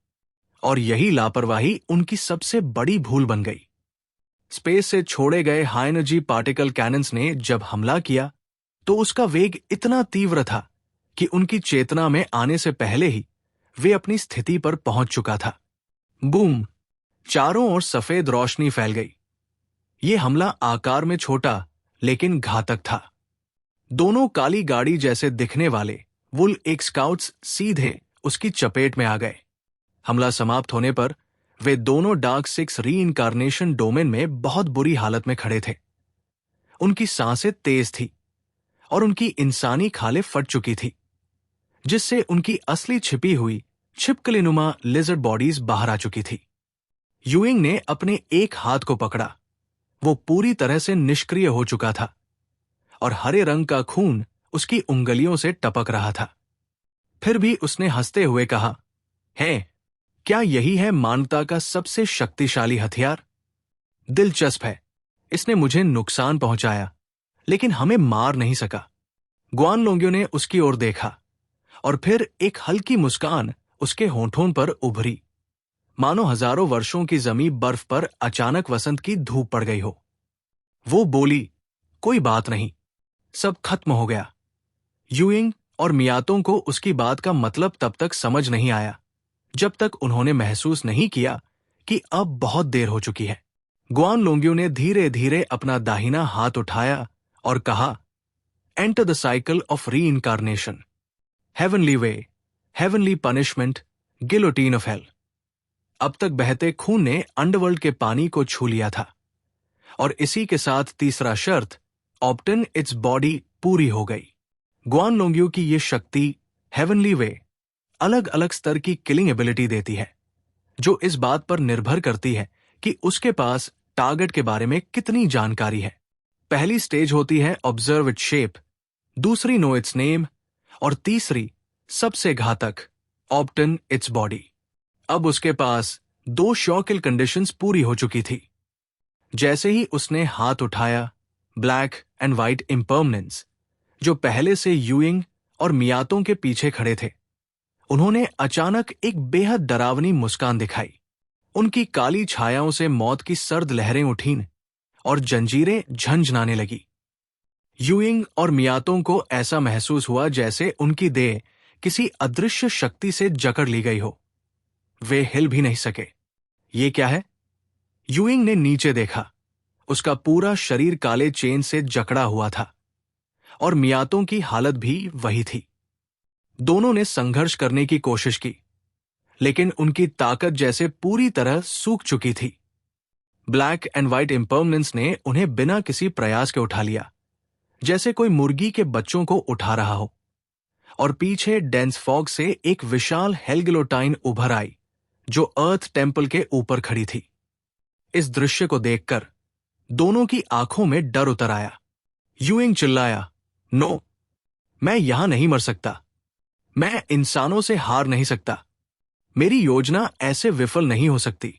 और यही लापरवाही उनकी सबसे बड़ी भूल बन गई। स्पेस से छोड़े गए हाई एनर्जी पार्टिकल कैनन्स ने जब हमला किया तो उसका वेग इतना तीव्र था कि उनकी चेतना में आने से पहले ही वे अपनी स्थिति पर पहुंच चुका था। बूम! चारों ओर सफेद रोशनी फैल गई। यह हमला आकार में छोटा लेकिन घातक था। दोनों काली गाड़ी जैसे दिखने वाले वुल एक स्काउट्स सीधे उसकी चपेट में आ गए। हमला समाप्त होने पर वे दोनों डार्क सिक्स रीइंकार्नेशन डोमेन में बहुत बुरी हालत में खड़े थे। उनकी सांसें तेज थी और उनकी इंसानी खालें फट चुकी थी, जिससे उनकी असली छिपी हुई छिपकलीनुमा लिजर्ड बॉडीज बाहर आ चुकी थी। यूइंग ने अपने एक हाथ को पकड़ा। वो पूरी तरह से निष्क्रिय हो चुका था और हरे रंग का खून उसकी उंगलियों से टपक रहा था। फिर भी उसने हंसते हुए कहा, है, क्या यही है मानवता का सबसे शक्तिशाली हथियार? दिलचस्प है, इसने मुझे नुकसान पहुंचाया लेकिन हमें मार नहीं सका। ग्वानलोंग्यो ने उसकी ओर देखा और फिर एक हल्की मुस्कान उसके होंठों पर उभरी, मानो हजारों वर्षों की जमी बर्फ पर अचानक वसंत की धूप पड़ गई हो। वो बोली, कोई बात नहीं, सब खत्म हो गया। यूइंग और मियातों को उसकी बात का मतलब तब तक समझ नहीं आया जब तक उन्होंने महसूस नहीं किया कि अब बहुत देर हो चुकी है। ग्वानलोंग्यो ने धीरे धीरे अपना दाहिना हाथ उठाया और कहा, enter the cycle of reincarnation, heavenly way, heavenly punishment, guillotine of hell. अब तक बहते खून ने अंडरवर्ल्ड के पानी को छू लिया था और इसी के साथ तीसरा शर्त, ऑब्टेन इट्स बॉडी, पूरी हो गई। ग्वानलोंग्यो की ये शक्ति, हेवनली वे, अलग अलग स्तर की किलिंग एबिलिटी देती है, जो इस बात पर निर्भर करती है कि उसके पास टारगेट के बारे में कितनी जानकारी है। पहली स्टेज होती है ऑब्जर्व इट्स शेप, दूसरी नो इट्स नेम और तीसरी सबसे घातक, ऑब्टेन इट्स बॉडी। अब उसके पास 2 शॉकिल कंडीशंस पूरी हो चुकी थी। जैसे ही उसने हाथ उठाया, ब्लैक एंड व्हाइट इम्पर्मनेंस, जो पहले से यूइंग और मियातों के पीछे खड़े थे, उन्होंने अचानक एक बेहद डरावनी मुस्कान दिखाई। उनकी काली छायाओं से मौत की सर्द लहरें उठीं और जंजीरें झंझनाने लगी। यूइंग और मियातों को ऐसा महसूस हुआ जैसे उनकी देह किसी अदृश्य शक्ति से जकड़ ली गई हो। वे हिल भी नहीं सके। ये क्या है? यूइंग ने नीचे देखा। उसका पूरा शरीर काले चेन से जकड़ा हुआ था और मियातों की हालत भी वही थी। दोनों ने संघर्ष करने की कोशिश की, लेकिन उनकी ताकत जैसे पूरी तरह सूख चुकी थी। ब्लैक एंड व्हाइट इम्पर्मनेंस ने उन्हें बिना किसी प्रयास के उठा लिया, जैसे कोई मुर्गी के बच्चों को उठा रहा हो, और पीछे डेंस फॉग से एक विशाल हेलगिलोटाइन उभर आई जो अर्थ टेम्पल के ऊपर खड़ी थी। इस दृश्य को देखकर दोनों की आंखों में डर उतर आया। यूइंग चिल्लाया, नो, मैं यहां नहीं मर सकता। मैं इंसानों से हार नहीं सकता। मेरी योजना ऐसे विफल नहीं हो सकती।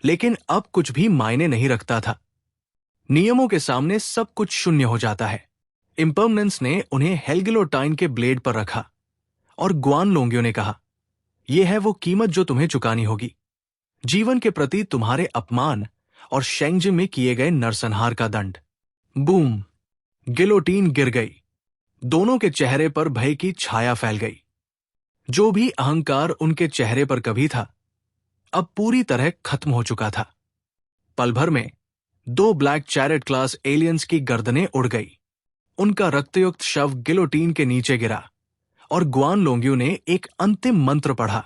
लेकिन अब कुछ भी मायने नहीं रखता था। नियमों के सामने सब कुछ शून्य हो जाता है। इम्पर्मनेंस ने उन्हें हेलगिलोटाइन के ब्लेड पर रखा और ग्वानलोंग्यो ने कहा, यह है वो कीमत जो तुम्हें चुकानी होगी, जीवन के प्रति तुम्हारे अपमान और शेंगजे में किए गए नरसंहार का दंड। बूम! गिलोटीन गिर गई। दोनों के चेहरे पर भय की छाया फैल गई। जो भी अहंकार उनके चेहरे पर कभी था, अब पूरी तरह खत्म हो चुका था। पल भर में 2 ब्लैक चैरेट क्लास एलियंस की गर्दनें उड़ गई। उनका रक्तयुक्त शव गिलोटीन के नीचे गिरा और ग्वानलोंग्यो ने एक अंतिम मंत्र पढ़ा,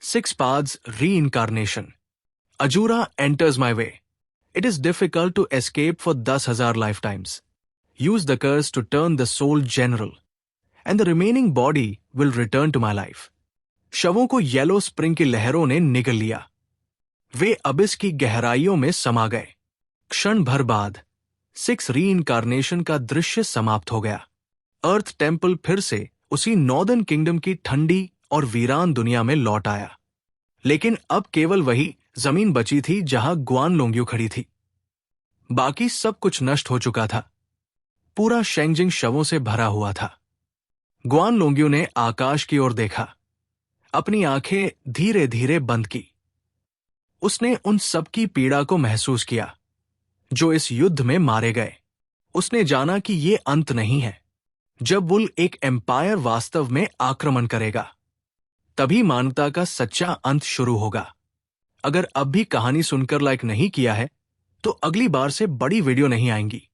6 paths reincarnation. Asura enters my way. It is difficult to escape for 10,000 life times. Use the curse to turn the soul general and the remaining body will return to my life. शवों को येलो स्प्रिंग की लहरों ने निगल लिया। वे अबिस की गहराइयों में समा गए। क्षण भर बाद 6 रीइंकार्नेशन का दृश्य समाप्त हो गया। अर्थ टेम्पल फिर से उसी नॉर्दर्न किंगडम की ठंडी और वीरान दुनिया में लौट आया। लेकिन अब केवल वही जमीन बची थी जहां ग्वानलोंग्यो खड़ी थी। बाकी सब कुछ नष्ट हो चुका था। पूरा शेंगजिंग शवों से भरा हुआ था। गुआन लोंग्यू ने आकाश की ओर देखा, अपनी आंखें धीरे धीरे बंद की। उसने उन सबकी पीड़ा को महसूस किया जो इस युद्ध में मारे गए। उसने जाना कि ये अंत नहीं है। जब वुल एक एम्पायर वास्तव में आक्रमण करेगा, तभी मानवता का सच्चा अंत शुरू होगा। अगर अब भी कहानी सुनकर लाइक नहीं किया है, तो अगली बार से बड़ी वीडियो नहीं आएंगी।